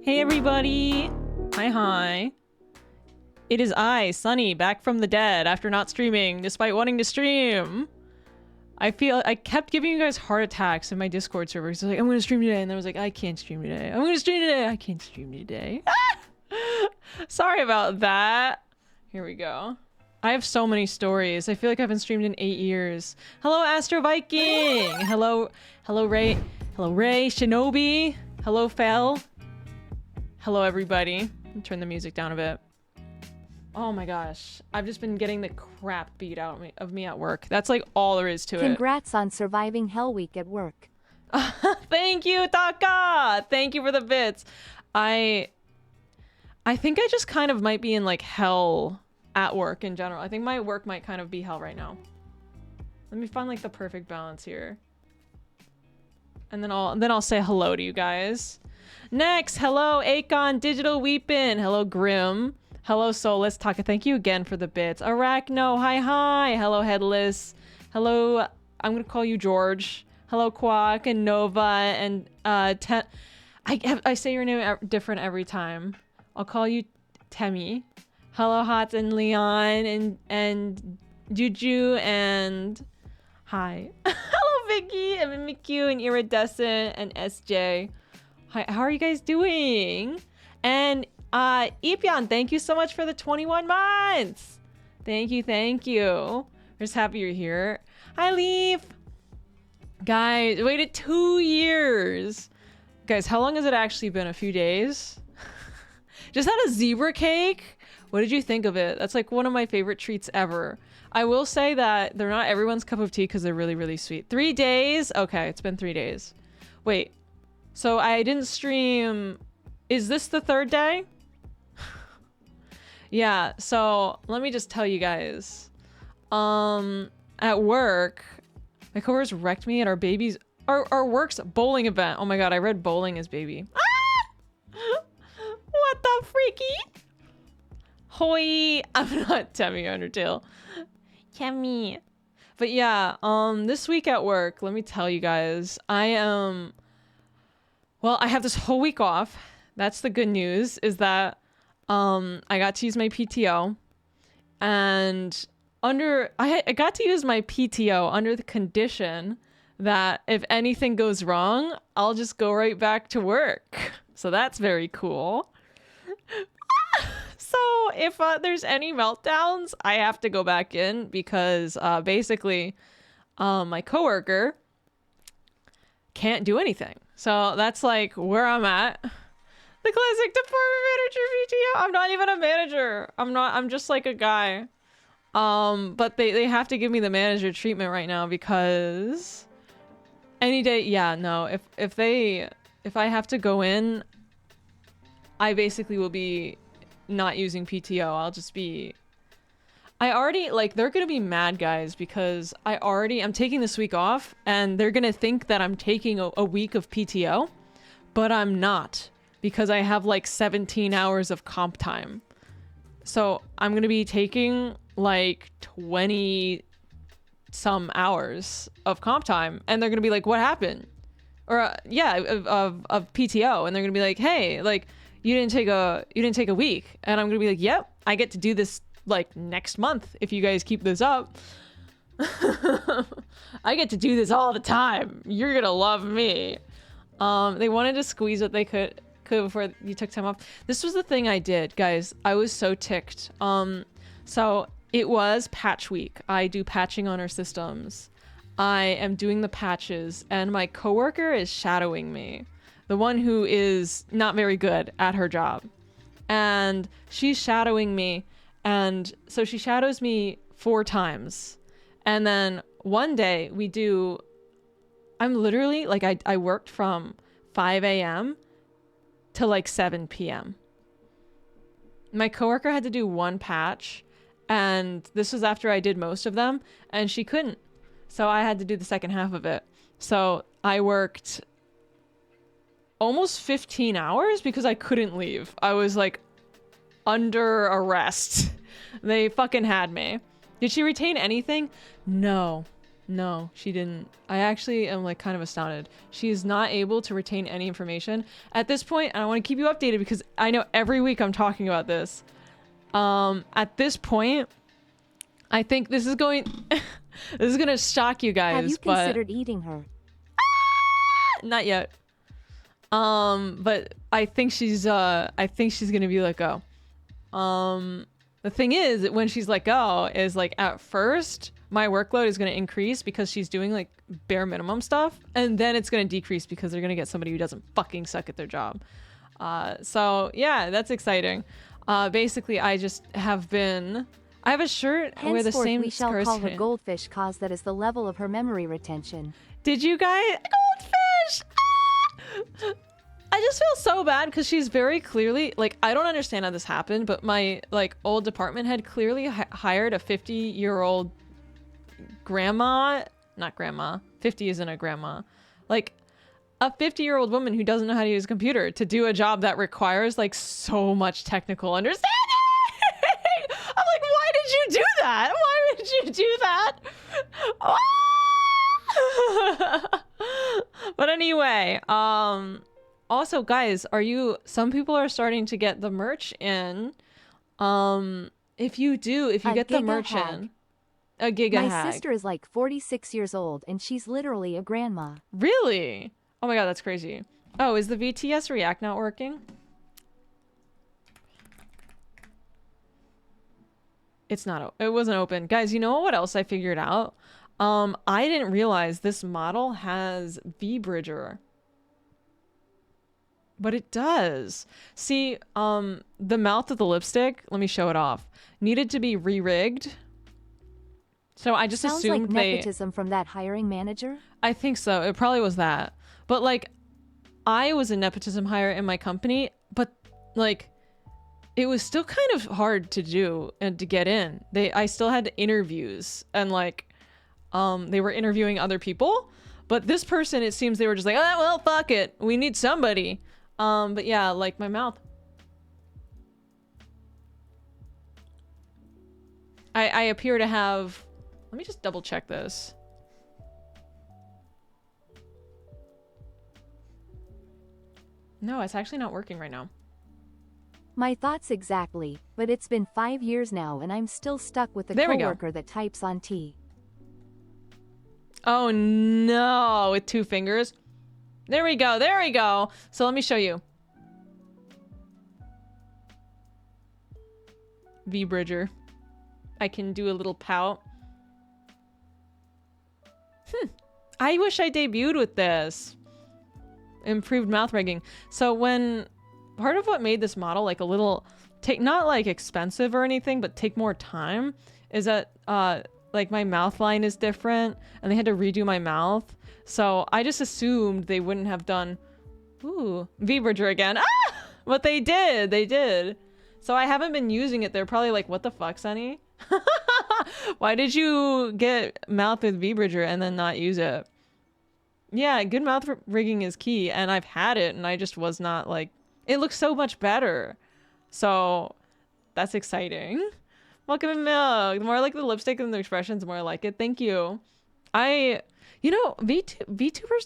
Hey everybody! Hi. It is I, Sunny, back from the dead after not streaming, despite wanting to stream. I kept giving you guys heart attacks in my Discord server. It's like, I'm gonna stream today, and then I was like, I can't stream today. I'm gonna stream today, I can't stream today. Sorry about that. Here we go. I have so many stories. I feel like I haven't streamed in 8 years. Hello, Astro Viking! Hello Ray. Hello, Ray. Shinobi. Hello, Fel. Hello, everybody. Let me turn the music down a bit. Oh my gosh. I've just been getting the crap beat out of me at work. That's like all there is to it. Congrats on surviving Hell Week at work. Thank you, Taka! Thank you for the bits. I think I just kind of might be in like hell at work in general. I think my work might kind of be hell right now. Let me find like the perfect balance here. And then I'll say hello to you guys. Next, hello Akon Digital Weepin. Hello Grim. Hello Solus Taka. Thank you again for the bits. Arachno. Hi. Hello Headless. Hello. I'm gonna call you George. Hello Quack and Nova and I say your name different every time. I'll call you Temi. Hello Hot and Leon and Juju and hi. Hello Vicky and Mimikyu and Iridescent and SJ. Hi, how are you guys doing? And Epyon, thank you so much for the 21 months. Thank you. We're just happy you're here. Hi Leaf. Guys, waited 2 years. Guys, how long has it actually been? A few days? Just had a zebra cake. What did you think of it? That's like one of my favorite treats ever. I will say that they're not everyone's cup of tea because they're really, really sweet. 3 days? Okay, it's been 3 days. Wait. So I didn't stream. Is this the 3rd day? Yeah, so let me just tell you guys. At work, my coworkers wrecked me at our work's bowling event. Oh my god, I read bowling as baby. Ah! What the freaky? Hoi! I'm not Temmie Undertale. Temmie. But yeah, this week at work, let me tell you guys, well, I have this whole week off. That's the good news, is that I got to use my PTO. And I got to use my PTO under the condition that if anything goes wrong, I'll just go right back to work. So that's very cool. So if there's any meltdowns, I have to go back in because basically my coworker can't do anything. So that's like where I'm at. The classic department manager PTO. I'm not even a manager. I'm just like a guy. But they have to give me the manager treatment right now because any day, yeah, no. If I have to go in, I basically will be not using PTO. I'll just be they're gonna be mad, guys, because I'm taking this week off and they're gonna think that I'm taking a week of PTO, but I'm not because I have like 17 hours of comp time. So I'm gonna be taking like 20 some hours of comp time and they're gonna be like, what happened? Or of PTO, and they're gonna be like, hey, like you didn't take a week. And I'm gonna be like, yep, I get to do this like next month if you guys keep this up. I get to do this all the time. You're gonna love me. They wanted to squeeze what they could before you took time off. This was the thing I did, guys. I was so ticked. So it was patch week. I do patching on our systems. I am doing the patches and my coworker is shadowing me. The one who is not very good at her job. And she's shadowing me. And so she shadows me 4 times. And then one day I'm literally like, I worked from 5 a.m. to like 7 p.m. My coworker had to do 1 patch, and this was after I did most of them, and she couldn't. So I had to do the second half of it. So I worked almost 15 hours because I couldn't leave. I was like under arrest. They fucking had me. Did she retain anything? No, she didn't. I actually am like kind of astounded. She is not able to retain any information at this point. And I want to keep you updated because I know every week I'm talking about this. At this point, I think this is going this is gonna shock you guys. Have you considered eating her? Not yet. But I think she's gonna be let go. The thing is, when she's let go, is like at first my workload is gonna increase because she's doing like bare minimum stuff, and then it's gonna decrease because they're gonna get somebody who doesn't fucking suck at their job. So yeah, that's exciting. Basically, I have a shirt where the same we shall call her Goldfish, cause that is the level of her memory retention. Did you guys? Goldfish! Ah! I just feel so bad because she's very clearly, like, I don't understand how this happened, but my, like, old department head clearly hired a 50-year-old grandma, not grandma, 50 isn't a grandma, like, a 50-year-old woman who doesn't know how to use a computer to do a job that requires, like, so much technical understanding. I'm like, why did you do that? Why did you do that? But anyway, also, guys, some people are starting to get the merch in. If you get the merch in, a giga My hag. sister is like 46 years old and she's literally a grandma. Really? Oh my god, that's crazy. Oh, is the VTS React not working? It wasn't open. Guys, you know what else I figured out? I didn't realize this model has VBridger. But it does. See, the mouth of the lipstick, let me show it off, needed to be re-rigged. So I just assumed like nepotism from that hiring manager? I think so. It probably was that. But like, I was a nepotism hire in my company, but like, it was still kind of hard to do and to get in. I still had interviews and like, they were interviewing other people. But this person, it seems they were just like, oh, well, fuck it. We need somebody. But yeah, like my mouth. I appear to have, let me just double check this. No, it's actually not working right now. My thoughts exactly, but it's been 5 years now and I'm still stuck with the coworker that types on T. Oh no, with 2 fingers. There we go, there we go. So let me show you. VBridger. I can do a little pout. I wish I debuted with this. Improved mouth rigging. So part of what made this model like a little, not like expensive or anything, but take more time, is that like my mouth line is different and they had to redo my mouth. So I just assumed they wouldn't have done, VBridger again. Ah! But they did. So I haven't been using it. They're probably like, what the fuck, Sonny? Why did you get mouth with VBridger and then not use it? Yeah, good mouth rigging is key, and I've had it, and I just was not like, it looks so much better. So that's exciting. Welcome to Milk. The more I like the lipstick and the expressions, the more I like it. Thank you. VTubers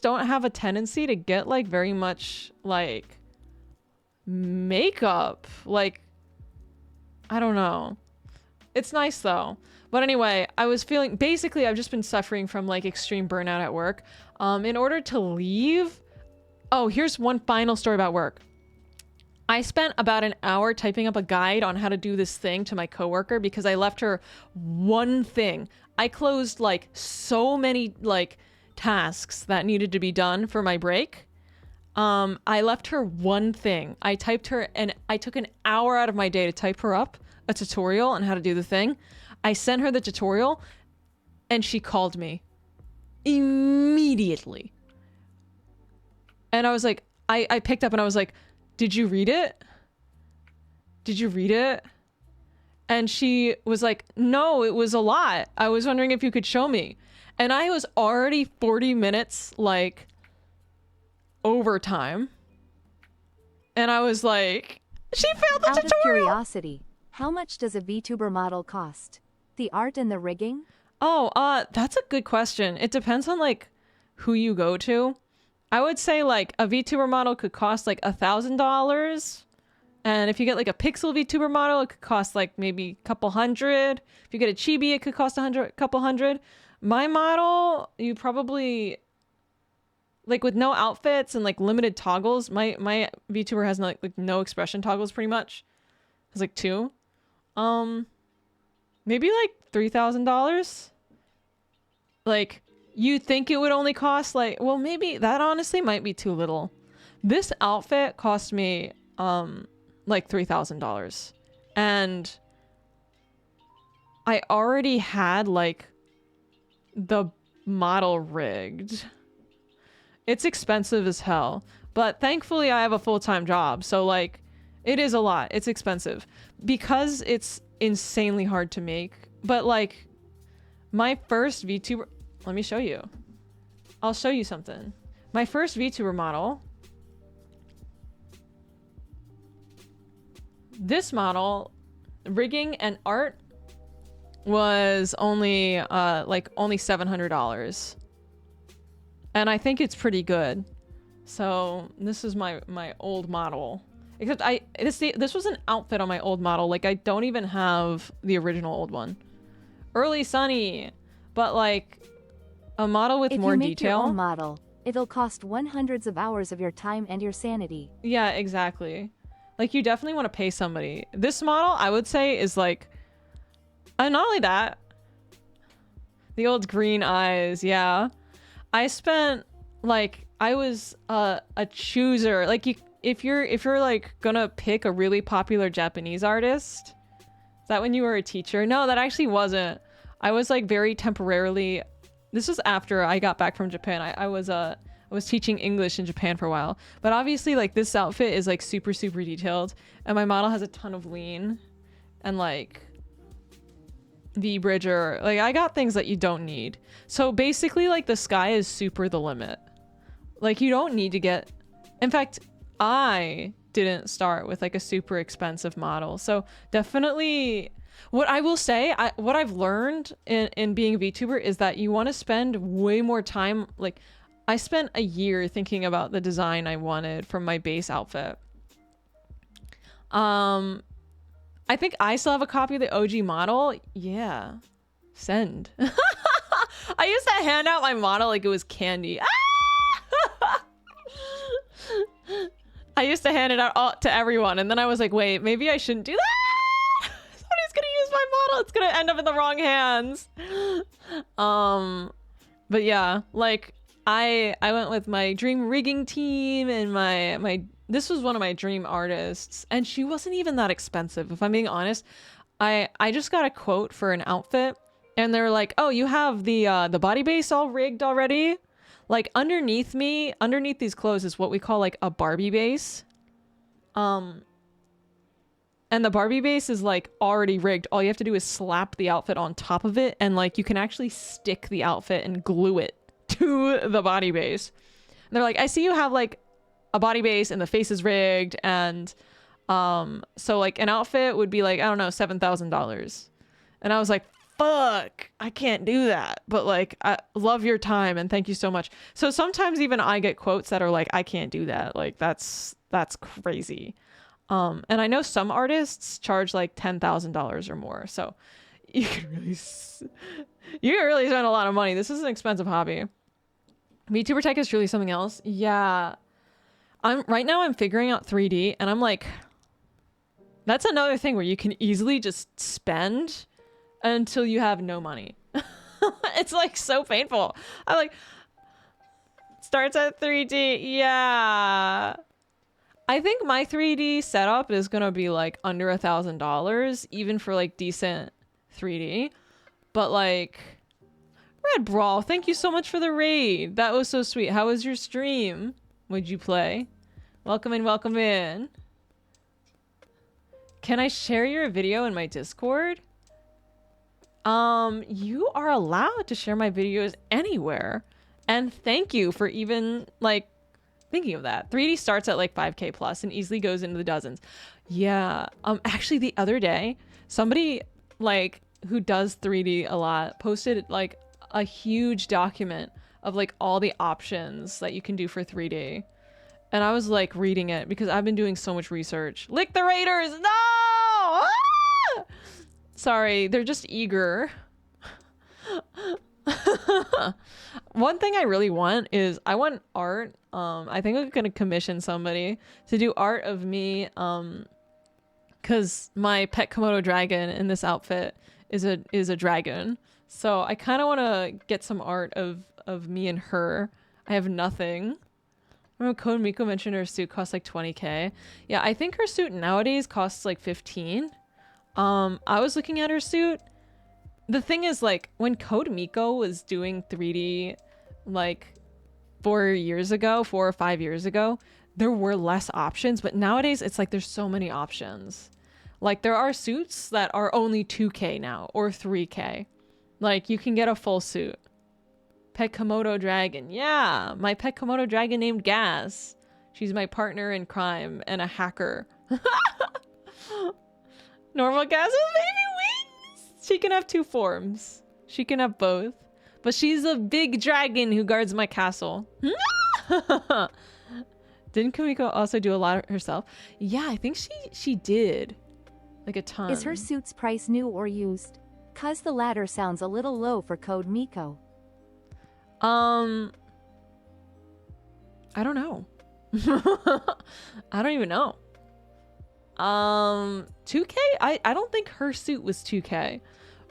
don't have a tendency to get like very much like makeup. Like, I don't know. It's nice though. But anyway, I was feeling, basically I've just been suffering from like extreme burnout at work. In order to leave, here's one final story about work. I spent about an hour typing up a guide on how to do this thing to my coworker because I left her one thing. I closed like so many like tasks that needed to be done for my break. I left her one thing. I typed her and I took an hour out of my day to type her up a tutorial on how to do the thing. I sent her the tutorial and she called me immediately. And I was like, I picked up and I was like, did you read it? Did you read it? And she was like, no, it was a lot. I was wondering if you could show me. And I was already 40 minutes like overtime. And I was like, she failed the tutorial. Out of curiosity, how much does a VTuber model cost? The art and the rigging? Oh, that's a good question. It depends on like who you go to. I would say like a VTuber model could cost like $1,000. And if you get like a pixel VTuber model, it could cost like maybe a couple hundred. If you get a chibi, it could cost a couple hundred. My model, you probably like with no outfits and like limited toggles. My VTuber has like no expression toggles pretty much. It's like 2. Maybe like $3,000. Like you think it would only cost like, well, maybe that honestly might be too little. This outfit cost me like $3,000. And I already had like the model rigged. It's expensive as hell. But thankfully I have a full-time job. So like it is a lot. It's expensive because it's insanely hard to make. But like my first VTuber, let me show you. I'll show you something. My first VTuber model, this model, rigging and art was only only $700. And I think it's pretty good. So this is my old model. Except this was an outfit on my old model. Like I don't even have the original old one. Early Sunny, but like a model with more detail. If you make your own model, it'll cost hundreds of hours of your time and your sanity. Yeah, exactly. Like you definitely want to pay somebody. This model, I would say, is like, and not only that, the old green eyes. Yeah, I spent like I was a chooser. Like if you're like gonna pick a really popular Japanese artist, is that when you were a teacher? No, that actually wasn't. I was like very temporarily. This was after I got back from Japan. I was teaching English in Japan for a while. But obviously like this outfit is like super detailed, and my model has a ton of lean and like V-bridger. Like I got things that you don't need. So basically like the sky is super the limit. Like you don't need to get, in fact, I didn't start with like a super expensive model. So definitely what I will say, what I've learned in being a VTuber is that you want to spend way more time. Like I spent a year thinking about the design I wanted from my base outfit. I think I still have a copy of the OG model. Yeah. Send. I used to hand out my model like it was candy. I used to hand it out all to everyone, and then I was like, wait, maybe I shouldn't do that. Somebody's gonna use my model. It's gonna end up in the wrong hands. But yeah, like I went with my dream rigging team, and my this was one of my dream artists, and she wasn't even that expensive, if I'm being honest. I just got a quote for an outfit, and they were like, oh, you have the body base all rigged already? Like underneath these clothes is what we call like a Barbie base. And the Barbie base is like already rigged. All you have to do is slap the outfit on top of it, and like you can actually stick the outfit and glue it to the body base. And they're like, I see you have like a body base and the face is rigged, and so like an outfit would be like, I don't know, $7,000. And I was like, fuck, I can't do that. But like, I love your time and thank you so much. So sometimes even I get quotes that are like, I can't do that. Like that's crazy. And I know some artists charge like $10,000 or more. So you can really spend a lot of money. This is an expensive hobby. VTuber tech is truly something else. Yeah. right now I'm figuring out 3D, and I'm like, that's another thing where you can easily just spend until you have no money. It's like so painful. I like starts at 3D. Yeah. I think my 3D setup is gonna be like under $1,000, even for like decent 3D. But like, Red Brawl, thank you so much for the raid. That was so sweet. How was your stream? Would you play? Welcome in, welcome in. Can I share your video in my Discord? You are allowed to share my videos anywhere. And thank you for even like thinking of that. 3D starts at like 5K plus and easily goes into the dozens. Yeah. Actually the other day, somebody like who does 3D a lot posted like a huge document of like all the options that you can do for 3D. And I was like reading it because I've been doing so much research. Lick the Raiders! No! Ah! Sorry, they're just eager. One thing I really want is I want art. I think I'm gonna commission somebody to do art of me. Cause my pet Komodo dragon in this outfit is a dragon. So I kind of want to get some art of me and her. I have nothing. Remember Code Miko mentioned her suit costs like 20K. Yeah, I think her suit nowadays costs like 15. I was looking at her suit. The thing is, like, when Code Miko was doing 3D like 4 or 5 years ago, there were less options, but nowadays it's like there's so many options. Like there are suits that are only 2K now or 3K. Like you can get a full suit. Pet Komodo dragon. Yeah, my pet Komodo dragon named Gas. She's my partner in crime and a hacker. Normal Gas with baby wings. She can have 2 forms. She can have both. But she's a big dragon who guards my castle. Didn't Kumiko also do a lot herself? Yeah, I think she did. Like a ton. Is her suit's price new or used? Cause the latter sounds a little low for Code Miko. I don't know. I don't even know. 2K? I don't think her suit was 2K.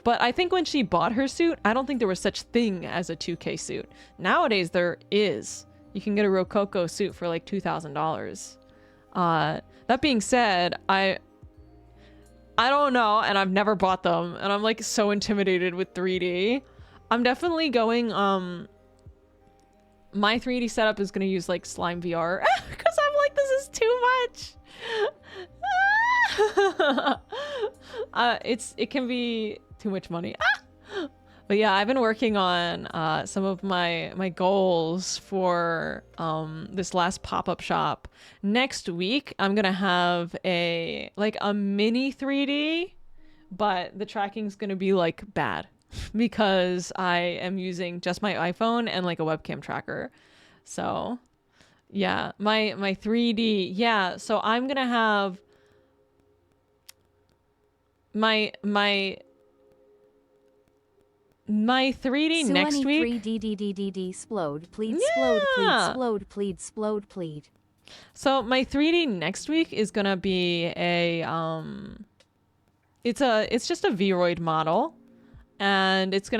But I think when she bought her suit, I don't think there was such thing as a 2K suit. Nowadays there is. You can get a Rococo suit for like $2,000. That being said, I don't know, and I've never bought them, and I'm like so intimidated with 3D. I'm definitely going, my 3D setup is gonna use like Slime VR, because I'm like, this is too much. It can be too much money. But yeah, I've been working on some of my goals for this last pop-up shop. Next week, I'm gonna have a mini 3D, but the tracking's gonna be like bad because I am using just my iPhone and like a webcam tracker. So yeah, my 3D, yeah. So I'm gonna have my 3D next week. 3D splode, plead, Yeah. splode, plead, splode, plead. So my 3D next week is gonna be a it's just a Vroid model, and it's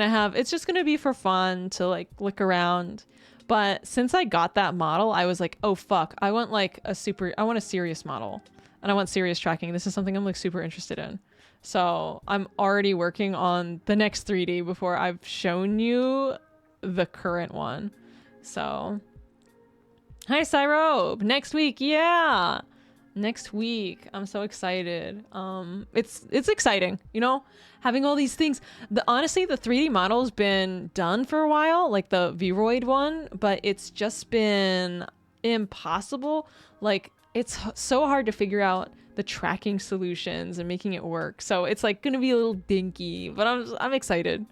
just gonna be for fun to like look around. But since I got that model, I was like, oh fuck, I want a serious model, and I want serious tracking. This is something I'm like super interested in. So I'm already working on the next 3D before I've shown you the current one. So, hi Cyrobe, next week, yeah, next week. I'm so excited. It's exciting, you know, having all these things. Honestly, the 3D model's been done for a while, like the Vroid one, but it's just been impossible. Like it's so hard to figure out the tracking solutions and making it work. So it's like gonna be a little dinky, but I'm excited.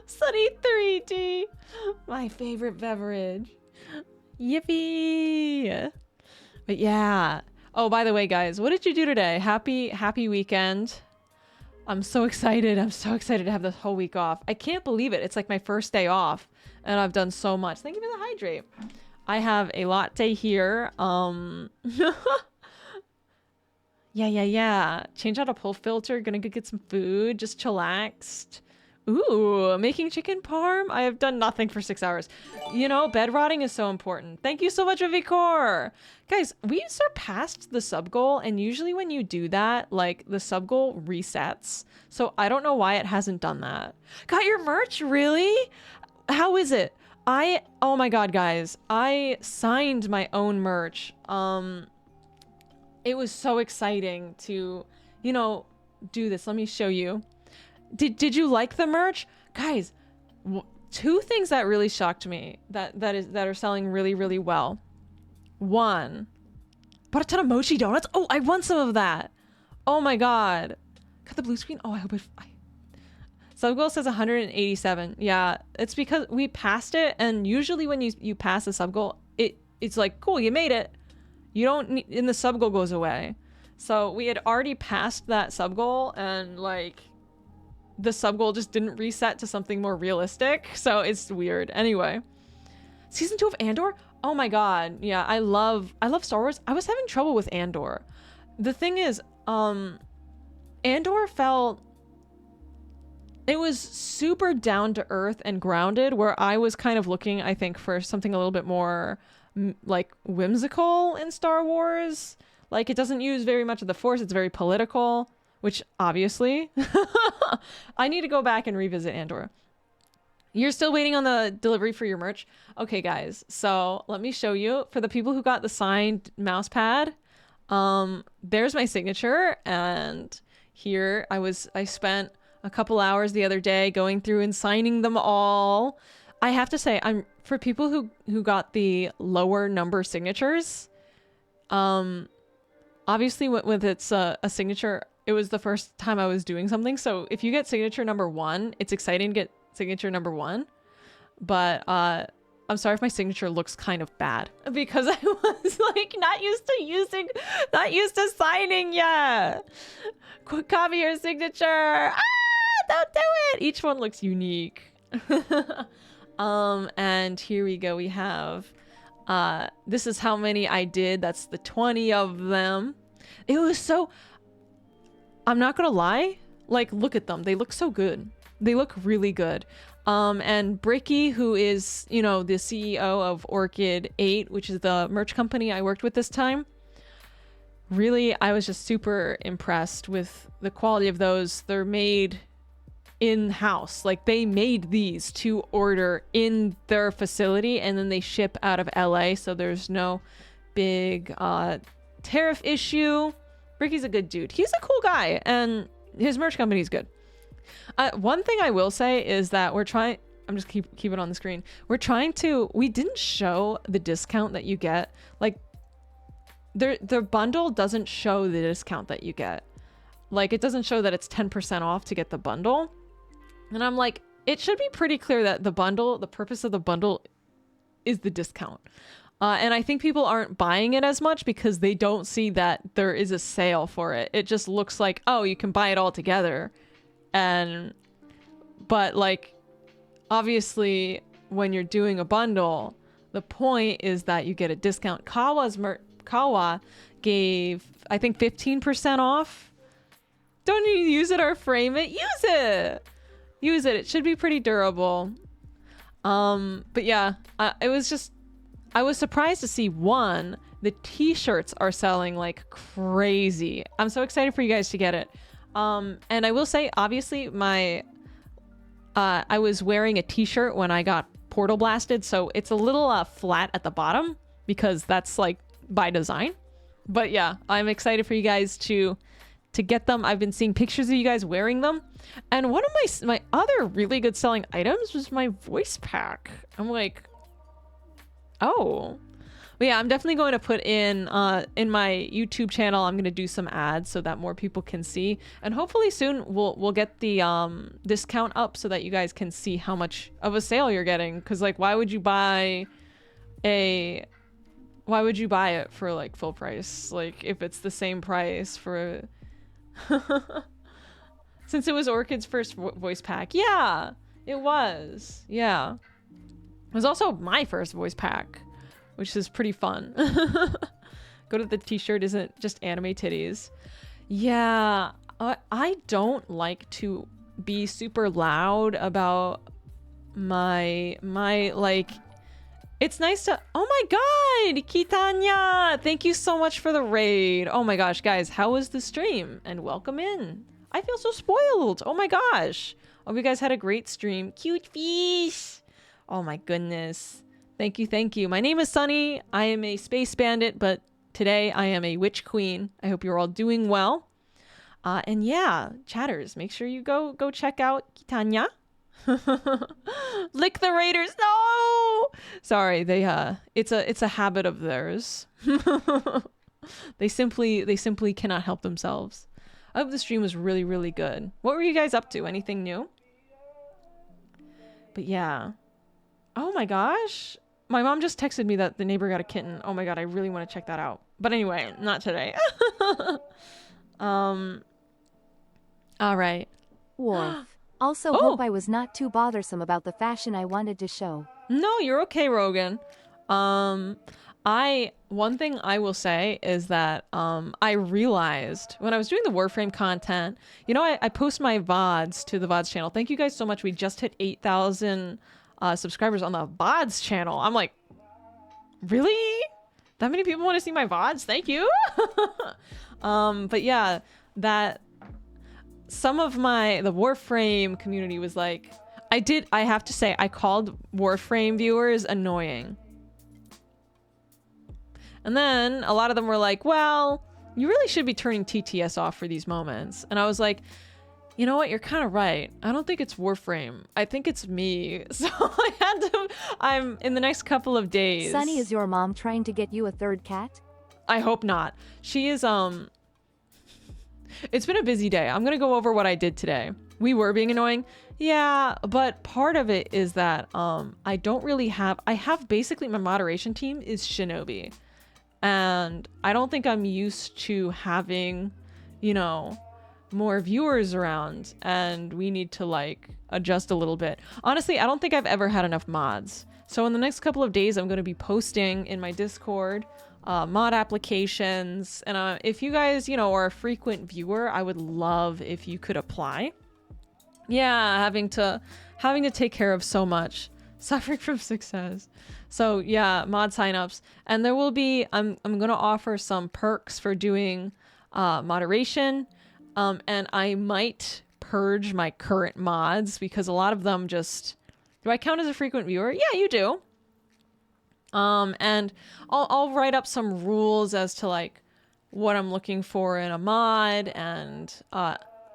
Sunny 3D, my favorite beverage. Yippee! But yeah. Oh, by the way, guys, what did you do today? Happy weekend. I'm so excited. I'm so excited to have this whole week off. I can't believe it. It's like my first day off, and I've done so much. Thank you for the hydrate. I have a latte here. Yeah. Change out a pull filter. Gonna go get some food. Just chillaxed. Ooh, making chicken parm? I have done nothing for 6 hours. You know, bed rotting is so important. Thank you so much, Vicore. Guys, we surpassed the sub goal, and usually when you do that, like, the sub goal resets. So I don't know why it hasn't done that. Got your merch? Really? How is it? Oh my god, guys. I signed my own merch. It was so exciting to, you know, do this. Let me show you. Did you like the merch? Guys, two things that really shocked me that are selling really, really well. One, bought a ton of mochi donuts. Oh, I want some of that. Oh my god. Got the blue screen. Oh, I hope sub goal says 187. Yeah, it's because we passed it, and usually when you pass a sub goal, it's like, cool, you made it. You don't need, and the sub goal goes away. So we had already passed that sub goal, and like the sub goal just didn't reset to something more realistic. So it's weird. Anyway, season 2 of Andor. Oh my god. Yeah, I love Star Wars. I was having trouble with Andor. The thing is, Andor felt, it was super down to earth and grounded, where I was kind of looking, I think, for something a little bit more like whimsical in Star Wars. Like, it doesn't use very much of the Force. It's very political, which obviously I need to go back and revisit Andor. You're still waiting on the delivery for your merch? Okay, guys. So let me show you. For the people who got the signed mouse pad, there's my signature. And here I spent a couple hours the other day going through and signing them all. I have to say, for people who got the lower number signatures, obviously with it's a signature, it was the first time I was doing something. So if you get signature number 1, it's exciting to get signature number 1. But I'm sorry if my signature looks kind of bad, because I was like not used to signing yet. Quick copy your signature. Don't do it. Each one looks unique. And here we go. We have, this is how many I did. That's the 20 of them. It was so, I'm not gonna lie. Like, look at them. They look so good. They look really good. And Bricky, who is, you know, the CEO of Orchid 8, which is the merch company I worked with this time. Really, I was just super impressed with the quality of those. They're made in-house. Like, they made these to order in their facility, and then they ship out of LA, so there's no big tariff issue. Ricky's a good dude. He's a cool guy, and his merch company is good. One thing I will say is that we're trying, I'm just keep it on the screen. We didn't show the discount that you get. Like, the bundle doesn't show the discount that you get. Like, it doesn't show that it's 10% off to get the bundle. And I'm like, it should be pretty clear that the purpose of the bundle is the discount. And I think people aren't buying it as much because they don't see that there is a sale for it. It just looks like, oh, you can buy it all together. But like, obviously when you're doing a bundle, the point is that you get a discount. Kawa gave, I think, 15% off. Don't you use it or frame it? Use it. Use it. It should be pretty durable. But yeah, it was just, I was surprised to see, one, the t-shirts are selling like crazy. I'm so excited for you guys to get it. And I will say, obviously, I was wearing a t-shirt when I got portal blasted, so it's a little flat at the bottom because that's like by design. But yeah, I'm excited for you guys to get them. I've been seeing pictures of you guys wearing them. And one of my other really good selling items was my voice pack. I'm like, oh. But yeah, I'm definitely going to put in my YouTube channel, I'm going to do some ads so that more people can see. And hopefully soon we'll get the discount up so that you guys can see how much of a sale you're getting. Because like, why would you buy it for like full price? Like, if it's the same price for... Since it was Orchid's first voice pack. Yeah, it was. Yeah. It was also my first voice pack. which is pretty fun. Go to the t-shirt isn't just anime titties. Yeah, I don't like to be super loud about my like, it's nice to, oh my god, Kitanya, thank you so much for the raid. Oh my gosh, guys, how was the stream? And welcome in. I feel so spoiled. Oh my gosh. Hope you guys had a great stream. Cute fish. Oh my goodness. Thank you, thank you. My name is Sunny. I am a space bandit, but today I am a witch queen. I hope you're all doing well. And yeah, chatters, make sure you go check out Kitanya. Lick the raiders. No, sorry, they it's a habit of theirs. they simply cannot help themselves. I hope the stream was really, really good. What were you guys up to? Anything new? But yeah. Oh my gosh. My mom just texted me that the neighbor got a kitten. Oh my god, I really want to check that out. But anyway, not today. All right. Worf. Also hope I was not too bothersome about the fashion I wanted to show. No, you're okay, Rogan. One thing I will say is that I realized when I was doing the Warframe content, you know, I post my VODs to the VODs channel. Thank you guys so much. We just hit 8,000 subscribers on the VODs channel. I'm like, really? That many people want to see my VODs? Thank you. But yeah, that some of the Warframe community was like, I have to say, I called Warframe viewers annoying. And then a lot of them were like, well, you really should be turning TTS off for these moments. And I was like, you know what? You're kind of right. I don't think it's Warframe. I think it's me. So I'm in the next couple of days. Sunny, is your mom trying to get you a third cat? I hope not. She is, it's been a busy day. I'm going to go over what I did today. We were being annoying. Yeah, but part of it is that, I have basically my moderation team is Shinobi. And I don't think I'm used to having, you know, more viewers around, and we need to like adjust a little bit. Honestly, I don't think I've ever had enough mods. So in the next couple of days, I'm going to be posting in my Discord mod applications. And if you guys, you know, are a frequent viewer, I would love if you could apply. Yeah, having to take care of so much. Suffering from success. So yeah, mod signups. And there will be, I'm going to offer some perks for doing moderation. And I might purge my current mods because a lot of them just, do I count as a frequent viewer? Yeah, you do. And I'll write up some rules as to like what I'm looking for in a mod, and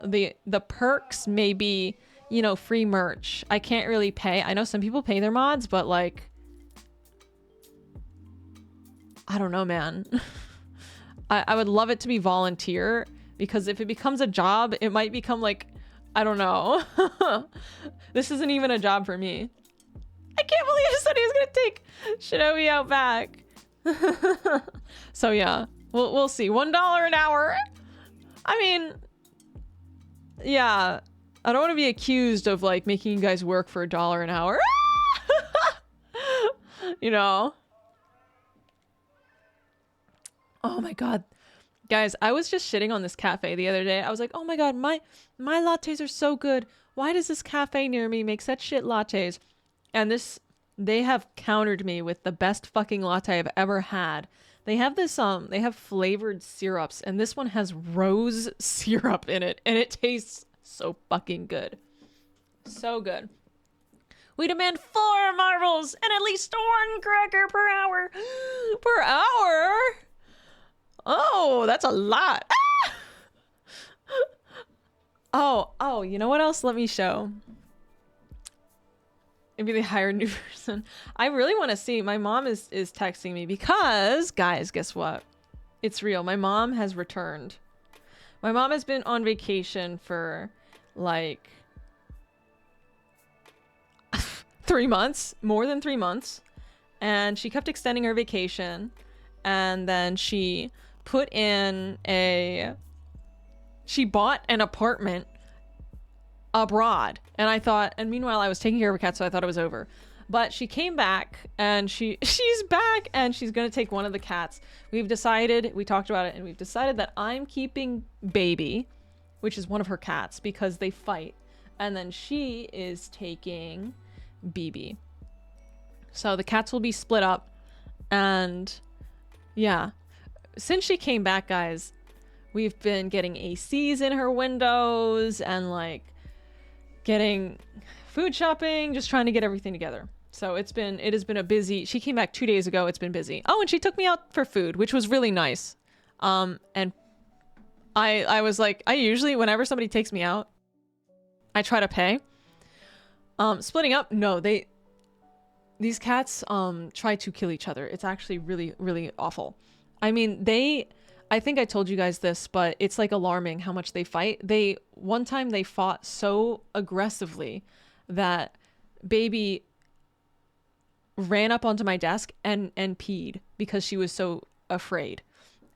the perks may be, you know, free merch. I can't really pay. I know some people pay their mods, but like, I don't know, man. I would love it to be volunteer, because if it becomes a job, it might become like, I don't know. This isn't even a job for me. I can't believe I said he was gonna take Shinobi out back. So yeah, we'll see. $1 an hour. I mean, yeah, I don't want to be accused of like making you guys work for $1 an hour. You know. Oh my god. Guys, I was just shitting on this cafe the other day. I was like, oh my god, my lattes are so good. Why does this cafe near me make such shit lattes? And they have countered me with the best fucking latte I've ever had. They have this, they have flavored syrups, and this one has rose syrup in it, and it tastes so fucking good. So good. We demand 4 marbles and at least 1 cracker per hour. Per hour? Oh, that's a lot. Ah! Oh, you know what else? Let me show. Maybe they hired a new person. I really want to see. My mom is texting me because, guys, guess what? It's real. My mom has returned. My mom has been on vacation for like 3 months, more than 3 months. And she kept extending her vacation. And then she she bought an apartment abroad. And meanwhile I was taking care of a cat, so I thought it was over. But she came back and she's back and she's going to take one of the cats. We talked about it, and we've decided that I'm keeping Baby, which is one of her cats, because they fight. And then she is taking BB. So the cats will be split up. And yeah, since she came back, guys, we've been getting ACs in her windows and like getting food shopping, just trying to get everything together. So it has been a busy, she came back 2 days ago. It's been busy. Oh, and she took me out for food, which was really nice. And I was like, I usually, whenever somebody takes me out, I try to pay. Splitting up, no, these cats try to kill each other. It's actually really, really awful. I mean, I think I told you guys this, but it's like alarming how much they fight. One time they fought so aggressively that Baby ran up onto my desk and peed because she was so afraid.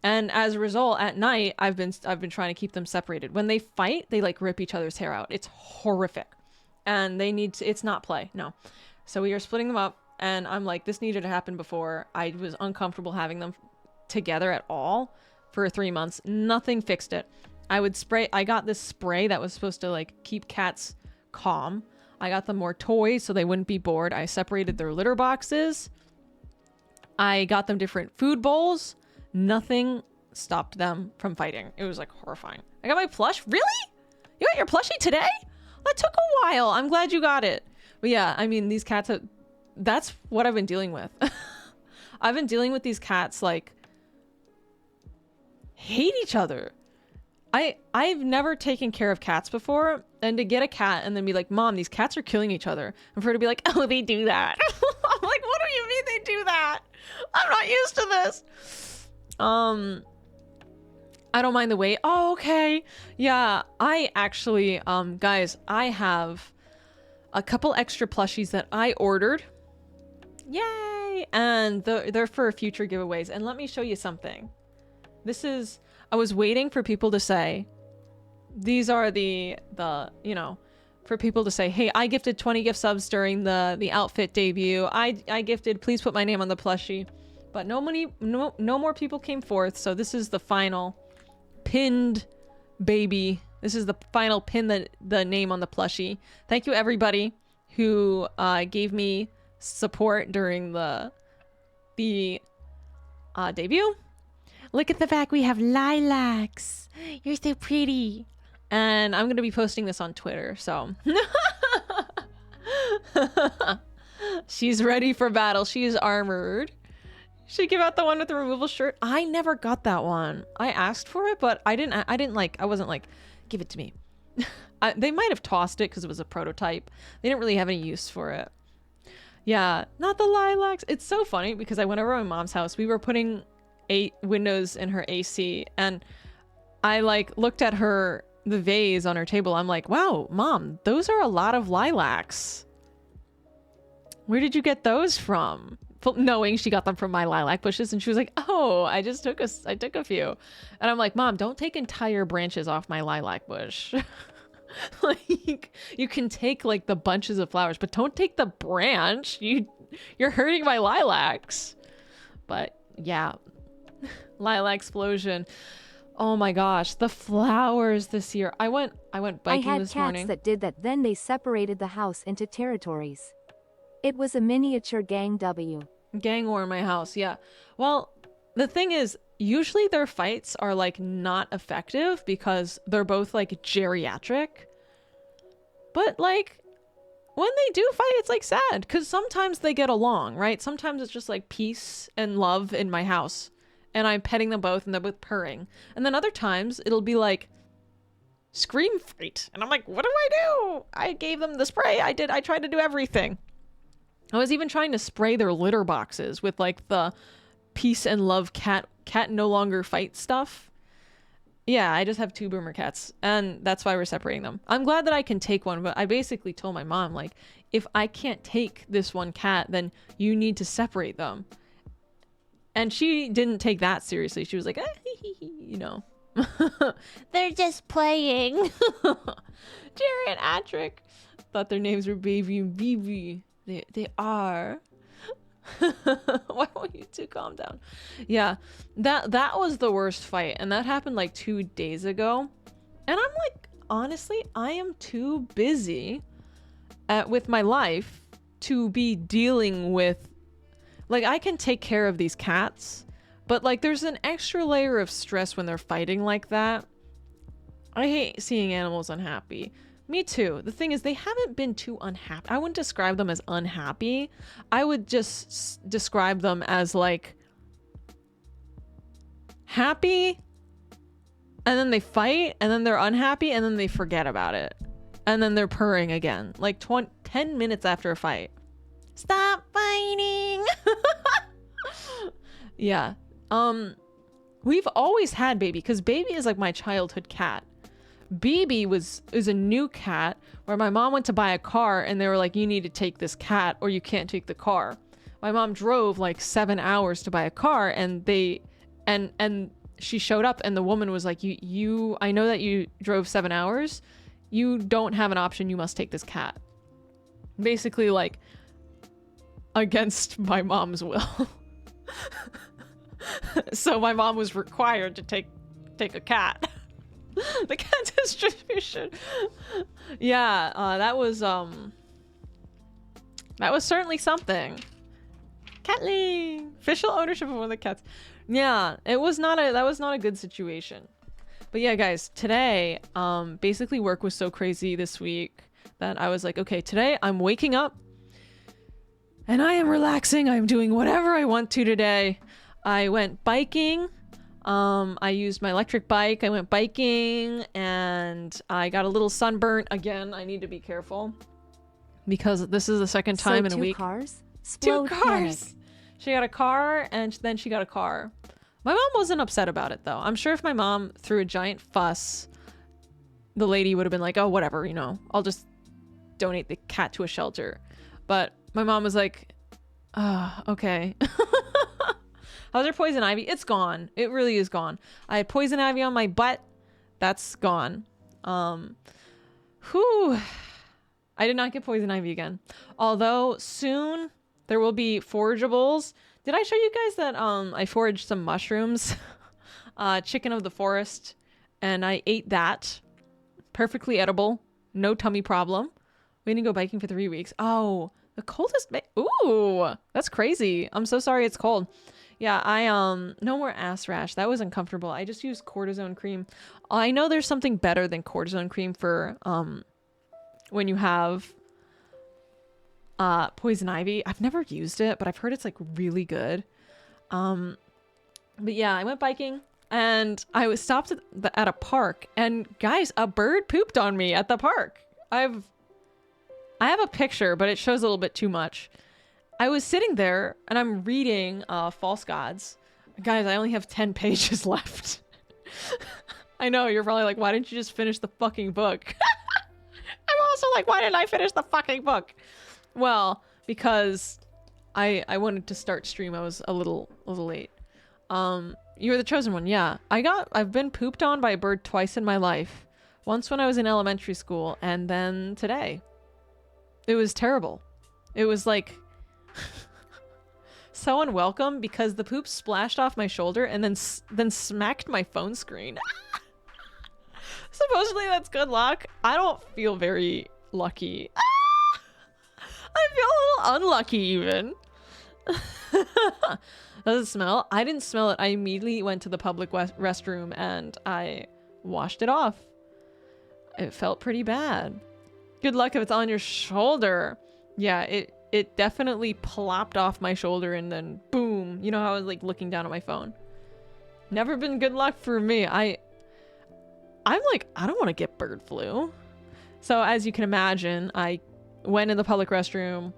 And as a result, at night, I've been trying to keep them separated. When they fight, they like rip each other's hair out. It's horrific. And it's not play. No. So we are splitting them up, and I'm like, this needed to happen before. I was uncomfortable having them together at all for 3 months. Nothing fixed it. I got this spray that was supposed to like keep cats calm. I got them more toys so they wouldn't be bored. I separated their litter boxes. I got them different food bowls. Nothing stopped them from fighting. It was like horrifying. I got my plush. Really? You got your plushie today? That took a while. I'm glad you got it. But yeah, I mean, these cats, that's what I've been dealing with. I've been dealing with these cats, like, hate each other. I've never taken care of cats before, and to get a cat and then be like, Mom, these cats are killing each other, and for her to be like, oh, they do that. I'm like, what do you mean they do that? I'm not used to this. I don't mind the wait. Oh, okay. Yeah, I actually, guys, I have a couple extra plushies that I ordered. Yay! And they're for future giveaways. And let me show you something. I was waiting for people to say, these are the for people to say, hey, I gifted 20 gift subs during the outfit debut. I gifted, please put my name on the plushie. But no more people came forth. So this is the final pinned Baby. This is the final pin, the name on the plushie. Thank you everybody who gave me support during the debut. Look at the back, we have lilacs. You're so pretty. And I'm gonna be posting this on Twitter, so. She's ready for battle. She is armored. Should give out the one with the removal shirt. I never got that one. I asked for it, but I wasn't like, give it to me. They might have tossed it because it was a prototype. They didn't really have any use for it. Yeah, not the lilacs. It's so funny because I went over to my mom's house. We were putting 8 windows in her AC, and I like looked at the vase on her table. I'm like, wow, Mom, those are a lot of lilacs. Where did you get those from? Knowing she got them from my lilac bushes, and she was like, oh, I took a few. And I'm like, Mom, don't take entire branches off my lilac bush. Like, you can take like the bunches of flowers, but don't take the branch. You're hurting my lilacs. But yeah, lilac explosion. Oh my gosh, the flowers this year. I went biking this morning. I had cats that did that. Then they separated the house into territories. It was a miniature gang Gang war in my house, yeah. Well, the thing is, usually their fights are like not effective because they're both like geriatric. But like when they do fight, it's like sad because sometimes they get along, right? Sometimes it's just like peace and love in my house and I'm petting them both and they're both purring. And then other times it'll be like scream fight. And I'm like, what do? I gave them the spray. I tried to do everything. I was even trying to spray their litter boxes with like the peace and love cat no longer fight stuff. Yeah, I just have 2 boomer cats and that's why we're separating them. I'm glad that I can take one, but I basically told my mom, like, if I can't take this one cat, then you need to separate them. And she didn't take that seriously. She was like, you know. They're just playing. Jerry and Atrick thought their names were Baby and BB. They are. Why won't you two calm down? Yeah, that was the worst fight, and that happened like 2 days ago. And I'm like, honestly, I am too busy with my life to be dealing with, like, I can take care of these cats, but like there's an extra layer of stress when they're fighting like that. I hate seeing animals unhappy. Me too. The thing is, they haven't been too unhappy. I wouldn't describe them as unhappy. I would just describe them as like happy, and then they fight, and then they're unhappy, and then they forget about it. And then they're purring again, like 10 minutes after a fight. Stop fighting! Yeah. We've always had Baby, because Baby is like my childhood cat. BB is a new cat where my mom went to buy a car and they were like, you need to take this cat or you can't take the car. My mom drove like 7 hours to buy a car, and she showed up and the woman was like, you I know that you drove 7 hours. You don't have an option. You must take this cat. Basically, like, against my mom's will. So my mom was required to take a cat. The cat distribution. Yeah, that was certainly something. Catling, official ownership of one of the cats. Yeah, that was not a good situation. But yeah, guys, today, basically work was so crazy this week that I was like, okay, today I'm waking up and I am relaxing. I'm doing whatever I want to today. I went biking. I used my electric bike. I went biking and I got a little sunburnt. Again, I need to be careful because this is the second time in a week. 2 cars? Two cars. She got a car and then she got a car. My mom wasn't upset about it though. I'm sure if my mom threw a giant fuss, the lady would have been like, oh, whatever, you know, I'll just donate the cat to a shelter. But my mom was like, okay. How's your poison ivy? It's gone. It really is gone. I had poison ivy on my butt. That's gone. Whew. I did not get poison ivy again. Although soon there will be forageables. Did I show you guys that I foraged some mushrooms? Chicken of the forest. And I ate that. Perfectly edible. No tummy problem. We didn't go biking for 3 weeks. Oh, the coldest. Ooh, that's crazy. I'm so sorry it's cold. Yeah, no more ass rash. That was uncomfortable. I just used cortisone cream. I know there's something better than cortisone cream for when you have poison ivy. I've never used it, but I've heard it's like really good. But yeah, I went biking and I was stopped at a park, and guys, a bird pooped on me at the park. I have a picture, but it shows a little bit too much. I was sitting there and I'm reading False Gods. Guys, I only have 10 pages left. I know, you're probably like, why didn't you just finish the fucking book? I'm also like, why didn't I finish the fucking book? Well, because I wanted to start stream. I was a little late. You were the chosen one. Yeah. I've been pooped on by a bird twice in my life. Once when I was in elementary school, and then today. It was terrible. It was like so unwelcome because the poop splashed off my shoulder and then smacked my phone screen. Supposedly that's good luck. I don't feel very lucky. I feel a little unlucky even. Does it smell? I didn't smell it. I immediately went to the public restroom and I washed it off. It felt pretty bad. Good luck if it's on your shoulder. Yeah, it definitely plopped off my shoulder and then boom. You know how I was like looking down at my phone. Never been good luck for me. I'm like, I don't want to get bird flu. So as you can imagine, I went in the public restroom.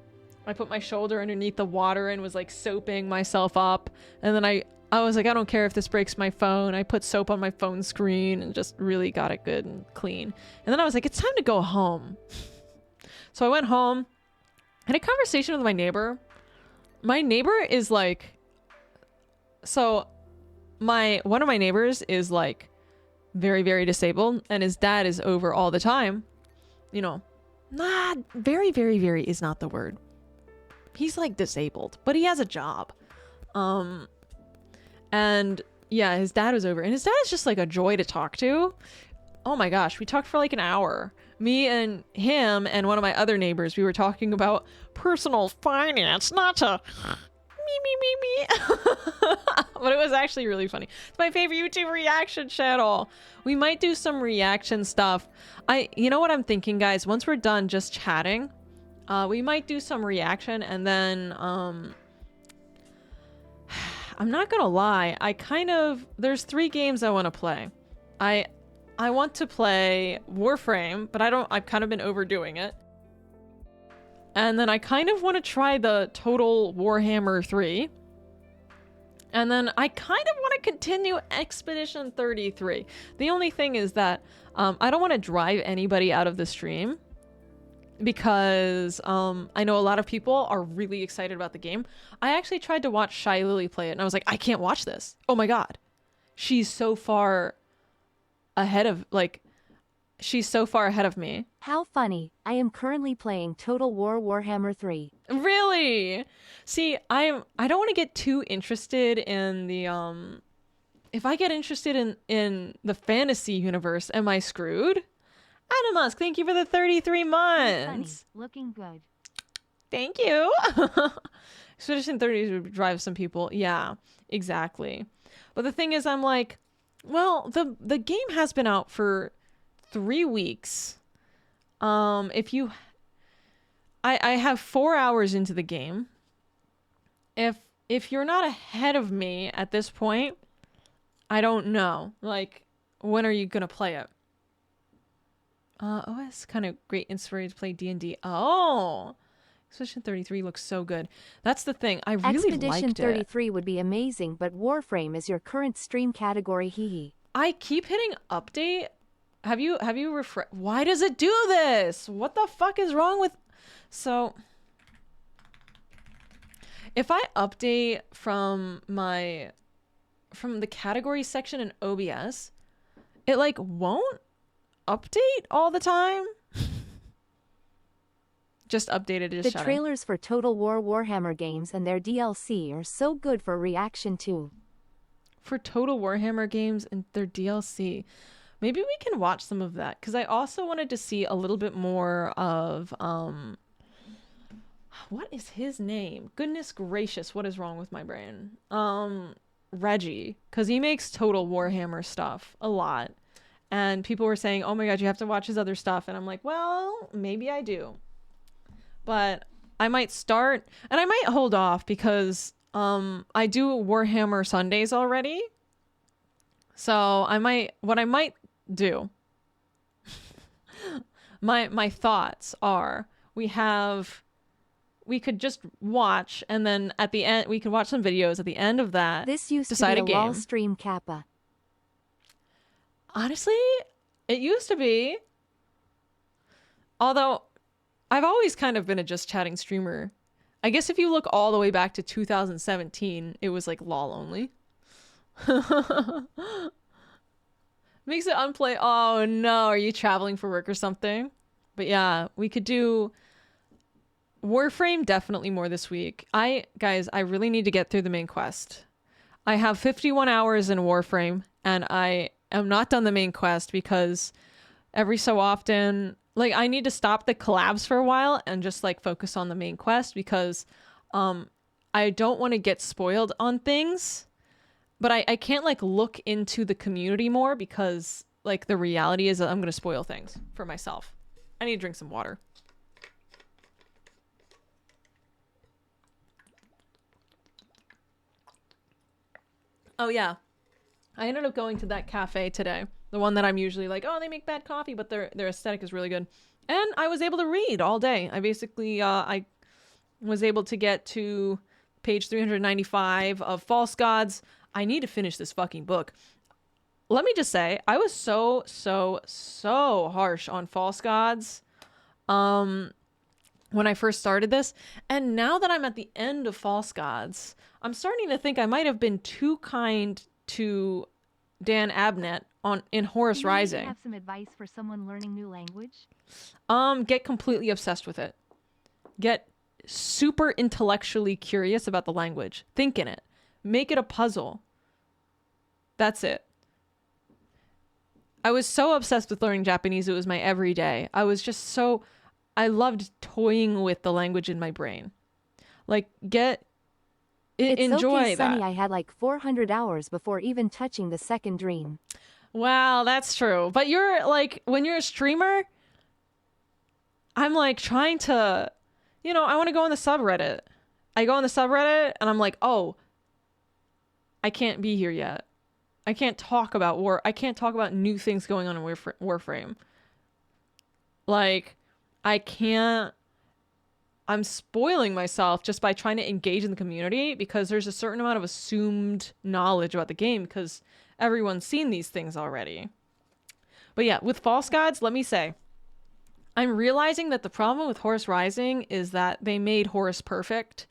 I put my shoulder underneath the water and was like soaping myself up. And then I was like, I don't care if this breaks my phone. I put soap on my phone screen and just really got it good and clean. And then I was like, it's time to go home. So I went home. I had a conversation with my neighbor. My neighbor is like, so one of my neighbors is like very, very disabled and his dad is over all the time. You know, very, very, very is not the word. he's like disabled, but he has a job. And yeah, his dad was over, and his dad is just like a joy to talk to. Oh my gosh, we talked for like an hour. Me and him and one of my other neighbors, we were talking about personal finance, not to me. But it was actually really funny. It's my favorite YouTube reaction channel. We might do some reaction stuff. You know what I'm thinking, guys? Once we're done just chatting, we might do some reaction, and then I'm not gonna lie, there's 3 games I want to play. I want to play Warframe, but I've kind of been overdoing it. And then I kind of want to try the Total Warhammer 3. And then I kind of want to continue Expedition 33. The only thing is that I don't want to drive anybody out of the stream, because I know a lot of people are really excited about the game. I actually tried to watch Shy Lily play it, and I was like, I can't watch this. Oh my god. She's so far ahead of me. How funny. I am currently playing Total War Warhammer 3. Really? See, I don't want to get too interested in the if I get interested in the fantasy universe, am I screwed? Adam Musk, thank you for the 33 months. Funny. Looking good. Thank you. Expedition 30 would drive some people. Yeah, exactly. But the thing is, I'm like, well, the game has been out for 3 weeks. I have 4 hours into the game. If you're not ahead of me at this point, I don't know. Like, when are you gonna play it? OS kind of great inspiration to play D&D. Oh, Expedition 33 looks so good. That's the thing. I really liked it. Expedition 33 would be amazing, but Warframe is your current stream category. Hee. I keep hitting update. Have you refresh? Why does it do this? What the fuck is wrong with? So if I update from the category section in OBS, it like won't update all the time. Just updated. Just the trailers for Total War Warhammer games and their DLC are so good for reaction too. For Total Warhammer games and their DLC, maybe we can watch some of that, because I also wanted to see a little bit more of what is his name? Goodness gracious, what is wrong with my brain? Reggie, because he makes Total Warhammer stuff a lot. And people were saying, oh my god, you have to watch his other stuff. And I'm like, well, maybe I do. But I might start, and I might hold off, because I do Warhammer Sundays already. So what I might do, my thoughts are, we could just watch, and then at the end, we could watch some videos. At the end of that, this used decide to be a game. LOL stream Kappa. Honestly, it used to be. Although, I've always kind of been a just chatting streamer. I guess if you look all the way back to 2017, it was like LOL only. Makes it unplay. Oh no, are you traveling for work or something? But yeah, we could do Warframe definitely more this week. Guys, I really need to get through the main quest. I have 51 hours in Warframe, and I am not done the main quest, because every so often, like, I need to stop the collabs for a while and just like focus on the main quest, because I don't want to get spoiled on things, but I can't like look into the community more, because like the reality is that I'm going to spoil things for myself. I need to drink some water. Oh yeah, I ended up going to that cafe today. The one that I'm usually like, oh, they make bad coffee, but their aesthetic is really good. And I was able to read all day. I basically, I was able to get to page 395 of False Gods. I need to finish this fucking book. Let me just say, I was so harsh on False Gods when I first started this. And now that I'm at the end of False Gods, I'm starting to think I might have been too kind to Dan Abnett in Horus Rising. You have some advice for someone learning new language? Get completely obsessed with it. Get super intellectually curious about the language. Think in it. Make it a puzzle. That's it. I was so obsessed with learning Japanese. It was my everyday. I loved toying with the language in my brain. Like, enjoy okay, Sonny, that. I had like 400 hours before even touching the second dream. Wow, that's true. But you're like, when you're a streamer, I'm like trying to, I want to go on the subreddit. I go on the subreddit and I'm like, oh, I can't be here yet. I can't talk about war. I can't talk about new things going on in Warframe. Like, I'm spoiling myself just by trying to engage in the community because there's a certain amount of assumed knowledge about the game because everyone's seen these things already. But yeah, with False Gods, let me say, I'm realizing that the problem with Horus Rising is that they made Horus perfect,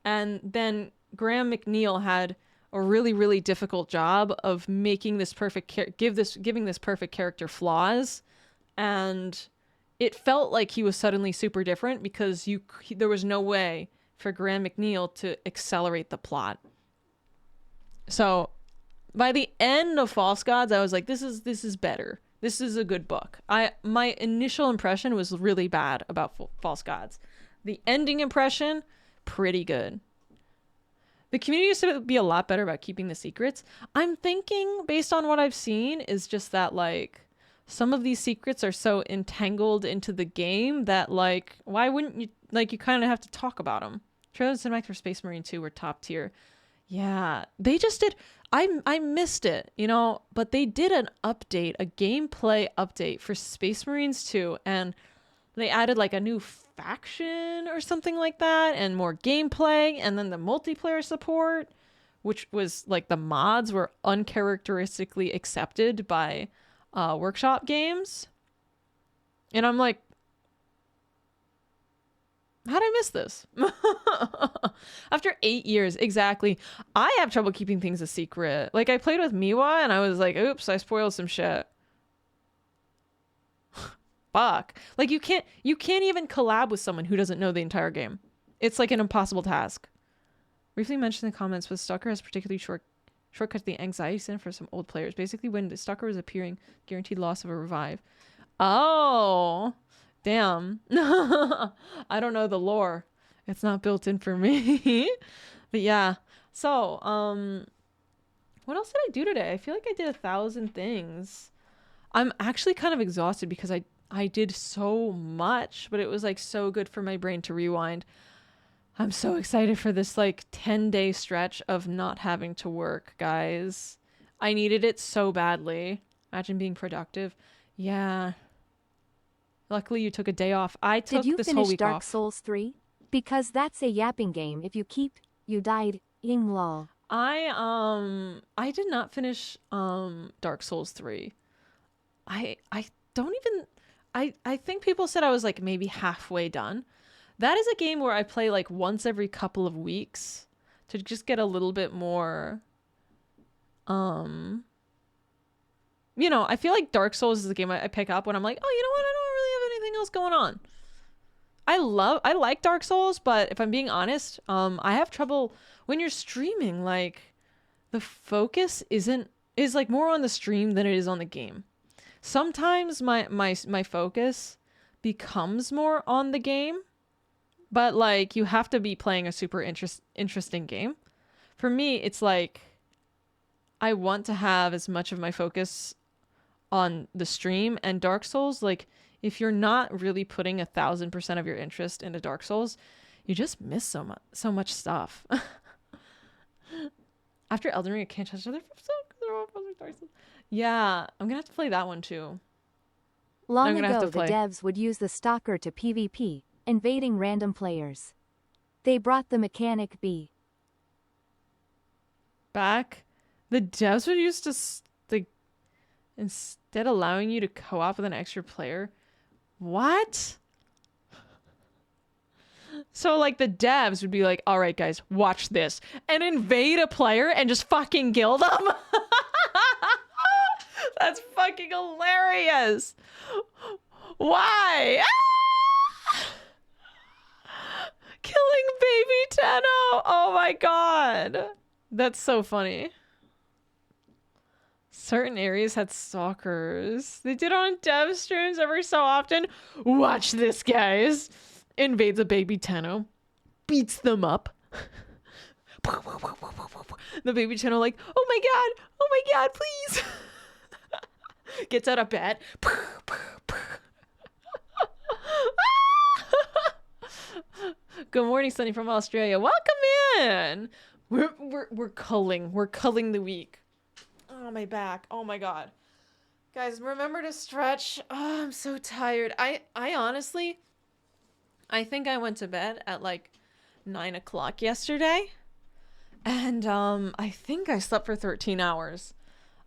and then Graham McNeil had a really, really difficult job of making this perfect giving this perfect character flaws, and it felt like he was suddenly super different because there was no way for Graham McNeil to accelerate the plot. So by the end of False Gods, I was like, this is better. This is a good book. My initial impression was really bad about False Gods. The ending impression, pretty good. The community used to be a lot better about keeping the secrets. I'm thinking, based on what I've seen, is just that, like, some of these secrets are so entangled into the game that, like, why wouldn't you, like, you kind of have to talk about them. Trailers and Cinemax for Space Marine 2 were top tier. Yeah, they just did. I missed it, but they did an update, a gameplay update for Space Marines 2, and they added like a new faction or something like that and more gameplay, and then the multiplayer support, which was like the mods were uncharacteristically accepted by workshop games. And I'm like, how'd I miss this? After 8 years, exactly. I have trouble keeping things a secret. Like, I played with Miwa and I was like, oops, I spoiled some shit. Fuck. Like, you can't even collab with someone who doesn't know the entire game. It's like an impossible task. Briefly mentioned in the comments, but Stalker has particularly shortcut to the anxiety center for some old players. Basically, when the Stalker was appearing, guaranteed loss of a revive. Oh, damn. I don't know the lore. It's not built in for me. But yeah. So, what else did I do today? I feel like I did 1,000 things. I'm actually kind of exhausted because I did so much, but it was like so good for my brain to rewind. I'm so excited for this like 10-day stretch of not having to work, guys. I needed it so badly. Imagine being productive. Yeah. Luckily you took a day off. I took this whole week off. Did you finish Dark Souls 3? Because that's a yapping game. If you died. Lol. I did not finish Dark Souls 3. I don't even I think people said I was like maybe halfway done. That is a game where I play like once every couple of weeks to just get a little bit more I feel like Dark Souls is a game I pick up when I'm like, oh, you know what? I don't really have anything else going on. I like Dark Souls, but if I'm being honest, I have trouble when you're streaming, like the focus is like more on the stream than it is on the game. Sometimes my focus becomes more on the game, but like you have to be playing a super interesting game. For me, it's like I want to have as much of my focus on the stream, and Dark Souls, like if you're not really putting 1,000% of your interest into Dark Souls, you just miss so much stuff. After Elden Ring, I can't touch other Dark Souls. Yeah, I'm gonna have to play that one too. Long ago, the devs would use the Stalker to PvP, invading random players. They brought the mechanic back. The devs would use to instead allowing you to co-op with an extra player. What? So like the devs would be like, all right guys, watch this, and invade a player and just fucking kill them. That's fucking hilarious. Why? Kill Tenno! Oh my god! That's so funny. Certain areas had stalkers. They did on dev streams every so often. Watch this, guys. Invades a baby Tenno. Beats them up. The baby Tenno like, oh my god, please. Gets out of bed. Good morning, Sunny from Australia. Welcome in. We're culling. We're culling the week. Oh, my back. Oh my god. Guys, remember to stretch. Oh, I'm so tired. I honestly, I think I went to bed at like 9 o'clock yesterday. And I think I slept for 13 hours.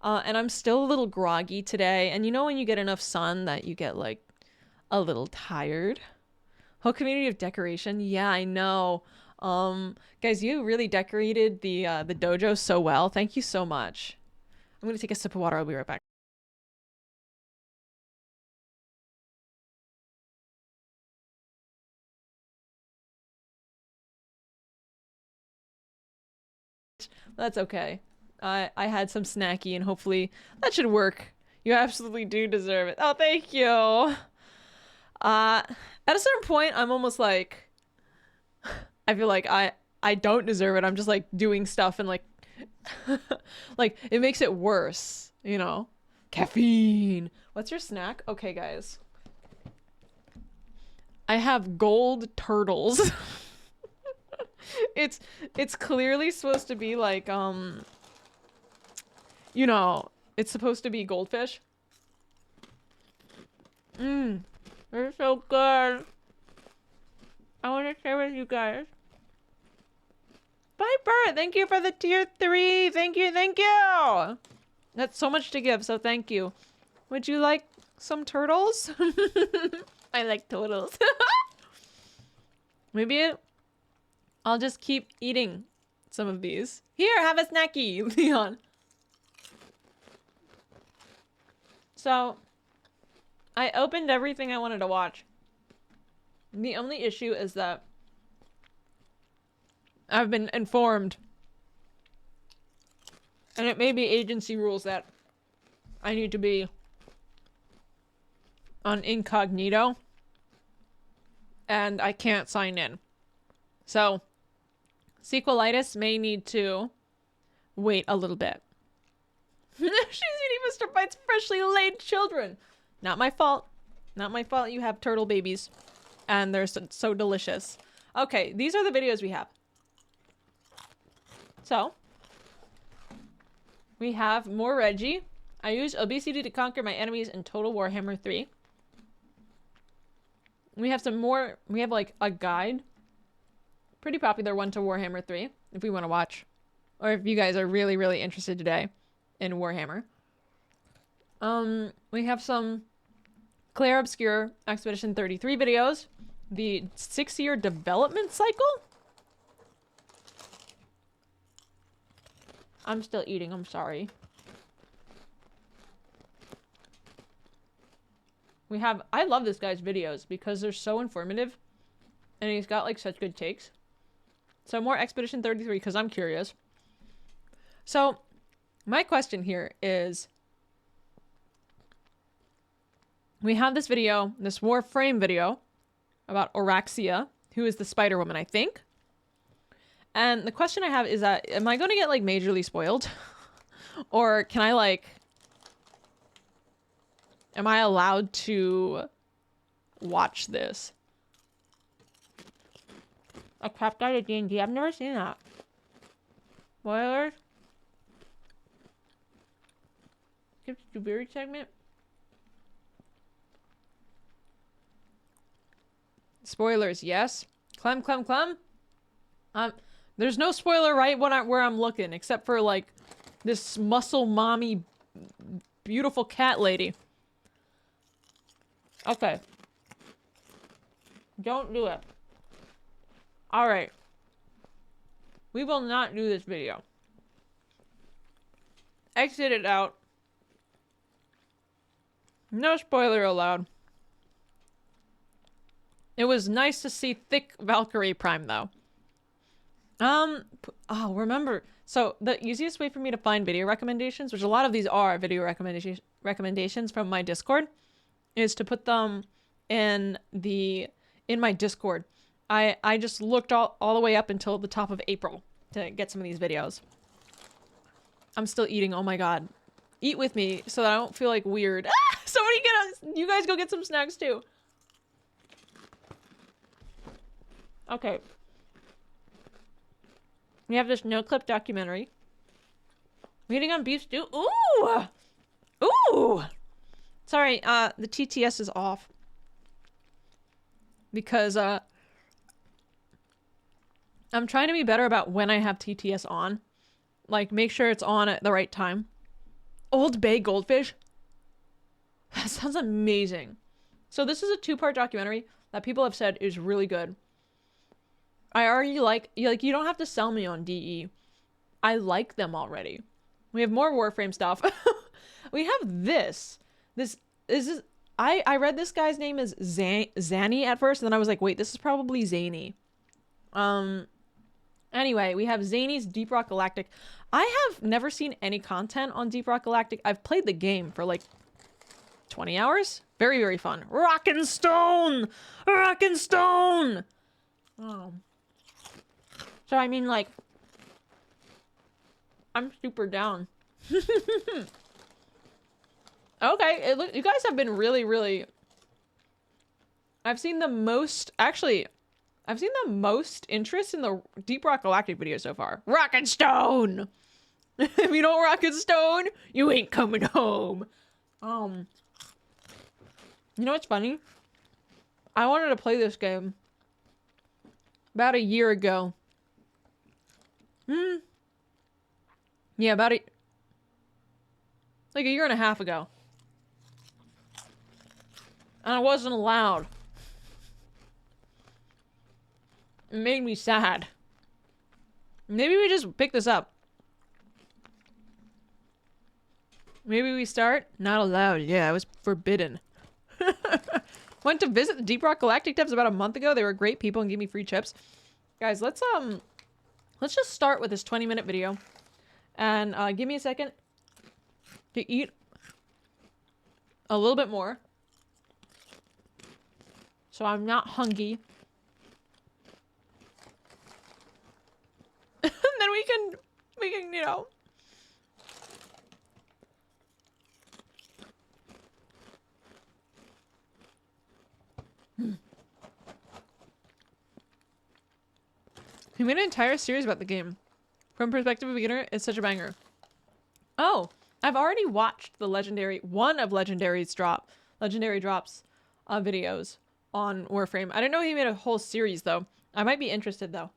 And I'm still a little groggy today. And you know when you get enough sun that you get like a little tired? Whole community of decoration. Yeah, I know. Guys, you really decorated the dojo so well. Thank you so much. I'm gonna take a sip of water. I'll be right back. That's okay. I had some snacky and hopefully that should work. You absolutely do deserve it. Oh, thank you. At a certain point, I'm almost like, I feel like I don't deserve it. I'm just like doing stuff and like, like it makes it worse, you know? Caffeine. What's your snack? Okay, guys. I have gold turtles. It's clearly supposed to be like, you know, it's supposed to be goldfish. They're so good. I want to share with you guys. Piper, thank you for the tier 3. Thank you, thank you. That's so much to give, so thank you. Would you like some turtles? I like turtles. Maybe I'll just keep eating some of these. Here, have a snacky, Leon. So, I opened everything I wanted to watch. The only issue is that I've been informed, and it may be agency rules that I need to be on incognito, and I can't sign in. So, Sequelitis may need to wait a little bit. She's eating Mr. Bite's freshly laid children. Not my fault. Not my fault you have turtle babies. And they're so delicious. Okay, these are the videos we have. So, we have more Reggie. I use obesity to conquer my enemies in Total Warhammer 3. We have some more. We have like a guide. Pretty popular one to Warhammer 3, if we want to watch. Or if you guys are really, really interested today in Warhammer. We have some Claire Obscure Expedition 33 videos. The 6-year development cycle? I'm still eating, I'm sorry. We have, I love this guy's videos because they're so informative. And he's got like such good takes. So more Expedition 33 because I'm curious. So my question here is, we have this video, this warframe video about Oraxia, who is the Spider Woman, I think. And the question I have is that, am I going to get like majorly spoiled? Or can I like, am I allowed to watch this? A crap guide at D&D? I've never seen that. Spoilers? Skip to Buried segment? Spoilers, yes. Clem. There's no spoiler right where I'm looking, except for like this muscle mommy beautiful cat lady. Okay. Don't do it. Alright. We will not do this video. Exit it out. No spoiler allowed. It was nice to see thick Valkyrie Prime, though. Oh, remember. So the easiest way for me to find video recommendations, which a lot of these are video recommendations from my Discord, is to put them in my Discord. I just looked all the way up until the top of April to get some of these videos. I'm still eating. Oh my god. Eat with me so that I don't feel like weird. Ah! Somebody you guys go get some snacks too. Okay. We have this Noclip documentary. We're eating on beef stew. Ooh! Ooh! Sorry, the TTS is off. Because, I'm trying to be better about when I have TTS on. Like, make sure it's on at the right time. Old Bay Goldfish? That sounds amazing. So this is a 2-part documentary that people have said is really good. I already you don't have to sell me on DE. I like them already. We have more Warframe stuff. We have this. I read this guy's name as Zanny at first, and then I was like, wait, this is probably Zany. Anyway, we have Zany's Deep Rock Galactic. I have never seen any content on Deep Rock Galactic. I've played the game for like 20 hours. Very, very fun. Rockin' Stone! Rockin' Stone! Oh. So, I mean, like, I'm super down. Okay, you guys have been really, really... I've seen the most... Actually, I've seen the most interest in the Deep Rock Galactic video so far. Rockin' Stone! If you don't Rockin' Stone, you ain't coming home. You know what's funny? I wanted to play this game about a year ago. Yeah, about like a year and a half ago. And I wasn't allowed. It made me sad. Maybe we just pick this up. Maybe we start? Not allowed. Yeah, I was forbidden. Went to visit the Deep Rock Galactic devs about a month ago. They were great people and gave me free chips. Guys, let's just start with this 20-minute video. And give me a second to eat a little bit more. So I'm not hungry. And then we can, you know. He made an entire series about the game. From perspective of a beginner, it's such a banger. Oh, I've already watched the one of Legendary Drops videos on Warframe. I didn't know he made a whole series though. I might be interested though.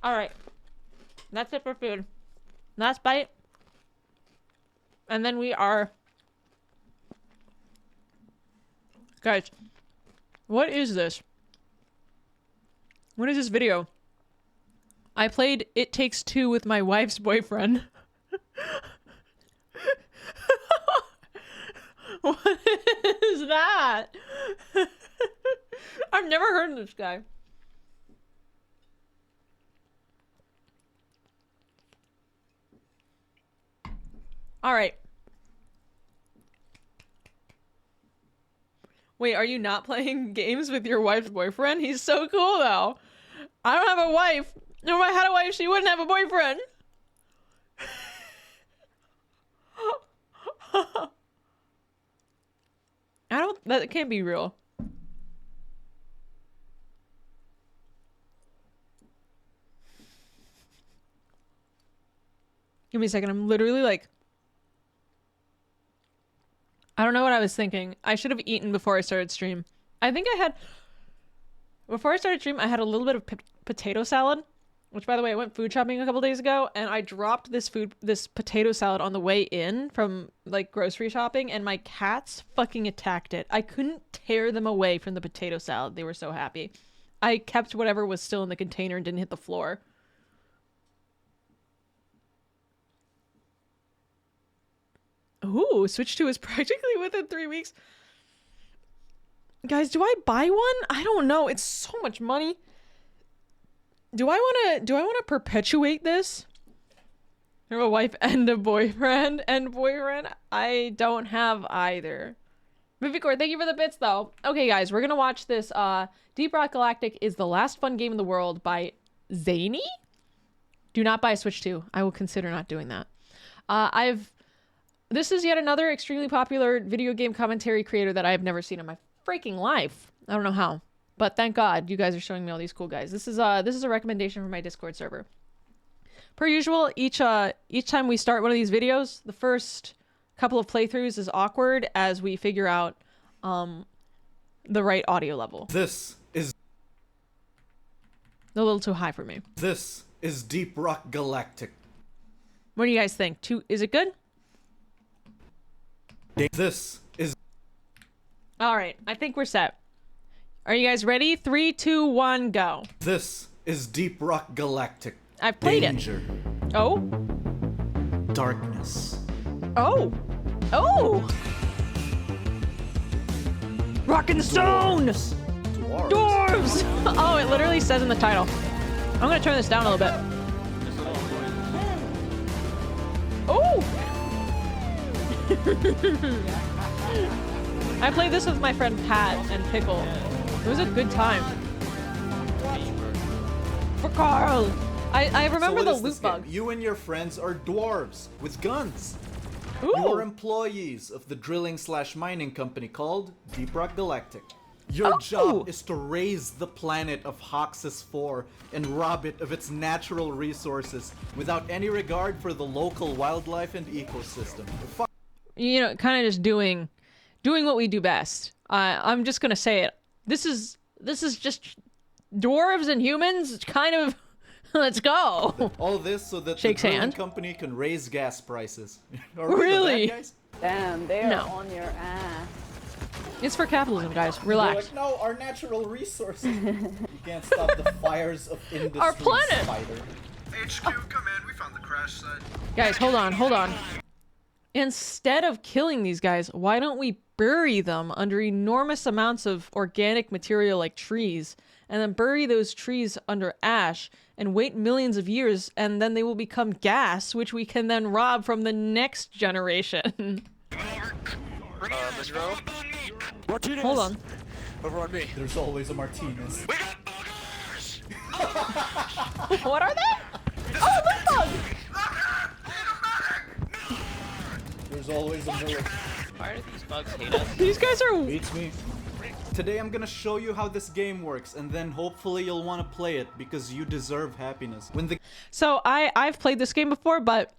Alright. That's it for food. Last bite. And then we are... Guys, what is this? What is this video? I played It Takes Two with my wife's boyfriend. What is that? I've never heard of this guy. All right. Wait, are you not playing games with your wife's boyfriend? He's so cool though. I don't have a wife. If I had a wife, she wouldn't have a boyfriend. That can't be real. Give me a second. I'm literally like... I don't know what I was thinking. I should have eaten before I started stream. I think I had... Before I started stream, I had a little bit of potato salad. Which, by the way, I went food shopping a couple days ago, and I dropped this potato salad on the way in from, like, grocery shopping, and my cats fucking attacked it. I couldn't tear them away from the potato salad. They were so happy. I kept whatever was still in the container and didn't hit the floor. Ooh, Switch 2 is practically within 3 weeks. Guys, do I buy one? I don't know. It's so much money. Do I want to perpetuate this? I have a wife and a boyfriend. I don't have either. Movie Core, thank you for the bits though. Okay guys, we're gonna watch this. Deep Rock Galactic is the last fun game in the world by Zany? Do not buy a Switch 2. I will consider not doing that. This is yet another extremely popular video game commentary creator that I have never seen in my freaking life. I don't know how, but thank God you guys are showing me all these cool guys. This is a recommendation from my Discord server. Per usual, each time we start one of these videos, the first couple of playthroughs is awkward as we figure out the right audio level. This is a little too high for me. This is Deep Rock Galactic. What do you guys think? Is it good? This is... Alright, I think we're set. Are you guys ready? 3, 2, 1, go. This is Deep Rock Galactic. I've played Danger. It. Oh? Darkness. Oh! Oh! Rock and Stone! Dwarves. Dwarves! Oh, it literally says in the title. I'm gonna turn this down a little bit. Oh! I played this with my friend Pat and Pickle. It was a good time. For Carl! I remember the loot bug. You and your friends are dwarves with guns. Ooh. You are employees of the drilling/mining company called Deep Rock Galactic. Your job is to raise the planet of Hoxus 4 and rob it of its natural resources without any regard for the local wildlife and ecosystem. You know, kind of just doing what we do best. I'm just gonna say it. This is just dwarves and humans, kind of. Let's go. All this so that Shakes the drilling hand. company can raise gas prices. Really? Damn, they're on your ass. It's for capitalism, guys. Relax. Like, no, our natural resources. You can't stop the fires of industry. Our planet. Spider. HQ, come in. We found the crash site. Guys, hold on. Instead of killing these guys, why don't we bury them under enormous amounts of organic material like trees, and then bury those trees under ash and wait millions of years, and then they will become gas, which we can then rob from the next generation. Monroe? Martinez! Hold on. Over on me. There's always a Martinez. We got buggers! What are they? Oh, loot bug! There's always a Miller. Why do these bugs hate us? These guys are... Beats me. Today I'm gonna show you how this game works, and then hopefully you'll want to play it because you deserve happiness. So I've played this game before, but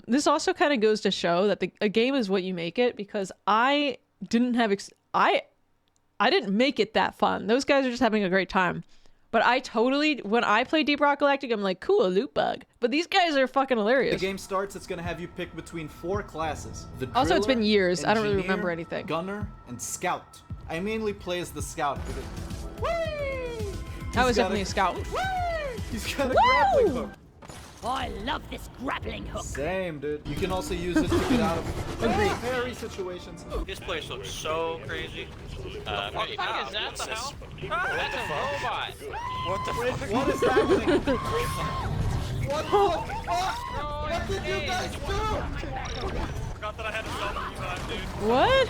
this also kind of goes to show that a game is what you make it, because I didn't have I didn't make it that fun. Those guys are just having a great time. But I totally, when I play Deep Rock Galactic, I'm like, cool, a loot bug. But these guys are fucking hilarious. The game starts, it's gonna have you pick between 4 classes. The driller, Also, it's been years. I don't really engineer, remember anything. Gunner, and scout. I mainly play as the scout because... Whee! I was definitely a scout. He's got a grappling hook. I love this grappling hook. Same, dude. You can also use it to get out of very situations. This place looks so crazy. Is that the hell? That's a robot. What the fuck? What is happening? What the fuck? What did you guys do? Forgot that I had a self time, dude. What?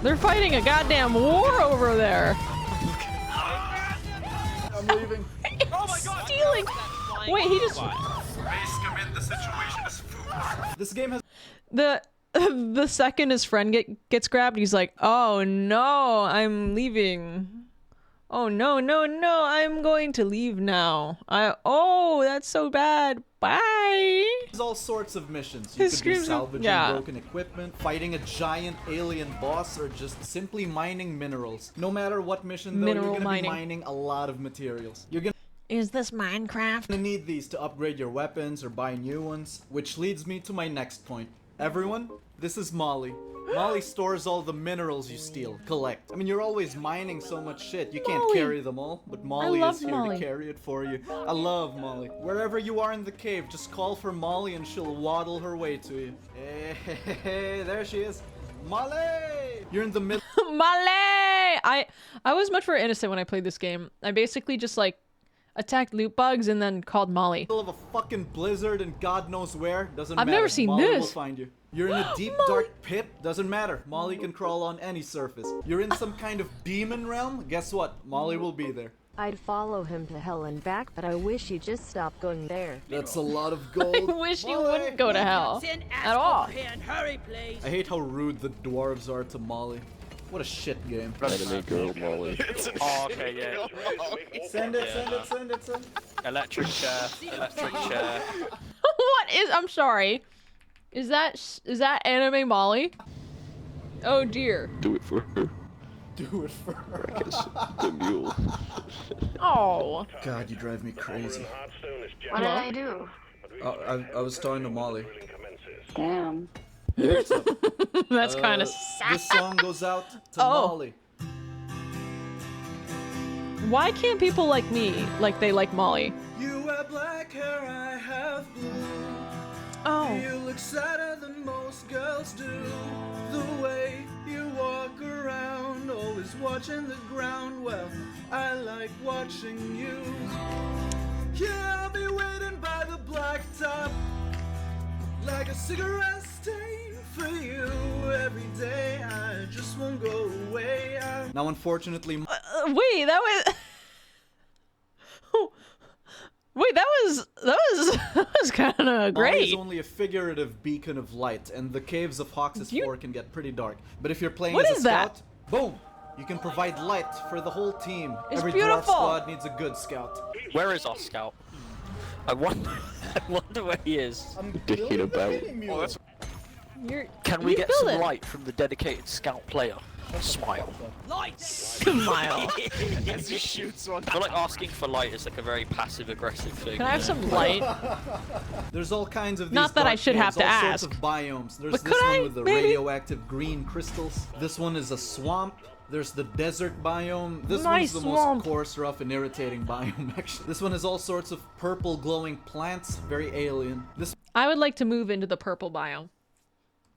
They're fighting a goddamn war over there. I'm leaving. Oh my god! Stealing. Wait, he just... Base, come in. The situation is food. This game has... The second his friend gets grabbed, he's like, oh no, I'm leaving. Oh no, I'm going to leave now. Oh, that's so bad. Bye. There's all sorts of missions. You His could be screams are- salvaging yeah. broken equipment, fighting a giant alien boss, or just simply mining minerals. No matter what mission though, Mineral you're gonna mining. be mining a lot of materials. You're gonna Is this Minecraft? need these to upgrade your weapons or buy new ones, which leads me to my next point. Everyone, this is Molly. Molly stores all the minerals you steal, collect. I mean, you're always mining so much shit, you can't Molly. carry them all, but Molly love is here Molly. to carry it for you. I love Molly. Wherever you are in the cave, just call for Molly and she'll waddle her way to you. Hey, there she is. Molly! You're in the middle Molly! I was much more innocent when I played this game. I basically just like attacked loot bugs and then called Molly. Middle of a fucking blizzard and God knows where. Doesn't I've matter. never seen Molly will this. find you. You're in a deep dark pit. Doesn't matter. Molly can crawl on any surface. You're in some kind of demon realm. Guess what? Molly will be there. I'd follow him to hell and back, but I wish he'd just stop going there. That's a lot of gold. I wish you wouldn't go to hell at all. Hurry, please. I hate how rude the dwarves are to Molly. What a shit game. Enemy girl Molly. Oh, okay, yeah. Send it, send it, send it, send it. Electric chair. Electric chair. What is? I'm sorry. Is that anime Molly? Oh dear. Do it for her. Do it for her. Ruckus, the mule. Oh. God, you drive me crazy. What did I do? I was talking to Molly. Damn. That's kind of This song goes out to Molly. Why can't people like me like they like Molly? You have black hair, I have blue. Oh. You look sadder than most girls do. The way you walk around, always watching the ground. Well, I like watching you. Yeah, I'll be waiting by the blacktop, like a cigarette stain for you. Every day I just won't go away. Now, unfortunately, Wait, that was. Wait, that was kind of Molly great. is only a figurative beacon of light, and the caves of Hox's Floor can get pretty dark. But if you're playing What as a is that? scout, boom! You can provide light for the whole team. It's Every beautiful. dwarf squad needs a good scout. Where is our scout? I wonder where he is. I'm Dicking about. Oh, that's... Can we you get build some it. light from the dedicated scout player? Smile. Smile. As he shoots one. I feel like asking for light is like a very passive-aggressive thing. Can I have some light? There's all kinds of these Not that I dark should have caves, to all ask. sorts of biomes. There's But this could one I, with the maybe? radioactive green crystals. This one is a swamp. There's the desert biome. This Nice one's the swamp. most coarse, rough, and irritating biome, actually. This one has all sorts of purple glowing plants. Very alien. This I would like to move into the purple biome.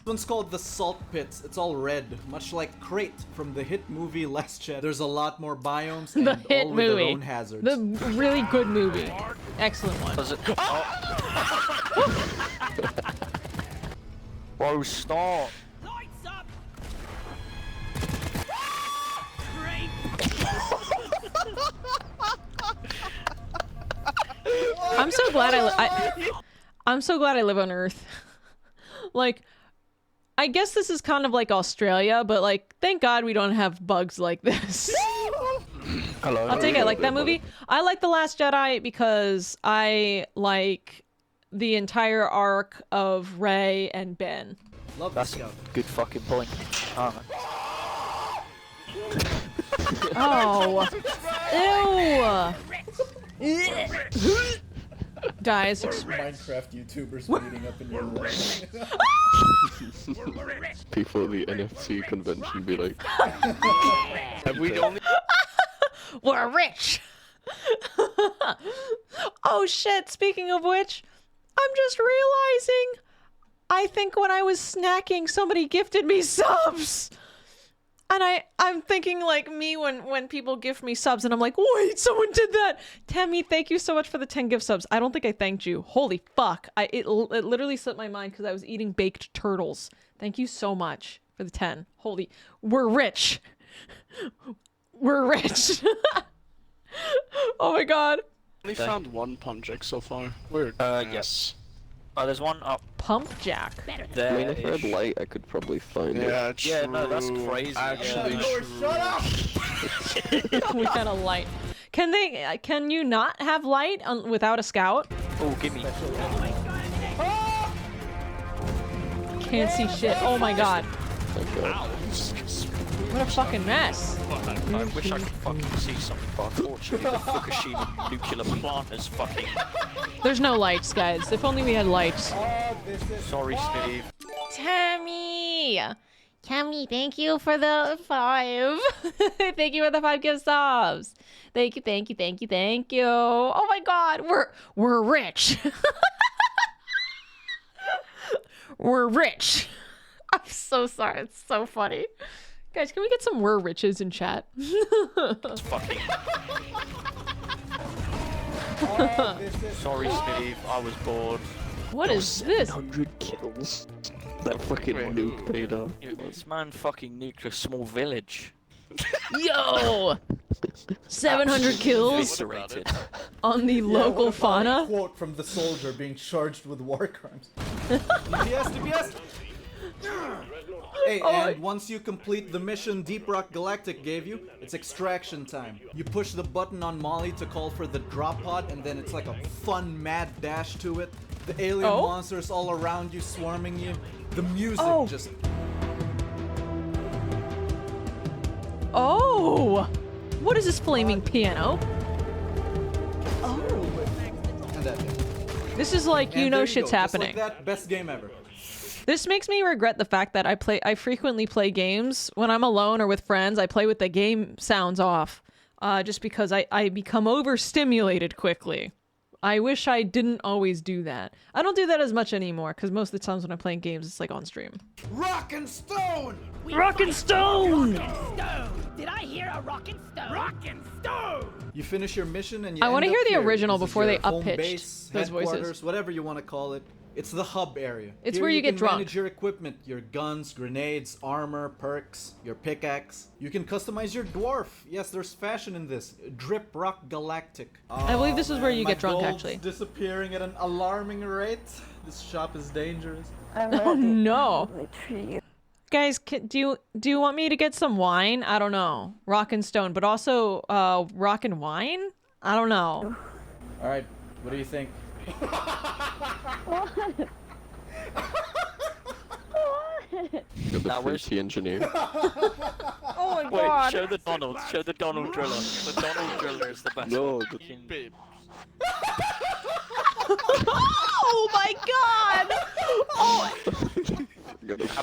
one's called the Salt Pits. It's all red, much like Crate from the hit movie Last Jet. There's a lot more biomes and The hit all with their movie. own hazards. The really good movie. Excellent one. Does it? Oh. Bro, stop. Lights up. I'm so glad I'm so glad I live on Earth. Like, I guess this is kind of like Australia, but like, thank God we don't have bugs like this. Hello. I'll take it. Like that movie. I like The Last Jedi because I like the entire arc of Rey and Ben. Love That's this a scout. good fucking point. Oh. Ew. Dies. Minecraft YouTubers meeting up in your life. People at the NFC convention be like, Have we only... We're rich. Oh shit, speaking of which, I'm just realizing I think when I was snacking somebody gifted me subs. And I'm thinking like me when people gift me subs and I'm like, wait, someone did that. Tammy, thank you so much for the 10 gift subs. I don't think I thanked you. Holy fuck. It literally slipped my mind because I was eating baked turtles. Thank you so much for the 10. Holy, we're rich. We're rich. Oh my god. Only found one pump jack so far. Weird. Yes. Oh, there's one up Pump jack. I mean, there. if I had light, I could probably find it. Yeah, true. Yeah, no, that's crazy. Actually, true. We kind of light. Can you not have light without a scout? Oh, give me. Can't see shit. Oh my god. Thank God. What a fucking mess. I wish I could fucking see something, but unfortunately the Fukushima nuclear plant is fucking... There's no lights, guys. If only we had lights. Sorry, Steve. Tammy! Tammy, thank you for the 5. Thank you for the 5 gift subs. Thank you, thank you, thank you, thank you. Oh my god, we're rich. We're rich. I'm so sorry. It's so funny. Guys, can we get some "we're riches" in chat? It's fucking. Sorry, Steve. I was bored. What is this? 100 kills. That fucking nuke paid off. This man fucking nuked a small village. Yo! 700 kills Eviscerated. on the local fauna. Quote from the soldier being charged with war crimes. DPS, DPS! Hey, and once you complete the mission Deep Rock Galactic gave you, it's extraction time. You push the button on Molly to call for the drop pod, and then it's like a fun mad dash to it. The alien monsters all around you, swarming you. The music just... Oh! What is this flaming piano? And that, This is like, you know shit's happening. Just like that, best game ever. This makes me regret the fact that I frequently play games when I'm alone or with friends. I play with the game sounds off, just because I become overstimulated quickly. I wish I didn't always do that. I don't do that as much anymore because most of the times when I'm playing games, it's like on stream. Rock and stone! Rock and stone! Did I hear a rock and stone? Rock and stone! You finish your mission and you I want to end hear up the here. original This is before your they home up-pitched base, those voices. headquarters, whatever you want to call it. It's the hub area. It's Here where you get can drunk. manage your equipment, your guns, grenades, armor, perks, your pickaxe. You can customize your dwarf. Yes, there's fashion in this. Drip Rock Galactic. I believe this is where you My get drunk, gold's actually. disappearing at an alarming rate. This shop is dangerous. Oh no. Guys, do you want me to get some wine? I don't know. Rock and stone, but also rock and wine? I don't know. All right, what do you think? You're the fruity engineer. Oh my Wait, god. show the Donald. Show the Donald driller. The Donald driller is the best. No, Fucking Oh my god! Oh,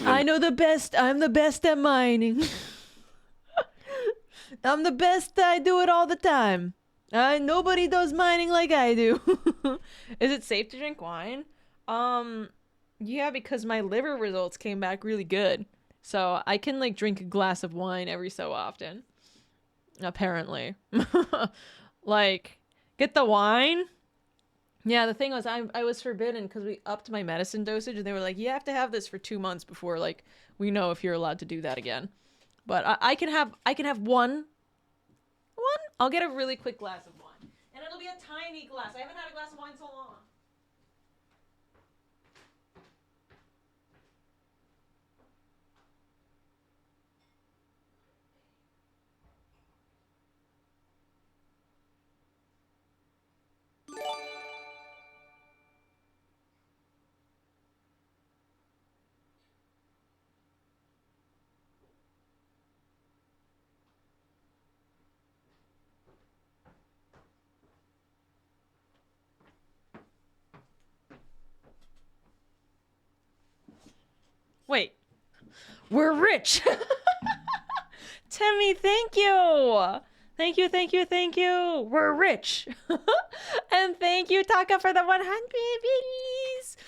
I know the best. I'm the best at mining. I'm the best. I do it all the time. Nobody does mining like I do. Is it safe to drink wine? Yeah, because my liver results came back really good. So I can like drink a glass of wine every so often. Apparently. Like, get the wine? Yeah, the thing was I was forbidden because we upped my medicine dosage and they were like, you have to have this for 2 months before like we know if you're allowed to do that again. But I can have one. I'll get a really quick glass of wine. And it'll be a tiny glass. I haven't had a glass of wine so long. Wait. We're rich. Timmy, thank you. Thank you, thank you, thank you. We're rich. And thank you, Taka, for the 100 biddies.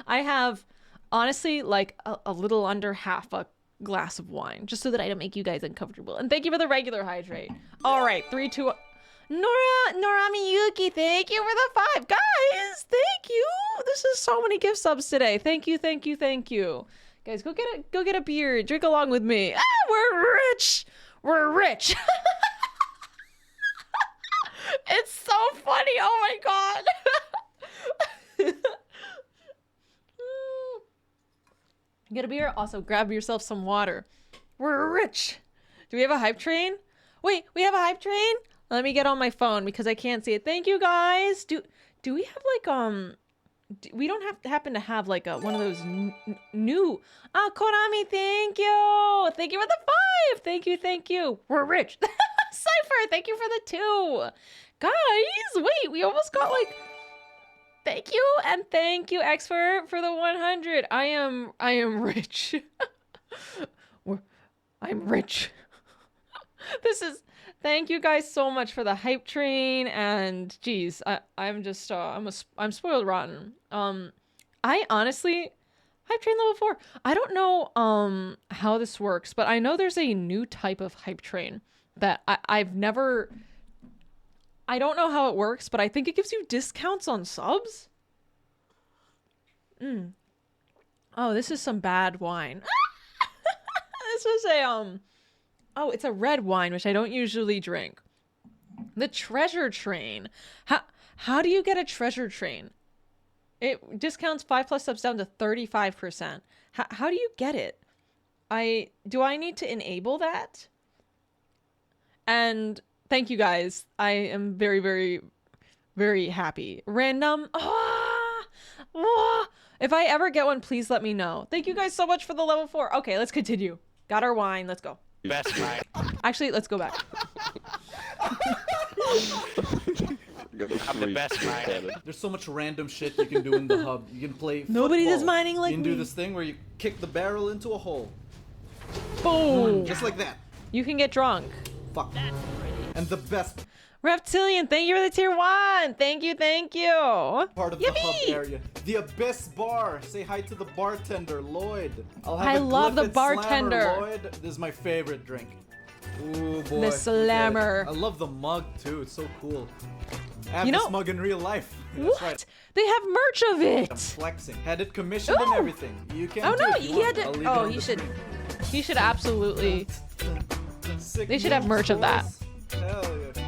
I have, honestly, like a little under half a glass of wine, just so that I don't make you guys uncomfortable. And thank you for the regular hydrate. All right, 3, 2, 1. Norami Yuki, thank you for the 5. Guys, thank you. This is so many gift subs today. Thank you, thank you, thank you. Guys, go get a beer. Drink along with me. Ah, we're rich. We're rich. It's so funny. Oh my god. Get a beer. Also, grab yourself some water. We're rich. Do we have a hype train? Wait, we have a hype train? Let me get on my phone because I can't see it. Thank you, guys. Do we have like we don't happen to have like one of those new Konami, thank you. Thank you for the 5. Thank you. We're rich. Cypher, thank you for the 2. Guys, wait, we almost got like thank you and thank you X for the 100. I am rich. I'm rich. This is thank you guys so much for the hype train, and geez, I'm just I'm spoiled rotten. I honestly Hype train level 4. I don't know how this works, but I know there's a new type of hype train that I've never... I don't know how it works, but I think it gives you discounts on subs. Oh, this is some bad wine. This was a oh, it's a red wine, which I don't usually drink. The treasure train. How do you get a treasure train? It discounts 5+ subs down to 35%. How do you get it? Do I need to enable that? And thank you guys. I am very, very, very happy. Random. If I ever get one, please let me know. Thank you guys so much for the level 4. Okay, let's continue. Got our wine. Let's go. Best wine. Actually, let's go back. I'm the best miner. There's so much random shit you can do in the hub. You can play Nobody football. does mining like You can me. do this thing where you kick the barrel into a hole. Boom. Just like that. You can get drunk. Fuck. And the best Reptilian, thank you for the tier 1. Thank you, thank you. part of the hub area. The Abyss Bar. Say hi to the bartender, Lloyd. I love the bartender. Slammer, Lloyd. This is my favorite drink. Ooh, boy. The Slammer. I love the mug, too. It's so cool. I have You know- this mug in real life. That's What? right. They have merch of I'm it. flexing. Had it commissioned and everything. You can Oh do no, it if you he want. had I'll to. leave it Oh, on he the should. screen. He should absolutely. Sick They should have merch of that. boys. Hell yeah.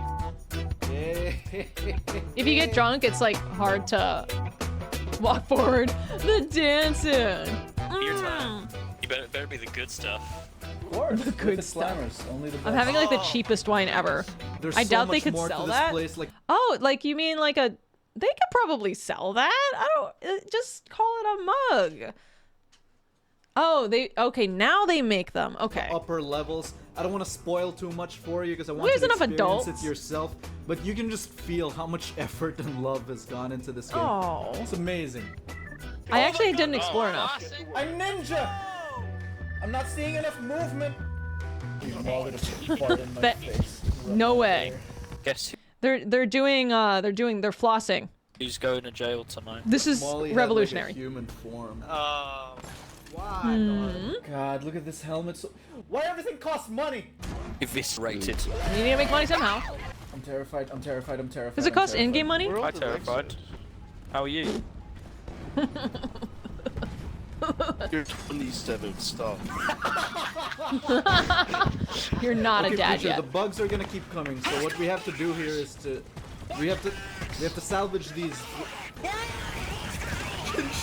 If you get drunk, it's like hard to walk forward. The dancing. Your turn. You better be the good stuff. Of course. The good With stuff. slammers, only the best. I'm having like the cheapest wine ever. There's I so doubt they much could more sell to this that. place. Like, Oh, like you mean like a? They could probably sell that. I don't. Just call it a mug. Oh, okay. Now they make them. Okay. upper levels. I don't want to spoil too much for you because I want There's you to enough experience adults. it yourself. But you can just feel how much effort and love has gone into this game. Oh. It's amazing. I actually didn't explore enough. I'm ninja. I'm not seeing enough movement. But no way. Guess They're flossing. who's going to jail tonight? This is Molly had, revolutionary. like, a human form. Why? God, look at this helmet. Why everything costs money? Eviscerated. You need to make money somehow. I'm terrified. I'm terrified. I'm terrified. Does it I'm cost terrified. in-game money? I'm terrified. How are you? You're 27, stop. You're not Okay, a dad Preacher, yet. the bugs are gonna keep coming. So what we have to do here is we have to salvage these.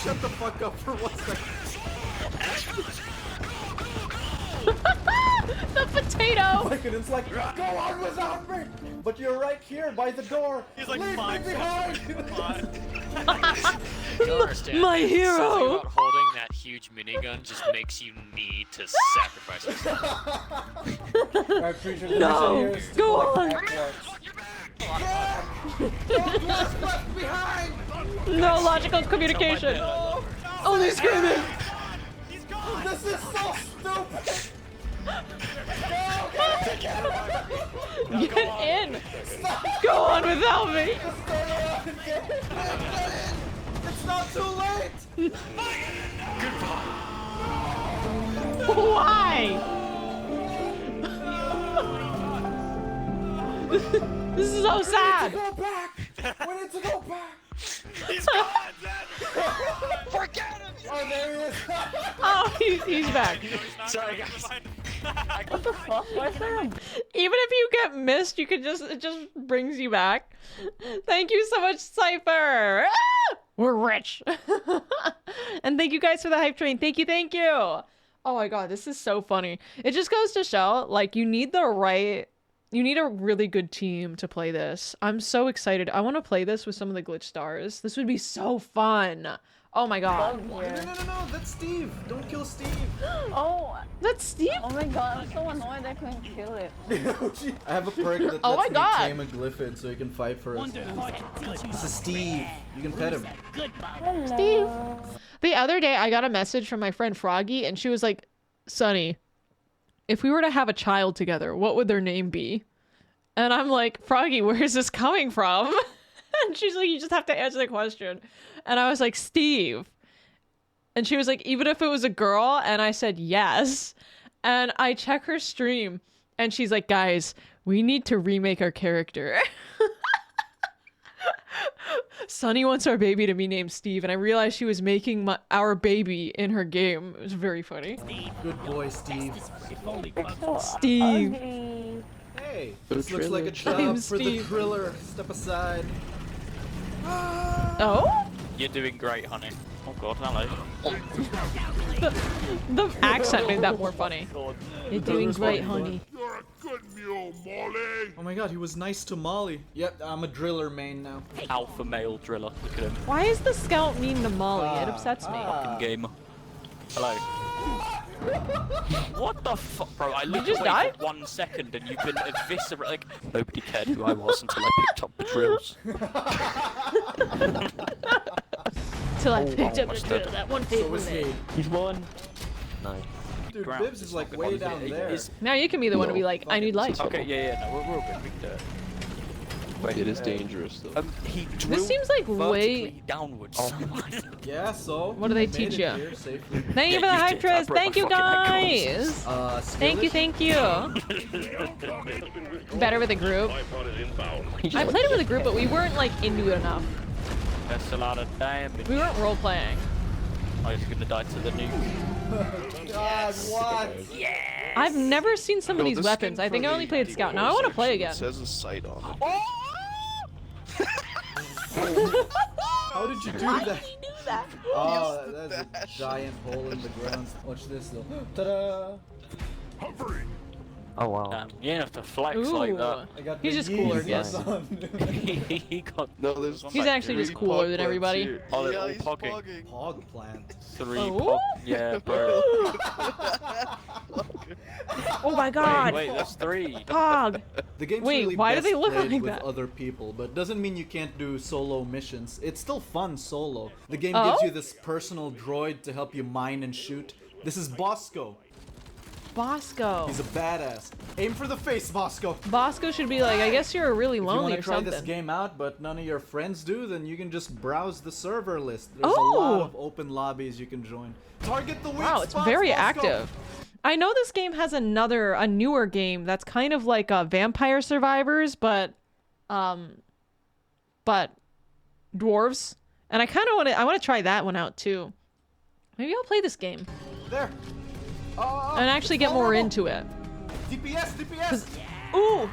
Shut the fuck up for 1 second. The potato. Like it's like, go on without me. But you're right here by the door. He's like Leave 5 me behind. You don't understand. My hero. Something about holding that huge minigun just makes you need to sacrifice yourself. Alright, Preacher, the No, mission here is to go collect on. backwards. No logical communication. Oh, they're screaming. This is so stupid. Get in. Go on without me. It's not too late. Why? This is so sad. Go back. We need to go back. He's gone, Forget him! Oh, there he is. Oh, he's back. Sorry, guys. What the fuck? What's that? Even if you get missed, you can it just brings you back. Thank you so much, Cypher. Ah! We're rich. And thank you guys for the hype train. Thank you, thank you. Oh my god, this is so funny. It just goes to show, like, you need a really good team to play this. I'm so excited. I want to play this with some of the glitch stars. This would be so fun. Oh my god. No, that's Steve. Don't kill Steve. Oh, that's Steve? Oh my god, I'm so annoyed I couldn't kill it. I have a perk that Oh my lets me God. tame a glyphid so he can fight for us. This is Steve. You can pet him. Steve. The other day, I got a message from my friend Froggy, and she was like, Sonny, if we were to have a child together, what would their name be? And I'm like, Froggy, where is this coming from? And she's like, you just have to answer the question. And I was like, Steve. And she was like, even if it was a girl, and I said yes. And I check her stream, and she's like, guys, we need to remake our character. Sunny wants our baby to be named Steve, and I realized she was making our baby in her game. It was very funny. Good boy, Steve. Steve. Hey, this looks like a job for the driller. Step aside. Oh? You're doing great, honey. Oh god, hello. The accent made that more funny. You're doing great, honey. You're a good mule, Molly. Oh my god, he was nice to Molly. Yep, I'm a driller main now. Alpha male driller. Look at him. Why is the scout mean to Molly? It upsets me. Fucking gamer. Hello. What the fuck, bro? I looked just away die? for 1 second and you've been eviscerated. Like, nobody cared who I was until I picked up the drills. Till I picked up the drill, that one So was he. He's won. Nice. Dude, Bibbs is like way down there. Now you can be the one to be like, I need light. Okay, yeah, no, we're all good. We can do it. Wait, It is dangerous though. He This seems like way... vertically downwards. Yeah, so. What do they made teach it you? here safely. Thank you for the Yeah, you hype, did. I Tris. broke Thank my you, fucking guys. Thank you, thank you. Better with a group. I played it with a group, but we weren't like into it enough. That's a lot of damage. We weren't role playing. I was gonna die to the nuke. God, what? I've never seen some of these this weapons. skin I think I for only the played Scout. Now I want to play again. It says a sight on it. How did you do that? Oh, that's a giant hole in the ground. Watch this though. Ta-da! Oh wow. You didn't have to flex like that. I got He's the just cooler, Yeezys yes. on. He got No, there's He's actually just cooler than everybody. Oh, they're Yeah, all he's pogging. pogging. Hog plant. 3 Oh. pog. Yeah, bro. Oh my god. Wait, that's 3. Pog. The game's Wait, really why do best they look played like with that? other people, but doesn't mean you can't do solo missions. It's still fun solo. The game Oh? gives you this personal droid to help you mine and shoot. This is Bosco. Bosco. He's a badass. Aim for the face, Bosco. Bosco should be like, I guess you're really If you lonely want or to try something. this game out, but none of your friends do, then you can just browse the server list. There's a Oh! lot of open lobbies you can join. Target the weak Wow, it's spots, very Bosco. active. I know this game has a newer game that's kind of like Vampire Survivors, but dwarves. And I kind of want to try that one out too. Maybe I'll play this game There. Oh, and actually get more into it. DPS, DPS. Ooh,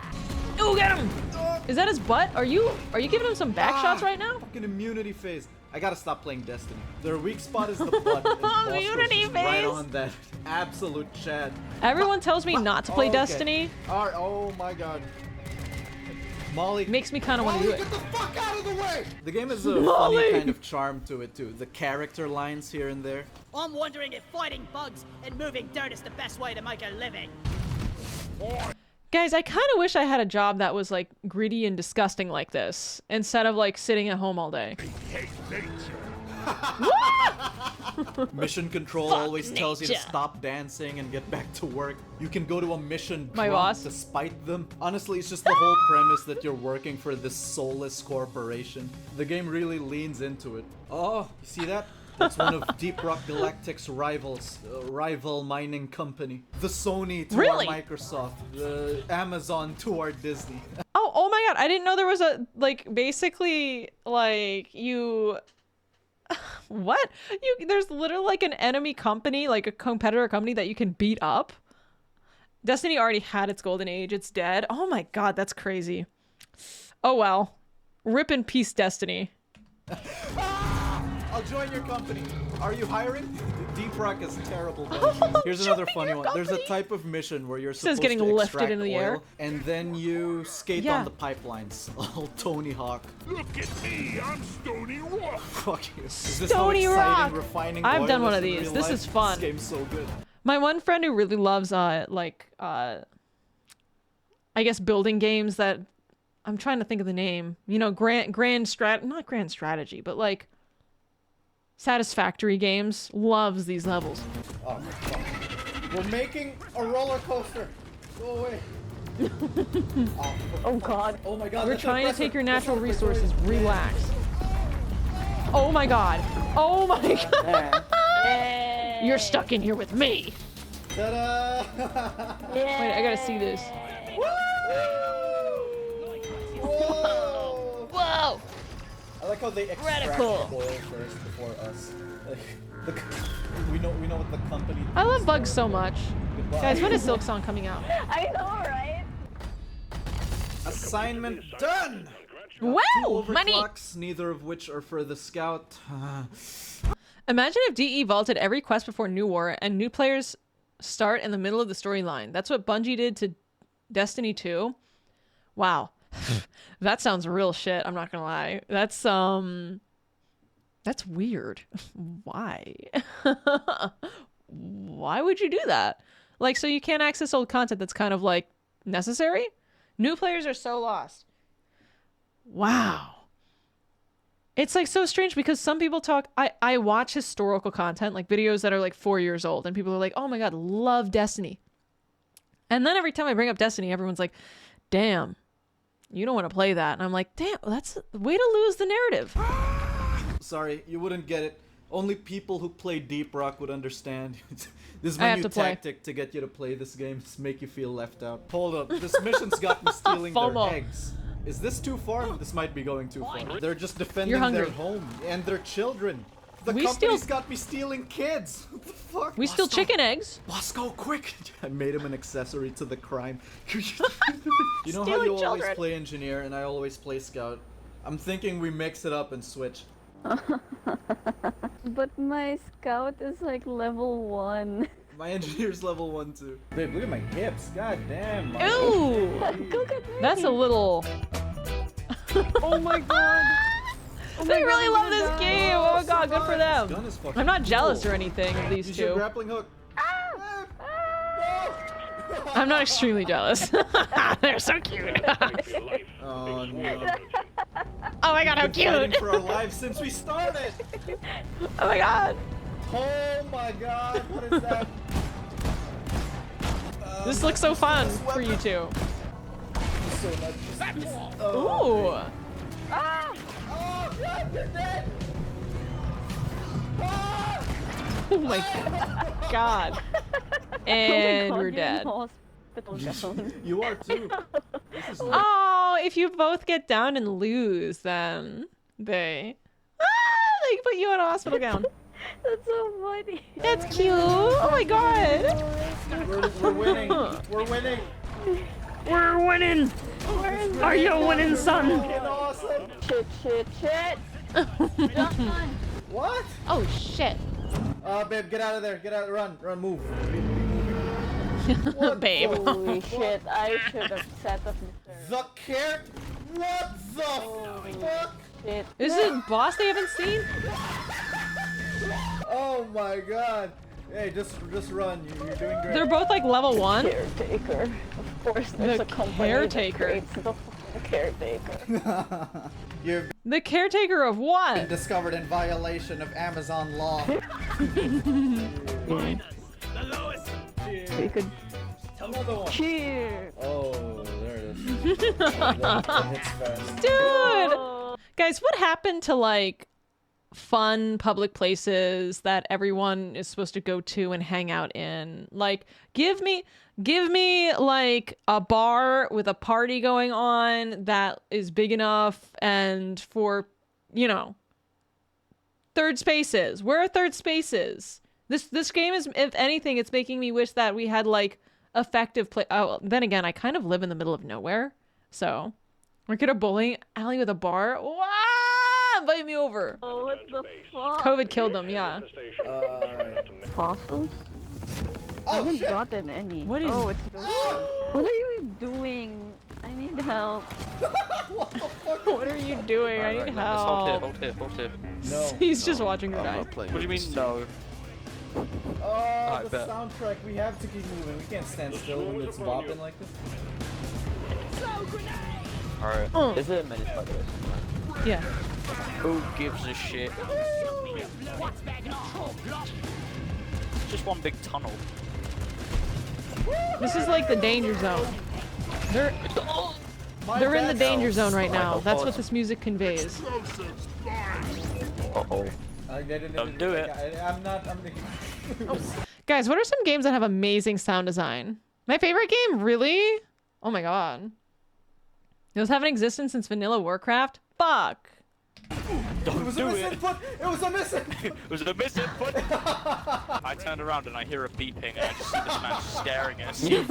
ooh, get him! Is that his butt? Are you giving him some back shots right now? Fucking immunity phase. I gotta stop playing Destiny. Their weak spot is the butt. And Bosco's Immunity just right phase. on that. Absolute Chad. Everyone tells me not to play Okay. Destiny. Alright, oh my god. Molly. Makes me kind of want to do it. Get the fuck out of the way! The game has a Molly! funny kind of charm to it too. The character lines here and there. I'm wondering if fighting bugs and moving dirt is the best way to make a living. Guys, I kind of wish I had a job that was like gritty and disgusting like this, instead of like sitting at home all day. Mission control Fuck always tells you to nature. stop dancing and get back to work. You can go to a mission My drunk boss. to spite them. Honestly, it's just the whole premise that you're working for this soulless corporation. The game really leans into it. Oh, you see that? That's one of Deep Rock Galactic's rivals, rival mining company. The Sony to Really? our Microsoft, the Amazon to our Disney. Oh my god, I didn't know there was a, like, basically, like, you... What? There's literally, like, an enemy company, like, a competitor company that you can beat up? Destiny already had its golden age, it's dead. Oh my god, that's crazy. Oh well. Rip in peace, Destiny. I'll join your company. Are you hiring? Deep Rock is terrible. Here's another funny one. There's a type of mission where you're supposed getting to lifted extract into the oil, air. and then you skate Yeah. on the pipelines. All Tony Hawk. Look at me, I'm Stony Rock. Fuck you. Is this Stony how exciting Rock. refining I've oil done one is of in these. real This life? is fun. This game's so good. My one friend who really loves, I guess building games that, I'm trying to think of the name. You know, not grand strategy, but like satisfactory games, loves these levels. Oh my god. We're making a roller coaster. Go away. Oh god. Oh my god. We're that's trying to impressive. take your natural That's not resources. Relax. Oh my god. Oh my god. You're stuck in here with me. Ta-da! Wait, I gotta see this. Whoa! Whoa! I like how they extract Radical. the oil first before us. Like, we know what the company. I love bugs so much. Goodbye. Guys, when is Silk Song coming out? I know, right? Assignment done. Wow, Two money. overclocks, neither of which are for the scout. Imagine if DE vaulted every quest before New War and new players start in the middle of the storyline. That's what Bungie did to Destiny 2. Wow. That sounds real shit, I'm not gonna lie. That's weird. Why? Why would you do that? Like, so you can't access old content that's kind of like necessary? New players are so lost. Wow. It's like so strange because some people talk, I watch historical content, like videos that are like 4 years old, and people are like, oh my god, love Destiny. And then every time I bring up Destiny, everyone's like, damn, you don't want to play that. And I'm like, damn, that's a way to lose the narrative. Sorry, you wouldn't get it. Only people who play Deep Rock would understand. This is I my have new to play. tactic to get you to play this game, to make you feel left out. Hold up, this mission's got me stealing their FOMO. eggs. Is this too far? This might be going too far. They're just defending You're their hungry. home and their children. The We company's steal- got me stealing kids. What the fuck? We steal Bosco. chicken eggs. Bosco, quick! I made him an accessory to the crime. You know how Stealing you always children. play engineer and I always play scout? I'm thinking we mix it up and switch. But my scout is like level 1. My engineer's level 1 too. Babe, look at my hips. God damn. my- Ooh! Look at me. That's a little... Oh my god. They really love this game! Oh my god, good for Gun them. is fucking I'm not jealous cool. or anything of these Use your two. grappling hook. I'm not extremely jealous. They're so cute. Oh no. Oh my god, how We've been fighting cute! for our lives since we started. Oh my god. Oh my god, what is that? This looks so fun for you two. So much. Ooh. Ah! Oh god, you're dead. Oh my god. And we're dead. You are too. This is Oh, if you both get down and lose, then they put you in a hospital gown. That's so funny. That's cute. Oh my god. we're winning. We're winning. We're winning. Are you winning, son? Fucking awesome. Shit. What? Oh shit. Babe, get out of there. Get out. Run, move. Babe. Holy shit, I should have set up The carrot. What the fuck? shit. Is it boss they haven't seen? Oh my god. Hey, just run. You're doing great. They're both like level 1. Caretaker. Of course, there's The a company caretaker. that creates the fucking caretaker. You've The caretaker of been what? discovered in violation of Amazon law. We could Another one. cheer. Oh, there it is. That hits fast. Dude! Guys, what happened to like fun public places that everyone is supposed to go to and hang out in? Like, give me like a bar with a party going on that is big enough and for, you know, third spaces. Where are third spaces? This game is, if anything, it's making me wish that we had like effective play. Oh, then again, I kind of live in the middle of nowhere, so we could have bowling alley with a bar. Wow! Invite me over. Oh, what the fuck? COVID killed them. Yeah. Fossils? I haven't gotten any. What is- Oh, it's what are you doing? I need help. What are you doing? I need help. Hold here. No. He's just watching her I'm die. not playing. What do you mean no? Oh, the bet. soundtrack. We have to keep moving. We can't stand still when it's bopping like this. Alright. Oh. Is it a minute like this? Yeah. Who gives a shit? Just one big tunnel. This is like the danger zone. They're in the danger zone right now. That's what this music conveys. Uh-oh. Don't do it. I'm not. Guys, what are some games that have amazing sound design? My favorite game, really? Oh my god. Those haven't existed since Vanilla Warcraft? Fuck. Don't It was do a it. misinput! It was a misinput! It was a misinput. I turned around and I hear a beeping and I just see this man staring at us on the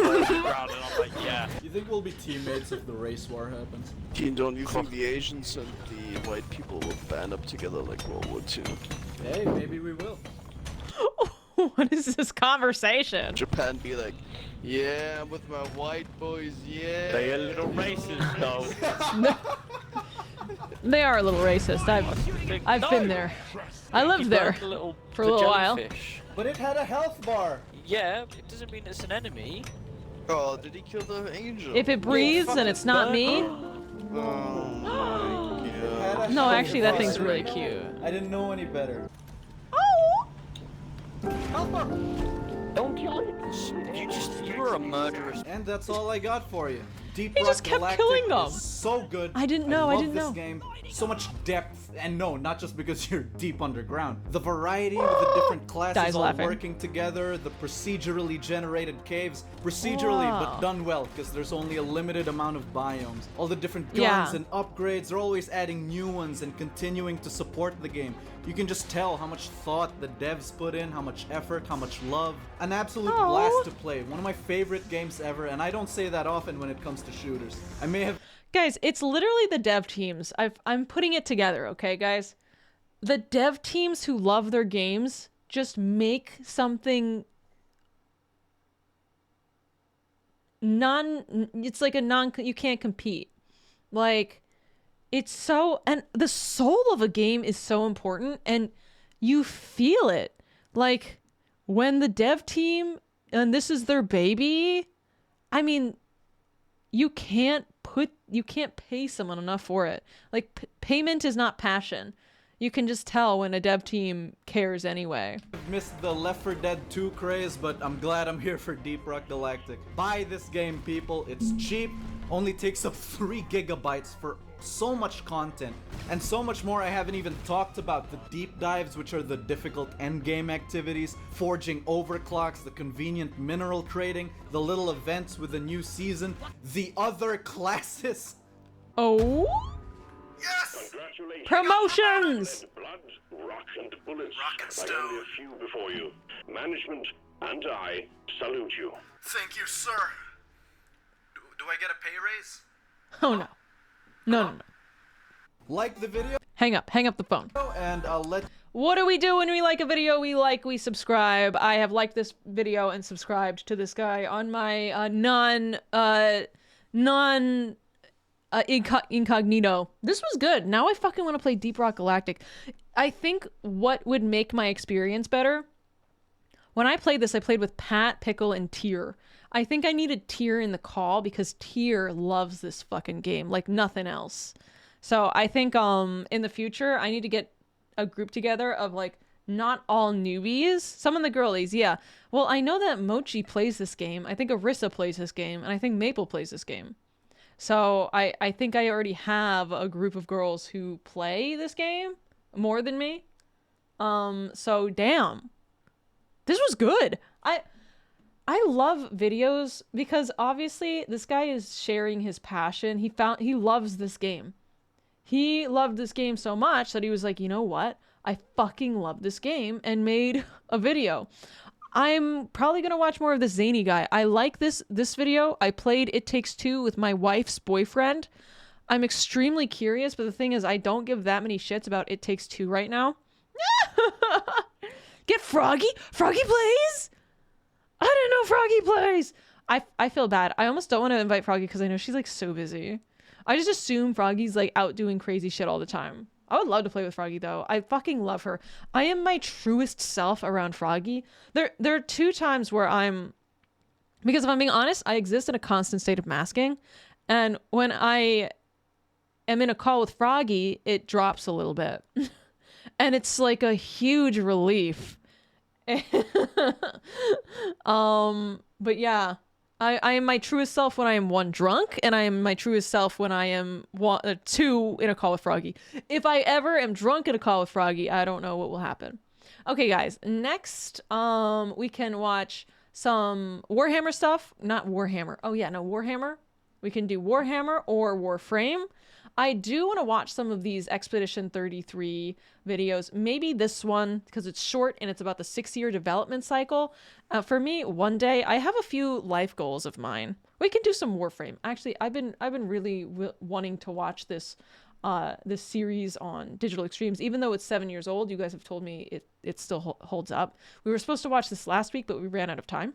ground and I'm like, yeah. You think we'll be teammates if the race war happens? Keen, don't you think the Asians and the white people will band up together like World War II? Hey, maybe we will. What is this conversation? Japan be like, yeah, I'm with my white boys, yeah. They a little racist though. They are a little racist. I've been there. I lived there for a little while. But it had a health bar. Yeah, it doesn't mean it's an enemy. Oh, did he kill the angel? If it breathes and it's not me. Oh my god. No, actually, that thing's really cute. I didn't know any better. Oh! Health bar. Don't kill it. You were a murderous. And that's all I got for you. Deep He Rock just kept Galactic killing them. is so good. I didn't know. love I didn't this know. Game. So much depth, and no, not just because you're deep underground. The variety with the different classes all working together, the procedurally generated caves, procedurally but done well, because there's only a limited amount of biomes. All the different guns and upgrades, they're always adding new ones and continuing to support the game. You can just tell how much thought the devs put in, how much effort, how much love. An absolute blast to play. One of my favorite games ever, and I don't say that often when it comes to shooters. I may have... Guys, it's literally the dev teams. I'm putting it together, okay, guys? The dev teams who love their games just make something it's like you can't compete. Like, it's so, and the soul of a game is so important, and you feel it. Like, when the dev team, and this is their baby, I mean, you can't pay someone enough for it. Like, payment is not passion. You can just tell when a dev team cares anyway. I've missed the Left 4 Dead 2 craze, but I'm glad I'm here for Deep Rock Galactic. Buy this game, people. It's cheap, only takes up 3 gigabytes for so much content, and so much more I haven't even talked about. The deep dives, which are the difficult endgame activities, forging overclocks, the convenient mineral trading, the little events with the new season, the other classes. Oh? Yes! Promotions! Blood, rock and bullets. Rock and stone. Only a few before you. Management and I salute you. Thank you, sir. Do I get a pay raise? Oh no. No. Like the video? Hang up the phone. And I'll let... What do we do when we like a video? We subscribe. I have liked this video and subscribed to this guy on my incognito. This was good. Now I fucking want to play Deep Rock Galactic. I think what would make my experience better, when I played this, I played with Pat, Pickle, and Tier. I think I needed Tier in the call because Tier loves this fucking game like nothing else. So I think in the future I need to get a group together of like not all newbies. Some of the girlies, yeah. Well, I know that Mochi plays this game. I think Arissa plays this game, and I think Maple plays this game. So I think I already have a group of girls who play this game more than me. So damn. This was good. I love videos because obviously this guy is sharing his passion. He loves this game. He loved this game so much that he was like, you know what? I fucking love this game, and made a video. I'm probably gonna watch more of this zany guy. I like this video. I played It Takes Two with my wife's boyfriend. I'm extremely curious, but the thing is, I don't give that many shits about It Takes Two right now. Get Froggy? Froggy plays? I didn't know Froggy plays. I feel bad. I almost don't want to invite Froggy because I know she's like so busy. I just assume Froggy's like out doing crazy shit all the time. I would love to play with Froggy though. I fucking love her. I am my truest self around Froggy. There are 2 times where because if I'm being honest, I exist in a constant state of masking. And when I am in a call with Froggy, it drops a little bit. And it's like a huge relief. But yeah, I am my truest self when I am 1, drunk, and I am my truest self when I am 2, in a call with Froggy. If I ever am drunk in a call with Froggy, I don't know what will happen. Okay, guys, next, we can watch some Warhammer stuff. Not Warhammer. Oh, yeah, no, Warhammer. We can do Warhammer or Warframe. I do want to watch some of these Expedition 33 videos. Maybe this one, because it's short and it's about the 6-year development cycle. For me, one day, I have a few life goals of mine. We can do some Warframe. Actually, I've been really wanting to watch this this series on Digital Extremes, even though it's 7 years old. You guys have told me it still holds up. We were supposed to watch this last week, but we ran out of time.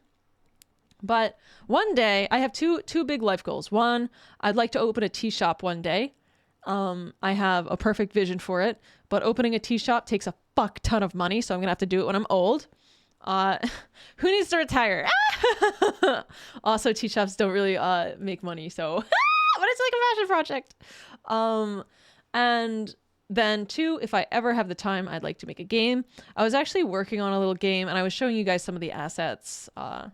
But one day, I have two big life goals. One, I'd like to open a tea shop one day. I have a perfect vision for it, but opening a tea shop takes a fuck ton of money, so I'm gonna have to do it when I'm old. Who needs to retire? Also, tea shops don't really make money, so but it's like a passion project. And then 2, if I ever have the time, I'd like to make a game. I was actually working on a little game, and I was showing you guys some of the assets. I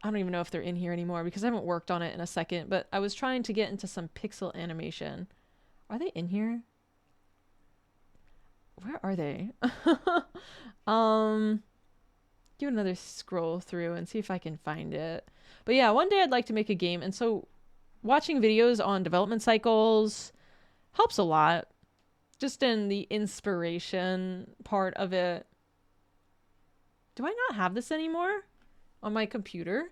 don't even know if they're in here anymore because I haven't worked on it in a second, but I was trying to get into some pixel animation. Are they in here? Where are they? Do another scroll through and see if I can find it. But yeah, one day I'd like to make a game, and so watching videos on development cycles helps a lot. Just in the inspiration part of it. Do I not have this anymore on my computer?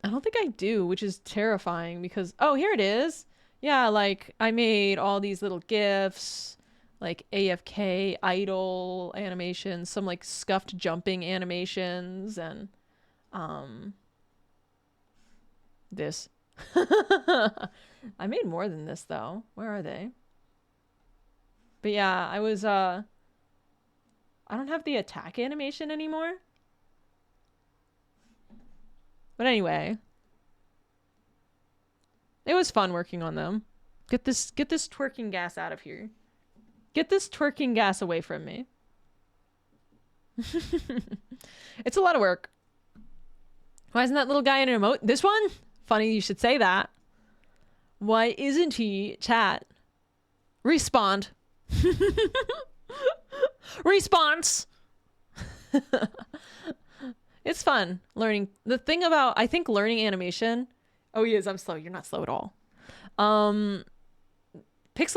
I don't think I do, which is terrifying because, oh, here it is. Yeah, like I made all these little GIFs, like AFK idle animations, some like scuffed jumping animations, and this. I made more than this though. Where are they? But yeah, I was I don't have the attack animation anymore. But anyway, it was fun working on them. Get this twerking gas out of here. Get this twerking gas away from me. It's a lot of work. Why isn't that little guy in an emote? This one? Funny you should say that. Why isn't he? Chat. Respond. Response. It's fun learning. The thing about, I think, learning animation. Oh, he is. I'm slow. You're not slow at all. Pixel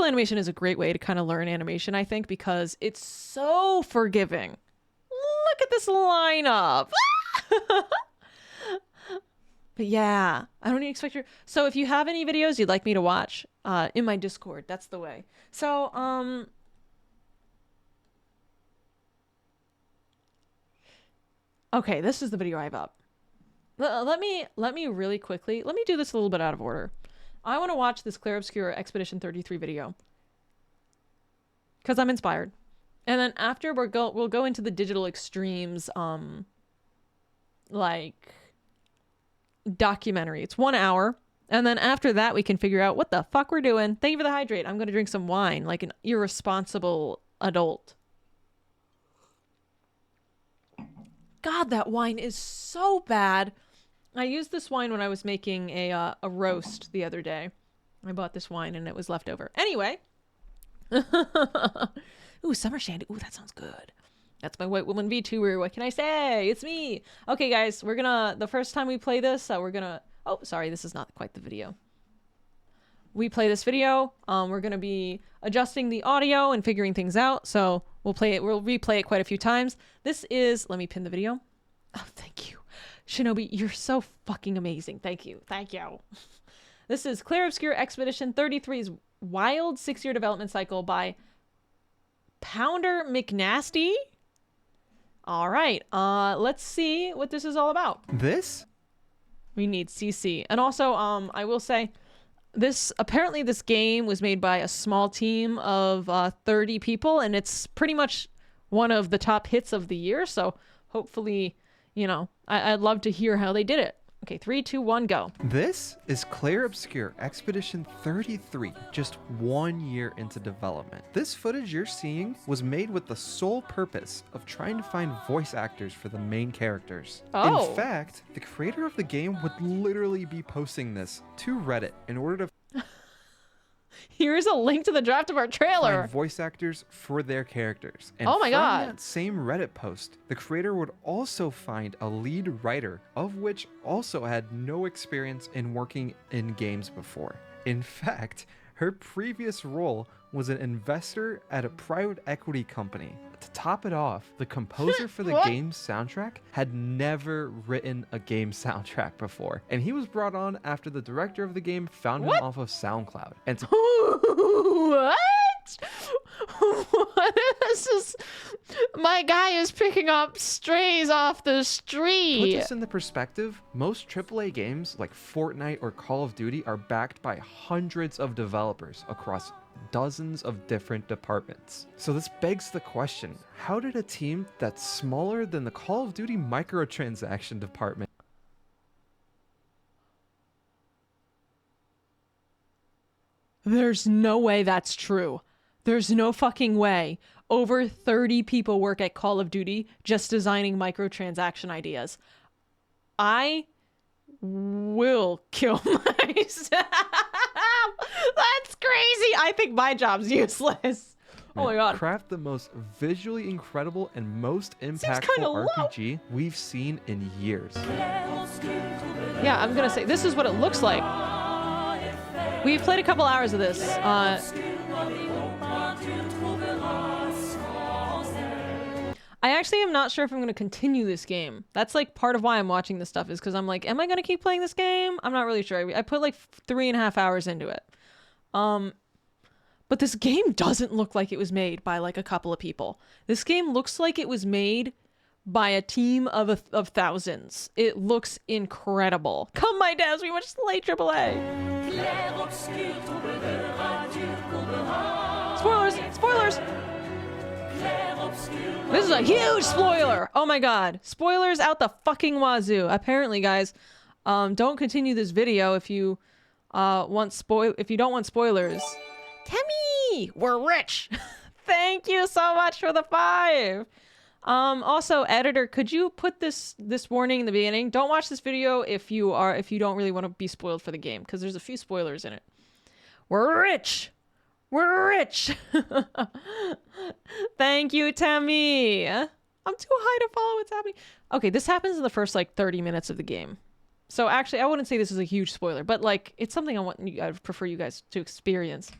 animation is a great way to kind of learn animation, I think, because it's so forgiving. Look at this lineup. But yeah, I don't even expect your... So if you have any videos you'd like me to watch in my Discord, that's the way. So, okay, this is the video I have up. Let me really quickly... Let me do this a little bit out of order. I want to watch this Clair Obscur Expedition 33 video. Because I'm inspired. And then after we'll go into the Digital Extremes, like... documentary. It's 1 hour, and then after that we can figure out what the fuck we're doing. Thank you for the hydrate. I'm gonna drink some wine like an irresponsible adult. God, that wine is so bad. I used this wine when I was making a roast the other day. I bought this wine and it was left over. Anyway. Ooh, summer shandy. Ooh, that sounds good. That's my white woman VTuber. What can I say? It's me. Okay, guys, we're gonna, the first time we play this, we're gonna, oh, sorry, this is not quite the video. We play this video, we're gonna be adjusting the audio and figuring things out, so we'll replay it quite a few times. This is, let me pin the video. Oh, thank you. Shinobi, you're so fucking amazing. Thank you. Thank you. This is Clair Obscur Expedition 33's wild 6-year development cycle by Pounder McNasty. All right, let's see what this is all about. This? We need CC. And also, I will say, apparently this game was made by a small team of 30 people, and it's pretty much one of the top hits of the year, so hopefully, you know, I'd love to hear how they did it, Okay, 3, 2, 1, go. This is Clair Obscur Expedition 33, just 1 year into development. This footage you're seeing was made with the sole purpose of trying to find voice actors for the main characters. Oh. In fact, the creator of the game would literally be posting this to Reddit in order to Here's a link to the draft of our trailer. find voice actors for their characters. And Oh my from God. that same Reddit post, the creator would also find a lead writer, of which also had no experience in working in games before. In fact, her previous role was an investor at a private equity company. To top it off, the composer for the What? game's soundtrack had never written a game soundtrack before, and he was brought on after the director of the game found What? him off of SoundCloud. And to What? What is this? My guy is picking up strays off the put street. this into perspective, most AAA games like Fortnite or Call of Duty are backed by hundreds of developers across dozens of different departments. So this begs the question, how did a team that's smaller than the Call of Duty microtransaction department There's no way that's true. There's no fucking way. Over 30 people work at Call of Duty just designing microtransaction ideas. I will kill myself. That's crazy. I think my job's useless. Oh my God. craft the most visually incredible and most impactful kinda low. RPG we've seen in years? Yeah, I'm gonna say this is what it looks like. We've played a couple hours of this. I actually am not sure if I'm going to continue this game. That's like part of why I'm watching this stuff, is because I'm like, am I going to keep playing this game? I'm not really sure. I put like 3.5 hours into it. But this game doesn't look like it was made by like a couple of people. This game looks like it was made by a team of thousands. It looks incredible. Come my devs, we watch Slay AAA. Spoilers! Spoilers! This is a huge spoiler! Oh my God. Spoilers out the fucking wazoo. Apparently, guys, don't continue this video if you don't want spoilers. Temmie! We're rich! Thank you so much for the 5! Also, editor, could you put this warning in the beginning? Don't watch this video if you don't really want to be spoiled for the game, because there's a few spoilers in it. We're rich! We're rich! Thank you, Temmie! I'm too high to follow what's happening. Okay, this happens in the first, like, 30 minutes of the game. So, actually, I wouldn't say this is a huge spoiler, but, like, it's something I'd prefer you guys to experience.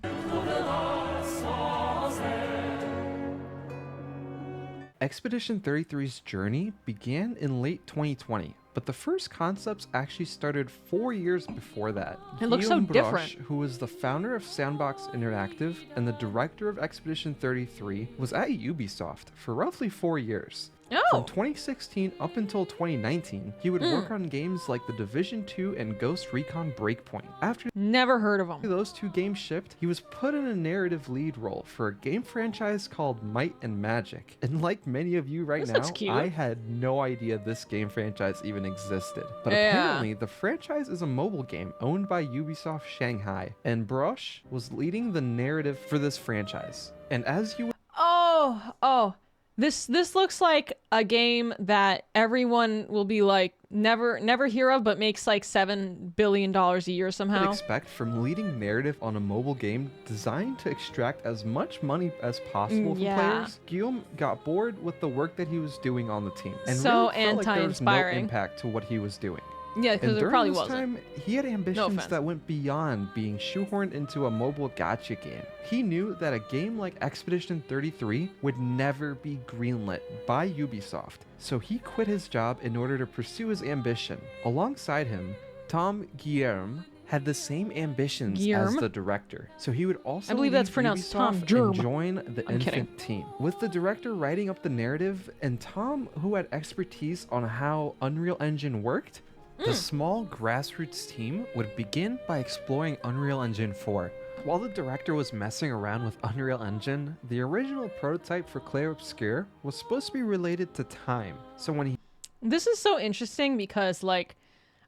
Expedition 33's journey began in late 2020, but the first concepts actually started 4 years before that. It looks so Guillaume different. Broche, who was the founder of Sandbox Interactive and the director of Expedition 33, was at Ubisoft for roughly 4 years. Oh. From 2016 up until 2019, he would work on games like The Division 2 and Ghost Recon Breakpoint. After Never heard of them. those two games shipped, he was put in a narrative lead role for a game franchise called Might and Magic. And like many of you right This now, looks cute. I had no idea this game franchise even existed. But Yeah. apparently, the franchise is a mobile game owned by Ubisoft Shanghai, and Broche was leading the narrative for this franchise. And as you Oh. This looks like a game that everyone will be like never hear of, but makes like $7 billion a year would somehow. expect from leading narrative on a mobile game designed to extract as much money as possible from Yeah. players, Guillaume got bored with the work that he was doing on the team and So really felt like there was no anti-inspiring. impact to what he was doing. Yeah, because And it during probably this wasn't. time, he had ambitions offense. that went beyond being shoehorned into a mobile gacha game. He knew that a game like Expedition 33 would never be greenlit by Ubisoft, so he quit his job in order to pursue his ambition. Alongside him, Tom Guillerme had the same ambitions as Guillerme? the director, so he would also I believe that's leave pronounced Tom Ubisoft Germ. and join the I'm kidding. infant team. With the director writing up the narrative and Tom, who had expertise on how Unreal Engine worked, the small grassroots team would begin by exploring Unreal Engine 4. While the director was messing around with Unreal Engine, the original prototype for Clair Obscur was supposed to be related to time. So when he This is so interesting because, like,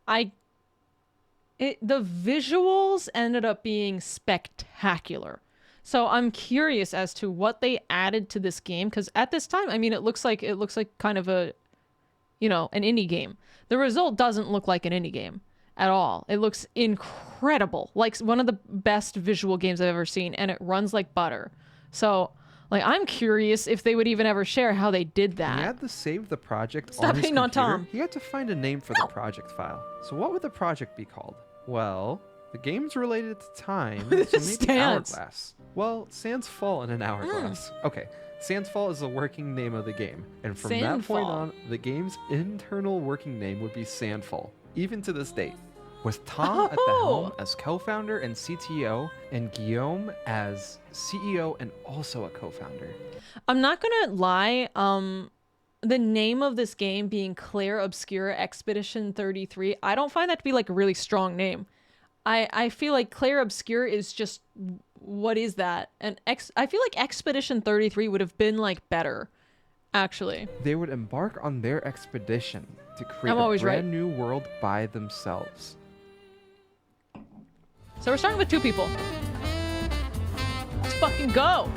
the visuals ended up being spectacular. So I'm curious as to what they added to this game, because at this time, I mean, it looks like kind of a, you know, an indie game. The result doesn't look like an indie game at all. It looks incredible, like one of the best visual games I've ever seen, and it runs like butter. So, like, I'm curious if they would even ever share how they did that. He had to save the project Stop on his hating on computer. Tom. He had to find a name for the project file. So what would the project be called? Well, the game's related to time, so maybe Stance. Hourglass. Well, Sands Fall in an hourglass. Okay, Sands Fall is the working name of the game, and from that point on, the game's internal working name would be Sandfall, even to this date. With Tom at the helm as co-founder and CTO, and Guillaume as CEO and also a co-founder. I'm not gonna lie, the name of this game being Clair Obscure Expedition 33, I don't find that to be like a really strong name. I feel like Clair Obscure is just, what is that? And I feel like Expedition 33 would have been like better, actually. They would embark on their expedition to create I'm a always brand right. new world by themselves. So we're starting with 2 people. Let's fucking go.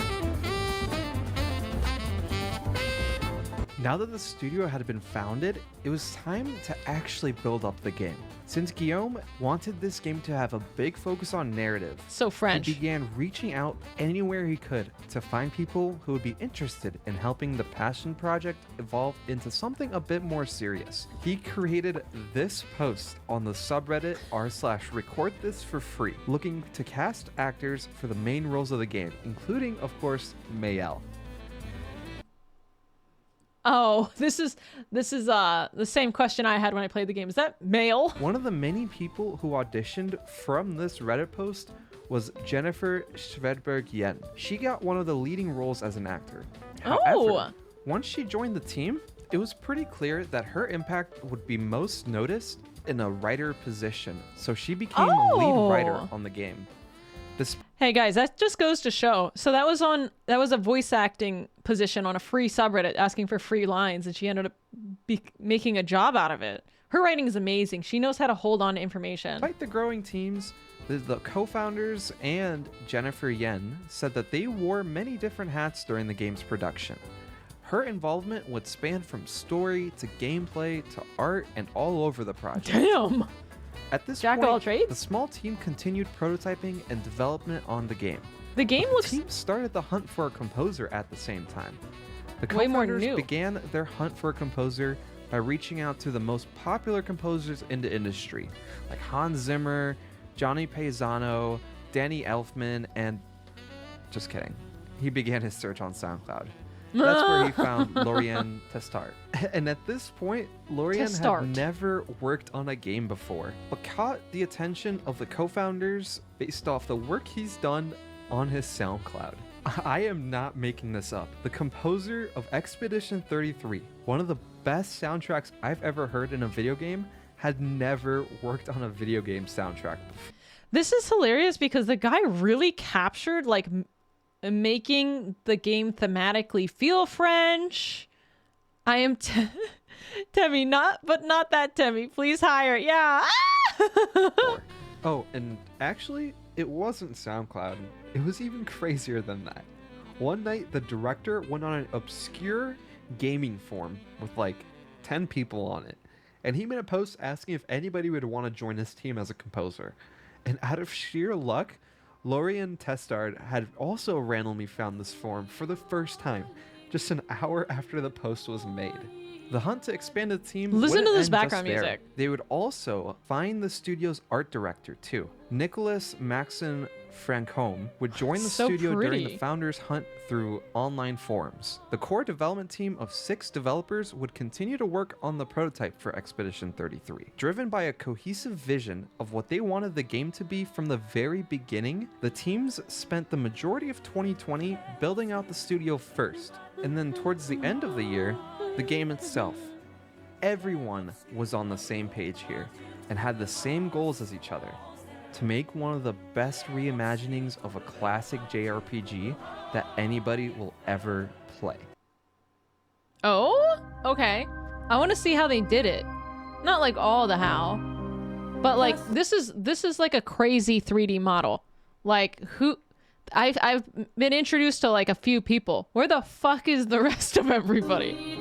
Now that the studio had been founded, it was time to actually build up the game. Since Guillaume wanted this game to have a big focus on narrative, so French, he began reaching out anywhere he could to find people who would be interested in helping the passion project evolve into something a bit more serious. He created this post on the subreddit r/record this for free, looking to cast actors for the main roles of the game, including, of course, Mayel. Oh, this is the same question I had when I played the game. Is that male? One of the many people who auditioned from this Reddit post was Jennifer Schvedberg-Yen. She got one of the leading roles as an actor. However, once she joined the team, it was pretty clear that her impact would be most noticed in a writer position, so she became a lead writer on the game. Hey guys, that just goes to show. So that was a voice acting position on a free subreddit asking for free lines, and she ended up making a job out of it. Her writing is amazing. She knows how to hold on to information. Despite the growing teams, the co-founders and Jennifer Yen said that they wore many different hats during the game's production. Her involvement would span from story to gameplay to art and all over the project. Damn! At this Jack of all trades? The small team continued prototyping and development on the game. The game looks... The team started the hunt for a composer at the same time. The way more co-founders new. began their hunt for a composer by reaching out to the most popular composers in the industry, like Hans Zimmer, Johnny Paisano, Danny Elfman, and... Just kidding. He began his search on SoundCloud. That's where he found Laurien Testart. And at this point, Laurien had never worked on a game before, but caught the attention of the co-founders based off the work he's done on his SoundCloud. I am not making this up. The composer of Expedition 33, one of the best soundtracks I've ever heard in a video game, had never worked on a video game soundtrack before. This is hilarious because the guy really captured, like, making the game thematically feel French. I am Temmie, not that Temmie. Please hire. Yeah. Oh, and actually, it wasn't SoundCloud. It was even crazier than that. One night, the director went on an obscure gaming forum with like 10 people on it, and he made a post asking if anybody would want to join his team as a composer. And out of sheer luck, Laurien Testart had also randomly found this forum for the first time, just an hour after the post was made. The hunt to expand the team Listen to this end background just there. music. They would also find the studio's art director too. Nicolas Maxon Francome would join the studio during the founders' hunt through online forums. The core development team of 6 developers would continue to work on the prototype for Expedition 33. Driven by a cohesive vision of what they wanted the game to be from the very beginning, the teams spent the majority of 2020 building out the studio first, and then towards the end of the year, the game itself. Everyone was on the same page here and had the same goals as each other: to make one of the best reimaginings of a classic JRPG that anybody will ever play. Oh, okay. I want to see how they did it. Not like all the how. But like this is like a crazy 3D model. Like I've been introduced to like a few people. Where the fuck is the rest of everybody?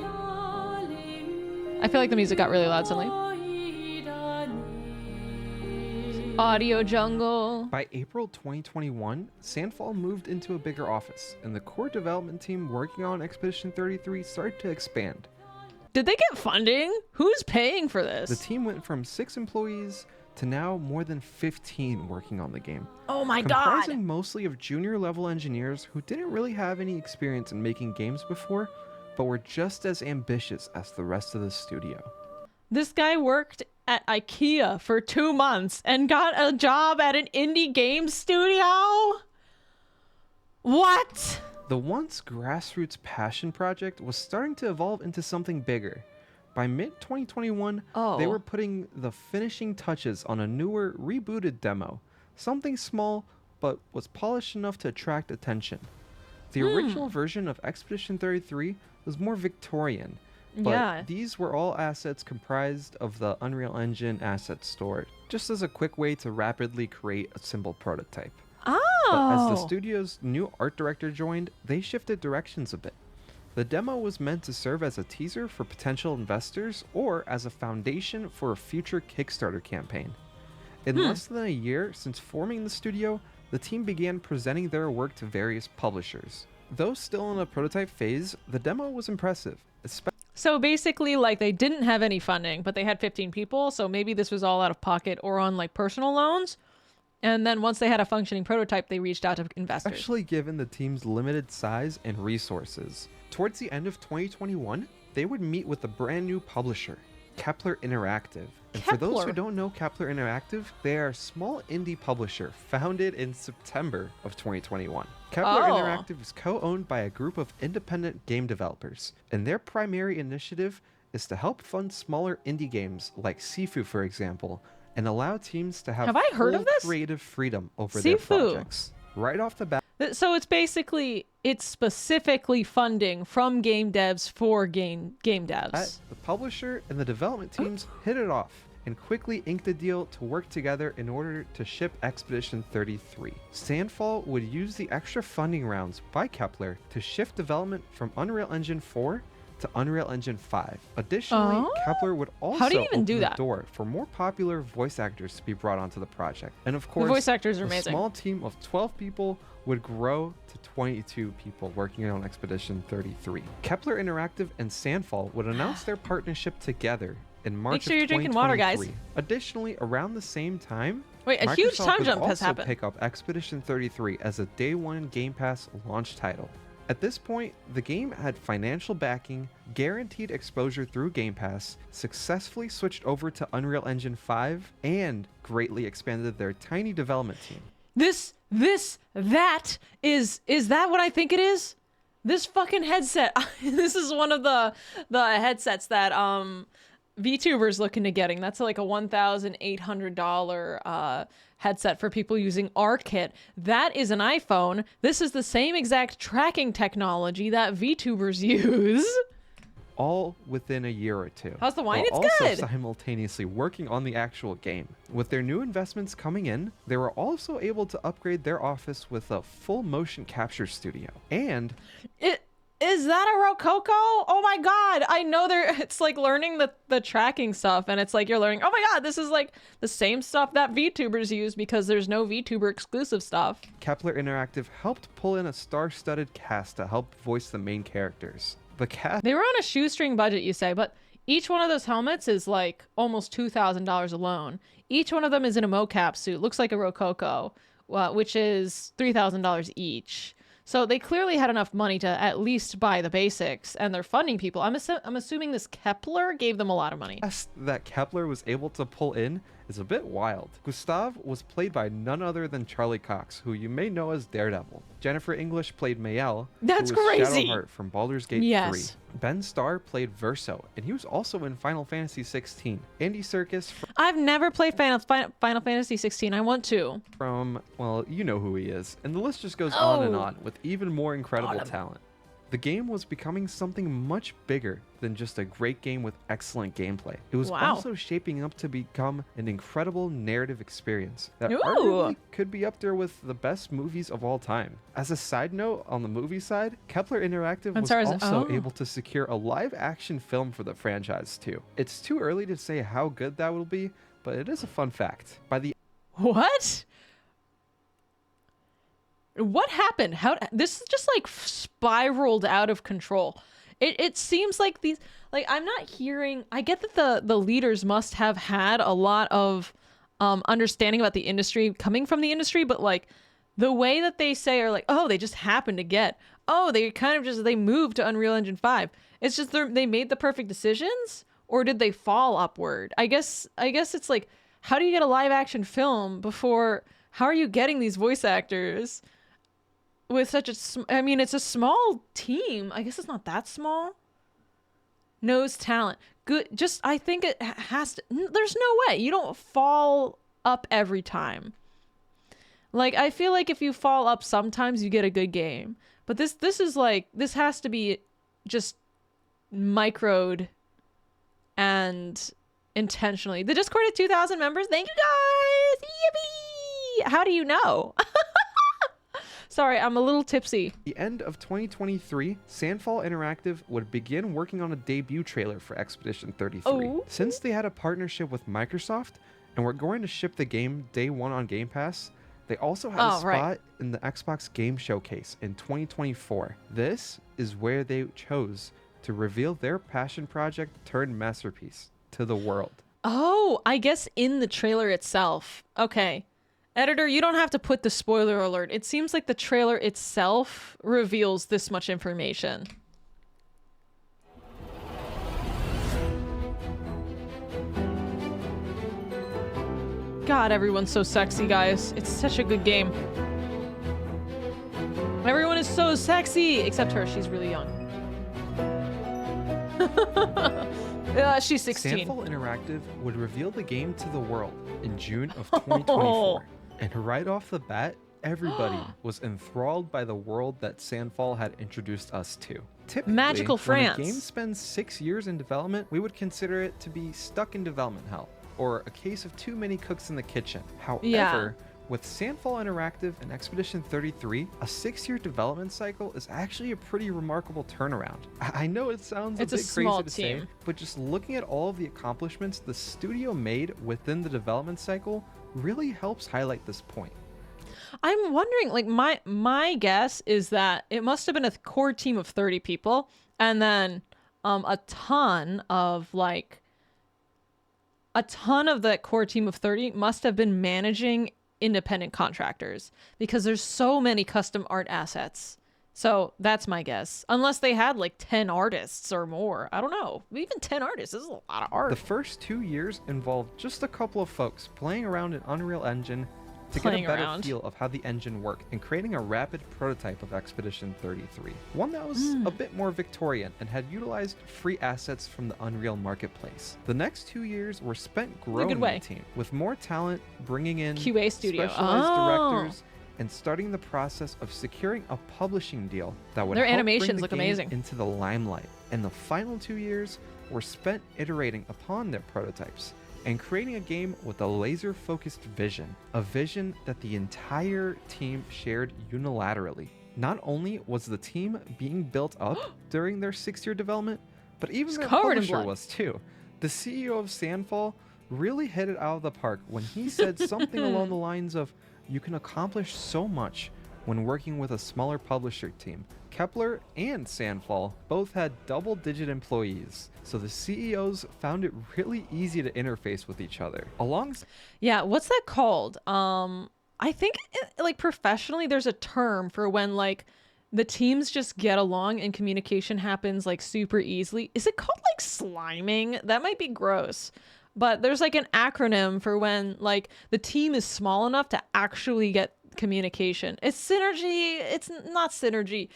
I feel like the music got really loud suddenly. Audio jungle. By April 2021, Sandfall moved into a bigger office, and the core development team working on Expedition 33 started to expand. Did they get funding? Who's paying for this? The team went from 6 employees to now more than 15 working on the game. Oh my god! Comprising mostly of junior level engineers who didn't really have any experience in making games before, but were just as ambitious as the rest of the studio. This guy worked at IKEA for 2 months and got a job at an indie game studio? What? The once grassroots passion project was starting to evolve into something bigger. By mid-2021, they were putting the finishing touches on a newer, rebooted demo. Something small, but was polished enough to attract attention. The original version of Expedition 33 was more Victorian, but these were all assets comprised of the Unreal Engine asset store, just as a quick way to rapidly create a simple prototype. But as the studio's new art director joined, they shifted directions a bit. The demo was meant to serve as a teaser for potential investors or as a foundation for a future Kickstarter campaign. In less than a year since forming the studio, the team began presenting their work to various publishers. Though still in a prototype phase, the demo was impressive. So basically, like, they didn't have any funding, but they had 15 people, so maybe this was all out of pocket or on, like, personal loans. And then once they had a functioning prototype, they reached out to investors. Especially given the team's limited size and resources. Towards the end of 2021, they would meet with a brand new publisher, Kepler Interactive. And for those who don't know Kepler Interactive, they are a small indie publisher founded in September of 2021. Kepler Interactive is co-owned by a group of independent game developers, and their primary initiative is to help fund smaller indie games like Sifu, for example, and allow teams to have full creative freedom over their projects. Right off the bat. So it's specifically funding from game devs for game devs. The publisher and the development teams hit it off and quickly inked a deal to work together in order to ship Expedition 33. Sandfall would use the extra funding rounds by Kepler to shift development from Unreal Engine 4 to Unreal Engine 5. Additionally, Kepler would also open the door for more popular voice actors to be brought onto the project. And of course, the voice actors are amazing. A small team of 12 people would grow to 22 people working on Expedition 33. Kepler Interactive and Sandfall would announce their partnership together in March of 2023. Make sure you're drinking water, guys. Additionally, around the same time, a huge time jump has happened. Pick up Expedition 33 as a day one Game Pass launch title. At this point, the game had financial backing, guaranteed exposure through Game Pass, successfully switched over to Unreal Engine 5, and greatly expanded their tiny development team. Is that what I think it is? This fucking headset. This is one of the headsets that VTubers look into getting. That's like a $1,800 headset for people using RKit. That is an iPhone. This is the same exact tracking technology that VTubers use. All within a year or two. How's the wine? It's also good. Simultaneously working on the actual game. With their new investments coming in, they were also able to upgrade their office with a full motion capture studio. And is that a Rococo? Oh my god! I know it's like learning the tracking stuff, and it's like you're learning, oh my god, this is like the same stuff that VTubers use because there's no VTuber exclusive stuff. Kepler Interactive helped pull in a star-studded cast to help voice the main characters. They were on a shoestring budget, you say, but each one of those helmets is like almost $2,000 alone. Each one of them is in a mocap suit, looks like a Rococo, which is $3,000 each. So they clearly had enough money to at least buy the basics, and they're funding people. I'm assuming this Kepler gave them a lot of money. That Kepler was able to pull in is a bit wild. Gustav was played by none other than Charlie Cox, who you may know as Daredevil. Jennifer English played Mayel, That's who was crazy. Shadowheart from Baldur's Gate 3. Ben Starr played Verso, and he was also in Final Fantasy 16. Andy Serkis I've never played Final Fantasy 16. I want to. Well, you know who he is. And the list just goes on and on with even more incredible talent. The game was becoming something much bigger than just a great game with excellent gameplay. It was also shaping up to become an incredible narrative experience that arguably could be up there with the best movies of all time. As a side note, on the movie side, Kepler Interactive was also able to secure a live-action film for the franchise too. It's too early to say how good that will be, but it is a fun fact. What happened? This is just like spiraled out of control. It seems like these, like, I'm not hearing, I get that the leaders must have had a lot of understanding about the industry coming from the industry, but like the way that they say are like, oh, they just happened to get, oh, they kind of just, they moved to Unreal Engine 5. It's just they made the perfect decisions, or did they fall upward? I guess it's like, how do you get a live action film before, how are you getting these voice actors with such I mean, it's a small team. I guess it's not that small. Knows talent. Good. Just, I think it has to, there's no way. You don't fall up every time. Like, I feel like if you fall up sometimes, you get a good game. But this is like, this has to be just microed and intentionally. The Discord at 2,000 members. Thank you guys. Yippee! How do you know? Sorry, I'm a little tipsy. The end of 2023, Sandfall Interactive would begin working on a debut trailer for Expedition 33. Since they had a partnership with Microsoft and were going to ship the game day one on Game Pass, they also had a spot in the Xbox Game Showcase in 2024. This is where they chose to reveal their passion project turned masterpiece to the world. Oh, I guess in the trailer itself. Okay. Editor, you don't have to put the spoiler alert. It seems like the trailer itself reveals this much information. God, everyone's so sexy, guys. It's such a good game. Everyone is so sexy, except her. She's really young. She's 16. Sandfall Interactive would reveal the game to the world in June of 2024. And right off the bat, everybody was enthralled by the world that Sandfall had introduced us to. Typically, Magical France. When a game spends 6 years in development, we would consider it to be stuck in development hell, or a case of too many cooks in the kitchen. However, with Sandfall Interactive and Expedition 33, a 6-year development cycle is actually a pretty remarkable turnaround. I know it sounds a bit crazy to say, but just looking at all of the accomplishments the studio made within the development cycle really helps highlight this point. I'm wondering, like, my guess is that it must have been a core team of 30 people, and then a ton of that core team of 30 must have been managing independent contractors, because there's so many custom art assets. So that's my guess. Unless they had like 10 artists or more. I don't know. Even 10 artists is a lot of art. The first 2 years involved just a couple of folks playing around in Unreal Engine to get a better feel of how the engine worked and creating a rapid prototype of Expedition 33. One that was a bit more Victorian and had utilized free assets from the Unreal Marketplace. The next 2 years were spent growing the team, with more talent, bringing in QA studio, specialized directors, and starting the process of securing a publishing deal that would their help animations bring the look game amazing into the limelight. And the final 2 years were spent iterating upon their prototypes and creating a game with a laser-focused vision, a vision that the entire team shared unilaterally. Not only was the team being built up during their 6-year development, but even their publisher was too. The CEO of Sandfall really hit it out of the park when he said something along the lines of, "You can accomplish so much when working with a smaller publisher team." Kepler and Sandfall both had double-digit employees, so the CEOs found it really easy to interface with each other. Yeah, what's that called? I think like professionally there's a term for when like the teams just get along and communication happens like super easily. Is it called like sliming? That might be gross. But there's like an acronym for when like the team is small enough to actually get communication. It's synergy. It's not synergy.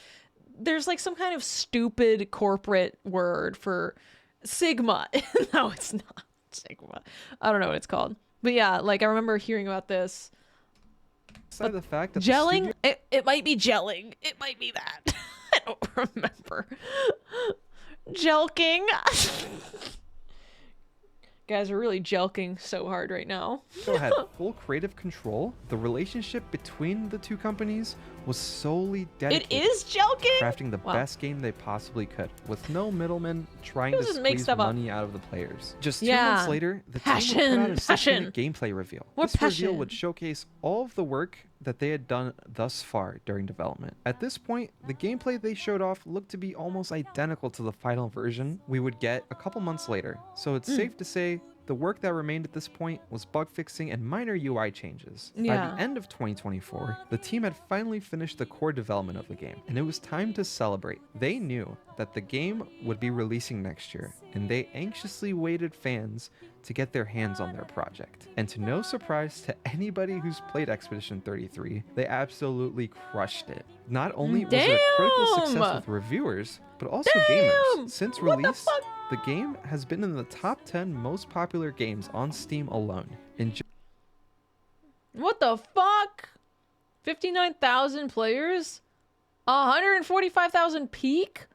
There's like some kind of stupid corporate word for Sigma. No, it's not Sigma. I don't know what it's called. But yeah, like I remember hearing about this. Aside the fact that gelling, it might be gelling. It might be that. don't remember. Jelking. Guys are really jelking so hard right now. Still had full creative control. The relationship between the two companies was solely dedicated It is jelking? to crafting the best game they possibly could, with no middlemen trying to squeeze money out of the players. Just 2 months later, the team would put out a 6-minute gameplay reveal. This reveal would showcase all of the work that they had done thus far during development. At this point, the gameplay they showed off looked to be almost identical to the final version we would get a couple months later, so it's safe to say the work that remained at this point was bug fixing and minor UI changes. By the end of 2024, the team had finally finished the core development of the game, and it was time to celebrate. They knew that the game would be releasing next year, and they anxiously waited fans to get their hands on their project. And to no surprise to anybody who's played Expedition 33, they absolutely crushed it. Not only was it a critical success with reviewers, but also gamers. Since release, the game has been in the top 10 most popular games on Steam alone. What the fuck? 59,000 players? 145,000 peak?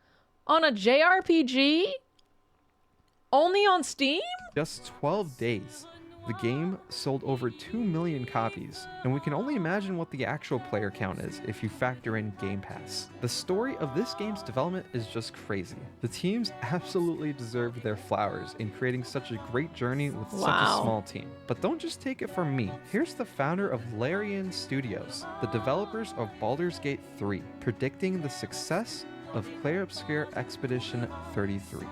On a JRPG? Only on Steam? Just 12 days, the game sold over 2 million copies, and we can only imagine what the actual player count is if you factor in Game Pass. The story of this game's development is just crazy. The teams absolutely deserved their flowers in creating such a great journey with such a small team. But don't just take it from me. Here's the founder of Larian Studios, the developers of Baldur's Gate 3, predicting the success of Clair Obscur Expedition 33.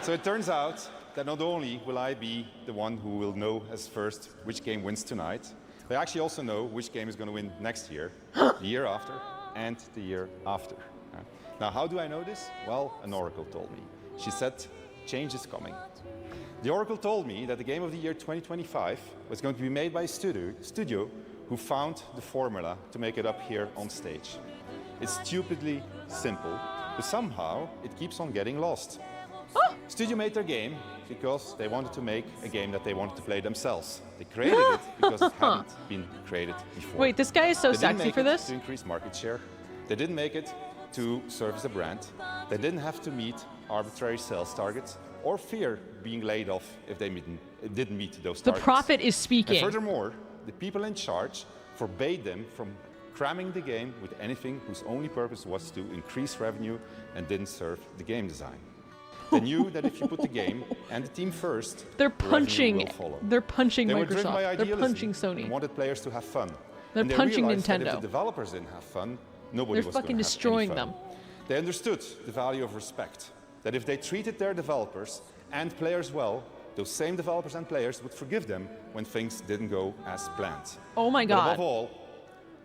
So it turns out that not only will I be the one who will know as first which game wins tonight, but I actually also know which game is going to win next year, the year after, and the year after. Now, how do I know this? Well, an oracle told me. She said, change is coming. The oracle told me that the game of the year 2025 was going to be made by a studio who found the formula to make it up here on stage. It's stupidly simple, but somehow it keeps on getting lost. Studio made their game because they wanted to make a game that they wanted to play themselves. They created it because it hadn't been created before. Wait, this guy is so sexy for this? To increase market share. They didn't make it to serve as a brand. They didn't have to meet arbitrary sales targets or fear being laid off if they didn't meet those targets. The prophet is speaking. And furthermore, the people in charge forbade them from cramming the game with anything whose only purpose was to increase revenue and didn't serve the game design. They knew that if you put the game and the team first, they're punching Microsoft. They're punching Sony. And wanted players to have fun. They're punching Nintendo. That if the developers didn't have fun, nobody was fucking destroying them. They understood the value of respect. That if they treated their developers and players well, those same developers and players would forgive them when things didn't go as planned. Oh my God. But above all,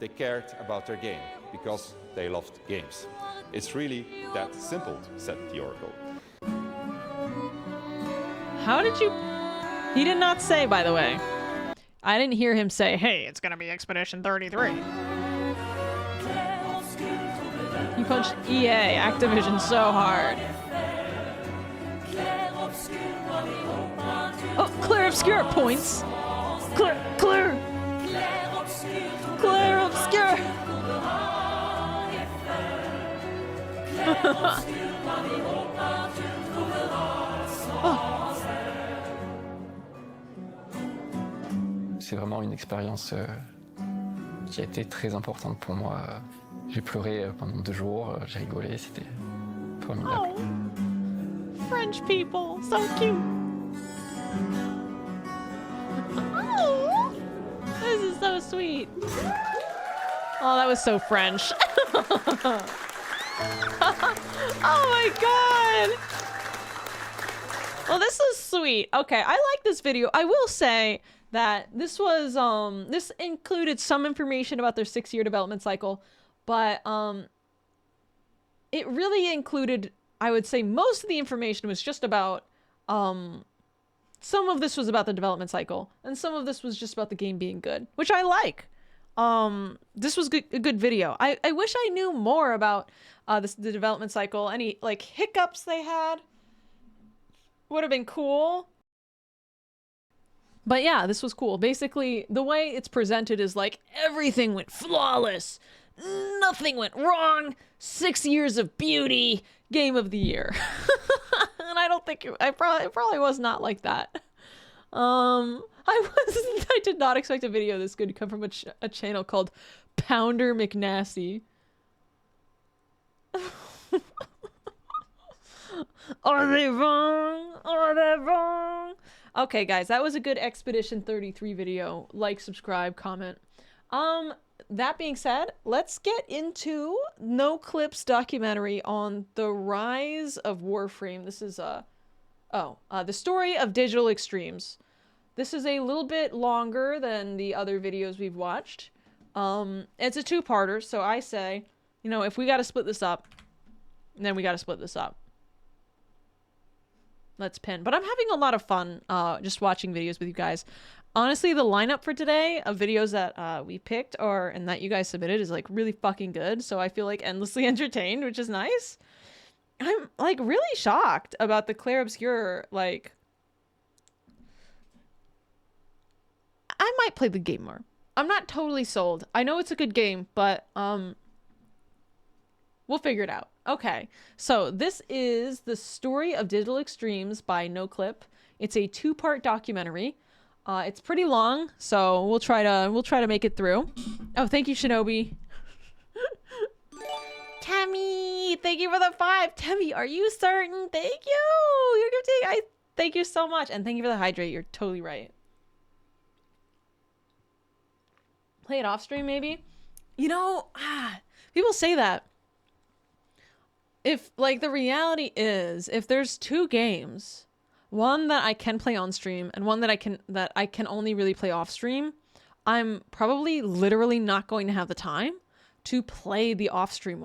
they cared about their game because they loved games. It's really that simple, said the oracle. How did you... He did not say, by the way. I didn't hear him say, hey, it's gonna be Expedition 33. He punched EA, Activision, so hard. Oh, Clair Obscur points. Clair Obscur. C'est vraiment une expérience qui a été très importante pour moi. J'ai pleuré pendant 2 jours, j'ai rigolé, c'était formidable. Oh, French people, so cute. Oh, this is so sweet. Oh, that was so French. Oh my God. Well, this is sweet. Okay, I like this video. I will say that this was this included some information about their 6-year development cycle, but it really included, I would say, most of the information was just about some of this was about the development cycle and some of this was just about the game being good, which I like. This was a good video. I wish I knew more about the development cycle. Any like hiccups they had would have been cool. But yeah, this was cool. Basically, the way it's presented is like everything went flawless. nothing went wrong. 6 years of beauty. Game of the year. And I don't think it probably was not like that. I did not expect a video this good to come from a channel called Pounder McNasty. Are they wrong? Are they wrong? Okay, guys, that was a good Expedition 33 video. Like, subscribe, comment. That being said, let's get into Noclip's documentary on the rise of Warframe. This is the story of digital extremes. This is a little bit longer than the other videos we've watched. It's a two-parter, so I say, you know, if we gotta split this up, then we gotta split this up. Let's pin. But I'm having a lot of fun just watching videos with you guys. Honestly, the lineup for today of videos that we picked and that you guys submitted is like really fucking good. So I feel like endlessly entertained, which is nice. I'm like really shocked about the Clair Obscur. Like, I might play the game more. I'm not totally sold. I know it's a good game, but we'll figure it out. Okay, so this is the story of digital extremes by Noclip. It's a two-part documentary. It's pretty long, so we'll try to make it through. Oh, thank you, Shinobi. Tammy, thank you for the 5. Tammy, are you certain? Thank you. You're gonna thank you so much, and thank you for the hydrate. You're totally right. Play it off stream, maybe. You know, people say that. If like the reality is, if there's two games, one that I can play on stream and one that I can only really play off stream, I'm probably literally not going to have the time to play the off stream one.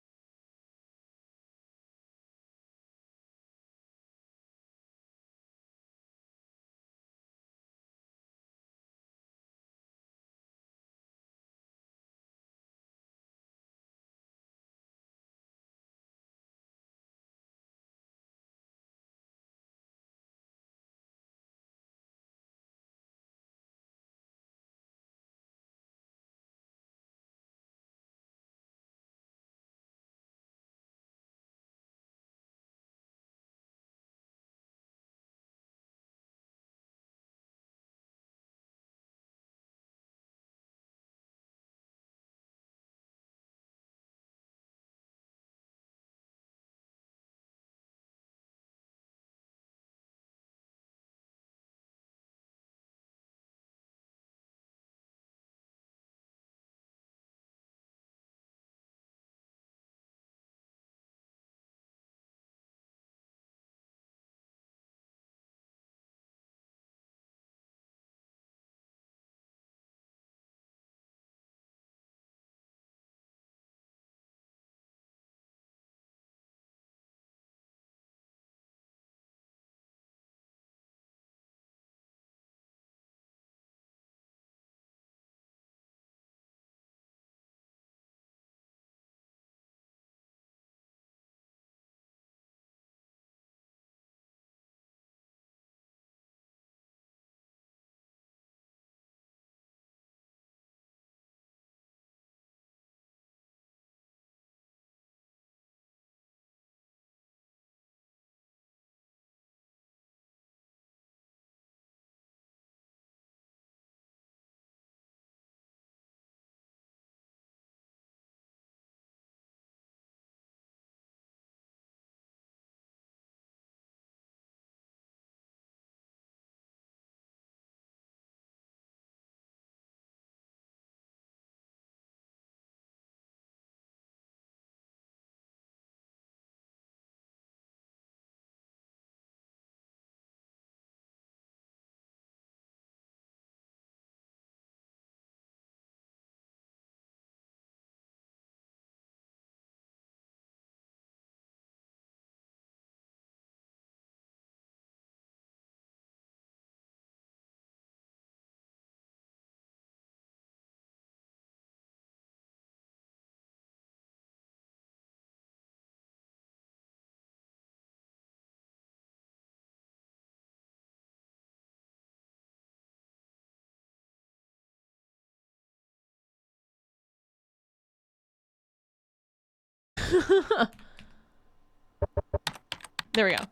There we go.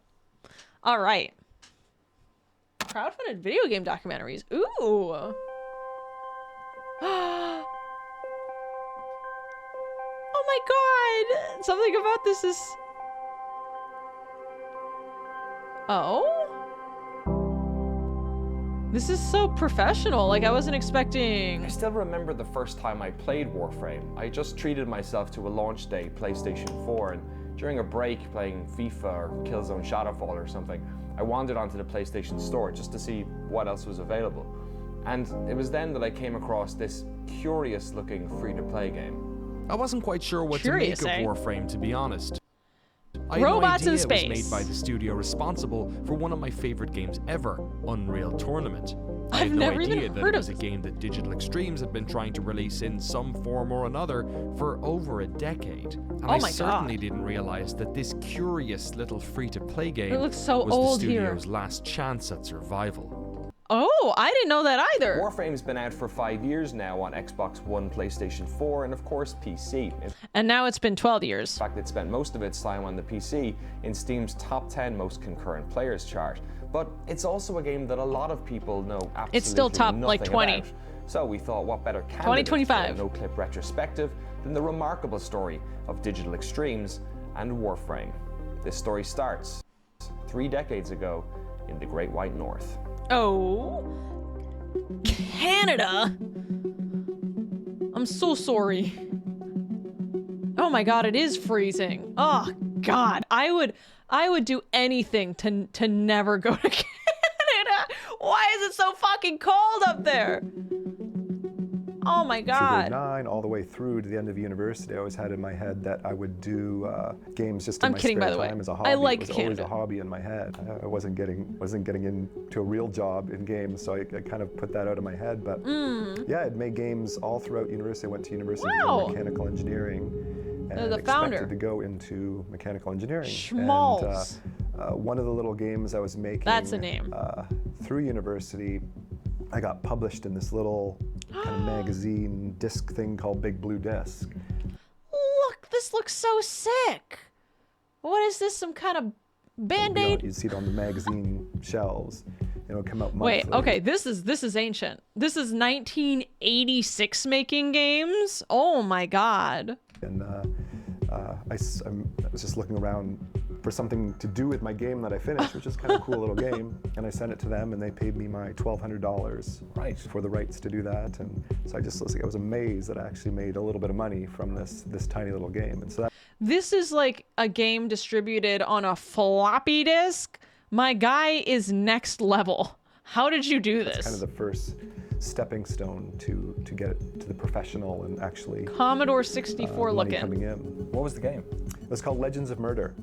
All right. Crowdfunded video game documentaries. Ooh. Oh my god. Something about this is... Oh? This is so professional. Like, I wasn't expecting... I still remember the first time I played Warframe. I just treated myself to a launch day PlayStation 4, and during a break playing FIFA or Killzone Shadowfall or something, I wandered onto the PlayStation Store just to see what else was available. And it was then that I came across this curious-looking free-to-play game. I wasn't quite sure what to make of Warframe, to be honest. I had Robots no in idea space. It was made by the studio responsible for one of my favorite games ever, Unreal Tournament. I had no idea that it was a game that Digital Extremes had been trying to release in some form or another for over a decade. And I certainly didn't realize that this curious little free-to-play game looks so was old the studio's here. last chance at survival. Oh, I didn't know that either. Warframe's been out for 5 years now on Xbox One, PlayStation 4, and of course PC. And now it's been 12 years. In fact, it spent most of its time on the PC in Steam's top 10 most concurrent players chart. But it's also a game that a lot of people know absolutely It's still top, nothing like, 20. about. So we thought, what better candidate 2025. for a Noclip retrospective than the remarkable story of Digital Extremes and Warframe. This story starts 3 decades ago in the Great White North. Oh, Canada. I'm so sorry. Oh my god, it is freezing. Oh god, I would do anything to never go to Canada. Why is it so fucking cold up there? Oh my god. Grade 9 all the way through to the end of university, I always had in my head that I would do games just in my spare time as a hobby. I like it was Canada. always a hobby in my head. I wasn't getting into a real job in games, so I kind of put that out of my head. But yeah, I'd made games all throughout university. I went to university for mechanical engineering and expected to go into mechanical engineering. Schmaltz. And one of the little games I was making That's a name. Through university, I got published in this little kind of magazine disc thing called Big Blue Disc. Look, this looks so sick. What is this, some kind of Band-Aid? You'd see it on the magazine shelves. You know, come out monthly. Wait, okay, this is ancient. This is 1986 making games? Oh my god. And I was just looking around for something to do with my game that I finished, which is kind of a cool little game. And I sent it to them, and they paid me my $1,200 for the rights to do that. And so I was amazed that I actually made a little bit of money from this tiny little game. And so this is like a game distributed on a floppy disk. My guy is next level. How did you do this? That's kind of the first stepping stone to get it to the professional and actually Commodore 64 looking. Coming in. What was the game? It was called Legends of Murder.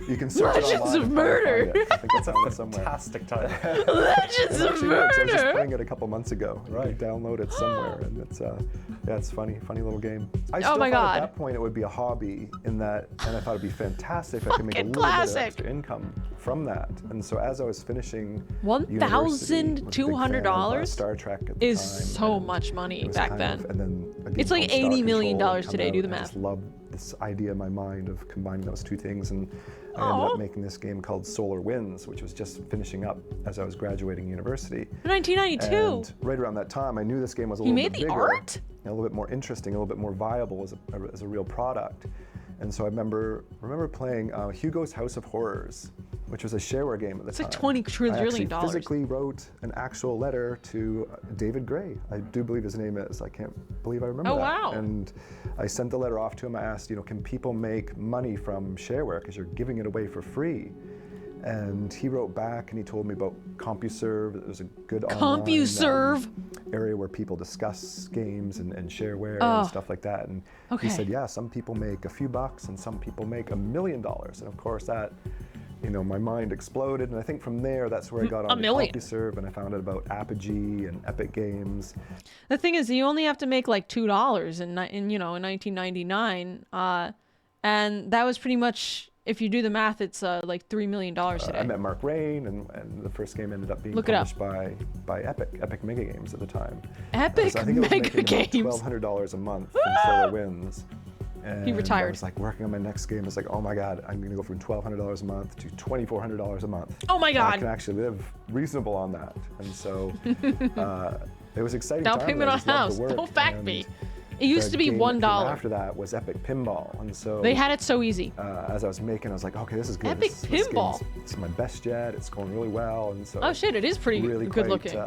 You can search it Legends online of and Murder. find it. I think it's out there somewhere. Fantastic title. Legends of Murder. I was just playing it a couple months ago. You can download it somewhere, and it's it's funny little game. I still thought at that point it would be a hobby and I thought it'd be fantastic if I could make a little bit of extra income from that. And so as I was finishing $1,200 Star Trek at the is time, so much money back then. and then a game It's like called Star $80 million Control today. come Do out, the and I math. just loved this idea in my mind of combining those two things, and I ended up making this game called Solar Winds, which was just finishing up as I was graduating university. 1992. And right around that time, I knew this game was a little bit bigger, art? a little bit more interesting, a little bit more viable as a real product. And so I remember playing Hugo's House of Horrors, which was a shareware game at the time. It's like $20 trillion. I physically wrote an actual letter to David Gray. I do believe his name is. I can't believe I remember that. Wow. And I sent the letter off to him. I asked, can people make money from shareware because you're giving it away for free? And he wrote back and he told me about CompuServe. It was a good online area where people discuss games and shareware and stuff like that. And he said, yeah, some people make a few bucks and some people make $1 million. And of course that, my mind exploded. And I think from there, that's where I got on CompuServe, and I found out about Apogee and Epic Games. The thing is, you only have to make like $2 in 1999. And that was pretty much, if you do the math, it's like $3 million today. I met Mark Rain, and the first game ended up being published by Epic Mega Games at the time. Epic I think it was Mega making Games. about $1,200 a month from Solar Winds. And he retired. I was like working on my next game. I was like, oh my God, I'm going to go from $1,200 a month to $2,400 a month. Oh my God. I can actually live reasonable on that. And so it was exciting. Down payment on house. Don't fact me. It used to be $1. After that was Epic Pinball, and so they had it so easy. As I was making, I was like, okay, this is good. Epic Pinball. It's my best yet. It's going really well, and so oh shit, it is pretty really good looking.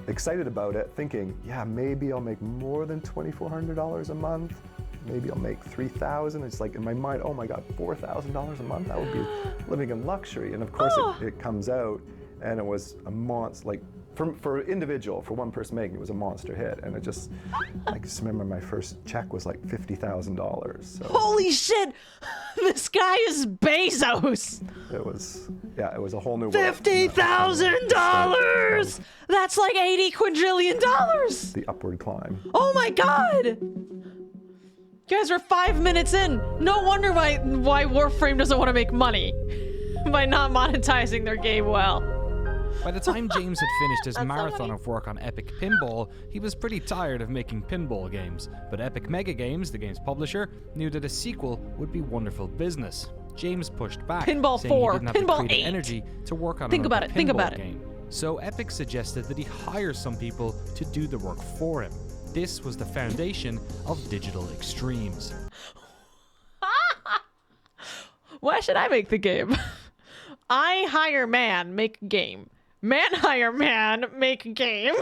Excited about it, thinking, yeah, maybe I'll make more than $2,400 a month. Maybe I'll make $3,000. It's like in my mind, oh my God, $4,000 a month. That would be living in luxury. And of course, it comes out, and it was a monster. Like for individual, for one person making, it was a monster hit. And I just remember my first check was like $50,000. So holy shit! This guy is Bezos. It was a whole new $50,000. That's like $80 quadrillion. The upward climb. Oh my God! You guys are 5 minutes in. No wonder why Warframe doesn't want to make money by not monetizing their game well. By the time James had finished his marathon of work on Epic Pinball, he was pretty tired of making pinball games. But Epic Mega Games, the game's publisher, knew that a sequel would be wonderful business. James pushed back, Pinball saying 4, he didn't have Pinball the creative 8. energy to work on Think another about it, think about pinball it. game. So Epic suggested that he hire some people to do the work for him. This was the foundation of Digital Extremes. Why should I make the game? I hire man, make game. Man hire man, make game.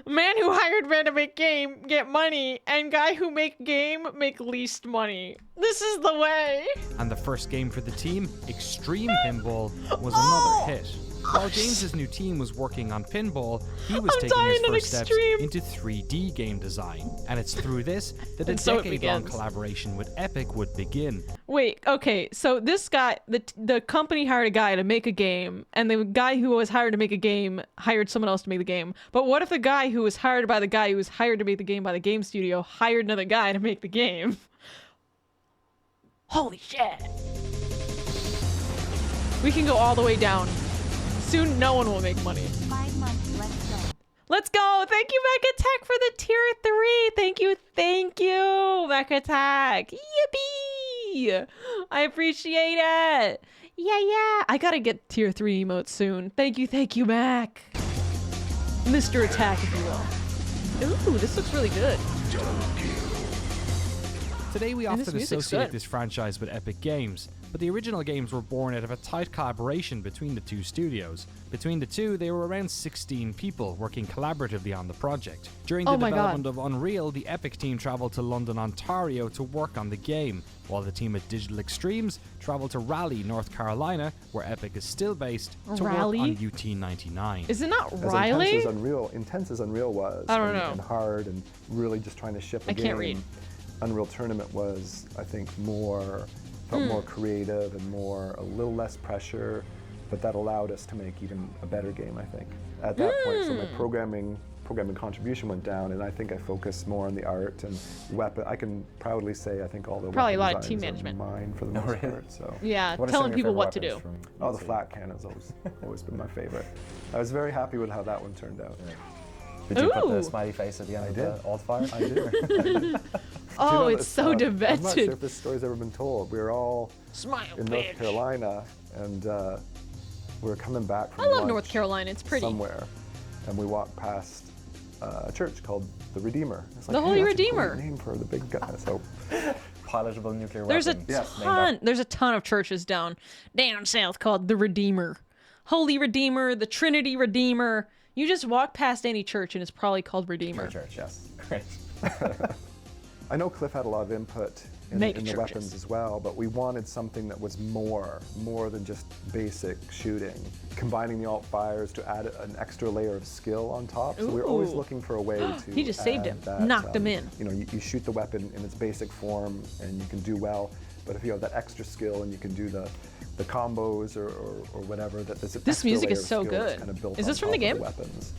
Man who hired man to make game, get money, and guy who make game, make least money. This is the way. And the first game for the team, Extreme Pinball, was another hit. While James's new team was working on pinball, he was taking his first steps into 3D game design. And it's through this that a decade-long collaboration with Epic would begin. Wait, okay, so this guy, the company hired a guy to make a game, and the guy who was hired to make a game hired someone else to make the game. But what if the guy who was hired by the guy who was hired to make the game by the game studio hired another guy to make the game? Holy shit. We can go all the way down. Soon, no one will make money. 5 months, let's go. Let's go. Thank you, Mecha Tech, for the tier 3. Thank you, Mecha Tech. Yippee! I appreciate it. Yeah. I gotta get tier 3 emotes soon. Thank you, Mac. Mr. Attack, if you will. Ooh, this looks really good. Today we often associate this franchise with Epic Games, but the original games were born out of a tight collaboration between the two studios. Between the two, they were around 16 people working collaboratively on the project. During the development of Unreal, the Epic team traveled to London, Ontario to work on the game, while the team at Digital Extremes traveled to Raleigh, North Carolina, where Epic is still based, to work on UT99. Is it not Riley? Intense as Unreal was, I don't know. And hard, and really just trying to ship a game. I can't read. Unreal Tournament was, I think, more creative and a little less pressure, but that allowed us to make even a better game, I think. At that point, so my programming contribution went down, and I think I focused more on the art and weapon. I can proudly say I think all the probably a lot of team management mine for the most part. So yeah, telling people what to do. Oh, the flat cannon's always been my favorite. I was very happy with how that one turned out. Did you put the smiley face at the end of the alt fire? I did. Oh, it's so demented. I'm not sure if this story's ever been told. We were all in North Carolina, and we were coming back from lunch North Carolina. It's pretty. Somewhere, and we walked past a church called the Redeemer. It's like, the Holy Redeemer. A great name for the big guy. So pilotable nuclear weapon. There's a ton of churches down south called the Redeemer, Holy Redeemer, the Trinity Redeemer. You just walk past any church and it's probably called Redeemer. Church, yes. Great. I know Cliff had a lot of input in the weapons as well, but we wanted something that was more than just basic shooting. Combining the alt fires to add an extra layer of skill on top. So we're always looking for a way to He just saved him. That, knocked him in. You know, you shoot the weapon in its basic form and you can do well, but if you have that extra skill and you can do the combos or whatever, this music is so good. Kind of built is this from the game? Weapons.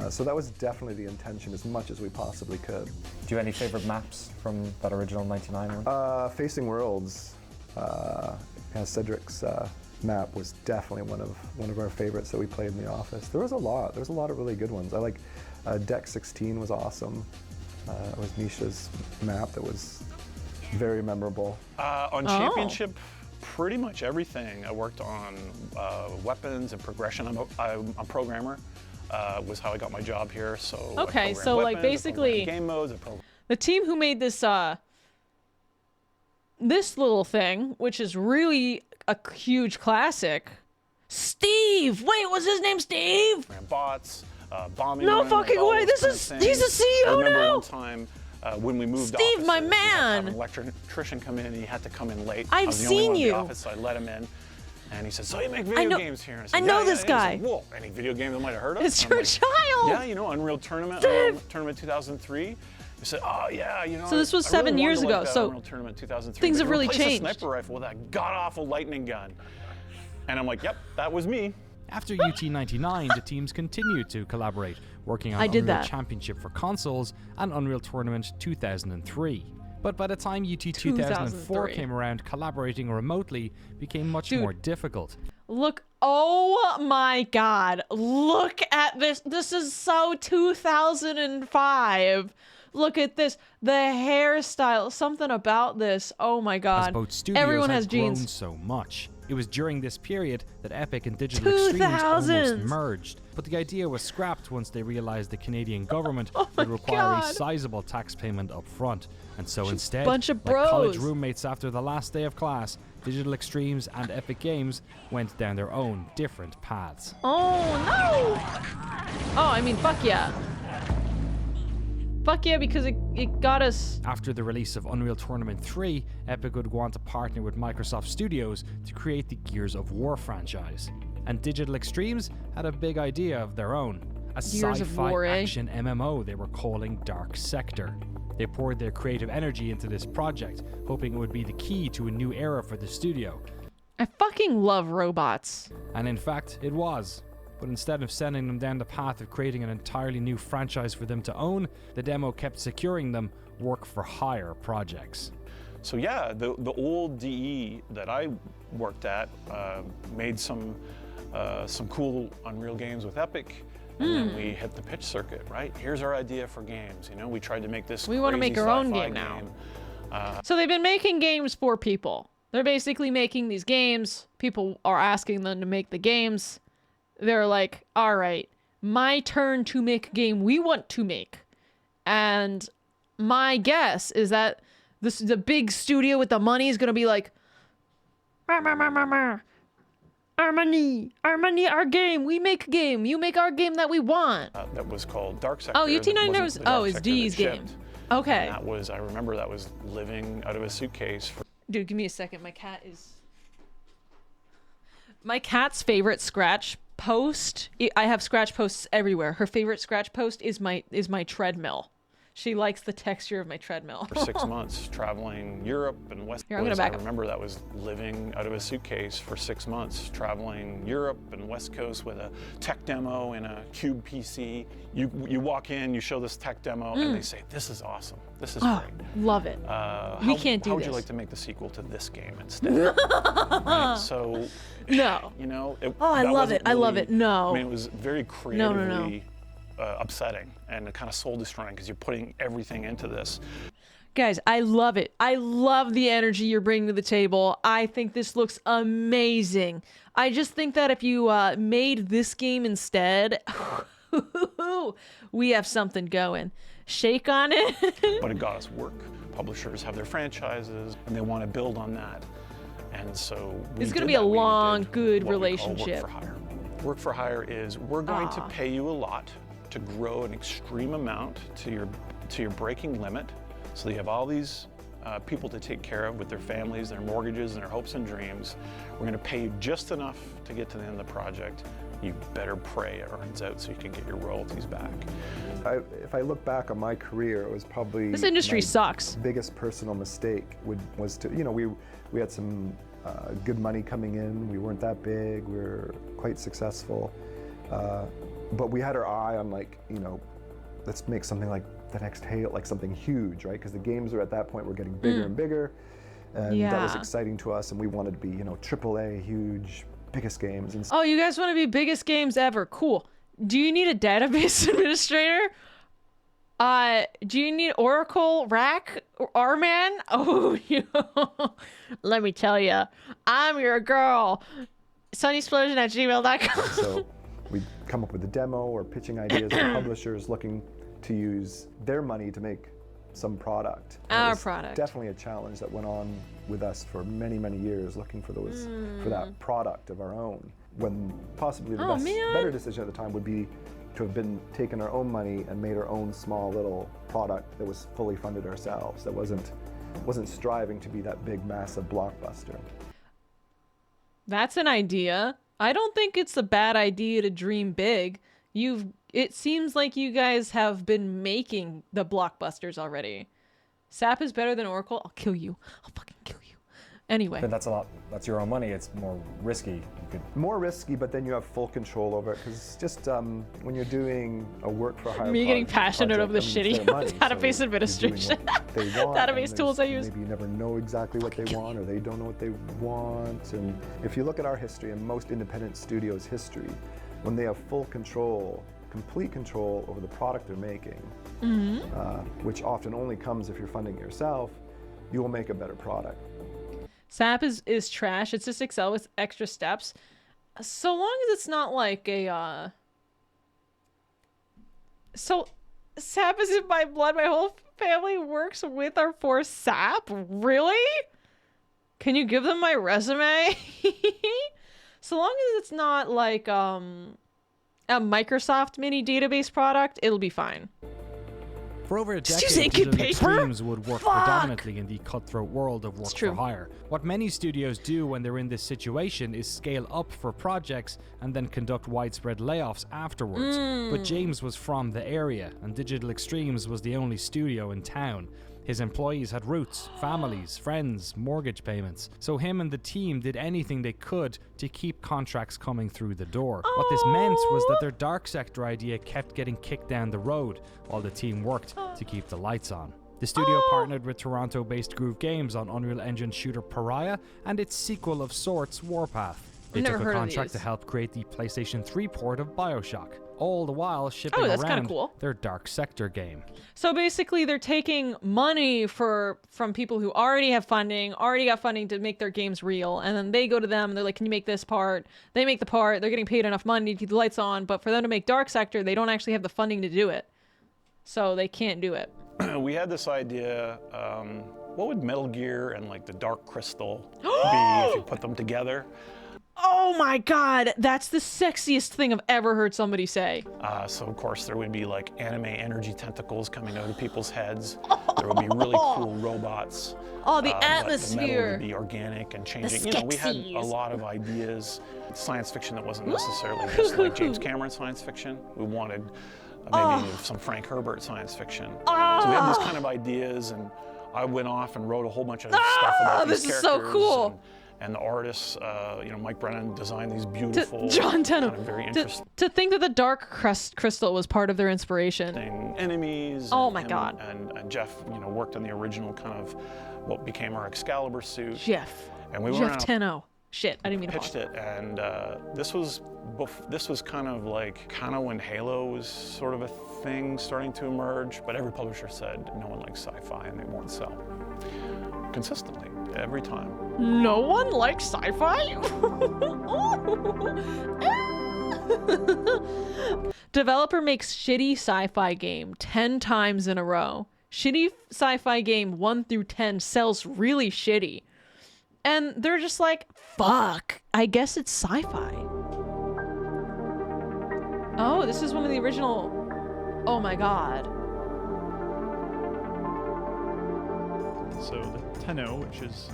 So that was definitely the intention, as much as we possibly could. Do you have any favorite maps from that original 99 one? Facing Worlds, Cedric's map was definitely one of our favorites that we played in the office. There was a lot of really good ones. I like Deck 16 was awesome. It was Nisha's map that was very memorable. On Championship, pretty much everything. I worked on weapons and progression. I'm a programmer. Was how I got my job here. So okay, so weapons, like basically game modes. The team who made this this little thing, which is really a huge classic. Steve! Wait, was his name Steve? Bots, bombing. No fucking way! He's a CEO I remember now. one time when we moved Steve, offices, my we had man! to have an electrician come in, and he had to come in late. I've I was the seen only one in you. the office, so I let him in. And he said, so you make video games here? And I said, I know yeah, this yeah. guy. He said, whoa, any video games I might have heard of? It's I'm your like, child. Yeah, you know, Unreal Tournament, Tournament 2003. He said, oh yeah, you know. So this was I really 7 years wanted to ago. like So Unreal Tournament 2003, things have really replace changed. A sniper rifle with that god-awful lightning gun. And I'm like, yep, that was me. After UT99, the teams continued to collaborate, working on Unreal Championship for consoles and Unreal Tournament 2003. But by the time UT 2004 came around, collaborating remotely became much more difficult. Look, oh my god, look at this. This is so 2005. Look at this. The hairstyle, something about this. Oh my god. As both studios Everyone has grown jeans. so much. It was during this period that Epic and Digital Extremes almost merged. But the idea was scrapped once they realized the Canadian government would require a sizable tax payment up front. And so instead, bunch of like bros. college roommates after the last day of class, Digital Extremes and Epic Games went down their own different paths. Oh no! Oh, I mean, fuck yeah. Fuck yeah, because it got us. After the release of Unreal Tournament 3, Epic would go on to partner with Microsoft Studios to create the Gears of War franchise. And Digital Extremes had a big idea of their own, a sci-fi action MMO they were calling Dark Sector. They poured their creative energy into this project, hoping it would be the key to a new era for the studio. I fucking love robots. And in fact, it was. But instead of sending them down the path of creating an entirely new franchise for them to own, the demo kept securing them work-for-hire projects. So yeah, the old DE that I worked at made some cool Unreal games with Epic, and then we hit the pitch circuit, right? Here's our idea for games. You know, we tried to make this. We want to make our own game now. So they've been making games for people. They're basically making these games. People are asking them to make the games. They're like, all right, my turn to make a game we want to make. And my guess is that the big studio with the money is going to be like, our money, our game, we make a game, you make our game that we want. That was called Dark Sector. Oh, UT9 was, it's D's game. Okay. And that was, I remember that was living out of a suitcase. Dude, give me a second. My cat's favorite scratch post. I have scratch posts everywhere. Her favorite scratch post is my treadmill. She likes the texture of my treadmill. For 6 months, traveling Europe and West Here, I'm gonna back up. I remember that was living out of a suitcase for 6 months, traveling Europe and West Coast with a tech demo in a cube PC. You walk in, you show this tech demo, and they say, this is awesome. This is great. Love it. We can't do How would this. you like to make the sequel to this game instead? Right? So, no. You know, I love it. I love it. No. I mean, it was very creatively upsetting and kind of soul-destroying because you're putting everything into this. Guys, I love it. I love the energy you're bringing to the table. I think this looks amazing. I just think that if you made this game instead, we have something going. Shake on it. But it got us work. Publishers have their franchises and they want to build on that. And so it's going to be a long, good relationship. Work for hire. Work for hire is we're going to pay you a lot to grow an extreme amount to your breaking limit, so that you have all these people to take care of with their families, their mortgages, and their hopes and dreams. We're going to pay you just enough to get to the end of the project. You better pray it earns out so you can get your royalties back. If I look back on my career, it was probably this industry sucks. Biggest personal mistake was to, you know, we had some good money coming in. We weren't that big. We were quite successful. But we had our eye on, like, you know, let's make something like the next Halo, like something huge, right? Because the games are at that point were getting bigger and bigger, and that was exciting to us. And we wanted to be, you know, AAA, huge, biggest games. And oh, you guys want to be biggest games ever? Cool. Do you need a database administrator? Do you need Oracle Rack R-Man? Oh, let me tell you, I'm your girl. sunnyexplosion@gmail.com. So we come up with a demo or pitching ideas to publishers looking to use their money to make some product. Our product. Definitely a challenge that went on with us for many, many years, looking for those for that product of our own. When possibly the better decision at the time would be to have been taken our own money and made our own small little product that was fully funded ourselves. That wasn't striving to be that big, massive blockbuster. That's an idea. I don't think it's a bad idea to dream big. It seems like you guys have been making the blockbusters already. SAP is better than Oracle. I'll kill you. I'll fucking kill you. Anyway. But that's your own money. It's more risky. More risky, but then you have full control over it, because just when you're doing a work for hire me getting passionate over the shitty database administration. Database tools I use. Maybe you never know exactly what they want, or they don't know what they want. And if you look at our history and most independent studios' history, when they have full control, complete control over the product they're making, which often only comes if you're funding it yourself, you will make a better product. SAP is trash. It's just Excel with extra steps. So long as it's not like a So SAP is in my blood. My whole family works with or for SAP. Really? Can you give them my resume? So long as it's not like a Microsoft mini database product, it'll be fine. For over a decade, Digital Extremes would work predominantly in the cutthroat world of work for hire. What many studios do when they're in this situation is scale up for projects and then conduct widespread layoffs afterwards. But James was from the area, and Digital Extremes was the only studio in town. His employees had roots, families, friends, mortgage payments. So him and the team did anything they could to keep contracts coming through the door. What this meant was that their Dark Sector idea kept getting kicked down the road while the team worked to keep the lights on. The studio partnered with Toronto-based Groove Games on Unreal Engine shooter Pariah and its sequel of sorts, Warpath. They took a contract to help create the PlayStation 3 port of BioShock, all the while shipping around their Dark Sector game. So basically they're taking money from people who already have funding, already got funding to make their games real, and then they go to them and they're like, can you make this part? They make the part, they're getting paid enough money to keep the lights on, but for them to make Dark Sector, they don't actually have the funding to do it. So they can't do it. We had this idea, what would Metal Gear and like the Dark Crystal be if you put them together? Oh my god, that's the sexiest thing I've ever heard somebody say. So of course there would be like anime energy tentacles coming out of people's heads. There would be really cool robots. Oh, the atmosphere. The metal would be organic and changing. You know, we had a lot of ideas. Science fiction that wasn't necessarily just like James Cameron science fiction. We wanted maybe some Frank Herbert science fiction. So we had these kind of ideas, and I went off and wrote a whole bunch of stuff about these characters. This is so cool. And the artists, you know, Mike Brennan designed these beautiful, John Tenno, kind of very interesting. To think that the Dark Crystal was part of their inspiration. Enemies. Oh my god. And Jeff, you know, worked on the original kind of what became our Excalibur suit. Jeff. And we Jeff Tenno. Shit, I didn't mean to pitched it, and this was kind of when Halo was sort of a thing starting to emerge, but every publisher said no one likes sci-fi and they won't sell. Consistently, every time. No one likes sci-fi? Developer makes shitty sci-fi game 10 times in a row. Shitty sci-fi game 1 through 10 sells really shitty. And they're just like, fuck, I guess it's sci-fi. Oh, this is one of the original... Oh my god. So the Tenno, which is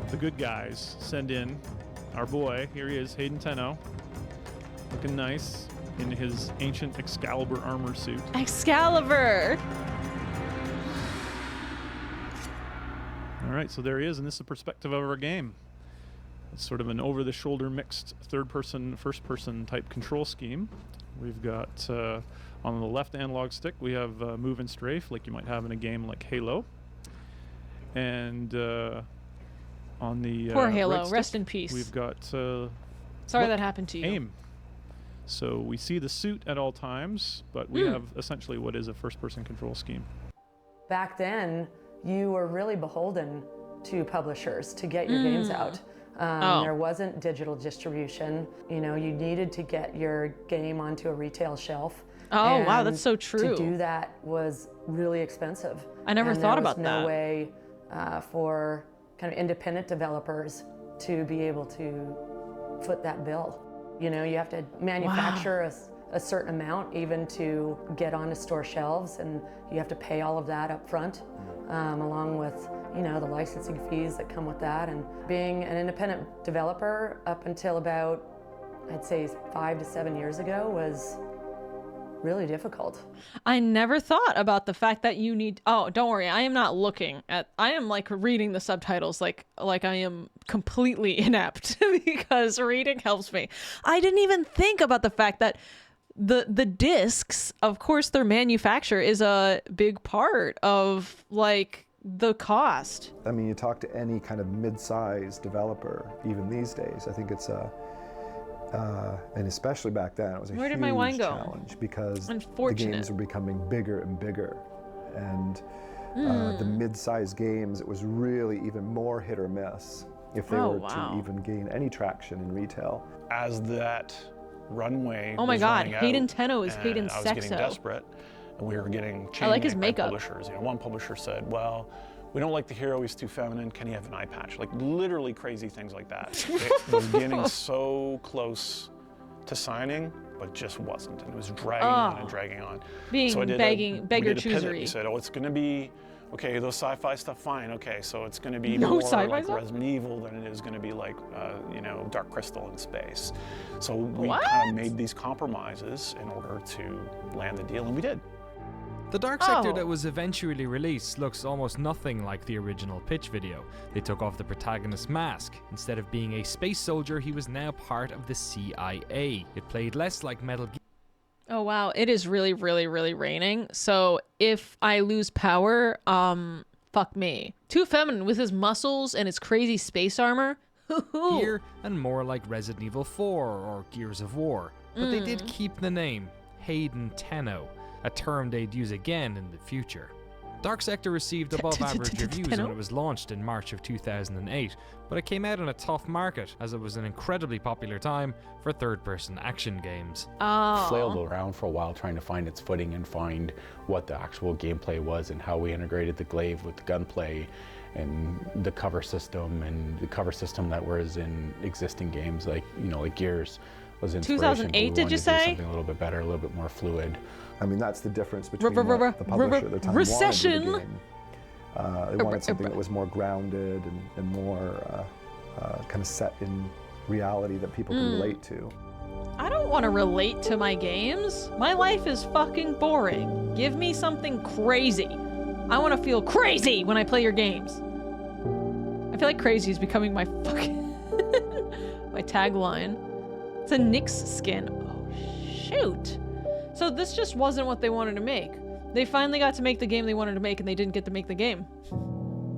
the good guys, send in our boy. Here he is, Hayden Tenno, looking nice in his ancient Excalibur armor suit. Excalibur! All right, so there he is, and this is the perspective of our game. It's sort of an over-the-shoulder mixed third-person, first-person type control scheme. We've got, on the left analog stick, we have move and strafe, like you might have in a game like Halo. And on the poor Halo, right stick, rest in peace. We've got sorry that happened to you. Aim. So we see the suit at all times, but we have essentially what is a first-person control scheme. Back then, you were really beholden to publishers to get your games out. There wasn't digital distribution. You know, you needed to get your game onto a retail shelf. Oh, wow, that's so true. To do that was really expensive. I never thought about that. There was no way for kind of independent developers to be able to foot that bill. You know, you have to manufacture a certain amount even to get onto store shelves, and you have to pay all of that up front, along with, you know, the licensing fees that come with that. And being an independent developer up until about, I'd say 5 to 7 years ago was really difficult. I never thought about the fact that you need, oh, don't worry, I am not looking at, I am like reading the subtitles like I am completely inept because reading helps me. I didn't even think about the fact that the discs, of course, their manufacture is a big part of like the cost. I mean, you talk to any kind of mid-sized developer, even these days, I think it's and especially back then, it was a huge challenge because the games were becoming bigger and bigger. And the mid-sized games, it was really even more hit or miss if they were to even gain any traction in retail. As that runway oh my was God, running Hayden out, Tenno is Hayden I was Sexo. getting desperate, and we were getting I like his by makeup. publishers. You know, one publisher said, well, we don't like the hero, he's too feminine, can he have an eye patch? Like literally crazy things like that. It was getting so close to signing, but just wasn't. And it was dragging on and dragging on. Being so I did beggar-choosery. We said, oh, it's gonna be, okay, those sci-fi stuff, fine, okay, so it's gonna be No more sci-fi like stuff? Resident Evil than it is gonna be like, you know, Dark Crystal in space. So we kind of made these compromises in order to land the deal, and we did. The Dark Sector that was eventually released looks almost nothing like the original pitch video. They took off the protagonist's mask. Instead of being a space soldier, he was now part of the CIA. It played less like Metal Gear. Oh wow, it is really, really, really raining. So if I lose power, fuck me. Too feminine with his muscles and his crazy space armor. Gear and more like Resident Evil 4 or Gears of War. But they did keep the name, Hayden Tenno, a term they'd use again in the future. Dark Sector received above average reviews when it was launched in March of 2008, but it came out in a tough market as it was an incredibly popular time for third-person action games. Flailed around for a while trying to find its footing and find what the actual gameplay was and how we integrated the glaive with the gunplay and the cover system that was in existing games like, you know, like Gears was inspiration. 2008, did you say? Something a little bit better, a little bit more fluid. I mean, that's the difference between what the publisher at the time recession. wanted with the game. They wanted something that was more grounded and more kind of set in reality that people can relate to. I don't want to relate to my games. My life is fucking boring. Give me something crazy. I want to feel crazy when I play your games. I feel like crazy is becoming my fucking my tagline. It's a Nyx skin. Oh, shoot. So this just wasn't what they wanted to make. They finally got to make the game they wanted to make, and they didn't get to make the game.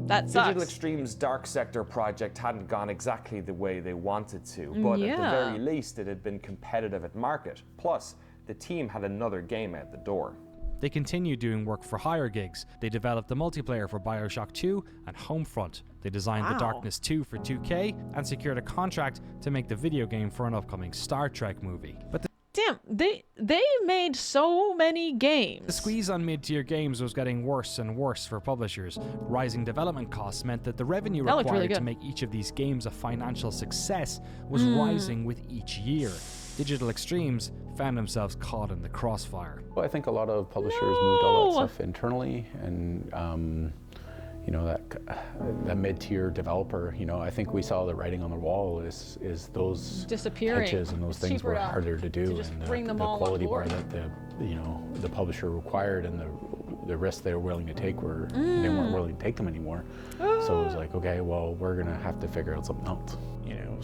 That sucks. Digital Extreme's Dark Sector project hadn't gone exactly the way they wanted to, but at the very least it had been competitive at market. Plus, the team had another game out the door. They continued doing work for hire gigs. They developed the multiplayer for BioShock 2 and Homefront. They designed The Darkness 2 for 2K and secured a contract to make the video game for an upcoming Star Trek movie. But damn, they made so many games. The squeeze on mid-tier games was getting worse and worse for publishers. Rising development costs meant that the revenue required to make each of these games a financial success was rising with each year. Digital Extremes found themselves caught in the crossfire. Well, I think a lot of publishers moved all that stuff internally, and you know, that mid-tier developer, you know, I think we saw the writing on the wall is those disappearing pitches and those things were harder to do, just and bring them the all quality on bar board. that the publisher required and the risks they were willing to take were they weren't willing to take them anymore. So it was like, okay, well, we're gonna have to figure out something else. You know.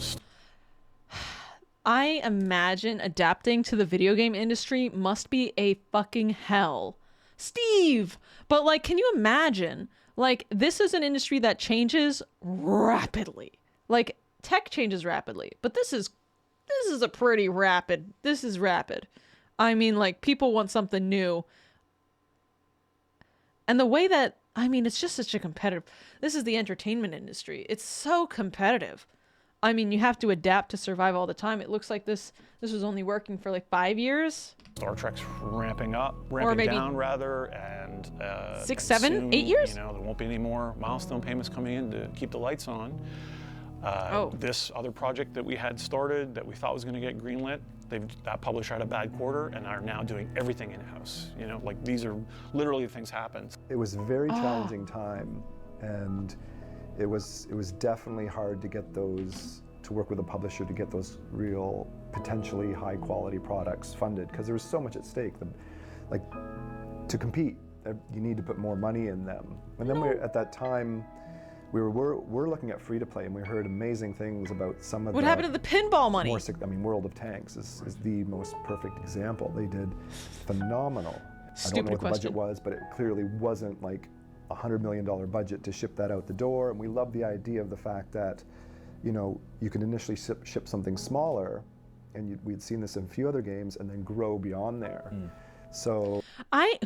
I imagine adapting to the video game industry must be a fucking hell. Steve! But like, can you imagine? Like, this is an industry that changes rapidly. Like, tech changes rapidly, but this is this is a pretty rapid. This is rapid. I mean, like, people want something new. And the way that, I mean, it's just such a competitive, this is the entertainment industry. It's so competitive. I mean, you have to adapt to survive all the time. It looks like this was only working for like 5 years. Star Trek's ramping down rather, and 6, 7, 8 years? You know, there won't be any more milestone payments coming in to keep the lights on. This other project that we had started that we thought was going to get greenlit, that publisher had a bad quarter and are now doing everything in-house. You know, like these are literally things happen. It was a very challenging time, and it was definitely hard to get those, to work with a publisher to get those real, potentially high quality products funded, because there was so much at stake. Like, to compete, you need to put more money in them. And then at that time, we're looking at free-to-play, and we heard amazing things about some of what happened to the pinball money? I mean, World of Tanks is the most perfect example. They did phenomenal. I don't know what the budget was, but it clearly wasn't like a $100 million budget to ship that out the door. And we love the idea of the fact that, you know, you can initially ship something smaller, and we'd seen this in a few other games, and then grow beyond there. So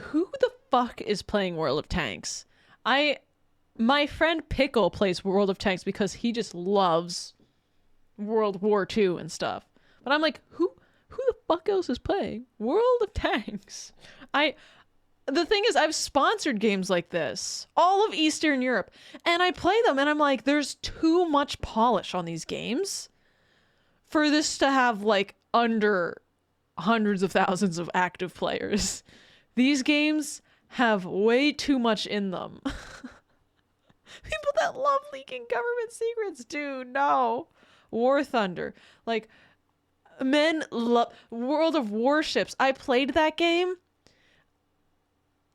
who the fuck is playing World of Tanks? My friend Pickle plays World of Tanks because he just loves World War II and stuff. But I'm like, who the fuck else is playing World of Tanks? The thing is, I've sponsored games like this, all of Eastern Europe, and I play them, and I'm like, there's too much polish on these games for this to have, like, under hundreds of thousands of active players. These games have way too much in them. People that love leaking government secrets, dude, no. War Thunder. Like, men love World of Warships. I played that game.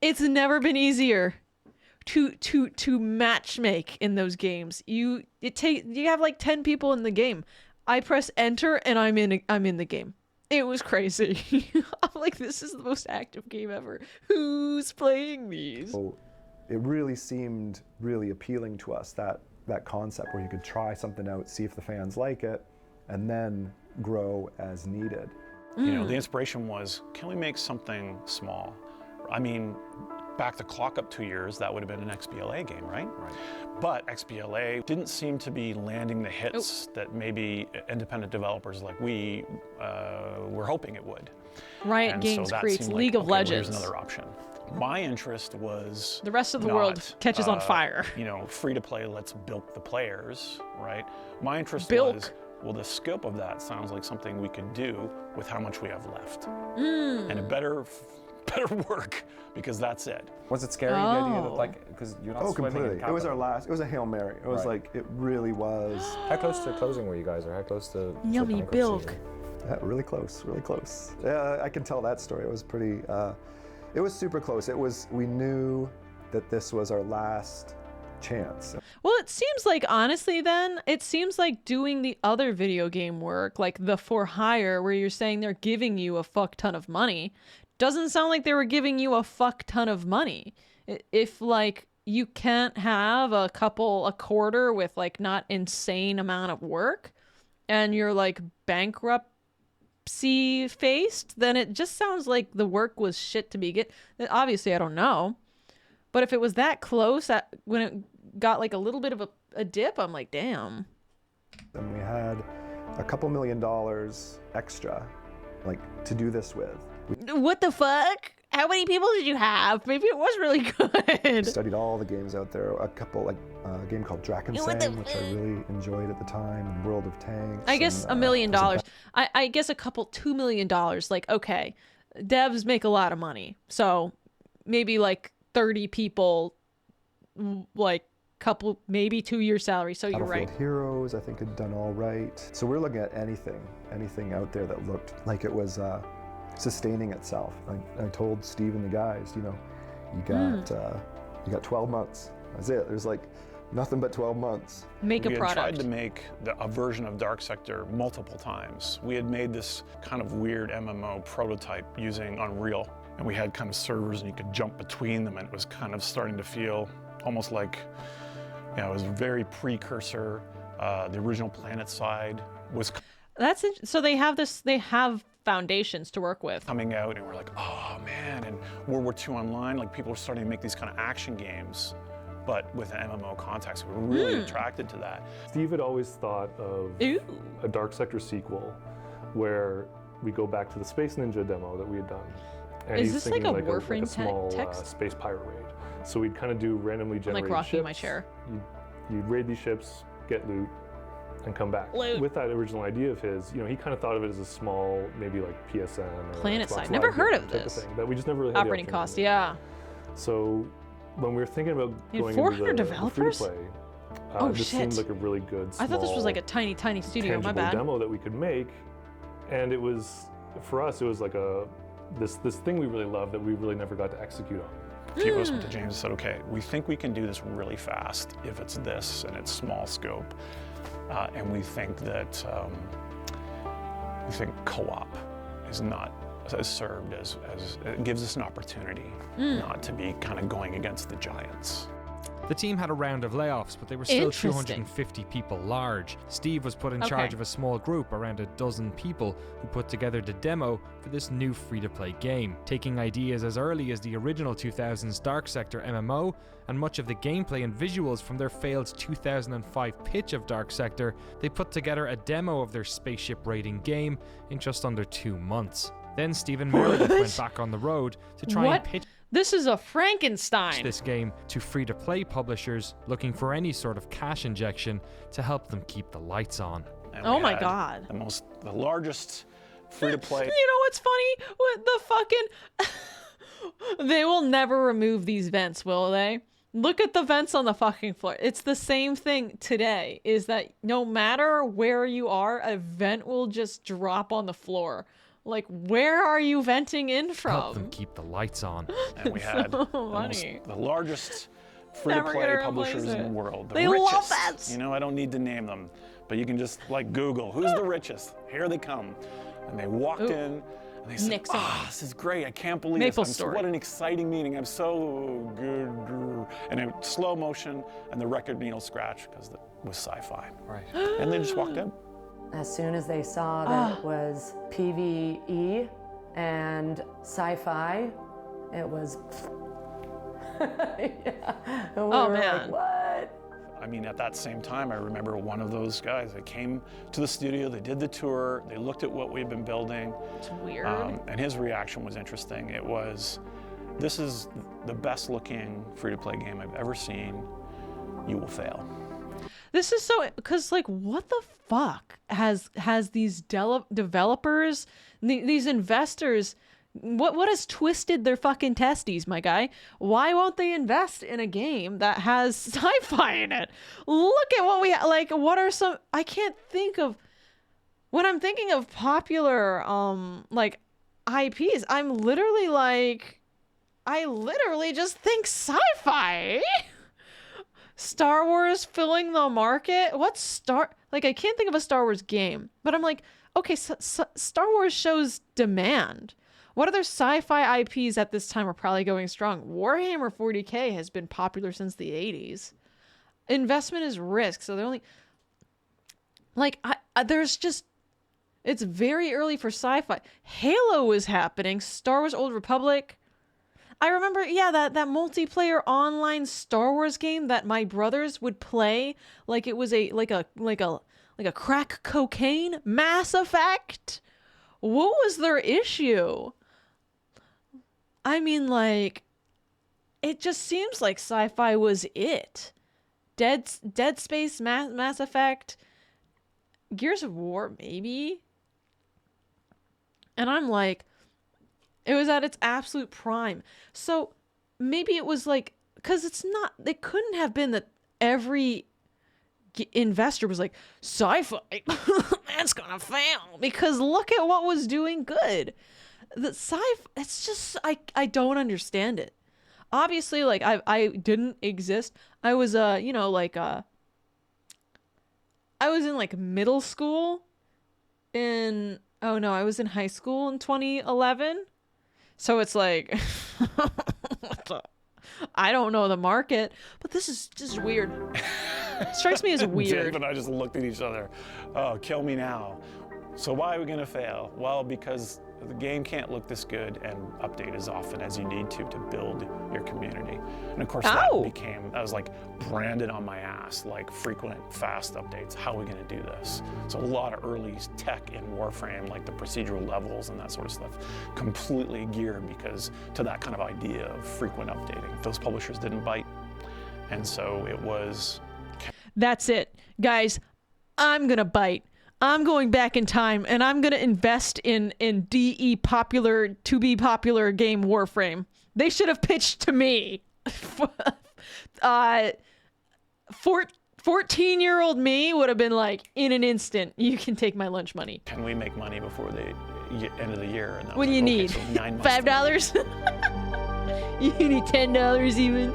It's never been easier to matchmake in those games. You have like 10 people in the game. I press enter and I'm in the game. It was crazy. I'm like, this is the most active game ever. Who's playing these? It really seemed really appealing to us, that concept where you could try something out, see if the fans like it, and then grow as needed. You know, the inspiration was, can we make something small? I mean, back the clock up 2 years, that would have been an XBLA game, right? But XBLA didn't seem to be landing the hits that maybe independent developers like we were hoping it would. Riot Games creates League of Legends. Here's another option. My interest was the rest of the world catches on fire. You know, free to play, let's bilk the players, right? My interest was, well, the scope of that sounds like something we could do with how much we have left. And it better work, because that's it. Was it scary, the idea that, like, because you're not swimming completely. in capital? It was a Hail Mary. It was like, it really was. How close to closing were you guys, or how close to yummy bilk? Yeah, really close, really close. Yeah, I can tell that story. It was pretty, it was super close. We knew that this was our last chance. Well, it seems like, honestly, then, it seems like doing the other video game work, like the for hire, where you're saying they're giving you a fuck ton of money, doesn't sound like they were giving you a fuck ton of money. If, like, you can't have a quarter with, like, not insane amount of work, and you're, like, bankruptcy faced, then it just sounds like the work was shit to begin. Obviously, I don't know. But if it was that close, when it got, like, a little bit of a dip, I'm like, damn. And we had a couple $1 million extra, like, to do this with. What the fuck? How many people did you have? Maybe it was really good. Studied all the games out there. A couple, like a game called Drakensang, which I really enjoyed at the time, and World of Tanks. I guess $1 million. I guess $2 million. Like, okay, devs make a lot of money, so maybe like 30 people, like maybe 2 year salary. So you're right. Heroes, I think, had done all right. So we're looking at anything out there that looked like it was sustaining itself. I told Steve and the guys, you know, you got 12 months. That's it. There's like nothing but 12 months. Make a product. We had tried to make a version of Dark Sector multiple times. We had made this kind of weird MMO prototype using Unreal, and we had kind of servers and you could jump between them, and it was kind of starting to feel almost like, you know, it was very precursor. The original Planet side was... So they have this. They have foundations to work with. Coming out, and we're like, oh man, and World War II Online, like people are starting to make these kind of action games, but with an MMO context. We're really attracted to that. Steve had always thought of a Dark Sector sequel where we go back to the Space Ninja demo that we had done. And Is he's this like a thinking warframe a small text? Space pirate raid. So we'd kind of do randomly generated I'm like rocking ships. my chair. You'd raid these ships, get loot, and come back. Loot. With that original idea of his, he kind of thought of it as a small, maybe like PSN or Planet Xbox side. Live Never heard game of type this. thing that we just never really had the Operating opportunity cost, to do. yeah. So when we were thinking about You have going 400 into the developers? free-to-play, Oh, this shit. seemed like a really good, I thought this was small, like a tiny studio. My tangible bad. demo that we could make, and it was, for us, it was like this thing we really loved that we really never got to execute on. People went to James and said, okay, we think we can do this really fast if it's this and it's small scope. And we think that co-op is not as served as it gives us an opportunity not to be kind of going against the giants. The team had a round of layoffs, but they were still 250 people large. Steve was put in charge of a small group, around a dozen people, who put together the demo for this new free-to-play game. Taking ideas as early as the original 2000s Dark Sector MMO, and much of the gameplay and visuals from their failed 2005 pitch of Dark Sector, they put together a demo of their spaceship raiding game in just under 2 months. Then Stephen Meredith went back on the road to try and pitch This is a Frankenstein. this game to free-to-play publishers looking for any sort of cash injection to help them keep the lights on. And Oh we my had God. the largest free-to-play. You know what's funny? What the fucking... They will never remove these vents, will they? Look at the vents on the fucking floor. It's the same thing today, is that no matter where you are, a vent will just drop on the floor. Like, where are you venting in from? Help them keep the lights on. And we had So the largest free-to-play publishers in the world. The They richest. love that. I don't need to name them, but you can just like Google, who's the richest? Here they come. And they walked in and they said, Nixon. this is great. I can't believe Maple this. Story. What an exciting meeting. I'm so good. And it slow motion and the record needle scratch because it was sci-fi. Right. And they just walked in. As soon as they saw that it was PvE and sci-fi, it was. Yeah. And we were like, what? I mean, at that same time, I remember one of those guys that came to the studio, they did the tour, they looked at what we'd been building. It's weird. And his reaction was interesting. It was, this is the best looking free-to-play game I've ever seen. You will fail. This is so, because like, what the fuck has these developers, these investors, what has twisted their fucking testes, my guy? Why won't they invest in a game that has sci-fi in it? Look at what we like. What are some? I can't think of when I'm thinking of popular like IPs. I'm literally like, I literally just think sci-fi. Star Wars filling the market? What's like, I can't think of a Star Wars game, but I'm like, okay, Star Wars shows demand. What other sci-fi IPs at this time are probably going strong? Warhammer 40K has been popular since the 80s. Investment is risk, so they're only... Like, there's just... It's very early for sci-fi. Halo is happening. Star Wars Old Republic... I remember, yeah, that multiplayer online Star Wars game that my brothers would play like it was like a crack cocaine. Mass Effect. What was their issue? I mean, like, it just seems like sci-fi was it. Dead Space, Mass Effect, Gears of War, maybe. And I'm like, it was at its absolute prime. So maybe it was like, because it couldn't have been that every investor was like, sci-fi, that's gonna fail. Because look at what was doing good. The sci-fi, it's just, I don't understand it. Obviously, like, I didn't exist. I was, I was in, like, middle school I was in high school in 2011. So it's like, I don't know the market, but this is just weird. It strikes me as weird. Jeff and I just looked at each other. Oh, kill me now. So why are we going to fail? Well, because the game can't look this good and update as often as you need to build your community. And of course that was like branded on my ass, like frequent, fast updates. How are we going to do this? So a lot of early tech in Warframe, like the procedural levels and that sort of stuff, completely geared to that kind of idea of frequent updating. Those publishers didn't bite. And so it was... That's it. Guys, I'm going to bite. I'm going back in time and I'm going to invest in DE popular, to be popular game Warframe. They should have pitched to me. 14-year-old me would have been like, in an instant, you can take my lunch money. Can we make money before the end of the year? And what do you need? So 9 months $5? You need $10 even?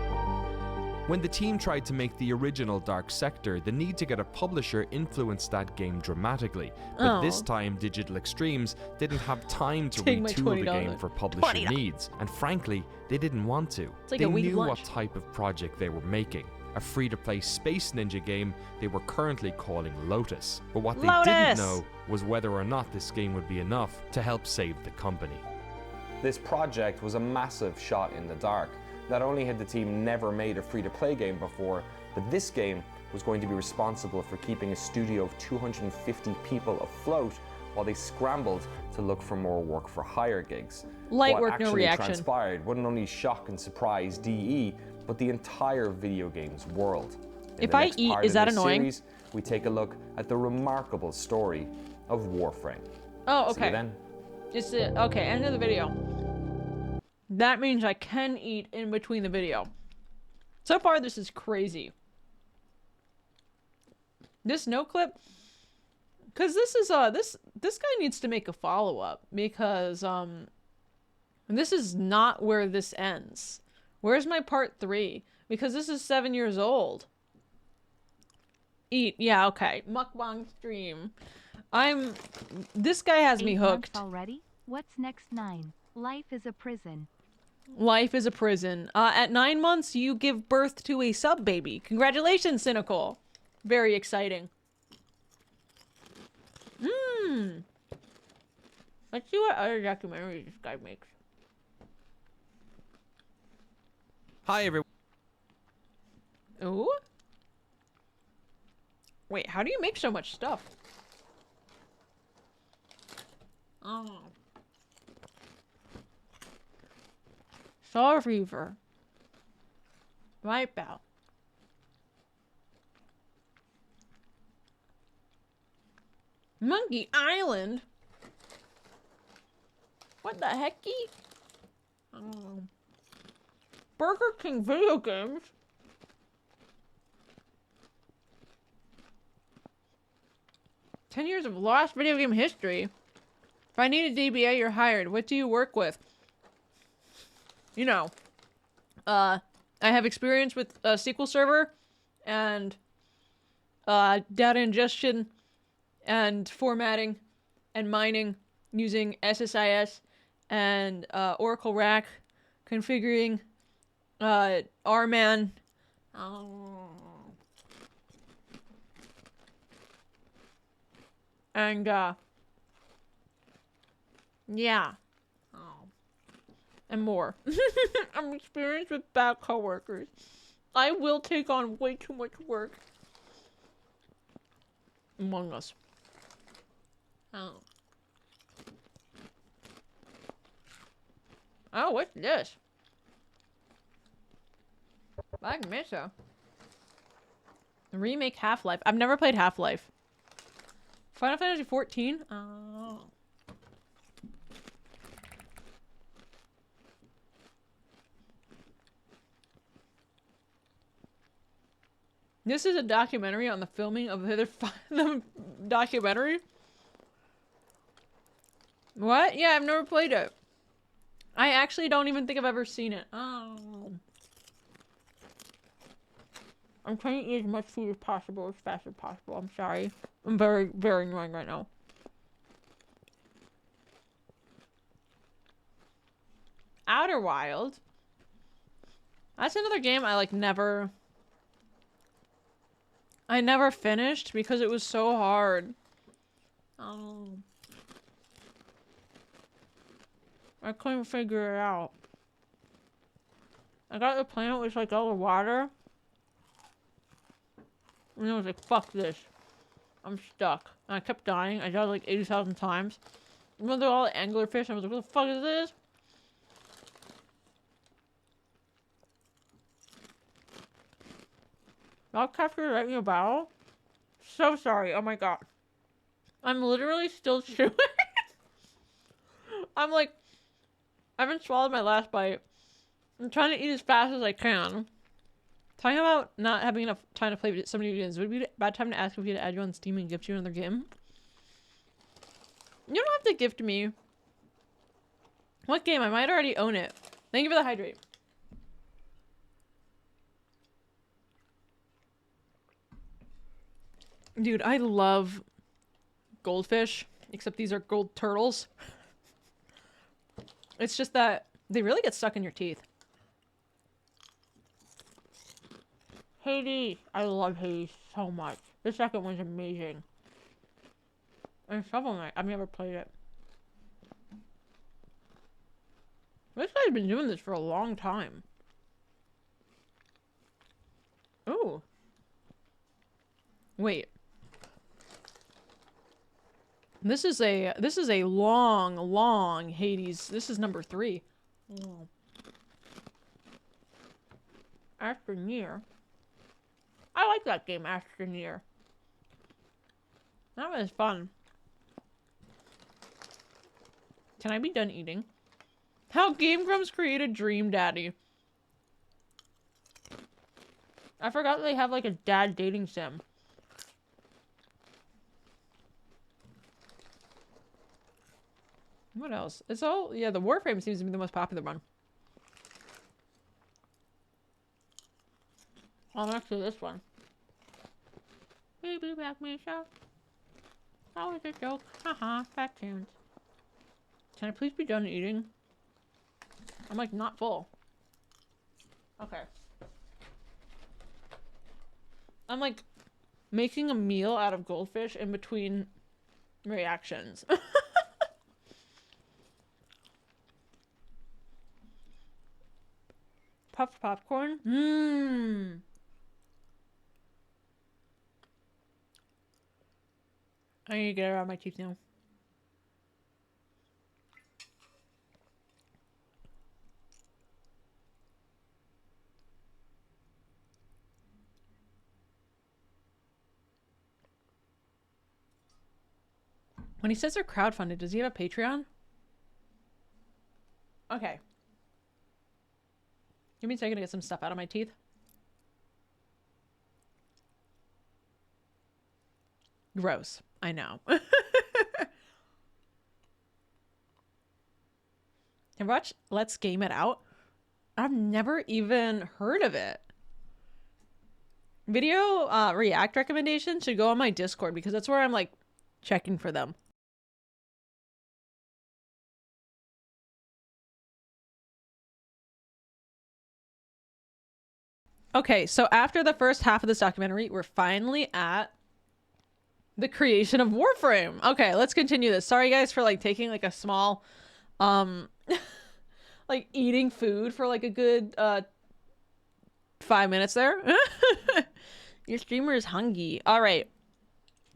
When the team tried to make the original Dark Sector, the need to get a publisher influenced that game dramatically. But this time, Digital Extremes didn't have time to retool the game for publisher needs. And frankly, they didn't want to. They knew what type of project they were making. A free-to-play Space Ninja game they were currently calling Lotus. But what they didn't know was whether or not this game would be enough to help save the company. This project was a massive shot in the dark. Not only had the team never made a free-to-play game before, but this game was going to be responsible for keeping a studio of 250 people afloat while they scrambled to look for more work-for-hire gigs. Light what work, no reaction. What actually transpired wouldn't only shock and surprise DE, but the entire video games world. If I eat, is that annoying? Series, we take a look at the remarkable story of Warframe. Oh, okay. See you then. Okay, end of the video. That means I can eat in between the video. So far, this is crazy. This Noclip, because this is this guy needs to make a follow-up because this is not where this ends. Where's my part 3? Because this is 7 years old. Eat, yeah, okay. Mukbang stream. This guy has me hooked. Already? What's next 9? Life is a prison. Life is a prison. At 9 months, you give birth to a sub-baby. Congratulations, Cynical. Very exciting. Let's see what other documentaries this guy makes. Hi, everyone. Ooh? Wait, how do you make so much stuff? Oh. Star Reaver. Wipeout. Monkey Island? What the hecky? Burger King video games? "10 years of lost video game history. If I need a DBA, you're hired. What do you work with?" You know, I have experience with SQL Server and data ingestion and formatting and mining using SSIS and Oracle RAC, configuring RMAN. And yeah. And more. I'm experienced with bad coworkers. I will take on way too much work. Among Us. Oh. Oh, what's this? Black Mesa. Remake Half-Life. I've never played Half-Life. Final Fantasy 14? Oh. This is a documentary on the filming of the documentary? What? Yeah, I've never played it. I actually don't even think I've ever seen it. Oh. I'm trying to eat as much food as possible, as fast as possible. I'm sorry. I'm very, very annoying right now. Outer Wild. That's another game I never finished because it was so hard. Oh. I couldn't figure it out. I got the planet with like all the water. And I was like, fuck this. I'm stuck. And I kept dying. I died like 80,000 times. And when they're all anglerfish, I was like, what the fuck is this? Y'all captured right in your barrel? So sorry. Oh my god. I'm literally still chewing. I'm like, I haven't swallowed my last bite. I'm trying to eat as fast as I can. Talking about not having enough time to play so many games. Would it be a bad time to ask if we could add you on Steam and gift you another game? You don't have to gift me. What game? I might already own it. Thank you for the hydrate. Dude, I love goldfish, except these are gold turtles. It's just that they really get stuck in your teeth. Hades. I love Hades so much. The second one's amazing. And Shovel Knight. I've never played it. This guy's been doing this for a long time. Ooh. Wait. This is a long Hades. This is number 3. Oh. After Nier. I like that game, After Nier. That was fun. Can I be done eating? How Game Grumps created Dream Daddy. I forgot they have like a dad dating sim. What else? It's all, yeah, the Warframe seems to be the most popular one. Oh, next to this one. Baby back me shot. That was a joke. Haha, fat tunes. Can I please be done eating? I'm like not full. Okay. I'm like making a meal out of goldfish in between reactions. Puffed popcorn? Mmm. I need to get it out of my teeth now. When he says they're crowdfunded, does he have a Patreon? Okay. Give me a second to get some stuff out of my teeth. Gross. I know. Have you watched Let's Game It Out? I've never even heard of it. Video react recommendations should go on my Discord because that's where I'm like checking for them. Okay, so after the first half of this documentary, we're finally at the creation of Warframe. Okay, let's continue this. Sorry guys for like taking like a small like eating food for like a good 5 minutes there. Your streamer is hungry. All right.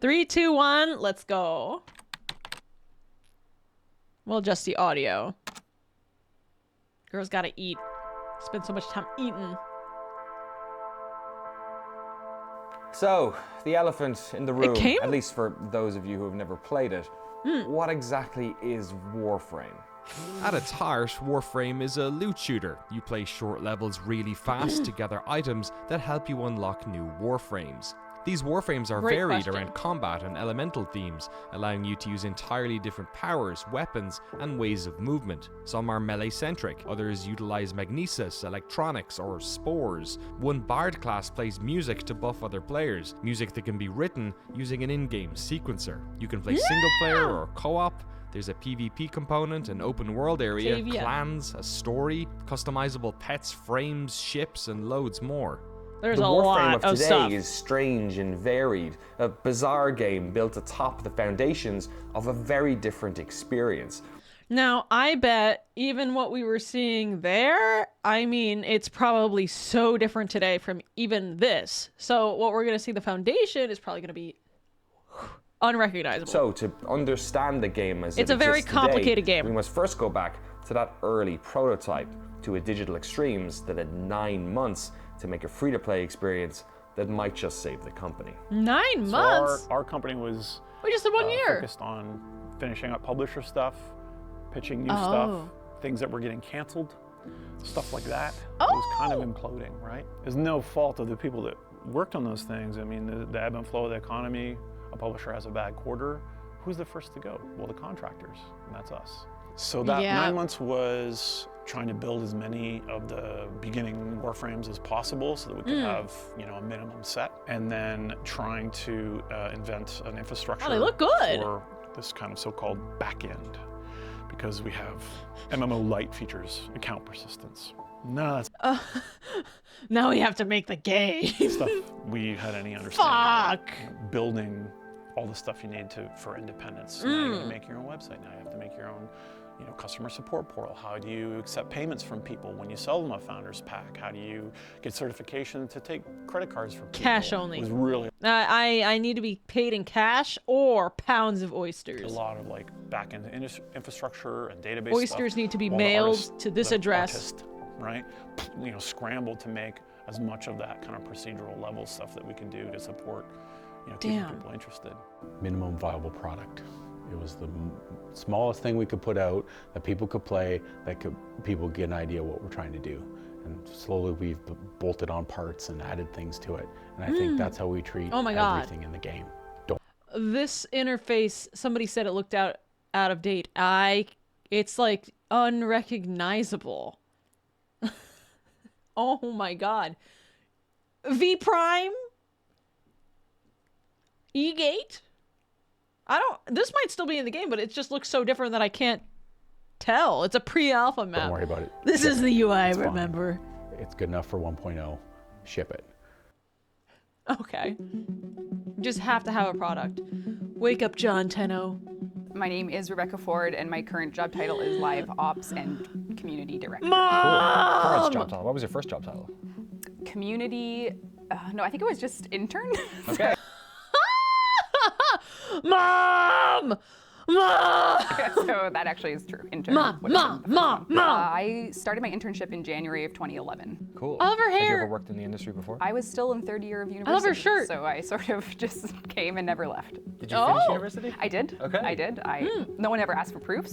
3, 2, 1, let's go. We'll adjust the audio. Girls gotta eat. Spend so much time eating. So, the elephant in the room, at least for those of you who have never played it, what exactly is Warframe? At its heart, Warframe is a loot shooter. You play short levels really fast to gather items that help you unlock new Warframes. These Warframes are varied around combat and elemental themes, allowing you to use entirely different powers, weapons, and ways of movement. Some are melee-centric, others utilize magnesis, electronics, or spores. One bard class plays music to buff other players, music that can be written using an in-game sequencer. You can play single-player or co-op. There's a PvP component, an open world area, clans, a story, customizable pets, frames, ships, and loads more. There's the a Warframe lot of of today stuff. is strange and varied, a bizarre game built atop the foundations of a very different experience. Now, I bet even what we were seeing there, I mean, it's probably so different today from even this. So what we're going to see, the foundation, is probably going to be unrecognizable. So to understand the game as it's a very complicated today, game. we must first go back to that early prototype, to a Digital Extremes that had 9 months to make a free-to-play experience that might just save the company. 9 months? So our company was we just did 1 year. Focused on finishing up publisher stuff, pitching new stuff, things that were getting canceled, stuff like that. It was kind of imploding, right? It's no fault of the people that worked on those things. I mean, the ebb and flow of the economy, a publisher has a bad quarter. Who's the first to go? Well, the contractors, and that's us. So that 9 months was trying to build as many of the beginning Warframes as possible so that we could have, a minimum set, and then trying to invent an infrastructure they look good. for this kind of so-called back end, because we have MMO light features, account persistence. No, that's now we have to make the game. stuff we had any understanding. Fuck. Building all the stuff you need for independence. So now you have to make your own website. Now you have to make your own, customer support portal. How do you accept payments from people when you sell them a founder's pack? How do you get certification to take credit cards from people? Cash only. It was really I need to be paid in cash or pounds of oysters. a lot of back-end infrastructure and database Oysters stuff. need to be While the mailed artist- to this the address. artist, right? Scrambled to make as much of that kind of procedural level stuff that we could do to support, keeping people interested. Minimum viable product. It was the smallest thing we could put out that people could play, that people get an idea what we're trying to do. And slowly we've bolted on parts and added things to it. And I think that's how we treat everything in the game. This interface, somebody said it looked out of date. It's like unrecognizable. Oh my god. V Prime? E-Gate? This might still be in the game, but it just looks so different that I can't tell. It's a pre-alpha map. Don't worry about it. This is the UI, It's fine. remember? It's good enough for 1.0. Ship it. Okay. Just have to have a product. Wake up, John Tenno. My name is Rebecca Ford, and my current job title is Live Ops and Community Director. Cool. First job title. What was your first job title? Community, no, I think it was just intern. Okay. Mom! Mom! So that actually is true. Intern. Mom! I started my internship in January of 2011. Cool. I love her Had you hair. ever worked in the industry before? I was still in third year of university. I love her shirt. So I sort of just came and never left. Did you finish university? I did. Okay. I did. No one ever asked for proof,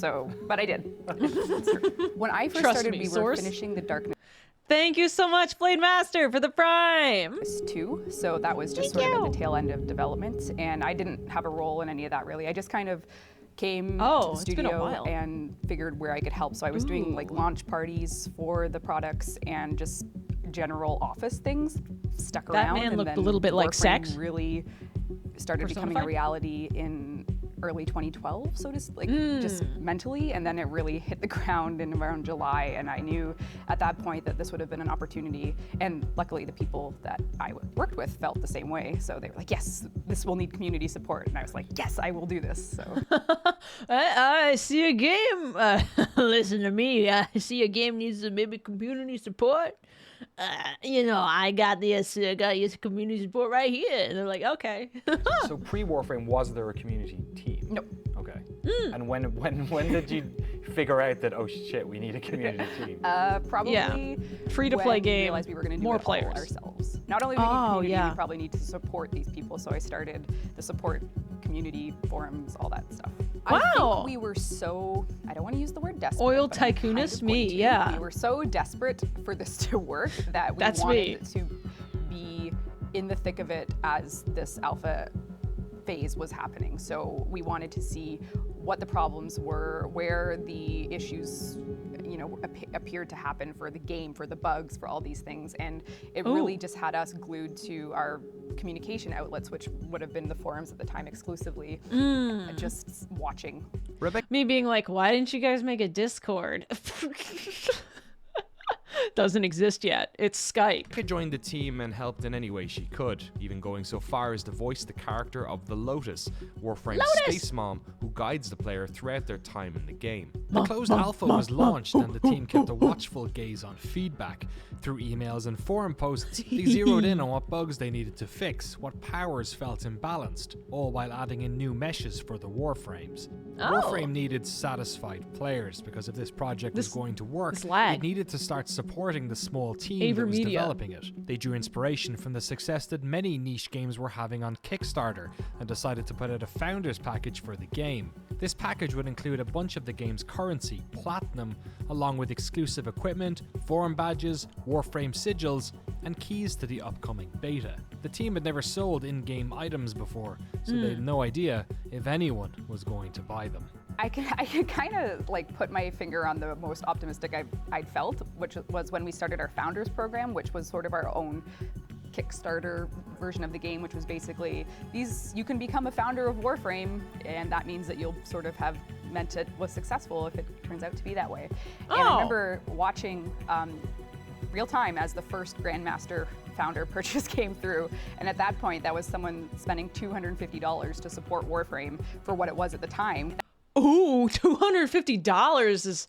but I did. It's true. When I first Trust started, me, we source. were finishing the Darkness Thank you so much, Blade Master, for the Prime. 2, so that was just sort of at the tail end of development, and I didn't have a role in any of that really. I just kind of came to the it's been a studio while. and figured where I could help. So I was doing launch parties for the products and just general office things. Stuck That around. man and looked then a little bit like Warframe sex. Really started becoming a Personified? reality in early 2012, so to just mentally, and then it really hit the ground in around July, and I knew at that point that this would have been an opportunity, and luckily the people that I worked with felt the same way, so they were like, yes, this will need community support, and I was like, yes, I will do this. So I see a game. Listen to me. I see a game needs some maybe community support. I got this community support right here. And they're like, okay. So pre-Warframe, was there a community team? No. Okay. And when did you figure out that, oh shit, we need a community team? Probably free-to-play when we game. realized we were going to do More it all players. ourselves. Not only do we need community, we probably need to support these people. So I started the support community forums, all that stuff. I think we were so, I don't want to use the word desperate. Oil but I'm kind tycoonist of me, going to. yeah. We were so desperate for this to work that we That's wanted me. to be in the thick of it as this alpha phase was happening. So we wanted to see what the problems were, where the issues, appeared to happen for the game, for the bugs, for all these things. And it really just had us glued to our communication outlets, which would have been the forums at the time exclusively, just watching. Me being like, why didn't you guys make a Discord? doesn't exist yet. It's Skype. Rebecca joined the team and helped in any way she could, even going so far as to voice the character of the Lotus, Warframe's space mom, who guides the player throughout their time in the game. The closed alpha was launched and the team kept a watchful gaze on feedback. Through emails and forum posts, they zeroed in on what bugs they needed to fix, what powers felt imbalanced, all while adding in new meshes for the Warframes. Warframe needed satisfied players, because if this project was going to work, it needed to start supporting the small team that was developing it. They drew inspiration from the success that many niche games were having on Kickstarter and decided to put out a founders package for the game. This package would include a bunch of the game's currency, platinum, along with exclusive equipment, forum badges, Warframe sigils, and keys to the upcoming beta. The team had never sold in-game items before, so they had no idea if anyone was going to buy them. I can kind of like put my finger on the most optimistic I'd felt, which was when we started our founders program, which was sort of our own Kickstarter version of the game, which was basically you can become a founder of Warframe, and that means that you'll sort of have meant it was successful if it turns out to be that way. And I remember watching real time as the first Grandmaster founder purchase came through, and at that point that was someone spending $250 to support Warframe for what it was at the time. Ooh, $250 is...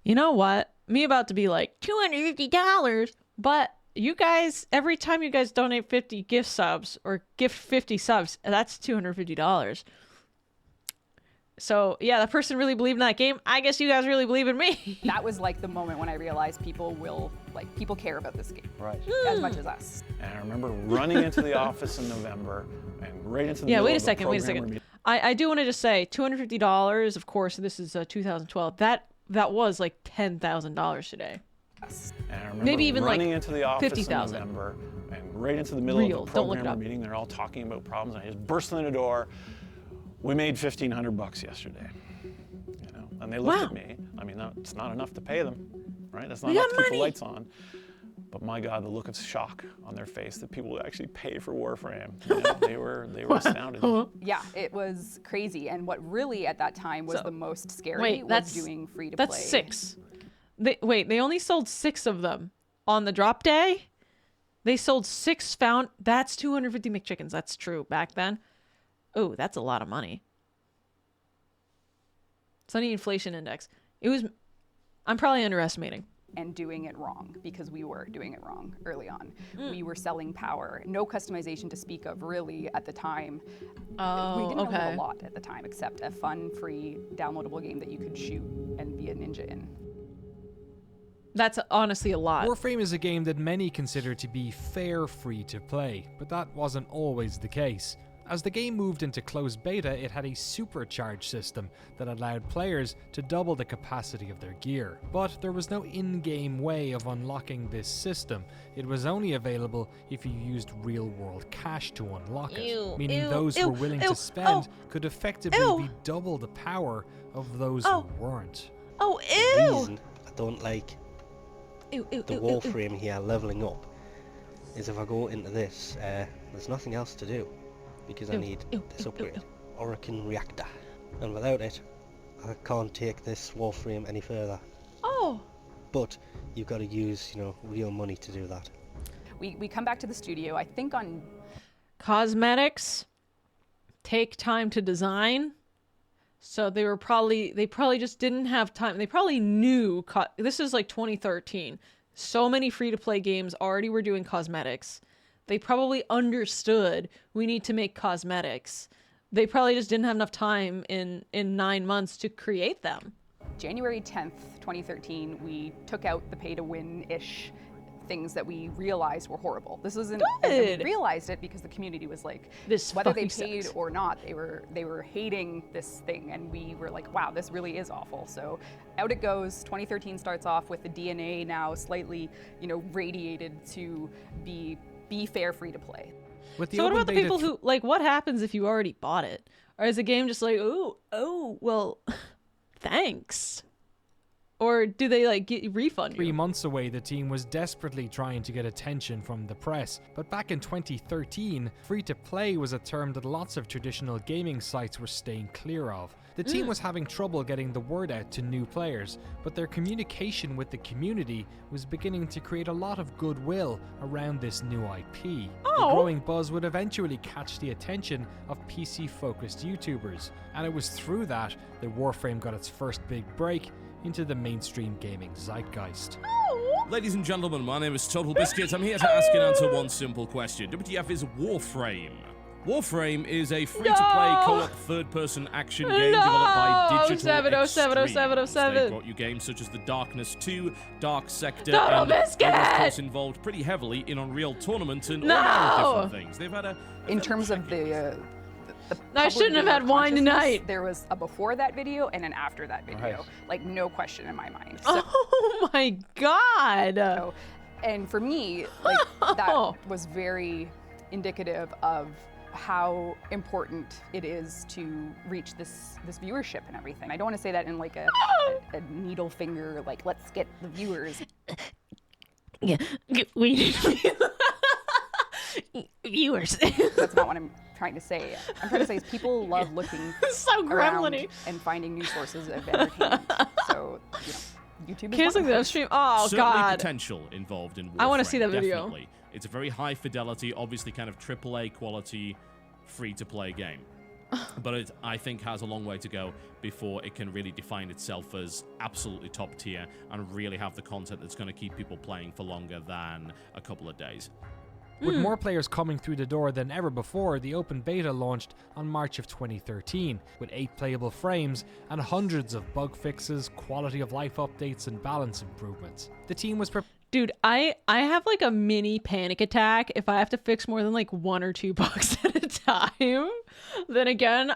You know what? Me about to be like, $250, but you guys, every time you guys donate 50 gift subs or gift 50 subs, that's $250. So yeah, that person really believed in that game. I guess you guys really believe in me. That was like the moment when I realized people care about this game, as much as us. And I remember running into the office in November and right into the middle wait a of second. meeting. I do want to just say $250. Of course, this is 2012. That was like $10,000 today. And I remember maybe even running like into the office 50,000. in November and right into the middle of the programmer meeting. They're all talking about problems, and I just burst in the door. We made $1,500 yesterday, you know, and they looked at me. I mean, it's not enough to pay them, right? That's not enough to keep the lights on. But my God, the look of shock on their face that people would actually pay for Warframe. You know, they were astounded. Yeah, it was crazy. And what really at that time was the most scary was doing free to play. That's 6. They only sold 6 of them on the drop day. They sold 6 that's 250 McChickens. That's true back then. Oh, that's a lot of money. Sunny inflation index. I'm probably underestimating. And doing it wrong, because we were doing it wrong early on. We were selling power. No customization to speak of really at the time. We didn't have a lot at the time, except a fun, free, downloadable game that you could shoot and be a ninja in. That's honestly a lot. Warframe is a game that many consider to be fair free to play, but that wasn't always the case. As the game moved into closed beta, it had a supercharged system that allowed players to double the capacity of their gear. But there was no in-game way of unlocking this system. It was only available if you used real-world cash to unlock it, meaning those who were willing to spend could effectively be double the power of those who weren't. The reason I don't like the Warframe here leveling up is if I go into this, there's nothing else to do. Because I need this upgrade, Orokin Reactor, and without it, I can't take this Warframe any further. But you've got to use, real money to do that. We come back to the studio, I think on... Cosmetics take time to design, so they probably just didn't have time. They probably knew, this is like 2013. So many free-to-play games already were doing cosmetics. They probably understood we need to make cosmetics. They probably just didn't have enough time in 9 months to create them. January 10th, 2013, we took out the pay-to-win-ish things that we realized were horrible. This isn't... We realized it because the community was like, whether they paid or not, they were hating this thing, and we were like, wow, this really is awful. So out it goes. 2013 starts off with the DNA now slightly, radiated to be fair free to play. So what about the people who, what happens if you already bought it? Or is the game just like, oh, well, thanks? Or do they like refund you? 3 months away, the team was desperately trying to get attention from the press. But back in 2013, free-to-play was a term that lots of traditional gaming sites were staying clear of. The team was having trouble getting the word out to new players, but their communication with the community was beginning to create a lot of goodwill around this new IP. The growing buzz would eventually catch the attention of PC-focused YouTubers, and it was through that Warframe got its first big break into the mainstream gaming zeitgeist. Ladies and gentlemen, my name is Total Biscuit. I'm here to ask and answer one simple question. WTF is Warframe? Warframe is a free-to-play co-op third-person action game developed by Digital Extremes. They brought you games such as The Darkness 2, Dark Sector, and they were of course involved pretty heavily in Unreal Tournament and all manner of different things. They've had a in terms of the I shouldn't have had wine tonight. There was a before that video and an after that video. Like, no question in my mind. So, oh my God. So, and for me, like, that was very indicative of how important it is to reach this viewership and everything. I don't want to say that in like a needle finger, like, let's get the viewers. Yeah, we need viewers. That's not what I'm trying to say. I'm trying to say is people love looking around and finding new sources of entertainment. So, YouTube is canceling the stream. Oh certainly God. potential involved in Warframe. I want to see that video. Definitely. It's a very high fidelity, obviously kind of AAA quality, free-to-play game. But it, I think, has a long way to go before it can really define itself as absolutely top tier and really have the content that's going to keep people playing for longer than a couple of days. With more players coming through the door than ever before, the open beta launched on March of 2013, with 8 playable frames and hundreds of bug fixes, quality of life updates, and balance improvements. The team was Dude, I have like a mini panic attack if I have to fix more than like 1 or 2 bugs at a time. Then again,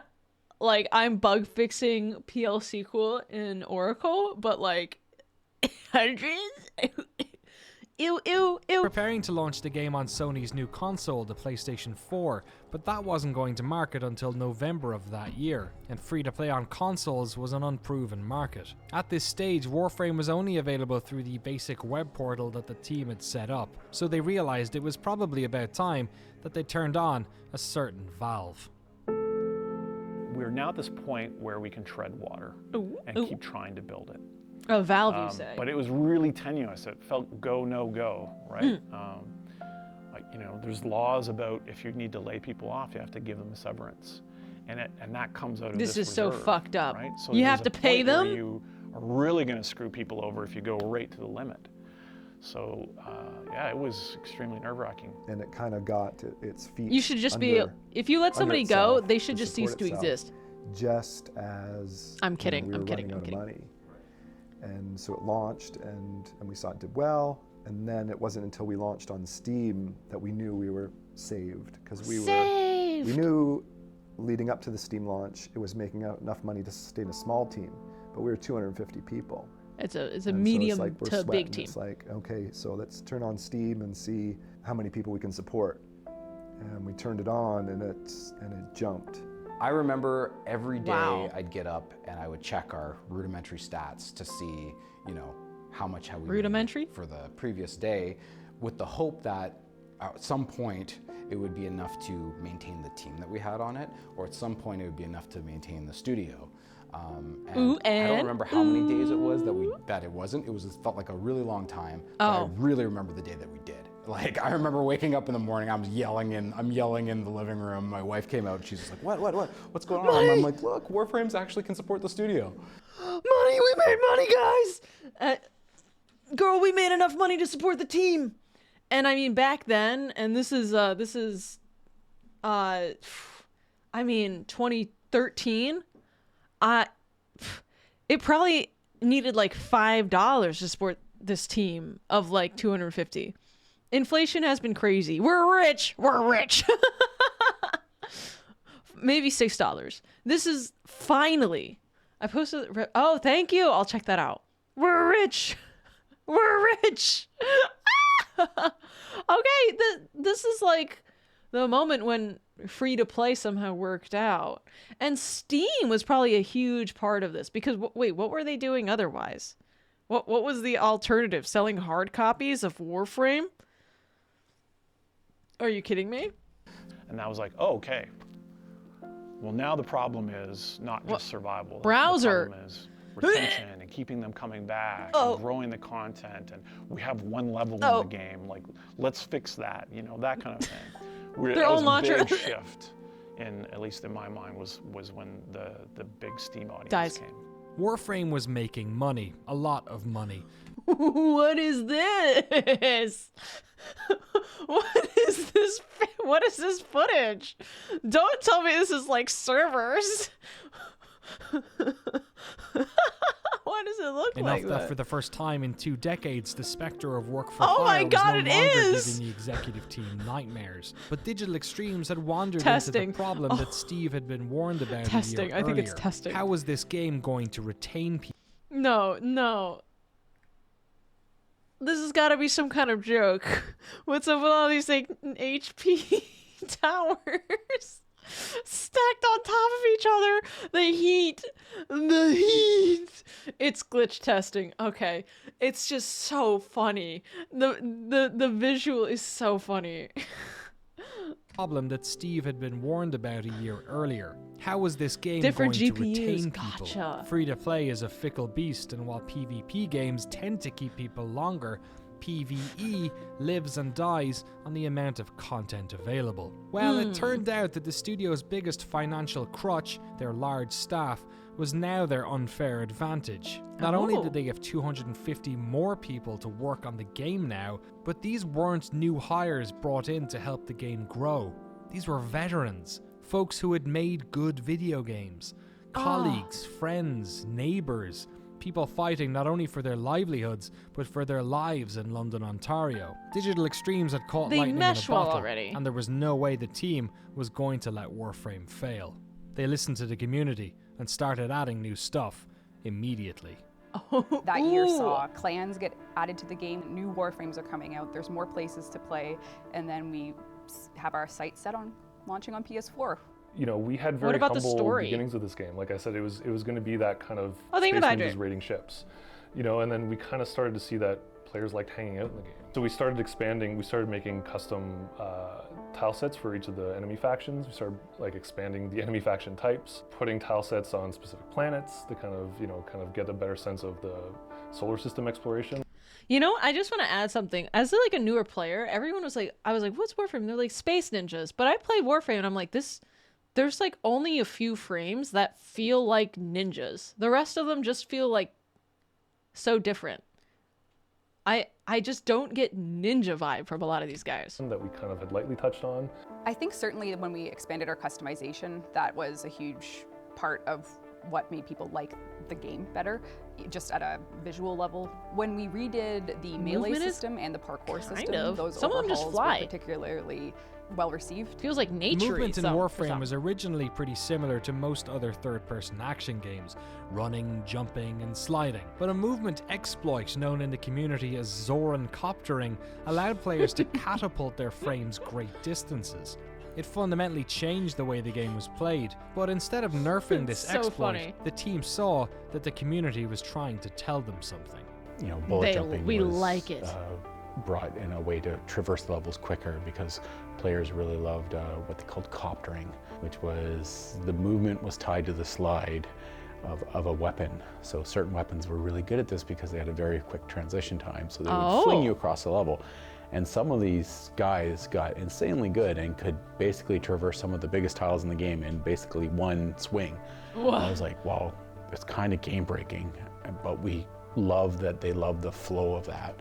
like I'm bug fixing PL SQL in Oracle, but like hundreds. Ew. Preparing to launch the game on Sony's new console, the PlayStation 4, but that wasn't going to market until November of that year, and free-to-play on consoles was an unproven market. At this stage, Warframe was only available through the basic web portal that the team had set up, so they realized it was probably about time that they turned on a certain valve. We're now at this point where we can tread water and keep trying to build it. A valve, you say? But it was really tenuous. It felt go, no go, right? Like, there's laws about if you need to lay people off, you have to give them a severance. And that comes out of this is so reserve, fucked up. Right? So you have to pay them? You are really going to screw people over if you go right to the limit. So, yeah, it was extremely nerve-wracking. And it kind of got its feet You should just be, if you let somebody go, they should just cease to exist. Just as I'm kidding, we were running out of money. And so it launched, and we saw it did well. And then it wasn't until we launched on Steam that we knew we were saved, because we knew leading up to the Steam launch it was making enough money to sustain a small team, but we were 250 people. It's a medium to big team. It's like, okay, so let's turn on Steam and see how many people we can support. And we turned it on, and it jumped. I remember every day I'd get up and I would check our rudimentary stats to see, how much have we made for the previous day, with the hope that at some point it would be enough to maintain the team that we had on it, or at some point it would be enough to maintain the studio. I don't remember how many days it was that it wasn't. It felt like a really long time. But I really remember the day that we did. Like, I remember waking up in the morning, I'm yelling in the living room. My wife came out, she's just like, what? What's going on? I'm like, look, Warframes actually can support the studio. Money, we made money, guys! Girl, we made enough money to support the team. And I mean, back then, and this is 2013, it probably needed like $5 to support this team of like 250. Inflation has been crazy. We're rich. Maybe $6. This is finally. I posted. Oh, thank you. I'll check that out. We're rich. Okay, this is like the moment when free to play somehow worked out, and Steam was probably a huge part of this because wait, what were they doing otherwise? What was the alternative? Selling hard copies of Warframe? Are you kidding me? And I was like, oh, okay. Well, now the problem is not just survival. Browser. The problem is retention and keeping them coming back and growing the content. And we have one level in the game. Like, let's fix that. You know, that kind of thing. Their own launcher. A big shift, at least in my mind, was when the big Steam audience came. Warframe was making money, a lot of money. What is this? What is this? What is this footage? Don't tell me this is like servers. Why does it look Enough like that? that? For the first time in 2 decades, the specter of work for Oh my hire God, was no it longer is! giving the executive team nightmares. But Digital Extremes had wandered Testing. into the problem that Steve had been warned about Testing. a year I think it's earlier. testing. How was this game going to retain people? No. This has got to be some kind of joke. What's up with all these like HP towers stacked on top of each other? The heat. It's glitch testing. Okay, it's just so funny. The visual is so funny. Problem that Steve had been warned about a year earlier. How was this game Different going GPUs, to retain people? gotcha. Free-to-play is a fickle beast, and while PvP games tend to keep people longer, PvE lives and dies on the amount of content available. Well, it turned out that the studio's biggest financial crutch, their large staff, was now their unfair advantage. Not only did they have 250 more people to work on the game now, but these weren't new hires brought in to help the game grow. These were veterans, folks who had made good video games, colleagues, friends, neighbors, people fighting not only for their livelihoods, but for their lives in London, Ontario. Digital Extremes had caught They lightning in a mesh well bottle, already. and there was no way the team was going to let Warframe fail. They listened to the community and started adding new stuff immediately. That year saw clans get added to the game, new Warframes are coming out, there's more places to play, and then we have our sights set on launching on PS4. You know, we had very humble beginnings with this game. Like I said, it was going to be that kind of Space Ninjas raiding ships. You know, and then we kind of started to see that players liked hanging out in the game. So we started expanding, we started making custom tile sets for each of the enemy factions. We started like expanding the enemy faction types, putting tile sets on specific planets to kind of get a better sense of the solar system exploration. You know, I just want to add something. As like a newer player, everyone was like, I was like, what's Warframe? They're like Space Ninjas. But I played Warframe and I'm like, there's like only a few frames that feel like ninjas. The rest of them just feel like so different. I just don't get ninja vibe from a lot of these guys. That we kind of had lightly touched on. I think certainly when we expanded our customization, that was a huge part of what made people like the game better, just at a visual level. When we redid the melee system and the parkour system, those some of them just fly. were particularly well received. Feels like nature. Movement in Warframe was originally pretty similar to most other third-person action games, running, jumping, and sliding. But a movement exploit known in the community as Zoran coptering allowed players to catapult their frames great distances. It fundamentally changed the way the game was played, but instead of nerfing this exploit, the team saw that the community was trying to tell them something. You know, bullet jumping was like it. Brought in a way to traverse the levels quicker because players really loved what they called coptering, which was the movement was tied to the slide of a weapon. So certain weapons were really good at this because they had a very quick transition time, so they would fling you across the level. And some of these guys got insanely good and could basically traverse some of the biggest tiles in the game in basically one swing. And I was like, wow, it's kind of game breaking, but we love that they love the flow of that.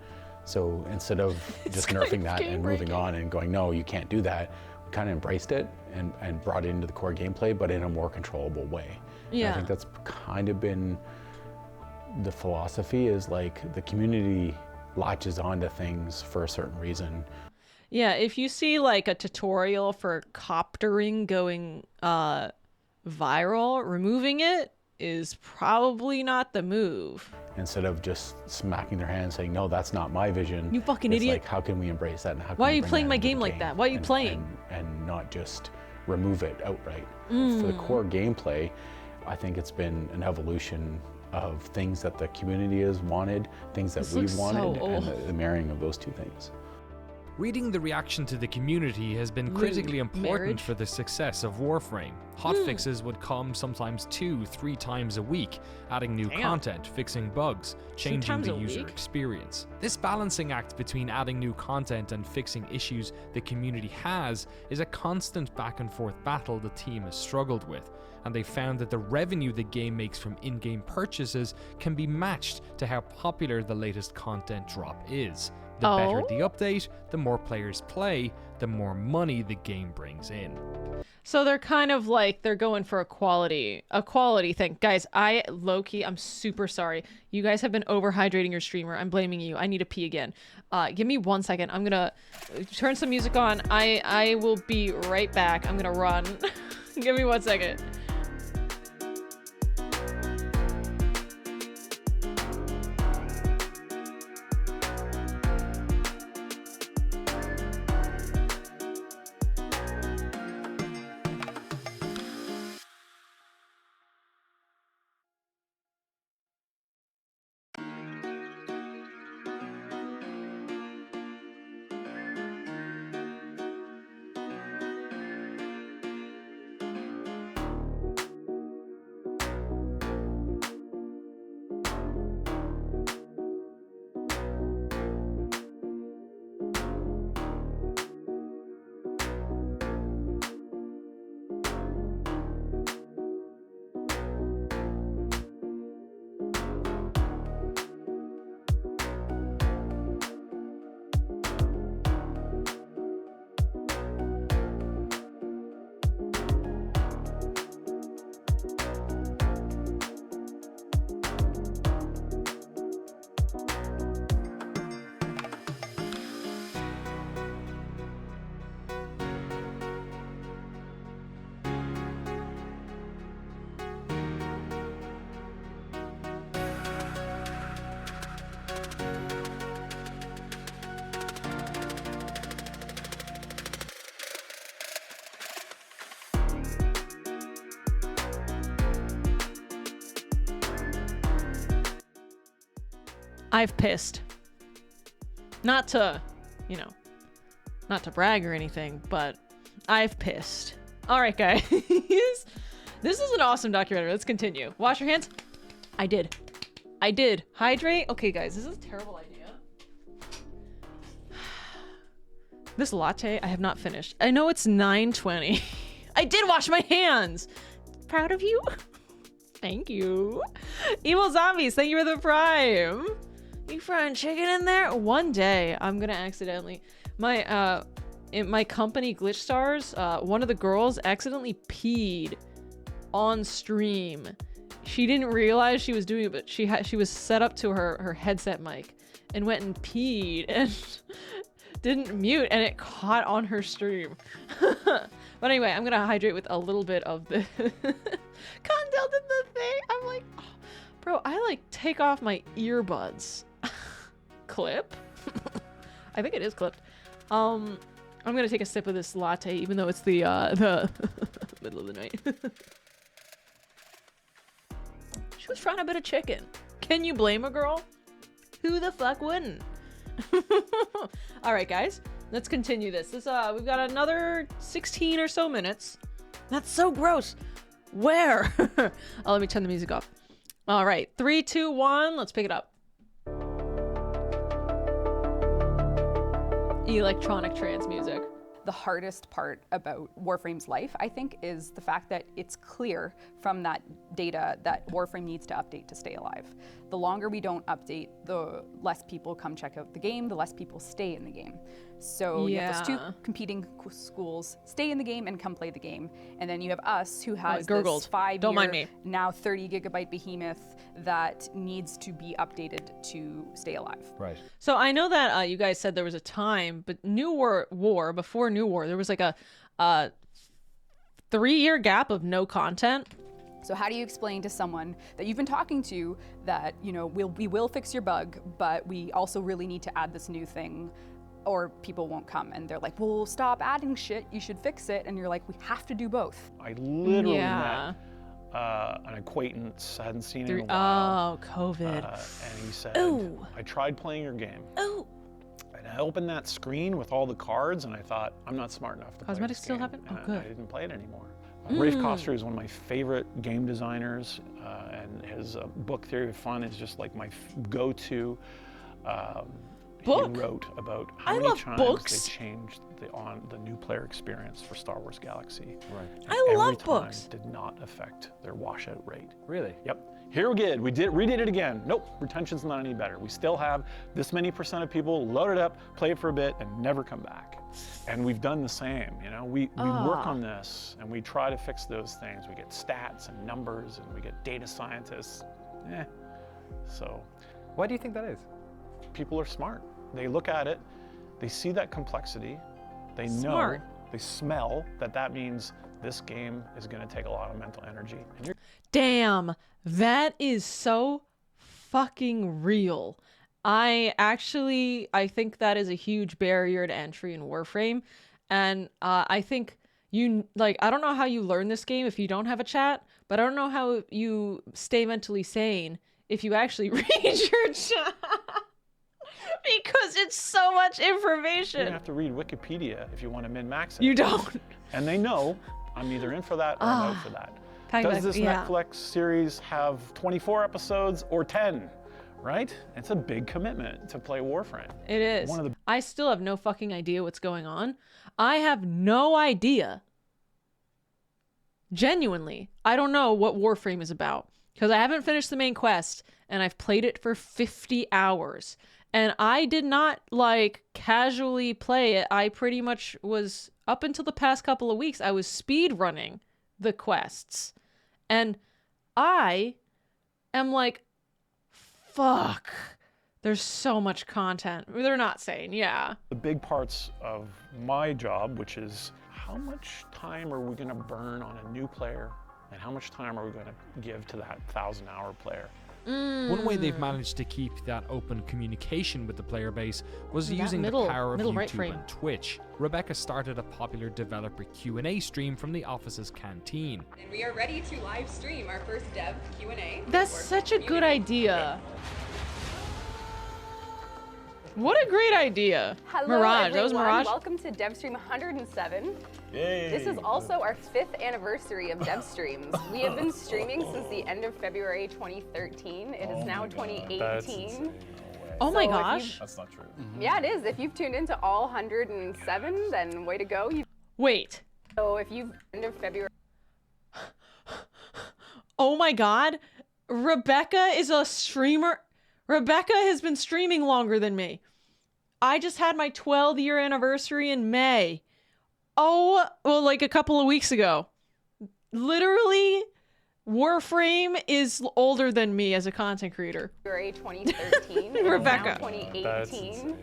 So instead of just nerfing that and moving on and going, no, you can't do that, we kind of embraced it and brought it into the core gameplay, but in a more controllable way. Yeah. And I think that's kind of been the philosophy, is like the community latches onto things for a certain reason. Yeah, if you see like a tutorial for coptering going viral, removing it is probably not the move. Instead of just smacking their hands saying, no, that's not my vision. You fucking it's idiot. Like, how can we embrace that? And how can Why are we you bring playing that my into game the like that? Why are you playing? And not just remove it outright. For the core gameplay, I think it's been an evolution of things that the community has wanted, things that we've wanted, and the marrying of those two things. Reading the reaction to the community has been critically important for the success of Warframe. Hotfixes would come sometimes 2-3 times a week, adding new content, fixing bugs, changing the user experience. This balancing act between adding new content and fixing issues the community has is a constant back and forth battle the team has struggled with, and they found that the revenue the game makes from in-game purchases can be matched to how popular the latest content drop is. The better the update, the more players play, the more money the game brings in. So they're kind of like, they're going for a quality thing. Guys, low-key, I'm super sorry. You guys have been overhydrating your streamer. I'm blaming you. I need to pee again. Give me 1 second. I'm gonna turn some music on. I will be right back. I'm gonna run. Give me 1 second. I've pissed. Not to brag or anything, but I've pissed. All right, guys. This is an awesome documentary. Let's continue. Wash your hands. I did. Hydrate. Okay, guys, this is a terrible idea. This latte, I have not finished. I know it's 9:20. I did wash my hands. Proud of you. Thank you. Evil Zombies, thank you for the prime. You frying chicken in there? One day I'm gonna accidentally, in my company Glitch Stars, one of the girls accidentally peed on stream. She didn't realize she was doing it, but she was set up to her headset mic and went and peed and didn't mute, and it caught on her stream. But anyway, I'm gonna hydrate with a little bit of the Condell did the thing. I'm like, oh, bro, I like take off my earbuds. Clip? I think it is clipped. I'm gonna take a sip of this latte, even though it's the middle of the night. She was frying a bit of chicken. Can you blame a girl? Who the fuck wouldn't? All right, guys, let's continue this. We've got another 16 or so minutes. That's so gross. Where? Oh, let me turn the music off. All right, 3, 2, 1. Let's pick it up. Electronic trance music. The hardest part about Warframe's life, I think, is the fact that it's clear from that data that Warframe needs to update to stay alive. The longer we don't update, the less people come check out the game, the less people stay in the game. So you have those two competing schools, stay in the game and come play the game. And then you have us, who has this 5-year, now 30 gigabyte behemoth that needs to be updated to stay alive. Right. So I know that you guys said there was a time, but before New War, there was like a 3-year gap of no content. So how do you explain to someone that you've been talking to that, you know, we will fix your bug, but we also really need to add this new thing, or people won't come, and they're like, well, stop adding shit, you should fix it, and you're like, we have to do both. I literally met an acquaintance I hadn't seen in a while. Oh, COVID. And he said, Ooh. I tried playing your game. Oh. And I opened that screen with all the cards, and I thought, I'm not smart enough to Cosmetics play this still game. happen? Oh, And good. I didn't play it anymore. Rafe Koster is one of my favorite game designers, and his book Theory of Fun is just like my go-to. Book? He wrote about how many times they changed the new player experience for Star Wars Galaxy. Right. And I love every time books. did not affect their washout rate. Really? Yep. Here we did. Redid it again. Nope. Retention's not any better. We still have this many % of people load it up, play it for a bit, and never come back. And we've done the same. You know, we work on this and we try to fix those things. We get stats and numbers, and we get data scientists. So. Why do you think that is? People are smart. They look at it, they see that complexity, they Smart. know, they smell that means this game is going to take a lot of mental energy. And you're Damn, that is so fucking real. I think that is a huge barrier to entry in Warframe. And I think I don't know how you learn this game if you don't have a chat, but I don't know how you stay mentally sane if you actually read your chat. Because it's so much information. going to have to read Wikipedia if you want to min-max it. You don't. And they know I'm either in for that or I'm out for that. Does this Netflix series have 24 episodes or 10? Right? It's a big commitment to play Warframe. It is. I still have no fucking idea what's going on. I have no idea. Genuinely, I don't know what Warframe is about. Because I haven't finished the main quest, and I've played it for 50 hours. And I did not, casually play it. I pretty much was, up until the past couple of weeks, I was speed running the quests. And I am like, fuck. There's so much content. They're not saying, yeah. The big parts of my job, which is how much time are we going to burn on a new player, and how much time are we going to give to that 1,000-hour player? One way they've managed to keep that open communication with the player base was using the power of YouTube and Twitch. Rebecca started a popular developer Q&A stream from the office's canteen. And we are ready to live stream our first dev Q&A. That's such a good idea. What a great idea. Hello, Mirage, everyone. that was Mirage. Welcome to DevStream 107. Yay. This is also our 5th anniversary of DevStreams. We have been streaming since the end of February 2013. It is now 2018. Oh my gosh. That's not true. Yeah, it is. If you've tuned into all 107, then way to go. Wait. So if you've end of February. Oh my god. Rebecca is a streamer. Rebecca has been streaming longer than me. I just had my 12-year anniversary in May. Oh, well, a couple of weeks ago. Literally, Warframe is older than me as a content creator. February 2013. Rebecca. Now 2018.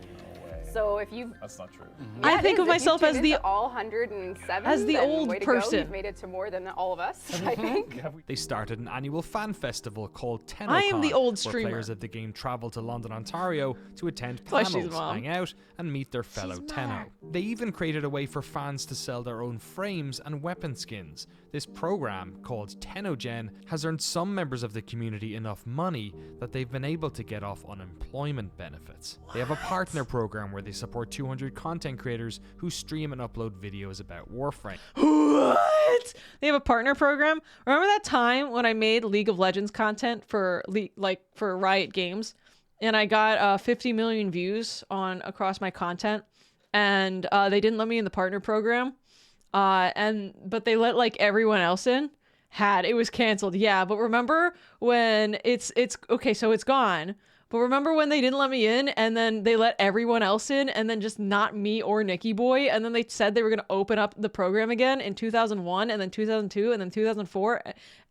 So if you've. That's not true. Yeah, I think of myself as the all 107 as the then old way to person. Go. You've made it to more than all of us, I think. They started an annual fan festival called TennoCon, I am the old where streamer. players of the game travel to London, Ontario to attend Why, she's panels, mom. hang out, and meet their fellow Tenno. They even created a way for fans to sell their own frames and weapon skins. This program, called TennoGen, has earned some members of the community enough money that they've been able to get off unemployment benefits. They have a partner program where they support 200 content creators who stream and upload videos about Warframe. What? They have a partner program? Remember that time when I made League of Legends content for for Riot Games, and I got 50 million views across my content, and they didn't let me in the partner program, but they let everyone else in. It was canceled. Yeah, but remember when it's okay, so it's gone. But remember when they didn't let me in, and then they let everyone else in, and then just not me or Nikki Boy, and then they said they were going to open up the program again in 2001, and then 2002, and then 2004,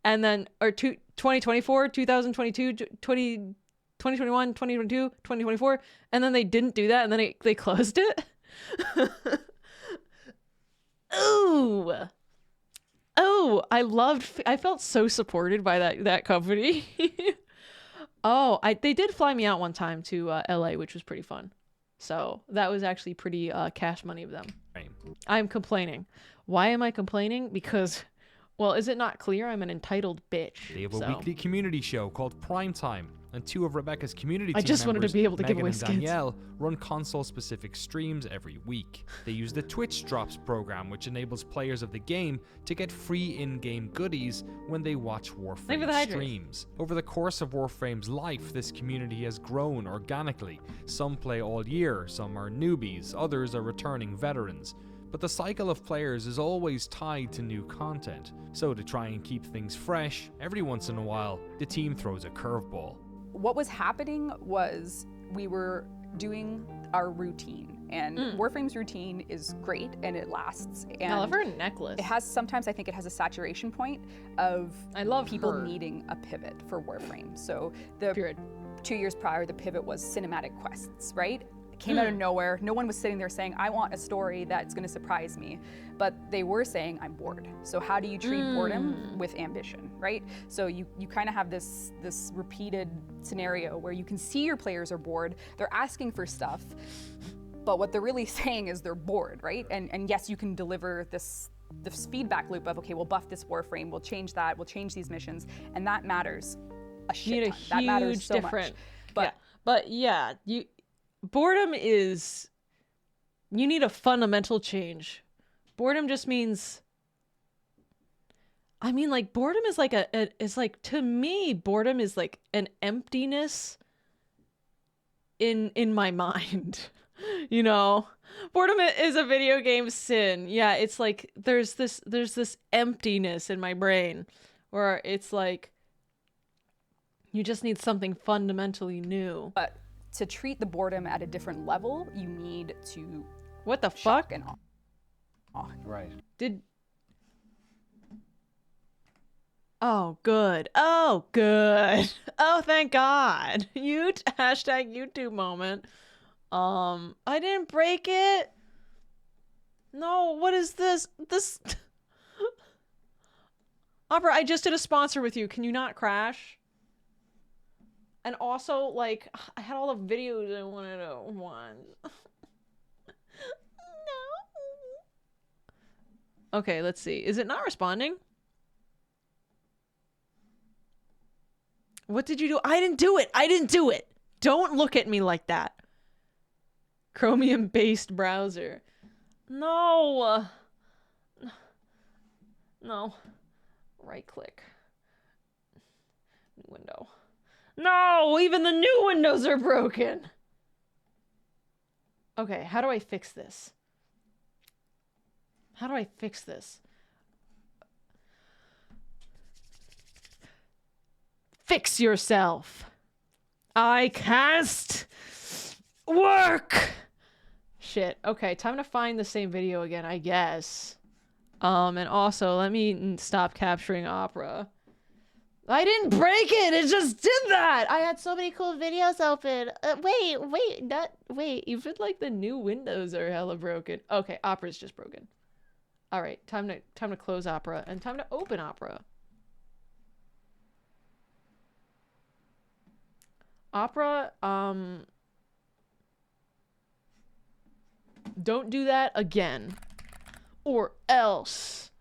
and then, 2024, 2022, 2021, 2022, 2024, and then they didn't do that, and then they closed it. Ooh. Oh, I felt so supported by that company. Oh, they did fly me out one time to LA, which was pretty fun. So that was actually pretty cash money of them. I'm complaining. Why am I complaining? Because Well, is it not clear? I'm an entitled bitch. They have a weekly community show called Primetime, and 2 of Rebecca's community I team just wanted members, to be able to give Megan away and skins. Danielle, run console-specific streams every week. They use the Twitch Drops program, which enables players of the game to get free in-game goodies when they watch Warframe streams. Over the course of Warframe's life, this community has grown organically. Some play all year, some are newbies, others are returning veterans. But the cycle of players is always tied to new content. So to try and keep things fresh, every once in a while, the team throws a curveball. What was happening was we were doing our routine, and Warframe's routine is great and it lasts. And I love her necklace. It has sometimes I think it has a saturation point of people needing a pivot for Warframe. So the 2 years prior, the pivot was cinematic quests, right? Came out of nowhere. No one was sitting there saying, I want a story that's going to surprise me. But they were saying, I'm bored. So how do you treat boredom with ambition, right? So you kind of have this repeated scenario where you can see your players are bored. They're asking for stuff. But what they're really saying is they're bored, right? And yes, you can deliver this feedback loop of, okay, we'll buff this Warframe, we'll change that, we'll change these missions. And that matters a shit ton. That matters so much. But yeah, boredom is, you need a fundamental change. Boredom just means, I mean, like, boredom is like it's like, to me, boredom is like an emptiness in my mind, you know? Boredom is a video game sin. Yeah, it's like, there's this emptiness in my brain where it's like, you just need something fundamentally new. But to treat the boredom at a different level, you need to what the fuck? And awe. Right. Oh, good. Oh, good. Oh, thank God. Hashtag YouTube moment. I didn't break it. No, what is this? Opera, I just did a sponsor with you. Can you not crash? And also, like, I had all the videos I wanted to watch. No. Okay, let's see. Is it not responding? What did you do? I didn't do it. I didn't do it. Don't look at me like that. Chromium-based browser. No. No. Right click. Window. No, even the new windows are broken. Okay, how do I fix this? How do I fix this? Fix yourself. I can't work. Shit. Okay, time to find the same video again, I guess. And also, let me stop capturing Opera. I didn't break it. It just did that. I had so many cool videos open. Wait. Even like the new windows are hella broken. Okay, Opera's just broken. All right, time to close Opera and time to open Opera. Opera, don't do that again, or else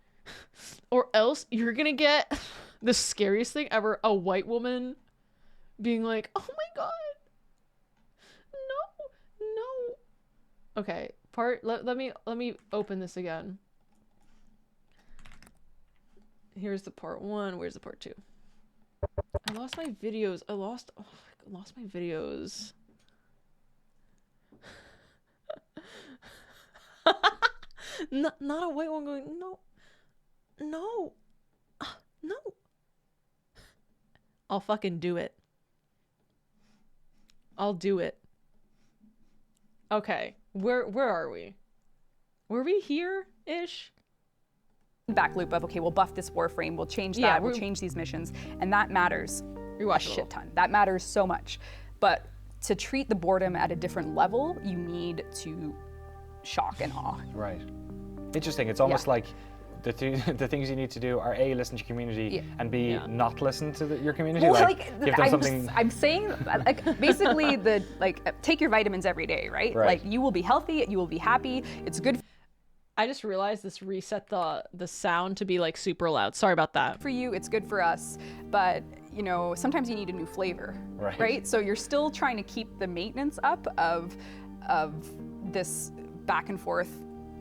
you're gonna get the scariest thing ever, a white woman being like, oh my god, no. Okay, let me open this again. Here's the part 1, where's the part 2? I lost my videos. I lost my videos. Not a white one going, no. I'll fucking do it. I'll do it. Okay, where are we? Were we here-ish? Back loop of, okay, we'll buff this Warframe, we'll change that, we'll change these missions, and that matters a shit ton. That matters so much. But to treat the boredom at a different level, you need to shock and awe. Right. Interesting. It's almost like the things you need to do are A, listen to your community, and B, not listen to your community. Well, give them something. I'm saying, like, basically, take your vitamins every day, right? Like, you will be healthy, you will be happy. It's good. I just realized this reset the sound to be like super loud. Sorry about that. For you, it's good for us, but you know, sometimes you need a new flavor, right? So you're still trying to keep the maintenance up of this back and forth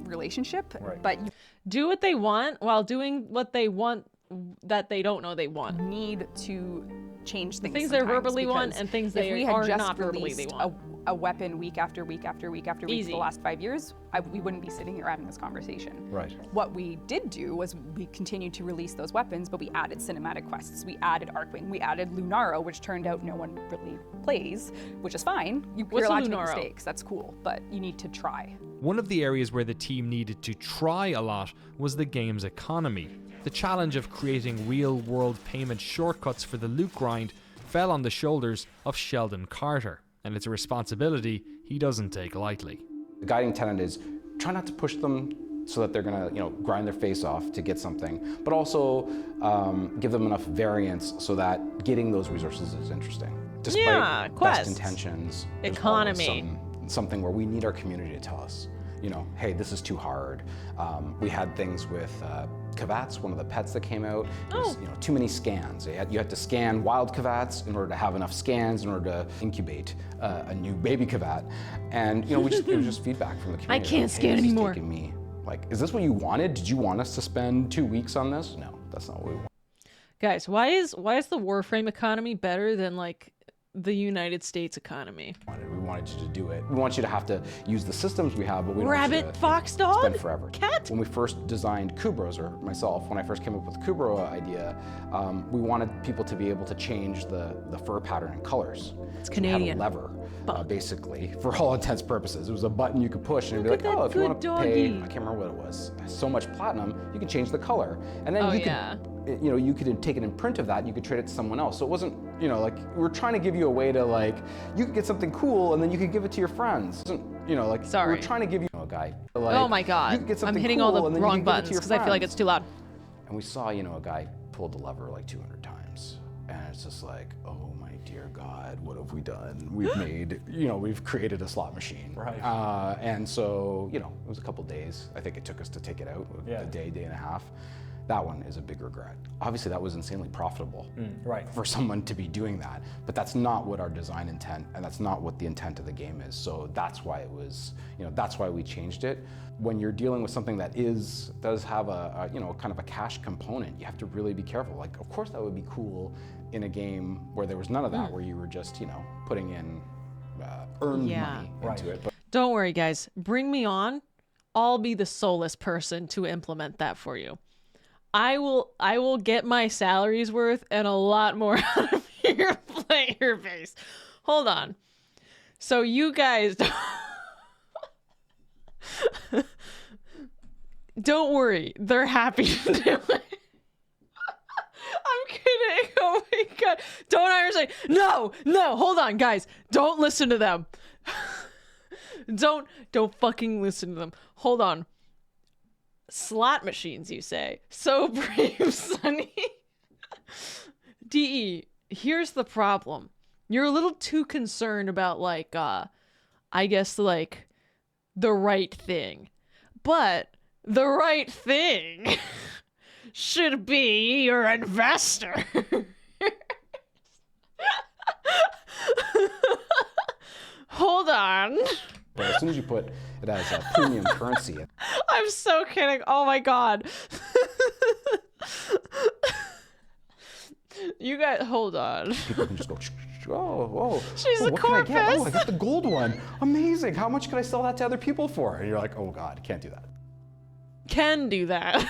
relationship, but you do what they want while doing what they want that they don't know they want. Need to change things they verbally want and things they are not verbally they want. A weapon week after week after week after week for the last 5 years, we wouldn't be sitting here having this conversation. Right. What we did do was we continued to release those weapons, but we added cinematic quests. We added Arcwing. We added Lunaro, which turned out no one really plays, which is fine. You're allowed to make mistakes. That's cool, but you need to try. One of the areas where the team needed to try a lot was the game's economy. The challenge of creating real-world payment shortcuts for the loot grind fell on the shoulders of Sheldon Carter, and it's a responsibility he doesn't take lightly. The guiding tenet is try not to push them so that they're gonna, grind their face off to get something, but also give them enough variance so that getting those resources is interesting. Despite best intentions, economy, something where we need our community to tell us, hey, this is too hard. We had things with Kavats, one of the pets that came out. Was, too many scans. You had to scan wild Kavats in order to have enough scans in order to incubate a new baby Kavat. And it was just feedback from the community. I can't scan anymore. Me. Like, is this what you wanted? Did you want us to spend 2 weeks on this? No, that's not what we want. Guys, why is the Warframe economy better than like the United States economy? We wanted you to do it. We want you to have to use the systems we have, but we don't Rabbit, want you to fox, dog, spend forever. Cat. When we first designed Kubros, or myself, when I first came up with the Kubro idea, we wanted people to be able to change the fur pattern and colors. It's Canadian. We had a lever, basically, for all intents and purposes. It was a button you could push, and it'd be like, oh, if you want to pay, I can't remember what it was, so much platinum, you can change the color, and then you could take an imprint of that and you could trade it to someone else. So it wasn't, like, we're trying to give you a way to, like, you could get something cool and then you could give it to your friends. It wasn't, sorry. We're trying to give you a guy. Like, oh my God. You could get something I'm hitting cool, all the wrong buttons because I feel like it's too loud. And we saw, a guy pulled the lever like 200 times. And it's just like, oh my dear God, what have we done? We've made, we've created a slot machine. Right. And so, it was a couple days. I think it took us to take it out, a day and a half. That one is a big regret. Obviously, that was insanely profitable for someone to be doing that, but that's not what our design intent, and that's not what the intent of the game is. So that's why it was, that's why we changed it. When you're dealing with something that does have a kind of a cash component, you have to really be careful. Like, of course, that would be cool in a game where there was none of that, where you were just, putting in earned money into it. But don't worry, guys. Bring me on. I'll be the soulless person to implement that for you. I will get my salary's worth and a lot more out of your player base. Hold on. So you guys don't worry. They're happy to do it. I'm kidding. Oh my God. Don't understand. No, hold on, guys. Don't listen to them. Don't fucking listen to them. Hold on. Slot machines, you say? So brave, Sonny. DE, here's the problem. You're a little too concerned about, like, I guess, like, the right thing. But the right thing should be your investor. Hold on. But as soon as you put it as a premium currency. I'm so kidding. Oh my God. You guys, hold on. People can just go, whoa. She's a what corpus. Can I get? Oh, I got the gold one. Amazing. How much can I sell that to other people for? And you're like, oh God, can't do that. Can do that.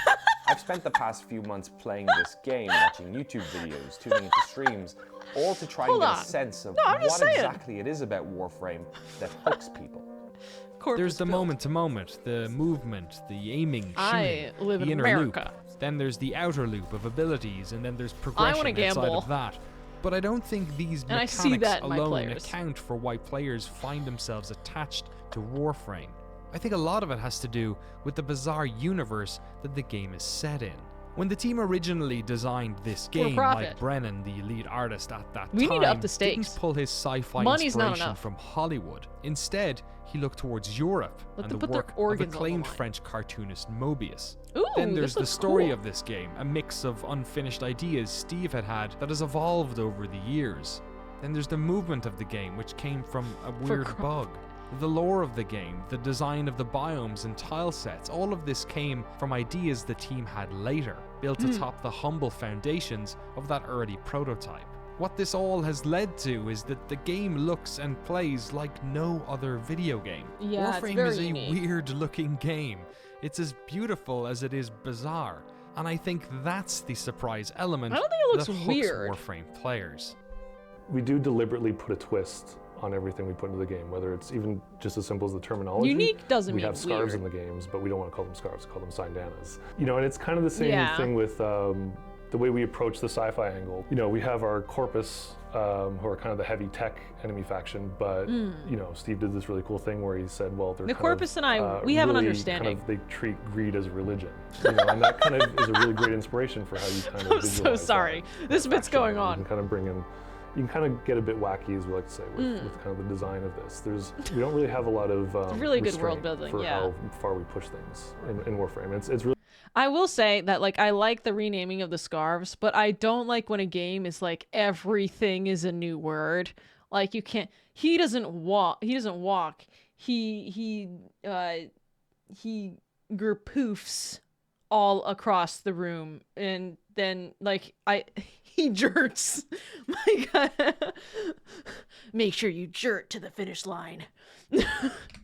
I've spent the past few months playing this game, watching YouTube videos, tuning into streams, all to try and get a sense of what exactly it is about Warframe that hooks people. There's the moment-to-moment, the movement, the aiming, I shooting, live the in inner America. loop. Then there's the outer loop of abilities, and then there's progression outside of that. But I don't think these mechanics alone account for why players find themselves attached to Warframe. I think a lot of it has to do with the bizarre universe that the game is set in. When the team originally designed this game, Mike Brennan, the lead artist at that We time, need to up the stakes. didn't pull his sci-fi Money's not inspiration enough. from Hollywood. Instead, he looked towards Europe and the work of acclaimed French cartoonist Mobius. Ooh, then there's this the looks story cool. of this game, a mix of unfinished ideas Steve had that has evolved over the years. Then there's the movement of the game, which came from a weird bug. The lore of the game, the design of the biomes and tile sets, all of this came from ideas the team had later, built atop the humble foundations of that early prototype. What this all has led to is that the game looks and plays like no other video game. Yeah, it's Warframe very is a unique. weird-looking game. It's as beautiful as it is bizarre, and I think that's the surprise element I don't think it looks that hooks weird. Warframe players. We do deliberately put a twist on everything we put into the game, whether it's even just as simple as the terminology. Unique doesn't we mean have scarves weird. in the games, but we don't want to call them scarves, call them sandanas. You know, and it's kind of the same thing with the way we approach the sci-fi angle. You know, we have our Corpus, who are kind of the heavy tech enemy faction, but you know, Steve did this really cool thing where he said, well, they're The kind Corpus of, and I, we have an really understanding. Kind of, they treat greed as a religion, you know, and that kind of is a really great inspiration for how you kind of I'm so sorry. This bit's going You on. can kind of bring in, you can kind of get a bit wacky, as we like to say, with kind of the design of this. We don't really have a lot of really good restraint world building, for yeah. how far we push things in Warframe. It's really. I will say that like I like the renaming of the scarves, but I don't like when a game is like everything is a new word. Like you can't. He doesn't walk. He gerpoofs all across the room, and then like he jerks. My God. Make sure you jerk to the finish line.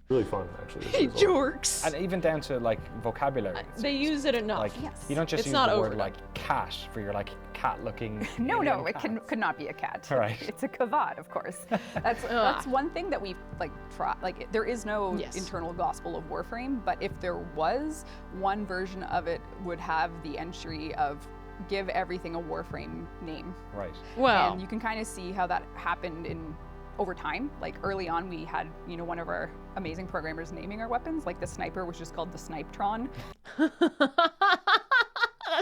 Really fun, actually. He jorks. And even down to like vocabulary. They use it enough. Like you don't just It's use not the word overdone. like cat for your like cat-looking. No, alien it cat. could not be a cat. All right. It's a kavad, of course. That's one thing that we like try. Like there is no internal gospel of Warframe, but if there was, one version of it would have the entry of give everything a Warframe name. Right. Well. And you can kind of see how that happened over time. Like early on, we had one of our amazing programmers naming our weapons. Like the sniper was just called the Snipetron. A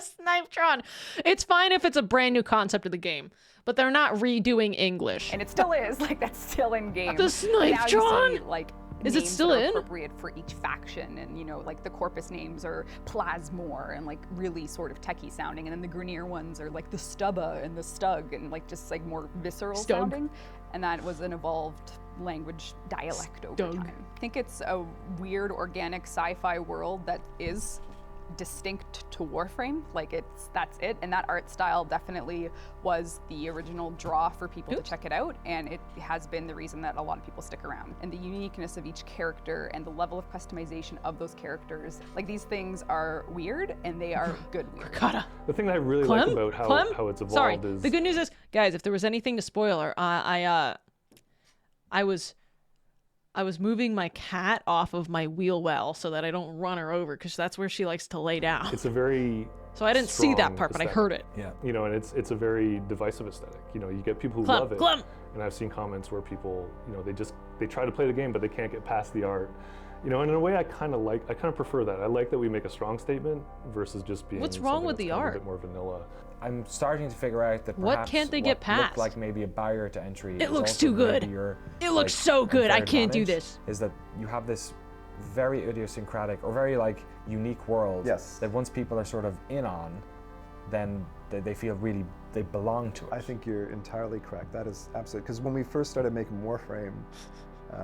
Snipetron. It's fine if it's a brand new concept of the game, but they're not redoing English. And it still is. Like that's still in game. The Snipetron? Now you see, like, Is it names still that are in? appropriate for each faction, and like the Corpus names are Plasmor and like really sort of techie sounding, and then the Grineer ones are like the Stubba and the Stug and like just like more visceral Stug. sounding. And that was an evolved language dialect over time. I think it's a weird organic sci-fi world that is distinct to Warframe. Like that's it, and that art style definitely was the original draw for people to check it out, and it has been the reason that a lot of people stick around. And the uniqueness of each character and the level of customization of those characters, like these things are weird and they are good weird. The thing that I really like about how it's evolved Sorry. is The good news is, guys, if there was anything to spoiler, I was moving my cat off of my wheel well so that I don't run her over, because that's where she likes to lay down. It's a very So I didn't see that part, but I heard it. Yeah. You know, and it's a very divisive aesthetic. You know, you get people who Clump, love it, clump. and I've seen comments where people, they try to play the game, but they can't get past the art. You know, and in a way, I kind of prefer that. I like that we make a strong statement versus just being. What's wrong something with that's the kind of art? A bit more vanilla. I'm starting to figure out that What perhaps can't they get what past? looked like maybe a barrier to entry. It is looks also too good. maybe your, It looks so good. I unfair can't do advantage, this. Is that you have this very idiosyncratic or very unique world that once people are sort of in on, then they feel really they belong to it. I think you're entirely correct. That is absolutely, because when we first started making Warframe,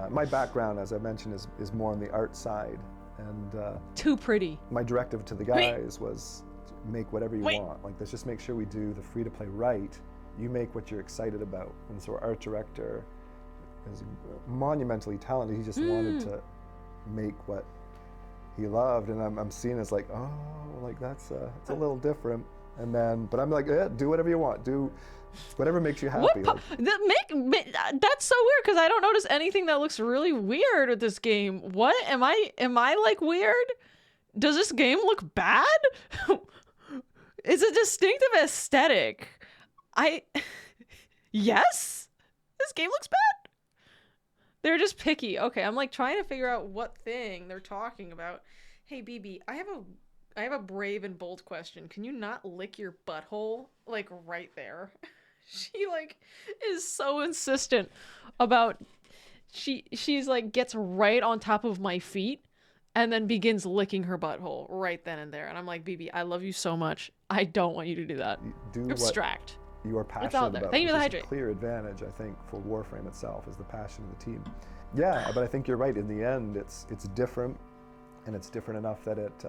my background, as I mentioned, is more on the art side, and too pretty. My directive to the guys was make whatever you want. Like, let's just make sure we do the free-to-play right. You make what you're excited about. And so our art director is monumentally talented. He just wanted to make what he loved, and I'm seeing it as like, oh, like it's a little different. And then, but I'm like, yeah, do whatever you want. Do whatever makes you happy. That's so weird, because I don't notice anything that looks really weird with this game. What am I like weird? Does this game look bad? It's a distinctive aesthetic. Yes, this game looks bad. They're just picky. Okay, I'm like trying to figure out what thing they're talking about. Hey, BB, I have a a brave and bold question. Can you not lick your butthole like right there? She like is so insistent about she's like gets right on top of my feet and then begins licking her butthole right then and there. And I'm like, BB, I love you so much. I don't want you to do that. Do abstract. What you are passionate about. Thank you for the which is hydrate. a clear advantage, I think, for Warframe itself is the passion of the team. Yeah, but I think you're right. In the end, it's different, and it's different enough that it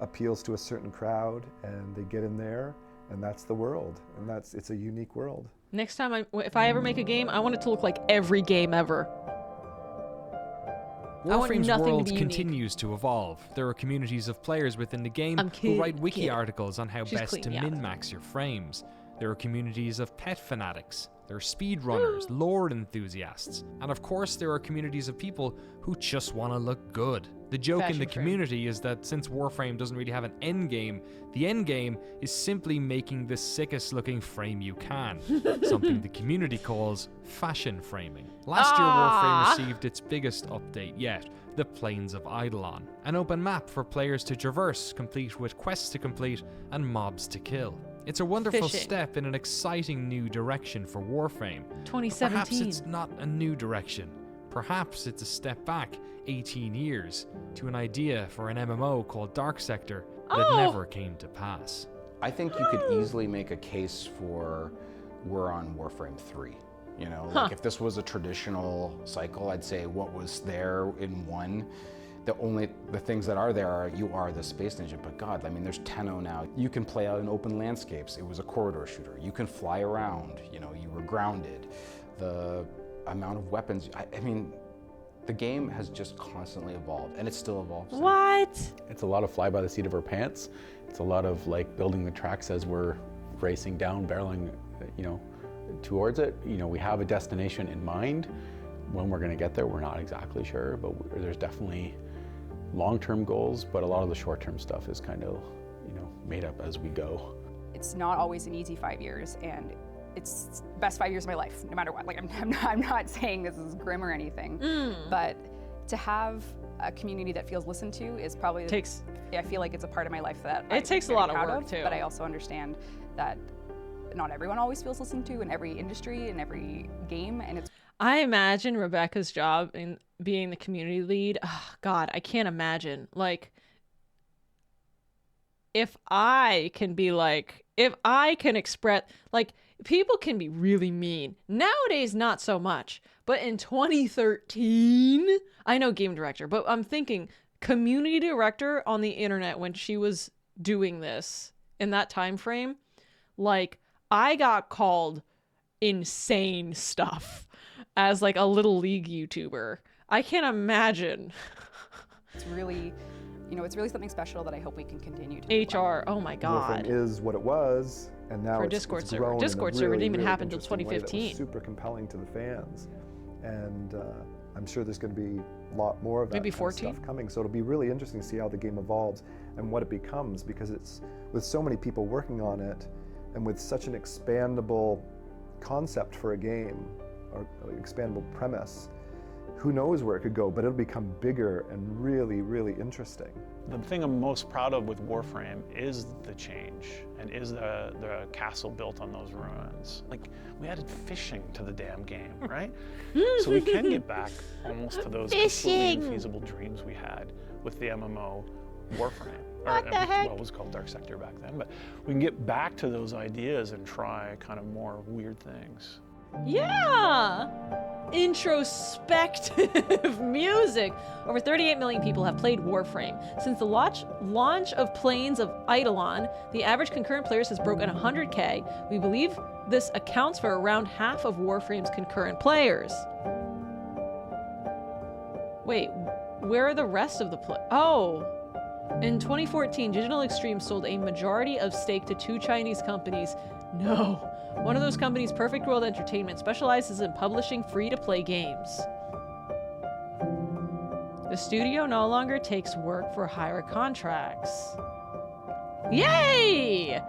appeals to a certain crowd, and they get in there, and that's the world, and it's a unique world. Next time, if I ever make a game, I want it to look like every game ever. Warframe's world continues to evolve. There are communities of players within the game who write wiki articles on how best to min-max your frames. There are communities of pet fanatics. There are speedrunners, lore enthusiasts, and of course there are communities of people who just want to look good. The joke in the community is that since Warframe doesn't really have an end game, the end game is simply making the sickest looking frame you can, something the community calls fashion framing. Last year Warframe received its biggest update yet, the Plains of Eidolon, an open map for players to traverse, complete with quests to complete and mobs to kill. It's a wonderful step in an exciting new direction for Warframe. 2017. Perhaps it's not a new direction. Perhaps it's a step back 18 years to an idea for an MMO called Dark Sector that never came to pass. I think you could easily make a case for we're on Warframe 3. You know, like if this was a traditional cycle, I'd say what was there in 1. The things that are there are you are the space ninja, but God, I mean, there's Tenno now. You can play out in open landscapes. It was a corridor shooter. You can fly around. You know, you were grounded. The amount of weapons. I mean, the game has just constantly evolved, and it still evolves. What? It's a lot of fly by the seat of our pants. It's a lot of like building the tracks as we're racing down, barreling, you know, towards it. You know, we have a destination in mind. When we're going to get there, we're not exactly sure, but there's definitely long-term goals, but a lot of the short-term stuff is kind of, you know, made up as we go. It's not always an easy 5 years, and it's the best 5 years of my life, no matter what. Like, I'm not saying this is grim or anything, but to have a community that feels listened to is probably I feel like it's a part of my life that it takes a lot of work too. But I also understand that not everyone always feels listened to in every industry, in every game, and it's. I imagine Rebecca's job in being the community lead. Oh, God, I can't imagine. Like, if I can express, like, people can be really mean. Nowadays, not so much. But in 2013, I know game director, but I'm thinking community director on the internet when she was doing this in that time frame. Like, I got called insane stuff as like a little league YouTuber. I can't imagine. It's really, it's really something special that I hope we can continue to do. HR, oh my God. Warframe is what it was, and now it's Discord it's server. grown Discord in a server really, didn't even really happen until interesting way that was 2015. super compelling to the fans, and I'm sure there's going to be a lot more of that Maybe kind of 14? stuff coming. So it'll be really interesting to see how the game evolves and what it becomes, because it's with so many people working on it, and with such an expandable concept for a game, or expandable premise, who knows where it could go, but it'll become bigger and really, really interesting. The thing I'm most proud of with Warframe is the change, and is the castle built on those ruins. Like, we added fishing to the damn game, right? So we can get back almost to those completely infeasible dreams we had with the MMO Warframe. What the heck? Well, it was called Dark Sector back then, but we can get back to those ideas and try kind of more weird things. Yeah! Introspective music. Over 38 million people have played Warframe. Since the launch of Plains of Eidolon, the average concurrent players has broken 100K. We believe this accounts for around half of Warframe's concurrent players. Wait, where are the rest of the Oh! In 2014, Digital Extremes sold a majority of stake to 2 Chinese companies. No. One of those companies, Perfect World Entertainment, specializes in publishing free-to-play games. The studio no longer takes work for hire contracts. Yay!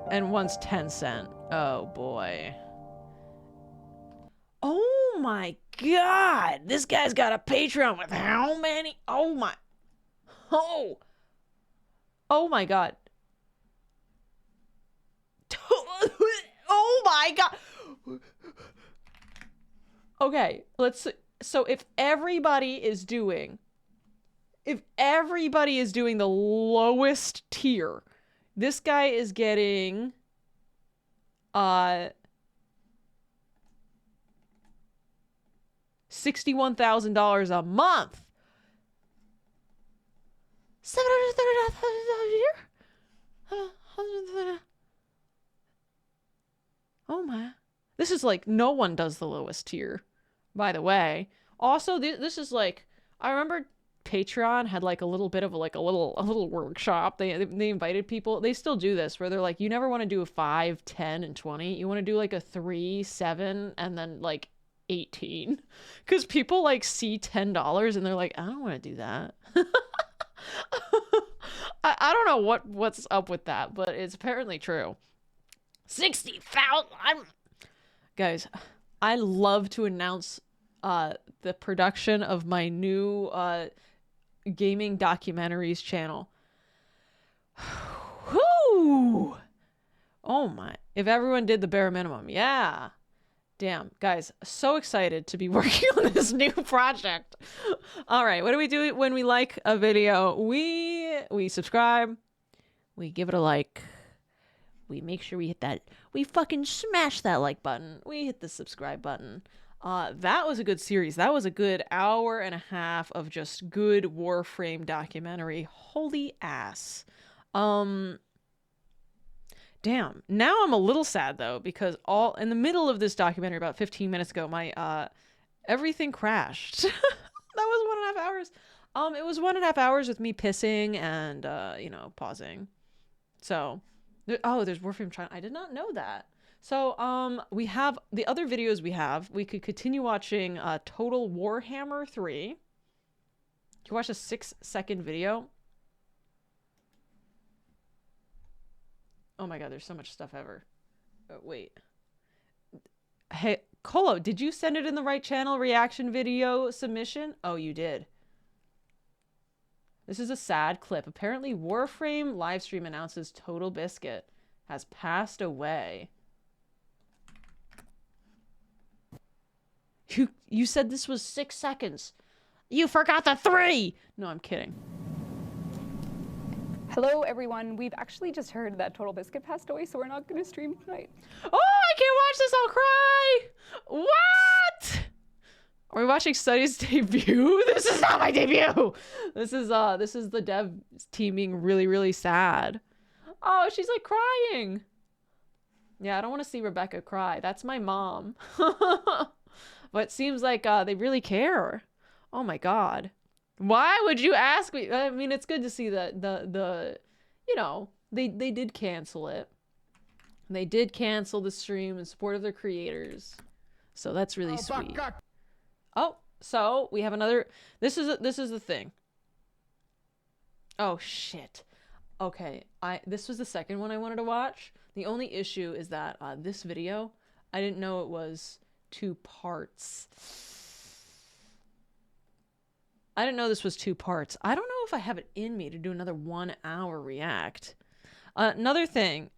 And one's Tencent. Oh boy. Oh my God! This guy's got a Patreon with how many? Oh my. Oh! Oh my god. Oh my god. Okay, so if everybody is doing the lowest tier, this guy is getting $61,000 a month. $739,000 a year? Oh my. This is like, no one does the lowest tier, by the way. Also, this is like, I remember Patreon had like a little bit of a little workshop. They invited people. They still do this where they're like, you never want to do a 5, 10, and 20. You want to do like a 3, 7, and then like 18. Because people like see $10 and they're like, I don't want to do that. I don't know what's up with that, but it's apparently true. 60,000. Guys, I love to announce the production of my new gaming documentaries channel. Whoo! Oh my. If everyone did the bare minimum. Yeah. Damn, guys, so excited to be working on this new project. All right, what do we do when we like a video? We subscribe, we give it a like, we make sure we hit that, we fucking smash that like button, we hit the subscribe button. That was a good series. That was a good hour and a half of just good Warframe documentary. Holy ass. Damn. Now I'm a little sad though, because in the middle of this documentary about 15 minutes ago, my everything crashed. That was 1.5 hours. It was 1.5 hours with me pissing and pausing. So there's Warframe China. I did not know that. So we have the other videos we could continue watching Total Warhammer 3. You can watch a 6-second video. Oh my god, there's so much stuff ever. Wait. Hey, Colo, did you send it in the right channel? Reaction video submission? Oh, you did. This is a sad clip. Apparently, Warframe livestream announces Total Biscuit has passed away. You said this was 6 seconds. You forgot the 3! No, I'm kidding. Hello, everyone. We've actually just heard that Total Biscuit passed away, so we're not going to stream tonight. Oh, I can't watch this. I'll cry. What? Are we watching Sunny's debut? This is not my debut. This is the dev team being really, really sad. Oh, she's like crying. Yeah, I don't want to see Rebecca cry. That's my mom. But it seems like they really care. Oh my god. Why would you ask me? I mean, it's good to see that they did cancel it. They did cancel the stream in support of their creators. So that's really sweet. Oh, so we have another. This is the thing. Oh shit. Okay, this was the second one I wanted to watch. The only issue is that this video, I didn't know it was 2 parts. I didn't know this was 2 parts. I don't know if I have it in me to do another 1 hour react. Another thing,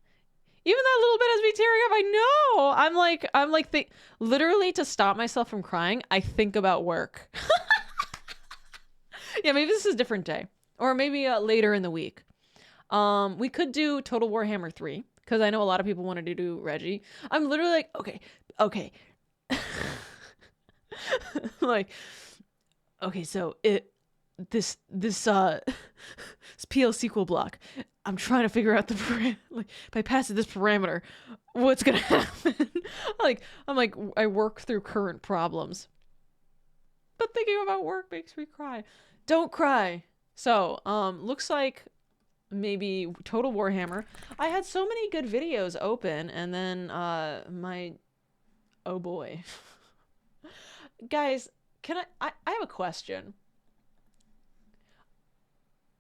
even that little bit has me tearing up. I know. I'm like literally to stop myself from crying, I think about work. Yeah, maybe this is a different day, or maybe later in the week. We could do Total Warhammer 3 because I know a lot of people wanted to do Reggie. I'm literally like, okay. Like, okay, so this PL sequel block, I'm trying to figure out like if I pass this parameter, what's gonna happen? I work through current problems. But thinking about work makes me cry. Don't cry. So, looks like maybe Total Warhammer. I had so many good videos open, and then oh boy. Guys, can I have a question.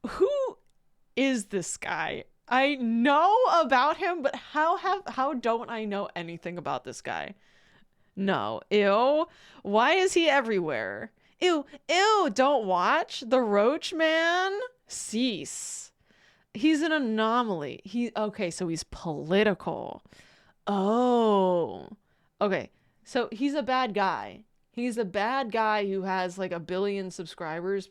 Who is this guy? I know about him, but how don't I know anything about this guy? No. Ew. Why is he everywhere? Ew. Don't watch. The Roach Man? Cease. He's an anomaly. Okay, so he's political. Oh. Okay. So he's a bad guy. He's a bad guy who has like 1 billion subscribers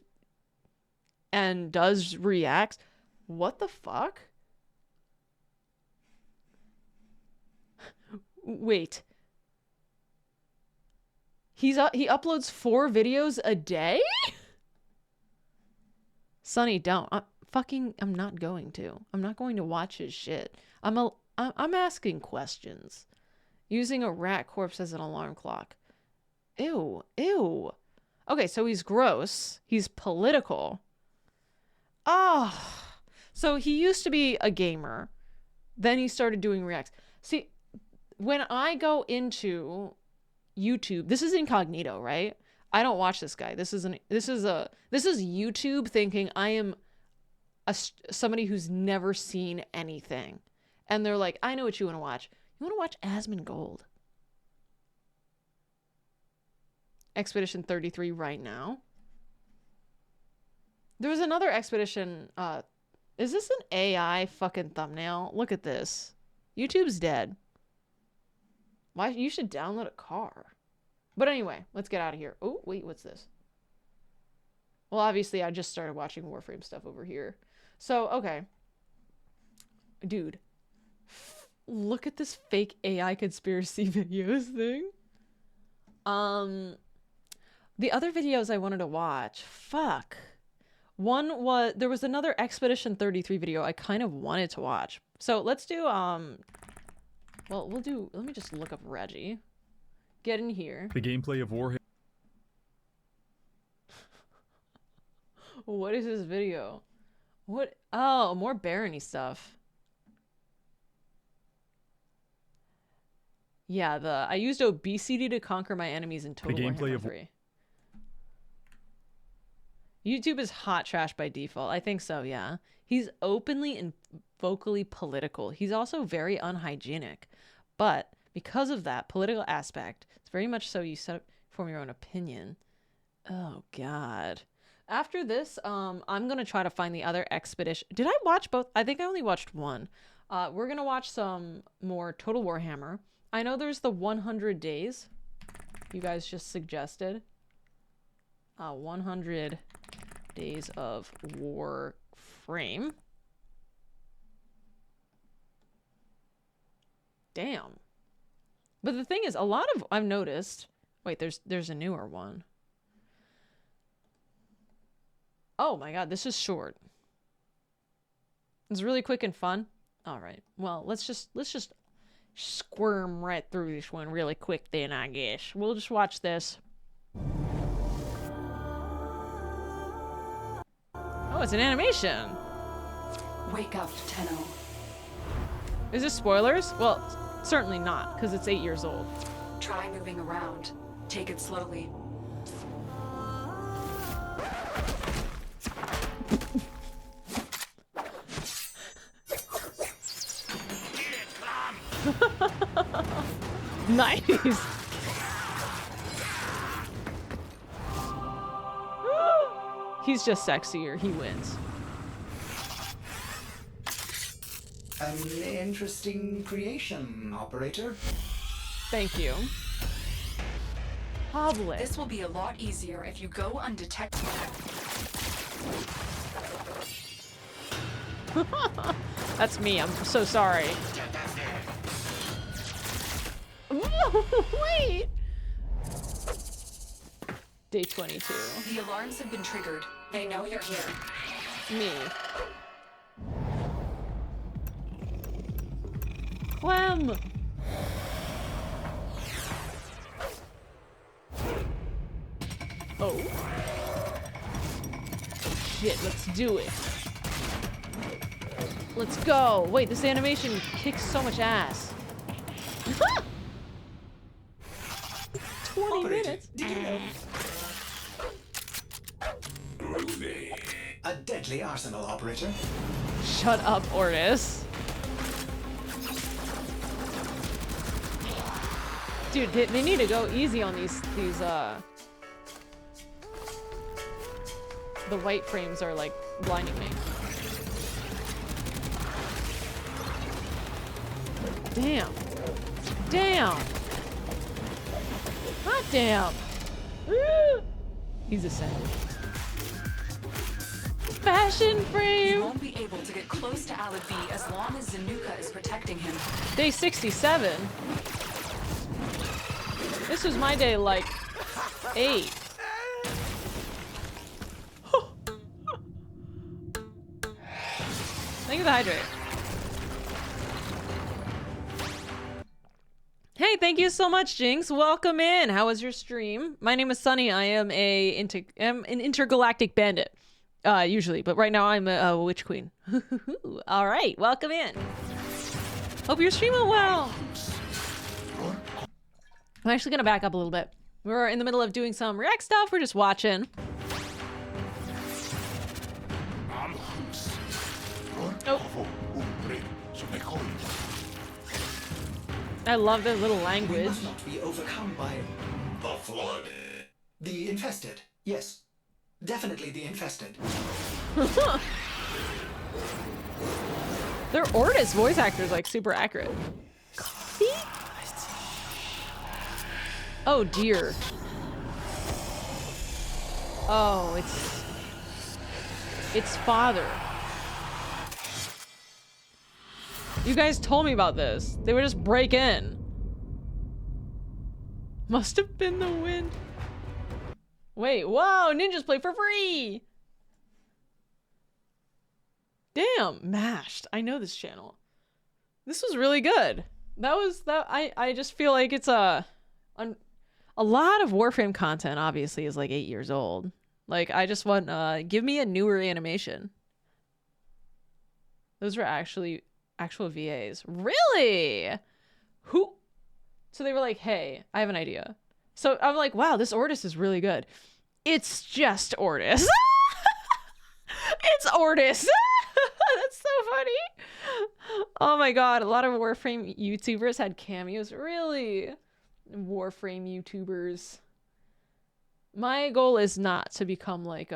and does reacts. What the fuck? Wait. He uploads 4 videos a day? Sonny, don't. I'm not going to. I'm not going to watch his shit. I'm asking questions. Using a rat corpse as an alarm clock. Ew. Ew. Okay, so he's gross. He's political. Oh. So he used to be a gamer. Then he started doing reacts. See, when I go into YouTube, this is incognito, right? I don't watch this guy. This is YouTube thinking I am somebody who's never seen anything. And they're like, I know what you want to watch. You want to watch Asmongold. Expedition 33 right now. There was another expedition. Is this an AI fucking thumbnail? Look at this. YouTube's dead. Why? You should download a car. But anyway, let's get out of here. Oh, wait, what's this? Well, obviously, I just started watching Warframe stuff over here. So, okay. Dude. Look at this fake AI conspiracy videos thing. The other videos I wanted to watch. Fuck. One was... There was another Expedition 33 video I kind of wanted to watch. So, let's do, well, we'll do... Let me just look up Reggie. Get in here. The gameplay of Warhammer. What is this video? What? Oh, more barony stuff. Yeah, I used obesity to conquer my enemies in Total Warhammer 3. YouTube is hot trash by default. I think so, yeah. He's openly and vocally political. He's also very unhygienic. But because of that political aspect, it's very much so you form your own opinion. Oh, God. After this, I'm going to try to find the other expedition. Did I watch both? I think I only watched one. We're going to watch some more Total Warhammer. I know there's the 100 days you guys just suggested. 100 days of Warframe. Damn. But the thing is, a lot of... I've noticed... Wait, there's a newer one. Oh my god, this is short. It's really quick and fun. All right. Well, let's just squirm right through this one really quick then, I guess. We'll just watch this. Oh, it's an animation. Wake up, Tenno. Is this spoilers? Well, certainly not, because it's 8 years old. Try moving around. Take it slowly. Nice. He's just sexier. He wins. An interesting creation, operator. Thank you. Public. This will be a lot easier if you go undetected. That's me. I'm so sorry. Wait. Day 22. The alarms have been triggered. They know you're here. Me. Clem. Oh. Shit, let's do it. Let's go. Wait, this animation kicks so much ass. 20 minutes. Did you know? Groovy. A deadly arsenal, operator. Shut up, Ortis. Dude, they need to go easy on these the white frames are like blinding me. Damn. Damn. Hot damn. He's a savage. Fashion frame. You won't be able to get close to Ali B as long as Zanuka is protecting him. Day 67. This was my day like 8. Thank you for the hydrate. Hey, thank you so much, Jinx. Welcome in. How was your stream? My name is Sunny. I am an intergalactic bandit, usually, but right now I'm a witch queen. All right, welcome in. Hope you're streaming well. I'm actually gonna back up a little bit. We're in the middle of doing some React stuff. We're just watching. Oh. I love their little language. We must not be overcome by the flood. The infested. Yes. Definitely the infested. Their Ortis voice actor is like super accurate. Coffee? Oh dear. Oh, it's father. You guys told me about this. They would just break in. Must have been the wind. Wait, whoa, ninjas play for free. Damn, Mashed. I know this channel. This was really good. I just feel like it's a lot of Warframe content obviously is like 8 years old. Like I just want give me a newer animation. Those were actual VAs. Really? Who? So they were like, hey, I have an idea. So I'm like, wow, this Ortis is really good. It's just Ortis. It's Ortis. That's so funny. Oh my god, a lot of Warframe YouTubers had cameos. Really? Warframe YouTubers. My goal is not to become like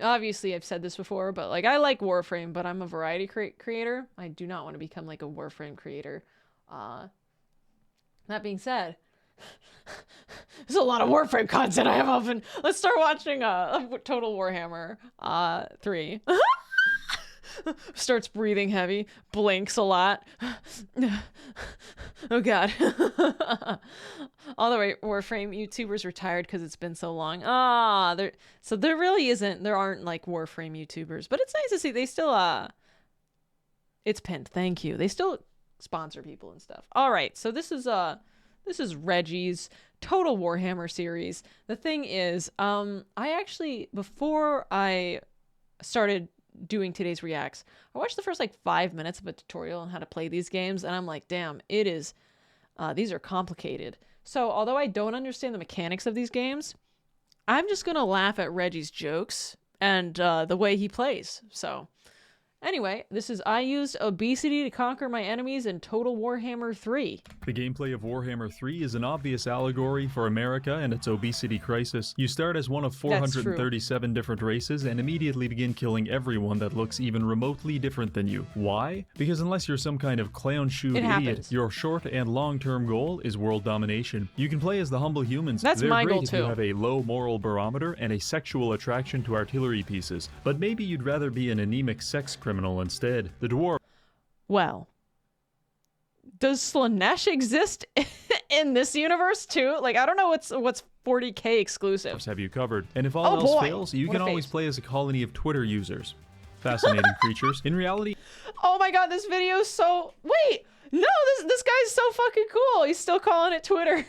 obviously I've said this before, but like I like Warframe, but I'm a variety creator. I do not want to become like a Warframe creator. That being said, there's a lot of Warframe content I have open. Let's start watching Total Warhammer 3. Starts breathing heavy, blinks a lot. Oh god. All the Warframe YouTubers retired because it's been so long. There really isn't. There aren't like Warframe YouTubers, but it's nice to see they still. It's pinned. Thank you. They still sponsor people and stuff. All right, so this is Reggie's Total Warhammer series. The thing is, I actually before I started doing today's reacts, I watched the first like 5 minutes of a tutorial on how to play these games, and I'm like, damn, it is. These are complicated. So although I don't understand the mechanics of these games, I'm just gonna laugh at Reggie's jokes and the way he plays. So anyway, I used Obesity to conquer my enemies in Total Warhammer 3. The gameplay of Warhammer 3 is an obvious allegory for America and its obesity crisis. You start as one of 437 different races and immediately begin killing everyone that looks even remotely different than you. Why? Because unless you're some kind of clown-shoe idiot, your short and long-term goal is world domination. You can play as the humble humans. That's They're my great goal if too. You have a low moral barometer and a sexual attraction to artillery pieces. But maybe you'd rather be an anemic sex criminal instead. The dwarf. Well, does Slanesh exist in this universe too? Like, I don't know what's 40K exclusive. Have you covered. And if all else fails, you can always play as a colony of Twitter users. Fascinating creatures. In reality... Oh my god, this video is so... Wait! No, this guy's so fucking cool. He's still calling it Twitter.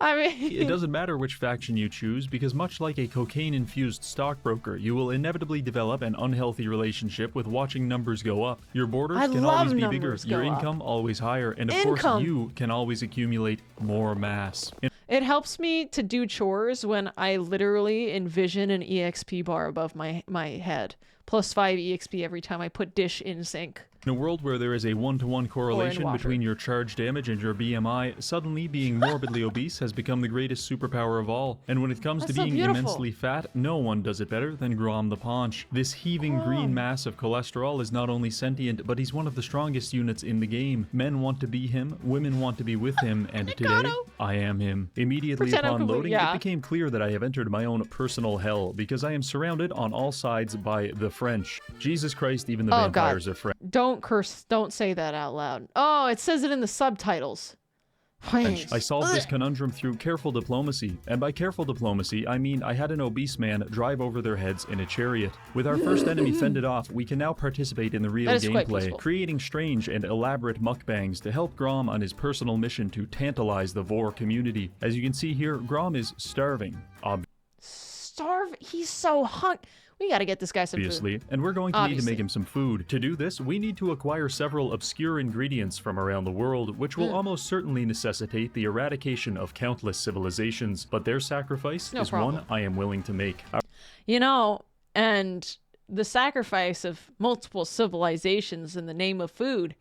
I mean... It doesn't matter which faction you choose, because much like a cocaine-infused stockbroker, you will inevitably develop an unhealthy relationship with watching numbers go up. Your borders can always be bigger, your income always higher, and of course you can always accumulate more mass. It helps me to do chores when I literally envision an EXP bar above my head. +5 EXP every time I put dish in sink. In a world where there is a 1-to-1 correlation between your charge damage and your BMI, suddenly being morbidly obese has become the greatest superpower of all. And when it comes to being immensely fat, no one does it better than Grom the Paunch. This heaving green mass of cholesterol is not only sentient, but he's one of the strongest units in the game. Men want to be him, women want to be with him, and today, I am him. Immediately upon loading, it became clear that I have entered my own personal hell, because I am surrounded on all sides by the French. Jesus Christ, even the vampires are French. Don't curse. Don't say that out loud. Oh, it says it in the subtitles. I solved this conundrum through careful diplomacy, and by careful diplomacy, I mean I had an obese man drive over their heads in a chariot. With our first enemy fended off, we can now participate in the real gameplay, creating strange and elaborate mukbangs to help Grom on his personal mission to tantalize the Vor community. As you can see here, Grom is starving. He's so hungry. We gotta get this guy some food. And we're going to need to make him some food. To do this, we need to acquire several obscure ingredients from around the world, which will almost certainly necessitate the eradication of countless civilizations. But their sacrifice is one I am willing to make. You know, and the sacrifice of multiple civilizations in the name of food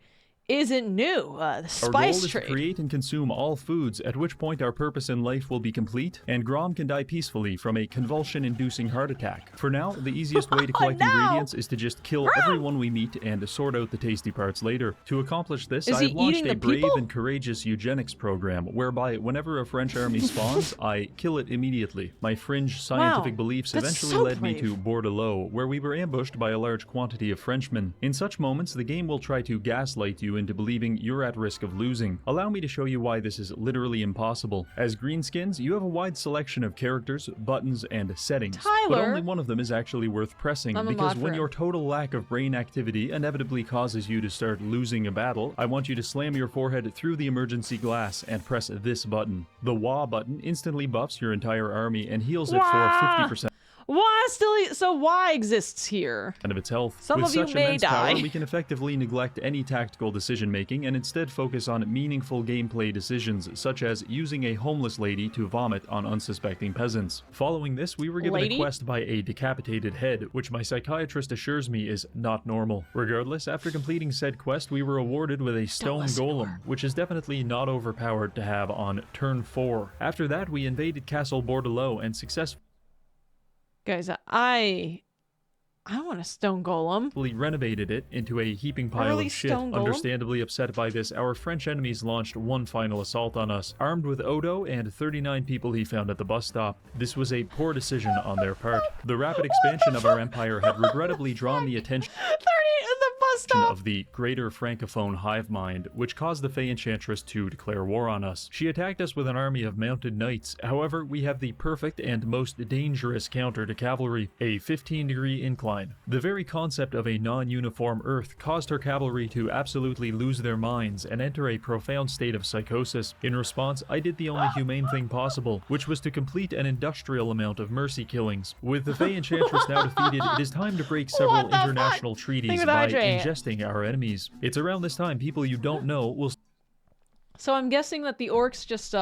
isn't new. The spice trade. Our goal is trade. To create and consume all foods, at which point our purpose in life will be complete, and Grom can die peacefully from a convulsion-inducing heart attack. For now, the easiest way to collect ingredients is to just kill everyone we meet and sort out the tasty parts later. To accomplish this, I've launched a brave and courageous eugenics program, whereby whenever a French army spawns, I kill it immediately. My fringe scientific beliefs eventually led me to Bordelot, where we were ambushed by a large quantity of Frenchmen. In such moments, the game will try to gaslight you into believing you're at risk of losing. Allow me to show you why this is literally impossible. As greenskins, you have a wide selection of characters, buttons, and settings, but only one of them is actually worth pressing, because when your total lack of brain activity inevitably causes you to start losing a battle, I want you to slam your forehead through the emergency glass and press this button. The WA button instantly buffs your entire army and heals it for 50%. Why exists here? And of its health. Some With of you such may immense die. power, we can effectively neglect any tactical decision making and instead focus on meaningful gameplay decisions, such as using a homeless lady to vomit on unsuspecting peasants. Following this, we were given a quest by a decapitated head, which my psychiatrist assures me is not normal. Regardless, after completing said quest, we were awarded with a stone golem, which is definitely not overpowered to have on turn 4. After that, we invaded Castle Bordelot and successfully Guys, I want a stone golem. Renovated it into a heaping pile of shit. Understandably upset by this, our French enemies launched one final assault on us, armed with Odo and 39 people he found at the bus stop. This was a poor decision on their part. The rapid expansion of our empire had regrettably drawn the attention of the greater francophone hive mind, which caused the Fey Enchantress to declare war on us. She attacked us with an army of mounted knights. However, we have the perfect and most dangerous counter to cavalry, a 15-degree incline. The very concept of a non-uniform Earth caused her cavalry to absolutely lose their minds and enter a profound state of psychosis. In response, I did the only humane thing possible, which was to complete an industrial amount of mercy killings. With the Fey Enchantress now defeated, it is time to break several international treaties by ingesting our enemies. It's around this time people you don't know will... So I'm guessing that the orcs just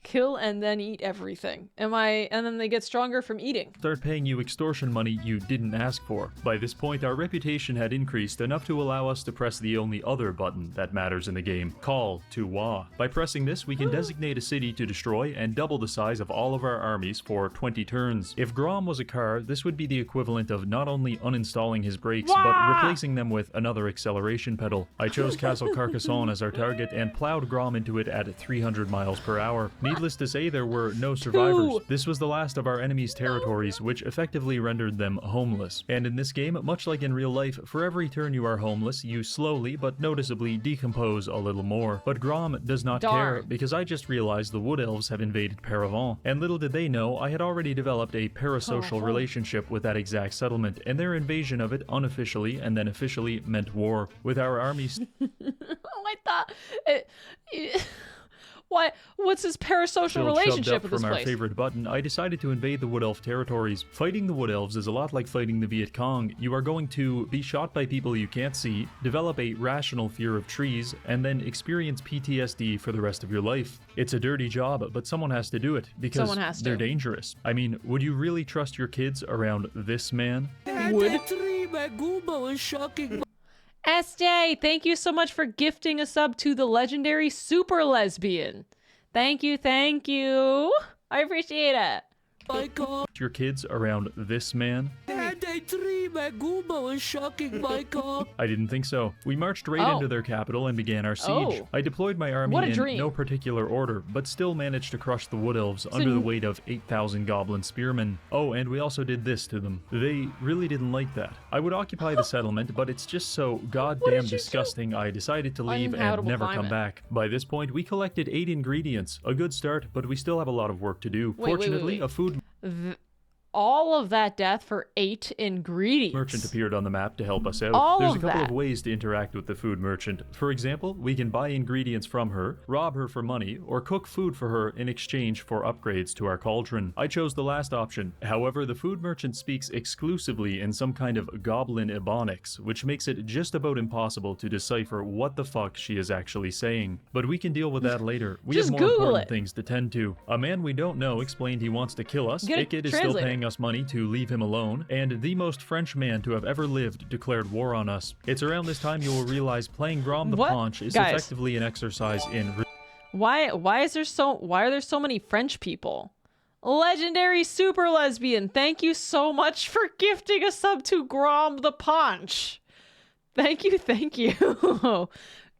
kill and then eat everything. And then they get stronger from eating. Start paying you extortion money you didn't ask for. By this point, our reputation had increased enough to allow us to press the only other button that matters in the game, Call to Wa. By pressing this, we can designate a city to destroy and double the size of all of our armies for 20 turns. If Grom was a car, this would be the equivalent of not only uninstalling his brakes, but replacing them with another acceleration pedal. I chose Castle Carcassonne as our target and plowed Grom into it at 300 miles per hour. Needless to say, there were no survivors. This was the last of our enemies' territories, which effectively rendered them homeless. And in this game, much like in real life, for every turn you are homeless, you slowly but noticeably decompose a little more. But Grom does not care, because I just realized the Wood Elves have invaded Paravent. And little did they know, I had already developed a parasocial relationship with that exact settlement, and their invasion of it unofficially and then officially meant war. With our armies... I thought... What's his parasocial Still relationship up with this from our place? favorite button, I decided to invade the Wood Elf territories. Fighting the Wood Elves is a lot like fighting the Viet Cong. You are going to be shot by people you can't see, develop a rational fear of trees, and then experience PTSD for the rest of your life. It's a dirty job, but someone has to do it because they're dangerous. I mean, would you really trust your kids around this man? Would. SJ, thank you so much for gifting a sub to the legendary Super Lesbian. Thank you, thank you. I appreciate it. Your kids around this man? I didn't think so. We marched right into their capital and began our siege. I deployed my army in no particular order, but still managed to crush the Wood Elves under the weight of 8,000 goblin spearmen. Oh, and we also did this to them. They really didn't like that. I would occupy the settlement, but it's just so goddamn disgusting I decided to leave and never come back. By this point, we collected 8 ingredients. A good start, but we still have a lot of work to do. Fortunately, a food all of that death for 8 ingredients. Merchant appeared on the map to help us out. There's a couple of ways to interact with the food merchant. For example, we can buy ingredients from her, rob her for money, or cook food for her in exchange for upgrades to our cauldron. I chose the last option. However, the food merchant speaks exclusively in some kind of goblin ebonics, which makes it just about impossible to decipher what the fuck she is actually saying. But we can deal with that later. We have more important things to tend to. A man we don't know explained he wants to kill us. Ikid is still paying us money to leave him alone, and the most French man to have ever lived declared war on us. It's around this time you will realize playing Grom the Paunch is effectively an exercise in... Why are there so many French people? Legendary Super Lesbian, thank you so much for gifting a sub to Grom the Paunch. Thank you, thank you.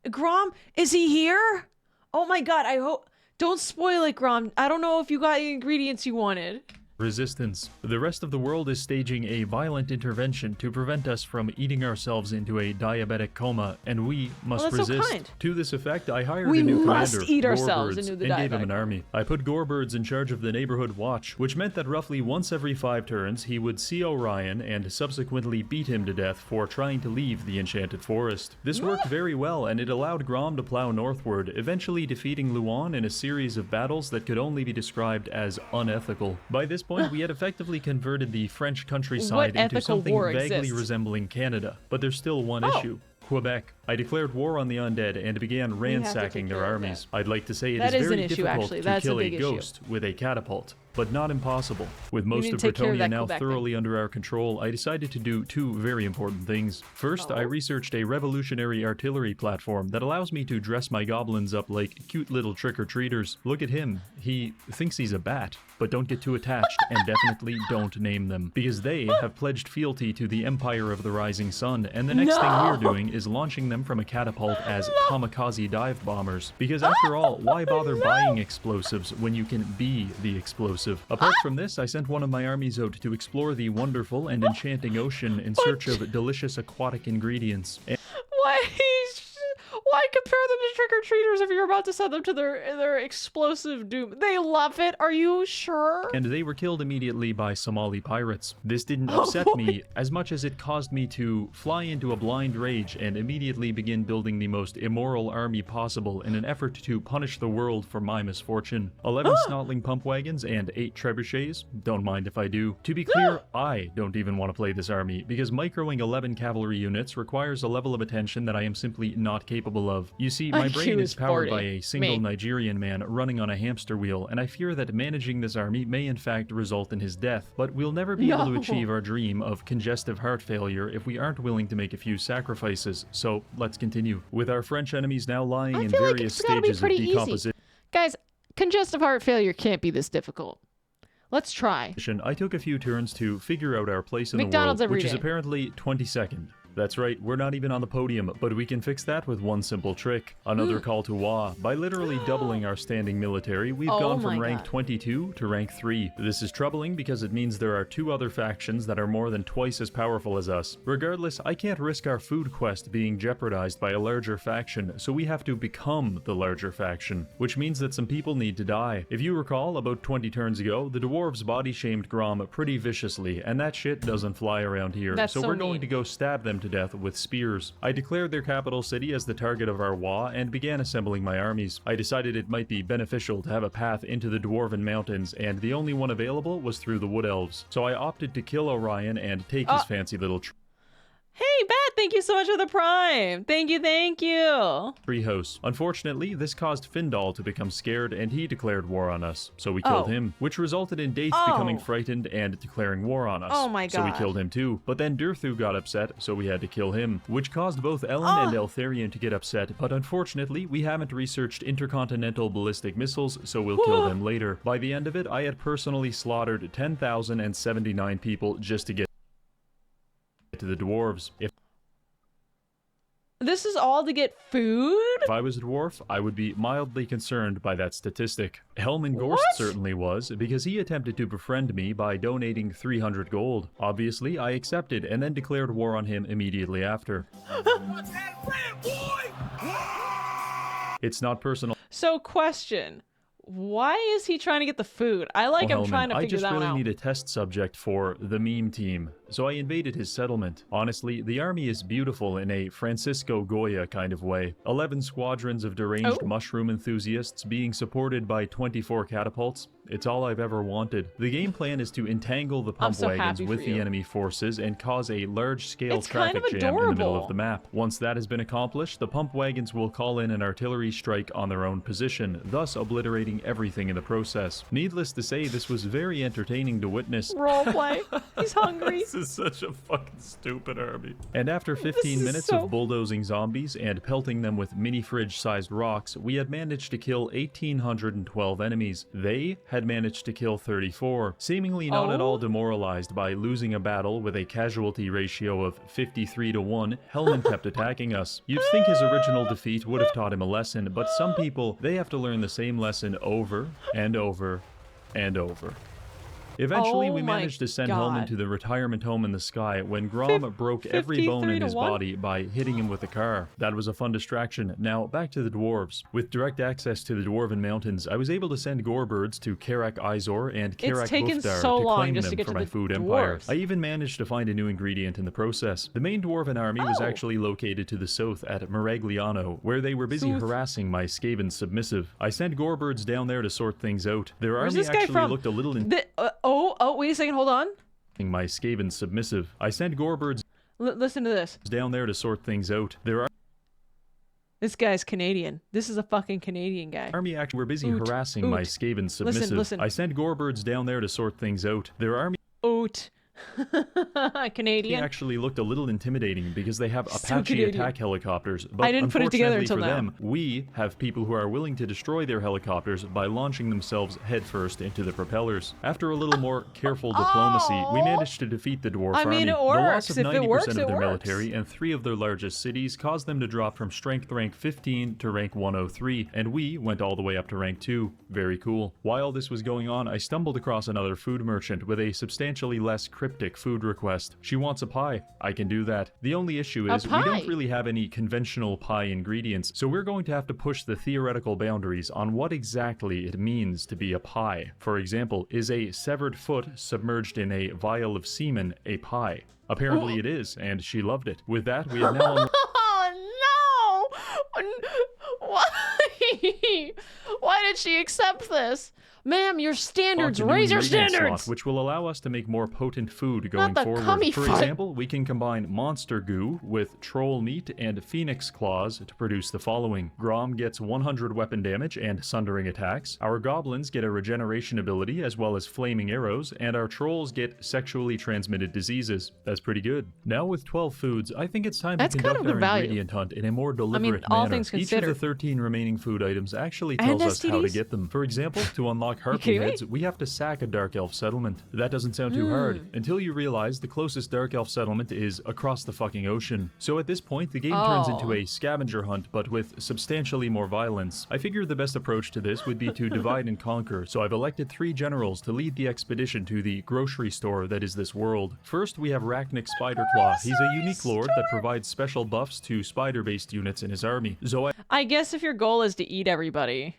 Grom, is he here? Oh my god, I hope... Don't spoil it, Grom. I don't know if you got the ingredients you wanted. Resistance. The rest of the world is staging a violent intervention to prevent us from eating ourselves into a diabetic coma, and we must resist. So to this effect, I hired a new commander, eat ourselves into the and gave him an army. I put Gorebirds in charge of the neighborhood watch, which meant that roughly once every 5 turns, he would see Orion and subsequently beat him to death for trying to leave the enchanted forest. This worked very well, and it allowed Grom to plow northward, eventually defeating Luan in a series of battles that could only be described as unethical. By this point, we had effectively converted the French countryside into something vaguely resembling Canada, but there's still one issue. Quebec. I declared war on the undead and began ransacking their armies. I'd like to say it is very difficult to kill a ghost with a catapult, but not impossible. With most of Bretonia now thoroughly under our control, I decided to do 2 very important things. First, I researched a revolutionary artillery platform that allows me to dress my goblins up like cute little trick-or-treaters. Look at him. He thinks he's a bat, but don't get too attached and definitely don't name them, because they have pledged fealty to the Empire of the Rising Sun, and the next thing we're doing is launching them from a catapult as kamikaze dive bombers. Because after all, why bother buying explosives when you can be the explosive? Apart from this, I sent one of my armies out to explore the wonderful and enchanting ocean in search of delicious aquatic ingredients. Why compare them to trick-or-treaters if you're about to send them to their explosive doom? They love it, are you sure? And they were killed immediately by Somali pirates. This didn't upset me as much as it caused me to fly into a blind rage and immediately begin building the most immoral army possible in an effort to punish the world for my misfortune. 11 snotling pump wagons and 8 trebuchets? Don't mind if I do. To be clear, I don't even want to play this army, because microing 11 cavalry units requires a level of attention that I am simply not capable of. You see, my brain is powered by a single Nigerian man running on a hamster wheel, and I fear that managing this army may in fact result in his death, but we'll never be able to achieve our dream of congestive heart failure if we aren't willing to make a few sacrifices. So let's continue. With our French enemies now lying in various stages of decomposition. Guys, congestive heart failure can't be this difficult. Let's try. I took a few turns to figure out our place in the world, which is apparently 22nd. That's right, we're not even on the podium, but we can fix that with one simple trick. Another call to Wa. By literally doubling our standing military, we've gone from rank 22 to rank 3. This is troubling because it means there are 2 other factions that are more than twice as powerful as us. Regardless, I can't risk our food quest being jeopardized by a larger faction, so we have to become the larger faction, which means that some people need to die. If you recall, about 20 turns ago, the dwarves body-shamed Grom pretty viciously, and that shit doesn't fly around here, so we're going to go stab them to death with spears. I declared their capital city as the target of our war and began assembling my armies. I decided it might be beneficial to have a path into the Dwarven Mountains, and the only one available was through the Wood Elves. So I opted to kill Orion and take his fancy little Hey, Bat, thank you so much for the Prime. Thank you, thank you. treehouse. Unfortunately, this caused Findal to become scared and he declared war on us. So we killed him, which resulted in Daith becoming frightened and declaring war on us. Oh my god. So we killed him too. But then Durthu got upset, so we had to kill him, which caused both Ellen and Eltharion to get upset. But unfortunately, we haven't researched intercontinental ballistic missiles, so we'll kill them later. By the end of it, I had personally slaughtered 10,079 people just to get to the dwarves. This is all to get food? If I was a dwarf, I would be mildly concerned by that statistic. Helman Gorst certainly was, because he attempted to befriend me by donating 300 gold. Obviously, I accepted and then declared war on him immediately after. It's not personal. So, question. Why is he trying to get the food? I'm trying to figure that one out. I just really need a test subject for the meme team, so I invaded his settlement. Honestly, the army is beautiful in a Francisco Goya kind of way. 11 squadrons of deranged mushroom enthusiasts being supported by 24 catapults. It's all I've ever wanted. The game plan is to entangle the pump wagons with the enemy forces and cause a large-scale traffic jam in the middle of the map. Once that has been accomplished, the pump wagons will call in an artillery strike on their own position, thus obliterating everything in the process. Needless to say, this was very entertaining to witness. Roleplay. He's hungry. This is such a fucking stupid army. And after 15 minutes of bulldozing zombies and pelting them with mini fridge-sized rocks, we had managed to kill 1,812 enemies. They had managed to kill 34, seemingly not at all demoralized by losing a battle with a casualty ratio of 53-1. Hellman kept attacking us. You'd think his original defeat would have taught him a lesson, but some people, they have to learn the same lesson over and over and over. Eventually, we managed to send Hellman to the retirement home in the sky when Grom broke every bone in his body by hitting him with a car. That was a fun distraction. Now, back to the dwarves. With direct access to the Dwarven Mountains, I was able to send Gorebirds to Karak Izor and Karak Hufdar to claim them for my food empire. I even managed to find a new ingredient in the process. The main Dwarven army was actually located to the south at Maragliano, where they were busy harassing my Skaven submissive. I sent Gorebirds down there to sort things out. Their army actually looked a little wait a second, hold on. My Skaven submissive. I sent Gorebirds listen to this. Down there to sort things out. This guy's Canadian. This is a fucking Canadian guy. Army actually were busy harassing my Skaven submissive. Listen. I sent Gorebirds down there to sort things out. Their army Canadian. They actually looked a little intimidating because they have Apache attack helicopters, but I didn't put it together until for now. them, we have people who are willing to destroy their helicopters by launching themselves headfirst into the propellers. After a little more careful diplomacy, we managed to defeat the dwarf army. It the works. loss of 90% of their military and 3 of their largest cities caused them to drop from strength rank 15 to rank 103, and we went all the way up to rank 2. Very cool. While this was going on, I stumbled across another food merchant with a substantially less cryptic food request. She wants a pie. I can do that. The only issue is we don't really have any conventional pie ingredients, so we're going to have to push the theoretical boundaries on what exactly it means to be a pie. For example, is a severed foot submerged in a vial of semen a pie? Apparently it is, and she loved it. With that, we have now... Oh no! Why? Why did she accept this? Ma'am, your standards, raise your standards! Slot, which will allow us to make more potent food going forward. For example, we can combine monster goo with troll meat and phoenix claws to produce the following. Grom gets 100 weapon damage and sundering attacks. Our goblins get a regeneration ability as well as flaming arrows, and our trolls get sexually transmitted diseases. That's pretty good. Now with 12 foods, I think it's time to conduct our ingredient hunt in a more deliberate all manner. things considered. Each of the 13 remaining food items actually tells us how to get them. For example, to unlock harpy heads, we have to sack a Dark Elf settlement. That doesn't sound too hard, until you realize the closest Dark Elf settlement is across the fucking ocean. So at this point, the game turns into a scavenger hunt, but with substantially more violence. I figured the best approach to this would be to divide and conquer, so I've elected 3 generals to lead the expedition to the grocery store that is this world. First, we have Rachnik Spiderclaw. He's a unique lord that provides special buffs to spider-based units in his army. I guess if your goal is to eat everybody,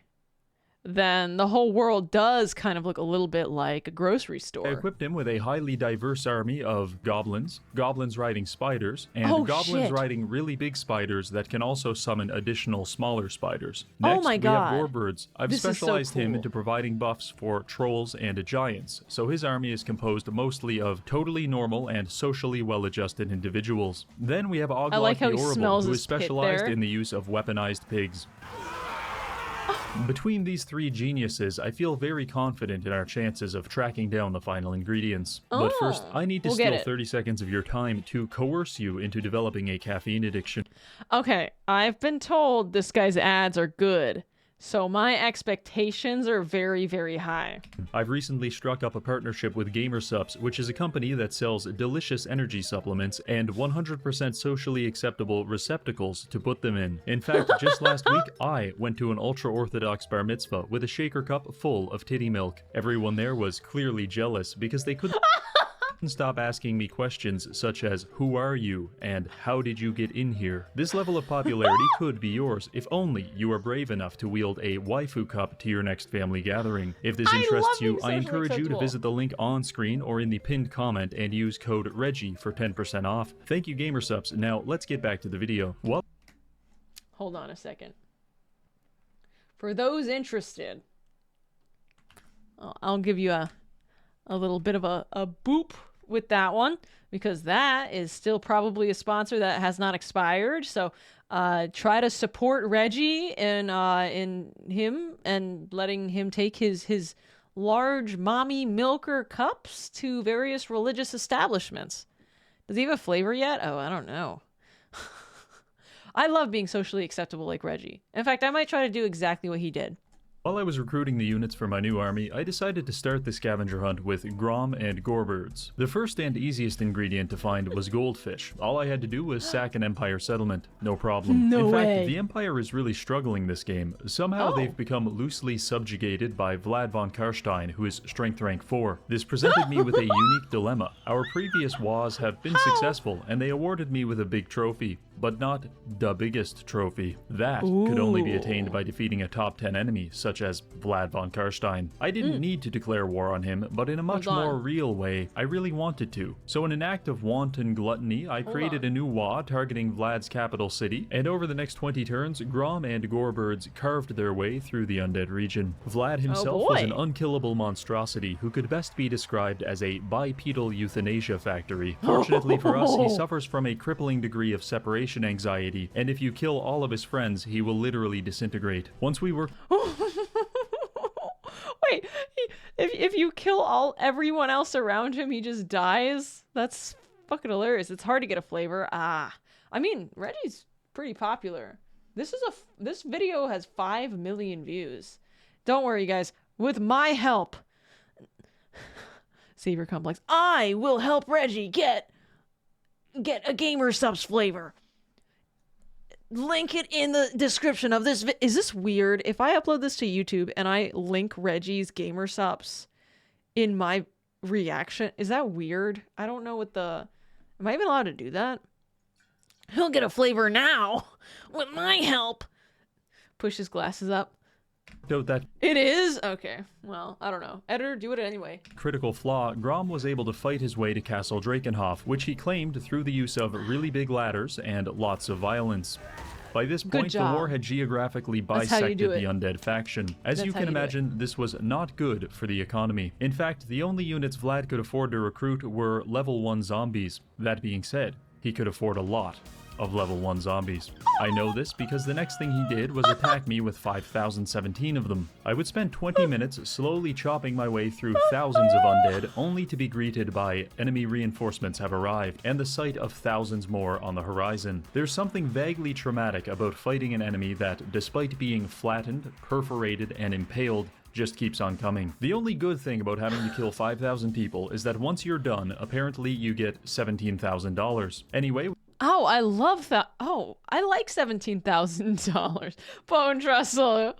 then the whole world does kind of look a little bit like a grocery store. I equipped him with a highly diverse army of goblins, goblins riding spiders, and goblins riding really big spiders that can also summon additional smaller spiders. Next, my God. we have Warbirds. I've specialized him into providing buffs for trolls and giants, so his army is composed mostly of totally normal and socially well-adjusted individuals. Then we have Oglok the Horrible, who is specialized in the use of weaponized pigs. Between these three geniuses, I feel very confident in our chances of tracking down the final ingredients. But first, I need to steal 30 seconds of your time to coerce you into developing a caffeine addiction. Okay, I've been told this guy's ads are good, so my expectations are very, very high. I've recently struck up a partnership with GamerSups, which is a company that sells delicious energy supplements and 100% socially acceptable receptacles to put them in. In fact, just last week, I went to an ultra-Orthodox bar mitzvah with a shaker cup full of titty milk. Everyone there was clearly jealous because they couldn't stop asking me questions such as, who are you? And how did you get in here? This level of popularity could be yours if only you are brave enough to wield a waifu cup to your next family gathering. If this interests you, I encourage you to visit the link on screen or in the pinned comment and use code REGGIE for 10% off. Thank you, GamerSups. Now let's get back to the video. What? Hold on a second. For those interested, I'll give you a little bit of a boop with that one, because that is still probably a sponsor that has not expired. So try to support Reggie in him and letting him take his large mommy milker cups to various religious establishments. Does he have a flavor yet? Oh, I don't know. I love being socially acceptable like Reggie. In fact, I might try to do exactly what he did. While I was recruiting the units for my new army, I decided to start the scavenger hunt with Grom and Gorebirds. The first and easiest ingredient to find was goldfish. All I had to do was sack an Empire settlement. No problem. In fact, the Empire is really struggling this game. Somehow they've become loosely subjugated by Vlad von Karstein, who is strength rank 4. This presented me with a unique dilemma. Our previous wars have been successful, and they awarded me with a big trophy. But not the biggest trophy. That could only be attained by defeating a top 10 enemy, such as Vlad von Karstein. I didn't need to declare war on him, but in a much more real way, I really wanted to. So in an act of wanton gluttony, I created a new war targeting Vlad's capital city, and over the next 20 turns, Grom and Gorebirds carved their way through the undead region. Vlad himself was an unkillable monstrosity who could best be described as a bipedal euthanasia factory. Fortunately for us, he suffers from a crippling degree of separation anxiety, and if you kill all of his friends, he will literally disintegrate. Once we were... Wait, if you kill everyone else around him, he just dies? That's fucking hilarious. It's hard to get a flavor. I mean, Reggie's pretty popular. This video has 5 million views. Don't worry, guys. With my help, Savior Complex, I will help Reggie get a GamerSups flavor. Link it in the description of this Is this weird? If I upload this to YouTube and I link Reggie's GamerSups in my reaction, is that weird? I don't know what am I even allowed to do that? He'll get a flavor now with my help. Push his glasses up. Note that it is? Okay. Well, I don't know. Editor, do it anyway. Critical flaw, Grom was able to fight his way to Castle Drakenhof, which he claimed through the use of really big ladders and lots of violence. By this point, the war had geographically bisected the undead faction. As you can imagine, this was not good for the economy. In fact, the only units Vlad could afford to recruit were level 1 zombies. That being said, he could afford a lot of level 1 zombies. I know this because the next thing he did was attack me with 5,017 of them. I would spend 20 minutes slowly chopping my way through thousands of undead, only to be greeted by enemy reinforcements have arrived, and the sight of thousands more on the horizon. There's something vaguely traumatic about fighting an enemy that, despite being flattened, perforated, and impaled, just keeps on coming. The only good thing about having to kill 5,000 people is that once you're done, apparently you get $17,000. Anyway, Oh, I love that. Oh, I like $17,000. Bone trestle.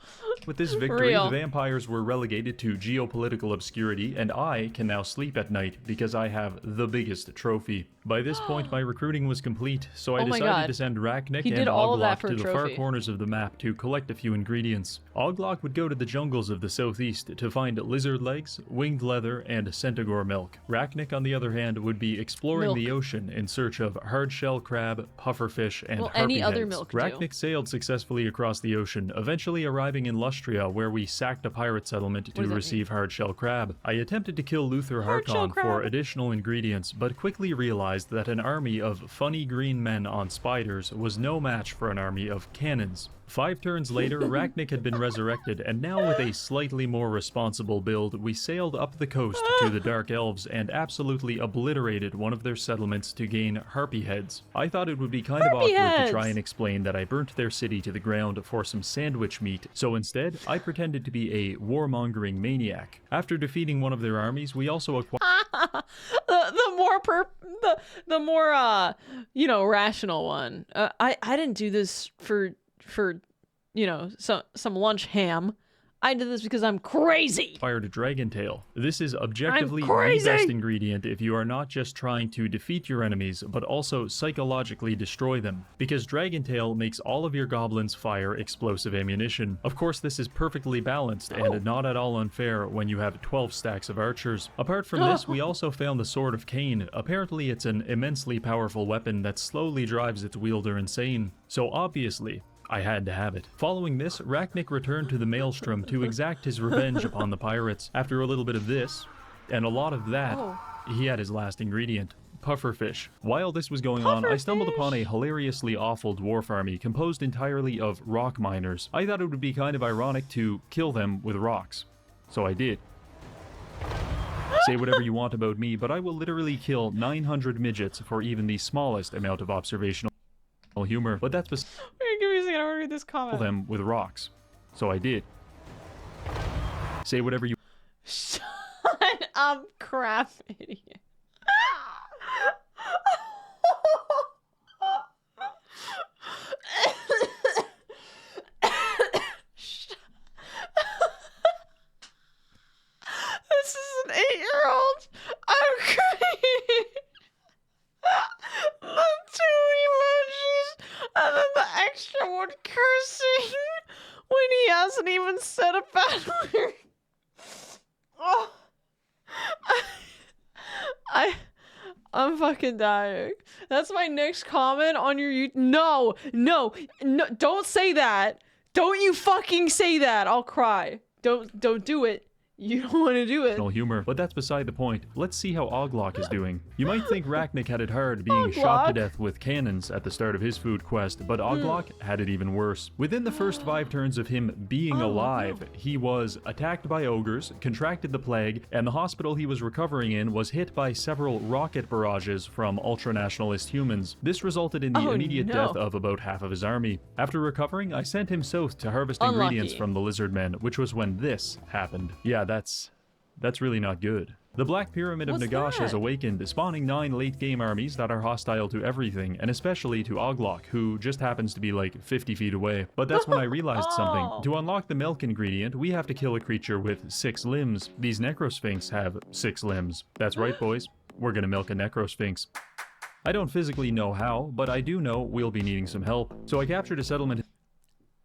With this victory, the vampires were relegated to geopolitical obscurity, and I can now sleep at night because I have the biggest trophy. By this point, my recruiting was complete, so I decided to send Rachnik and Oglok to the far corners of the map to collect a few ingredients. Oglok would go to the jungles of the southeast to find lizard legs, winged leather, and centaur milk. Rachnik, on the other hand, would be exploring the ocean in search of hard-shell crab, pufferfish, and harpy heads. Rachnik sailed successfully across the ocean, eventually arriving in Lustria, where we sacked a pirate settlement to receive hard-shell crab. I attempted to kill Luther Harkon for additional ingredients, but quickly realized that an army of funny green men on spiders was no match for an army of cannons. 5 turns later, Rachnik had been resurrected, and now with a slightly more responsible build, we sailed up the coast to the Dark Elves and absolutely obliterated one of their settlements to gain harpy heads. I thought it would be kind of awkward to try and explain that I burnt their city to the ground for some sandwich meat, so instead, I pretended to be a warmongering maniac. After defeating one of their armies, we also acquired the more you know, rational one. I didn't do this for you know, some lunch ham. I did this because I'm crazy. Fired a dragon tail. This is objectively the best ingredient if you are not just trying to defeat your enemies, but also psychologically destroy them. Because dragon tail makes all of your goblins fire explosive ammunition. Of course, this is perfectly balanced and not at all unfair when you have 12 stacks of archers. Apart from this, we also found the Sword of Cain. Apparently, it's an immensely powerful weapon that slowly drives its wielder insane. So obviously, I had to have it. Following this, Rachnik returned to the Maelstrom to exact his revenge upon the pirates. After a little bit of this, and a lot of that, he had his last ingredient. Pufferfish. While this was going on, I stumbled upon a hilariously awful dwarf army composed entirely of rock miners. I thought it would be kind of ironic to kill them with rocks. So I did. Say whatever you want about me, but I will literally kill 900 midgets for even the smallest amount of observational humor, but that's Wait, give me a second, I want to read this comment. Them with rocks. So I did. Say whatever you... Shut up, crap idiot. This is an 8-year-old. I'm crying. The 2 emojis and then the extra one cursing when he hasn't even said a bad word. Oh. I'm fucking dying. That's my next comment on your YouTube. No, don't say that. Don't you fucking say that. I'll cry. Don't do it. You don't want to do it. Humor, but that's beside the point. Let's see how Oglok is doing. You might think Rachnik had it hard being shot to death with cannons at the start of his food quest, but Oglok had it even worse. Within the first 5 turns of him being alive, he was attacked by ogres, contracted the plague, and the hospital he was recovering in was hit by several rocket barrages from ultranationalist humans. This resulted in the immediate death of about half of his army. After recovering, I sent him south to harvest ingredients from the lizard men, which was when this happened. Yeah, that's really not good. The Black Pyramid of Nagash has awakened, spawning 9 late-game armies that are hostile to everything, and especially to Oglok, who just happens to be like 50 feet away. But that's when I realized something. To unlock the milk ingredient, we have to kill a creature with 6 limbs. These Necrosphinx have 6 limbs. That's right, boys. We're gonna milk a Necrosphinx. I don't physically know how, but I do know we'll be needing some help. So I captured a settlement...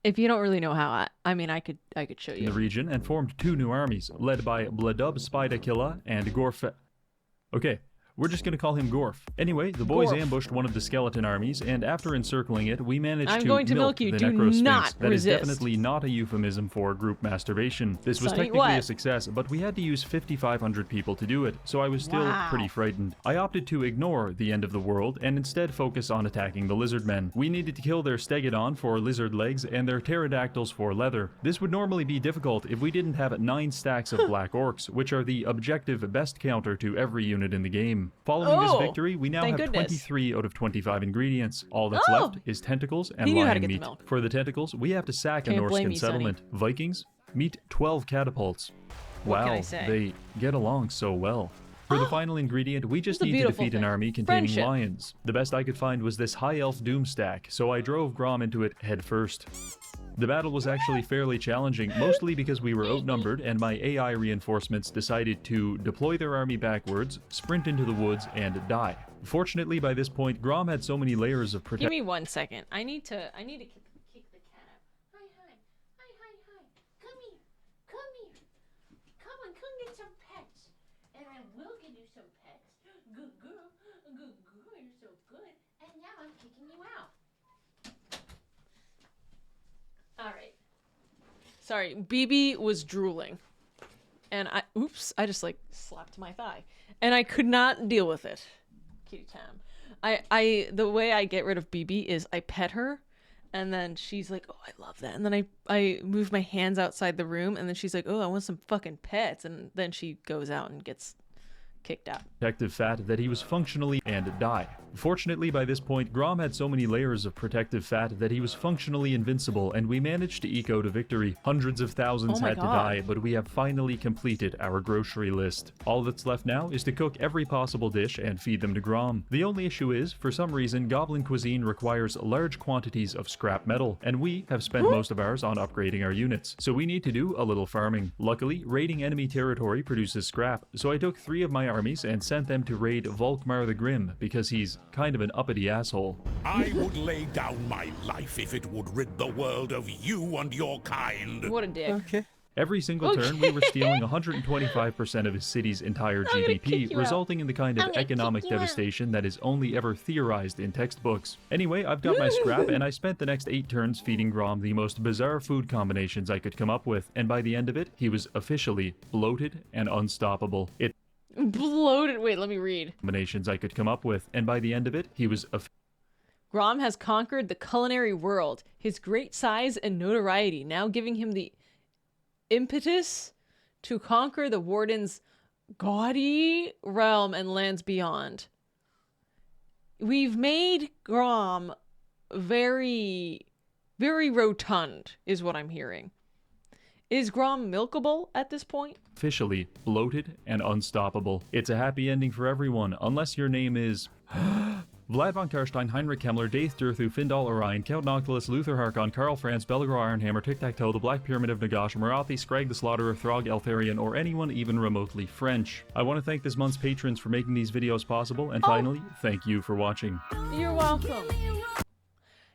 If you don't really know how, I mean, I could show you. In the region and formed 2 new armies, led by Bladub Spidakilla and Gorf. Okay, we're just gonna call him Gorf. Anyway, the boys ambushed one of the skeleton armies, and after encircling it, we managed to milk the Necrosphinx. That is definitely not a euphemism for group masturbation. This was technically a success, but we had to use 5,500 people to do it, so I was still pretty frightened. I opted to ignore the end of the world and instead focus on attacking the lizard men. We needed to kill their Stegodon for lizard legs and their pterodactyls for leather. This would normally be difficult if we didn't have 9 stacks of black orcs, which are the objective best counter to every unit in the game. Following this victory, we now have 23 out of 25 ingredients. All that's left is tentacles and lion meat. For the tentacles, we have to sack a Norskin settlement. Vikings, meet 12 catapults. Wow, they get along so well. For the final ingredient, we just need to defeat an army containing lions. The best I could find was this High Elf Doom stack, so I drove Grom into it head first. The battle was actually fairly challenging, mostly because we were outnumbered and my AI reinforcements decided to deploy their army backwards, sprint into the woods, and die. Fortunately, by this point, Grom had so many layers of protection. Give me 1 second. I need to kick the cat out. Hi. Come here. Come on, come get some pets. And I will give you some pets. Good girl, you're so good. And now I'm kicking you out. Alright. Sorry, BB was drooling. And I just like slapped my thigh. And I could not deal with it. Kitty time. The way I get rid of BB is I pet her and then she's like, oh, I love that. And then I move my hands outside the room and then she's like, oh, I want some fucking pets. And then she goes out and gets kicked out. Protective fat that he was functionally and die. Fortunately, by this point, Grom had so many layers of protective fat that he was functionally invincible, and we managed to eke out a victory. Hundreds of thousands had to die, but we have finally completed our grocery list. All that's left now is to cook every possible dish and feed them to Grom. The only issue is, for some reason, Goblin cuisine requires large quantities of scrap metal, and we have spent most of ours on upgrading our units, so we need to do a little farming. Luckily, raiding enemy territory produces scrap, so I took 3 of my armies and sent them to raid Volkmar the Grim, because he's kind of an uppity asshole. I would lay down my life if it would rid the world of you and your kind. What a dick. Okay. Every single turn, we were stealing 125% of his city's entire GDP, resulting in the kind of economic devastation that is only ever theorized in textbooks. Anyway, I've got my scrap, and I spent the next 8 turns feeding Grom the most bizarre food combinations I could come up with, and by the end of it, he was officially bloated and unstoppable. Bloated. Wait, let me read. Combinations I could come up with, and by the end of it, he was Grom has conquered the culinary world. His great size and notoriety now giving him the impetus to conquer the Warden's gaudy realm and lands beyond. We've made Grom very, very rotund, is what I'm hearing. Is Grom milkable at this point? Officially bloated and unstoppable. It's a happy ending for everyone, unless your name is Vlad von Karstein, Heinrich Kemmler, Daith Durthu, Findal Orion, Count Noclip, Luther Harkon, Karl Franz, Belgrau Ironhammer, Tic-Tac-Toe, the Black Pyramid of Nagash, Marathi, Scrag the Slaughterer, Throg Eltharion, or anyone even remotely French. I want to thank this month's patrons for making these videos possible, and finally, thank you for watching. You're welcome.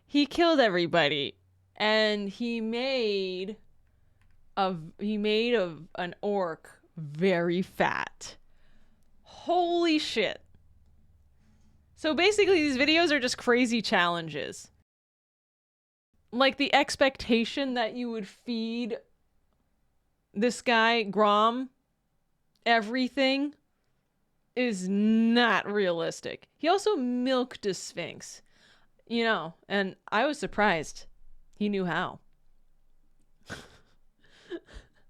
He killed everybody, and he made an orc very fat. Holy shit. So basically these videos are just crazy challenges. Like the expectation that you would feed this guy, Grom, everything is not realistic. He also milked a Sphinx, you know, and I was surprised he knew how.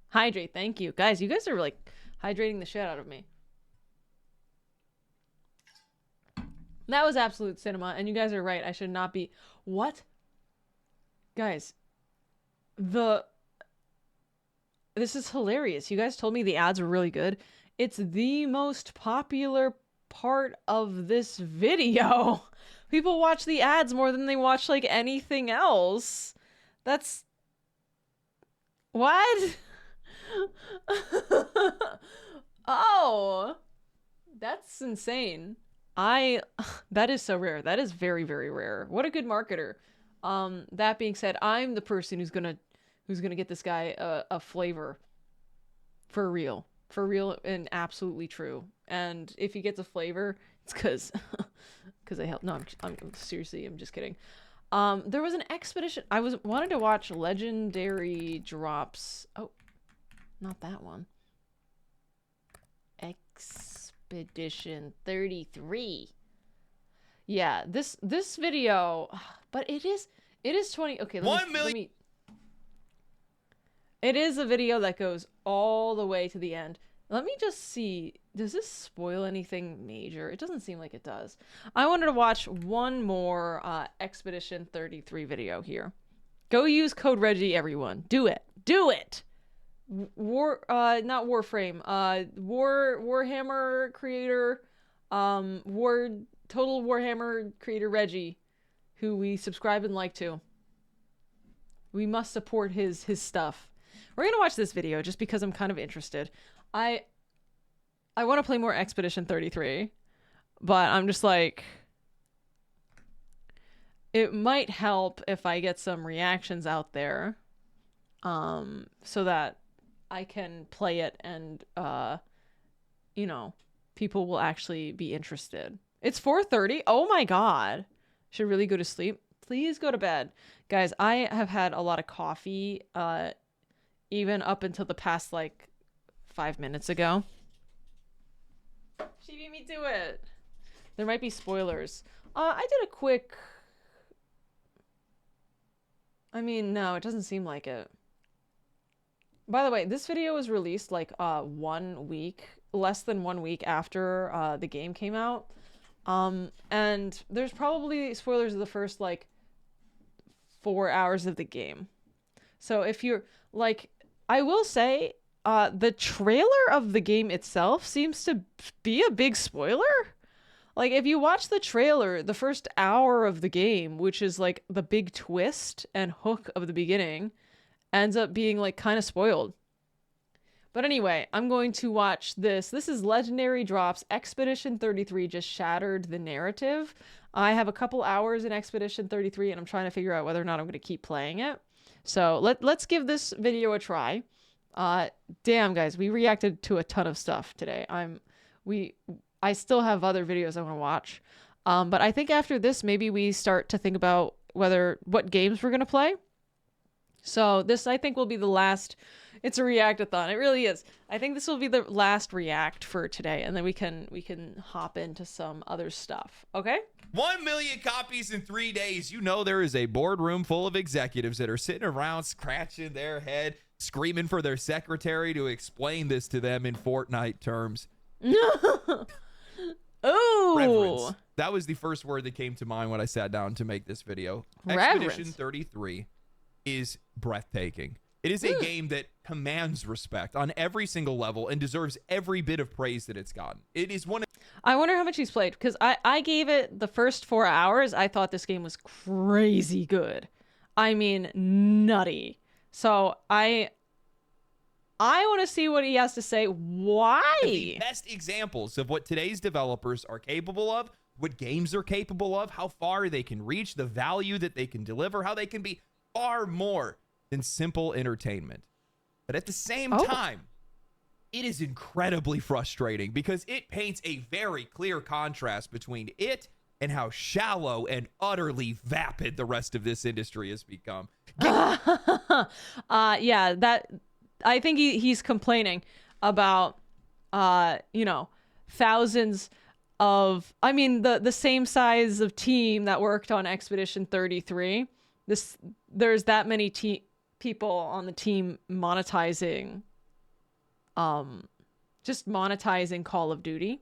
Hydrate, thank you. Guys, you guys are like hydrating the shit out of me. That was absolute cinema, and you guys are right. I should not be... What? Guys, this is hilarious. You guys told me the ads were really good. It's the most popular part of this video. People watch the ads more than they watch, like, anything else. That's... What? Oh, that's insane. That is so rare. That is very, very rare. What a good marketer. That being said, I'm the person who's gonna get this guy a flavor. For real and absolutely true. And if he gets a flavor, it's because I helped. No, I'm seriously, I'm just kidding. There was an expedition. I wanted to watch legendary drops. Oh, not that one. Expedition 33. Yeah, this video, but it is 20. Okay, let me. It is a video that goes all the way to the end. Let me just see. Does this spoil anything major? It doesn't seem like it does. I wanted to watch one more Expedition 33 video here. Go use code Reggie, everyone. Do it. Do it. not Warframe, Warhammer creator, Total Warhammer creator Reggie, who we subscribe and like to. We must support his stuff. We're gonna watch this video just because I'm kind of interested. I want to play more Expedition 33, but I'm just like, it might help if I get some reactions out there, so that I can play it and, you know, people will actually be interested. It's 4:30. Oh my God. Should really go to sleep. Please go to bed. Guys, I have had a lot of coffee, even up until the past, like, 5 minutes ago. She beat me to it. There might be spoilers. I did a quick... I mean, no, it doesn't seem like it. By the way, this video was released like 1 week, less than 1 week after the game came out. And there's probably spoilers of the first like 4 hours of the game. So if you're like, I will say, the trailer of the game itself seems to be a big spoiler. Like, if you watch the trailer, the first hour of the game, which is like the big twist and hook of the beginning, ends up being like kind of spoiled. But anyway, I'm going to watch this. This is Legendary Drops. Expedition 33 just shattered the narrative. I have a couple hours in Expedition 33 and I'm trying to figure out whether or not I'm going to keep playing it. So let's give this video a try. Damn, guys, we reacted to a ton of stuff today. I still have other videos I want to watch. But I think after this, maybe we start to think about what games we're going to play. So this, I think, will be the last. It's a react-a-thon. It really is. I think this will be the last react for today, and then we can hop into some other stuff. Okay? 1 million copies in 3 days. You know there is a boardroom full of executives that are sitting around scratching their head, screaming for their secretary to explain this to them in Fortnite terms. Oh, reverence. That was the first word that came to mind when I sat down to make this video. Reverence. Expedition 33 is breathtaking. It is a game that commands respect on every single level and deserves every bit of praise that it's gotten. It is one of... I wonder how much he's played, because I gave it the first 4 hours. I thought this game was crazy good. I mean, nutty. So I want to see what he has to say. Why? The best examples of what today's developers are capable of, what games are capable of, how far they can reach, the value that they can deliver, how they can be far more than simple entertainment. But at the same time, it is incredibly frustrating because it paints a very clear contrast between it and how shallow and utterly vapid the rest of this industry has become. Yeah, that... I think he's complaining about, you know, thousands of, I mean, the same size of team that worked on Expedition 33. There's that many people on the team monetizing, just monetizing Call of Duty.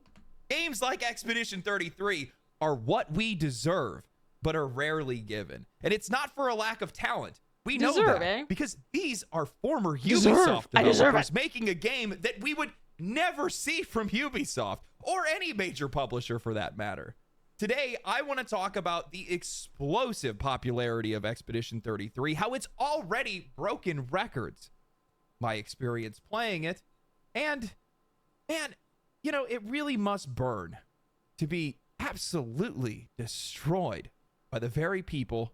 Games like Expedition 33 are what we deserve, but are rarely given. And it's not for a lack of talent. We know that because these are former Ubisoft developers making a game that we would never see from Ubisoft or any major publisher for that matter. Today, I want to talk about the explosive popularity of Expedition 33, how it's already broken records, my experience playing it, and, man, you know, it really must burn to be absolutely destroyed by the very people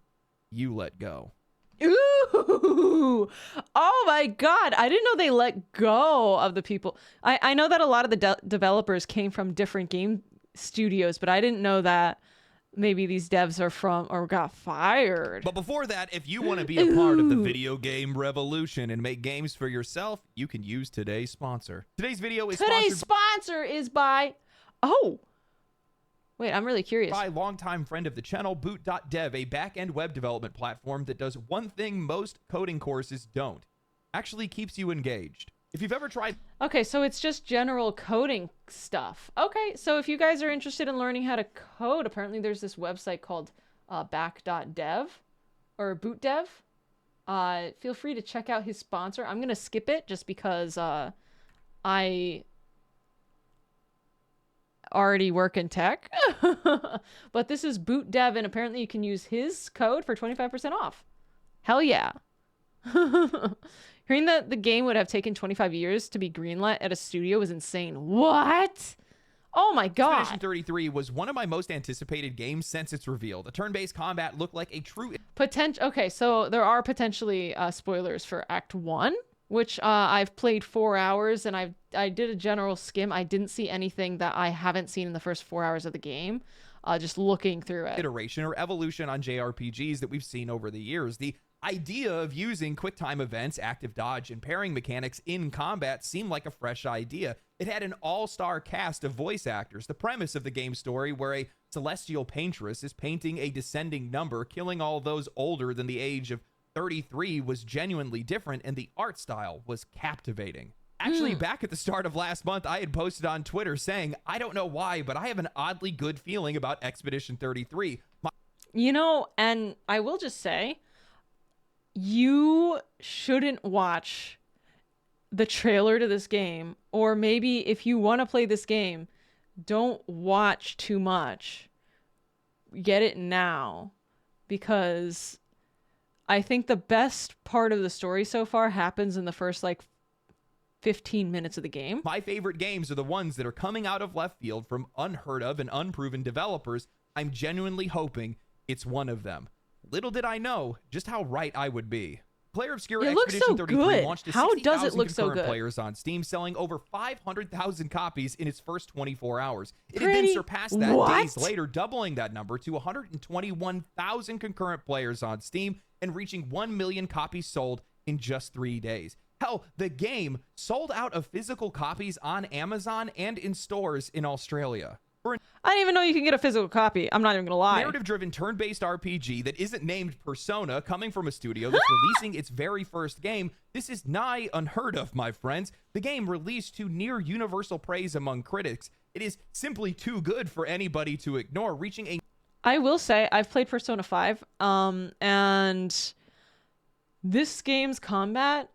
you let go. Ooh! Oh my God! I didn't know they let go of the people. I know that a lot of the developers came from different game studios, but I didn't know that maybe these devs are from or got fired. But before that, if you want to be a part of the video game revolution and make games for yourself, you can use today's sponsor. Today's video is sponsor is by... Oh! Wait, I'm really curious. By longtime friend of the channel, Boot.dev, a back-end web development platform that does one thing most coding courses don't. Actually keeps you engaged. If you've ever tried... Okay, so it's just general coding stuff. Okay, so if you guys are interested in learning how to code, apparently there's this website called back.dev or bootdev. feel free to check out his sponsor. I'm gonna skip it just because I already work in tech. But this is Boot Dev, and apparently you can use his code for 25% off. Hell yeah. Hearing that the game would have taken 25 years to be greenlit at a studio was insane. What? Oh my god. Expedition 33 was one of my most anticipated games since its reveal. The turn-based combat looked like a true... Okay, so there are potentially spoilers for Act 1, which I've played 4 hours, and I did a general skim. I didn't see anything that I haven't seen in the first 4 hours of the game, just looking through it. Iteration or evolution on JRPGs that we've seen over the years. The idea of using quick time events, active dodge, and pairing mechanics in combat seemed like a fresh idea. It had an all-star cast of voice actors. The premise of the game's story, where a celestial paintress is painting a descending number, killing all those older than the age of 33, was genuinely different, and the art style was captivating. Actually, back at the start of last month, I had posted on Twitter saying, I don't know why, but I have an oddly good feeling about Expedition 33. You know, and I will just say, you shouldn't watch the trailer to this game, or maybe if you want to play this game, don't watch too much. Get it now, because I think the best part of the story so far happens in the first, like, 15 minutes of the game. My favorite games are the ones that are coming out of left field from unheard of and unproven developers. I'm genuinely hoping it's one of them. Little did I know just how right I would be. Player Obscure Expedition 33 launched to 60,000 concurrent players on Steam, selling over 500,000 copies in its first 24 hours. It had then surpassed that days later, doubling that number to 121,000 concurrent players on Steam and reaching 1 million copies sold in just 3 days. Hell, the game sold out of physical copies on Amazon and in stores in Australia. I didn't even know you can get a physical copy. I'm not even gonna lie. Narrative-driven turn-based RPG that isn't named Persona, coming from a studio that's releasing its very first game. This is nigh unheard of, my friends. The game released to near universal praise among critics. It is simply too good for anybody to ignore, reaching a... I will say, I've played Persona 5, and this game's combat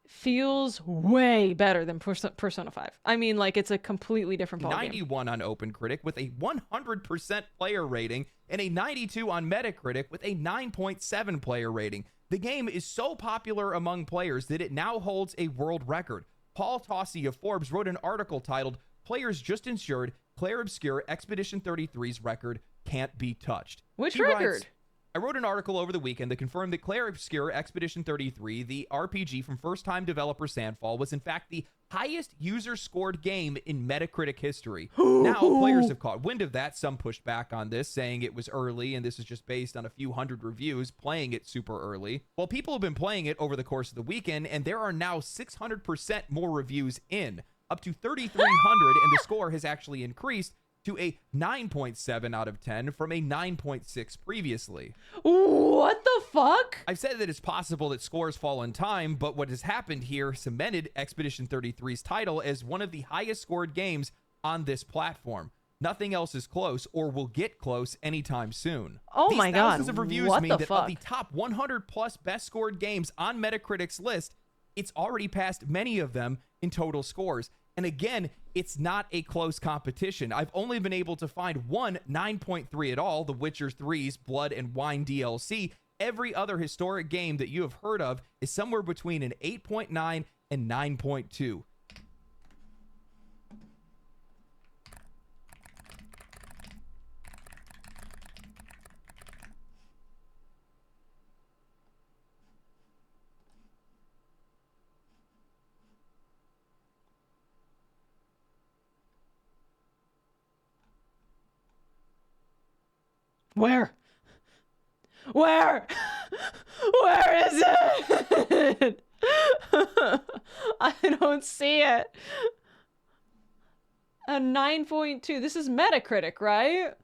feels way better than Persona 5. I mean, like, it's a completely different ballgame. 91 on OpenCritic with a 100% player rating and a 92 on Metacritic with a 9.7 player rating. The game is so popular among players that it now holds a world record. Paul Tossi of Forbes wrote an article titled, "Players Just Ensured Player Obscure Expedition 33's record can't be touched." Which record? I wrote an article over the weekend that confirmed that Clair Obscure Expedition 33, the RPG from first-time developer Sandfall, was in fact the highest user-scored game in Metacritic history. Now, players have caught wind of that. Some pushed back on this, saying it was early, and this is just based on a few hundred reviews playing it super early. Well, people have been playing it over the course of the weekend, and there are now 600% more reviews in, up to 3,300, and the score has actually increased to a 9.7 out of 10 from a 9.6 previously. What the fuck? I've said that it's possible that scores fall in time, but what has happened here cemented Expedition 33's title as one of the highest scored games on this platform. Nothing else is close or will get close anytime soon. Oh my god. Thousands of reviews mean that of the top 100 plus best scored games on Metacritic's list, it's already passed many of them in total scores. And again, it's not a close competition. I've only been able to find one 9.3 at all, The Witcher 3's Blood and Wine DLC. Every other historic game that you have heard of is somewhere between an 8.9 and 9.2. Where? Where? Where is it? I don't see it. A 9.2. This is Metacritic, right?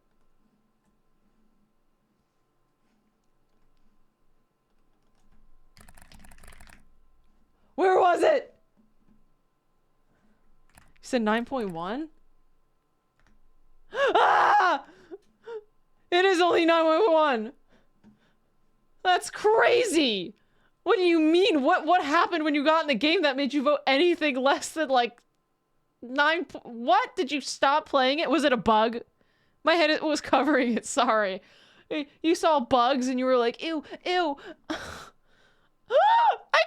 Where was it? You said 9.1? Ah! It is only 9.1. That's crazy. What do you mean? What happened when you got in the game that made you vote anything less than like 9? What? Did you stop playing it? Was it a bug? My head was covering it. Sorry. You saw bugs and you were like, ew, ew. I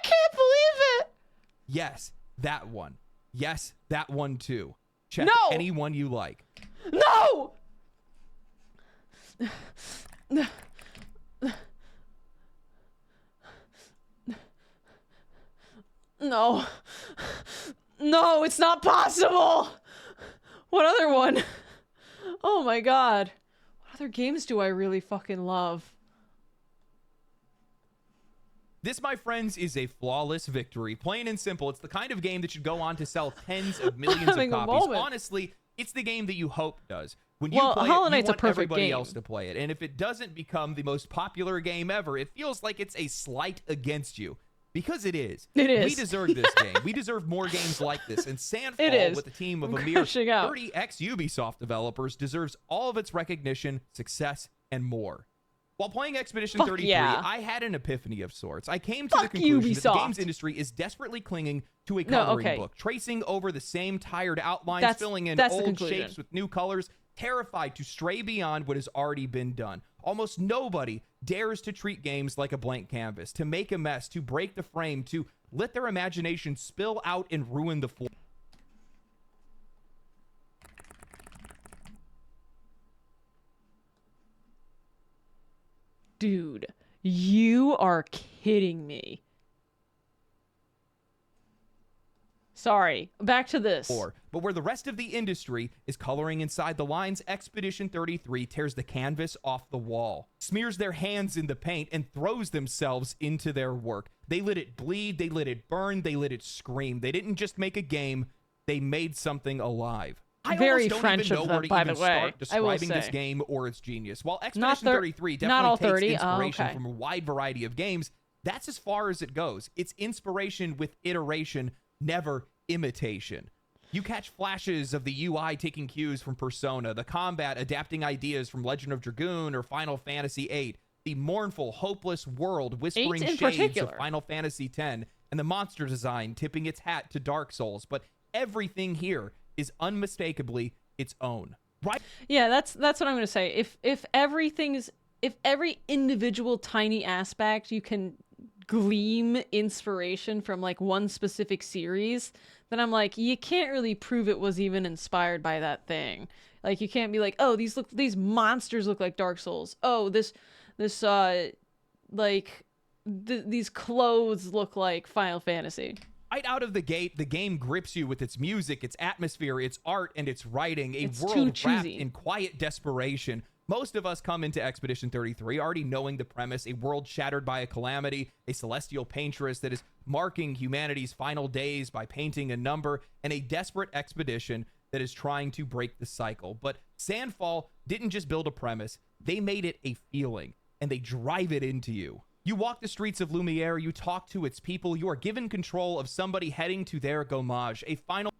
can't believe it. Yes, that one. Yes, that one too. Check No! any one you like. No! No. No, it's not possible. What other one? Oh my god. What other games do I really fucking love? This, my friends, is a flawless victory. Plain and simple. It's the kind of game that should go on to sell tens of millions of copies. Honestly, it's the game that you hope does. When you play Hollow it, you Knight's want a perfect everybody game. else to play it. And if it doesn't become the most popular game ever, it feels like it's a slight against you. Because it is. It is. We deserve this game. We deserve more games like this. And Sandfall, with a team of a mere 30 ex-Ubisoft developers, deserves all of its recognition, success, and more. While playing Expedition 33, I had an epiphany of sorts. I came to the conclusion that the games industry is desperately clinging to a coloring book, tracing over the same tired outlines, filling in old shapes with new colors, terrified to stray beyond what has already been done. Almost nobody dares to treat games like a blank canvas, to make a mess, to break the frame, to let their imagination spill out and ruin the floor. Dude, you are kidding me. Sorry, back to this. But where the rest of the industry is coloring inside the lines, Expedition 33 tears the canvas off the wall, smears their hands in the paint, and throws themselves into their work. They let it bleed, they let it burn, they let it scream. They didn't just make a game, they made something alive. I Very almost French don't even know of them, by the way. start I will describing this say. game or its genius. While Expedition Not 33 not all definitely 30. takes inspiration Oh, okay. from a wide variety of games, that's as far as it goes. It's inspiration with iteration, never imitation. You catch flashes of the UI taking cues from Persona, the combat adapting ideas from Legend of Dragoon or Final Fantasy VIII, the mournful, hopeless world whispering shades of Final Fantasy X, and the monster design tipping its hat to Dark Souls. But everything here is unmistakably its own. Right? Yeah, that's what I'm gonna say. If every individual tiny aspect you can gleam inspiration from like one specific series, then I'm like, you can't really prove it was even inspired by that thing. Like you can't be like, oh, these monsters look like Dark Souls. Oh, these clothes look like Final Fantasy. Right out of the gate, the game grips you with its music, its atmosphere, its art, and its writing. A world wrapped in quiet desperation. Most of us come into Expedition 33 already knowing the premise, a world shattered by a calamity, a celestial paintress that is marking humanity's final days by painting a number, and a desperate expedition that is trying to break the cycle. But Sandfall didn't just build a premise, they made it a feeling, and they drive it into you. You walk the streets of Lumiere, you talk to its people, you are given control of somebody heading to their Gommage, a final...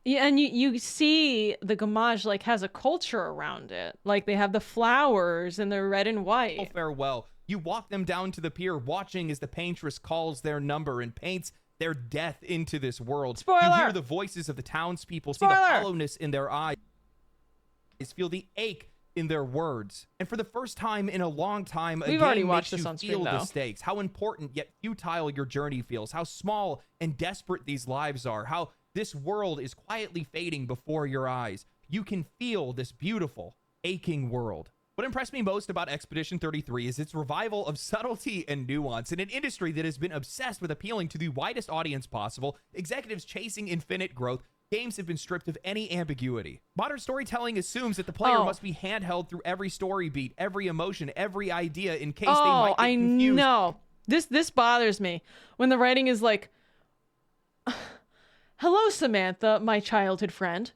Yeah, and you see the Gommage like has a culture around it. Like they have the flowers and they're red and white. Farewell. You walk them down to the pier, watching as the paintress calls their number and paints their death into this world. Spoiler! You hear the voices of the townspeople, see the hollowness in their eyes, feel the ache in their words. And for the first time in a long time, We've already watched this on stream, feel the though. stakes, how important yet futile your journey feels, how small and desperate these lives are, how this world is quietly fading before your eyes. You can feel this beautiful, aching world. What impressed me most about Expedition 33 is its revival of subtlety and nuance. In an industry that has been obsessed with appealing to the widest audience possible, executives chasing infinite growth, games have been stripped of any ambiguity. Modern storytelling assumes that the player must be handheld through every story beat, every emotion, every idea in case they might get confused. No. This bothers me. When the writing is like, hello, Samantha, my childhood friend.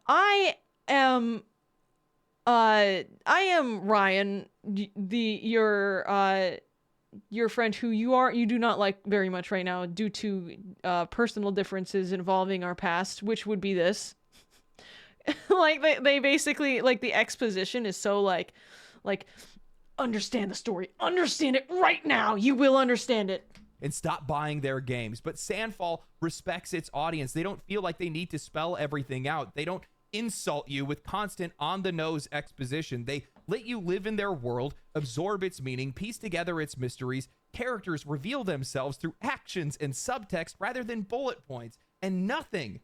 I am Ryan, your friend who you do not like very much right now due to personal differences involving our past, which would be this. Like they basically, like, the exposition is so like understand the story, understand it right now, you will understand it. and stop buying their games. But Sandfall respects its audience. They don't feel like they need to spell everything out. They don't insult you with constant on-the-nose exposition. They let you live in their world, absorb its meaning, piece together its mysteries. Characters reveal themselves through actions and subtext rather than bullet points. And nothing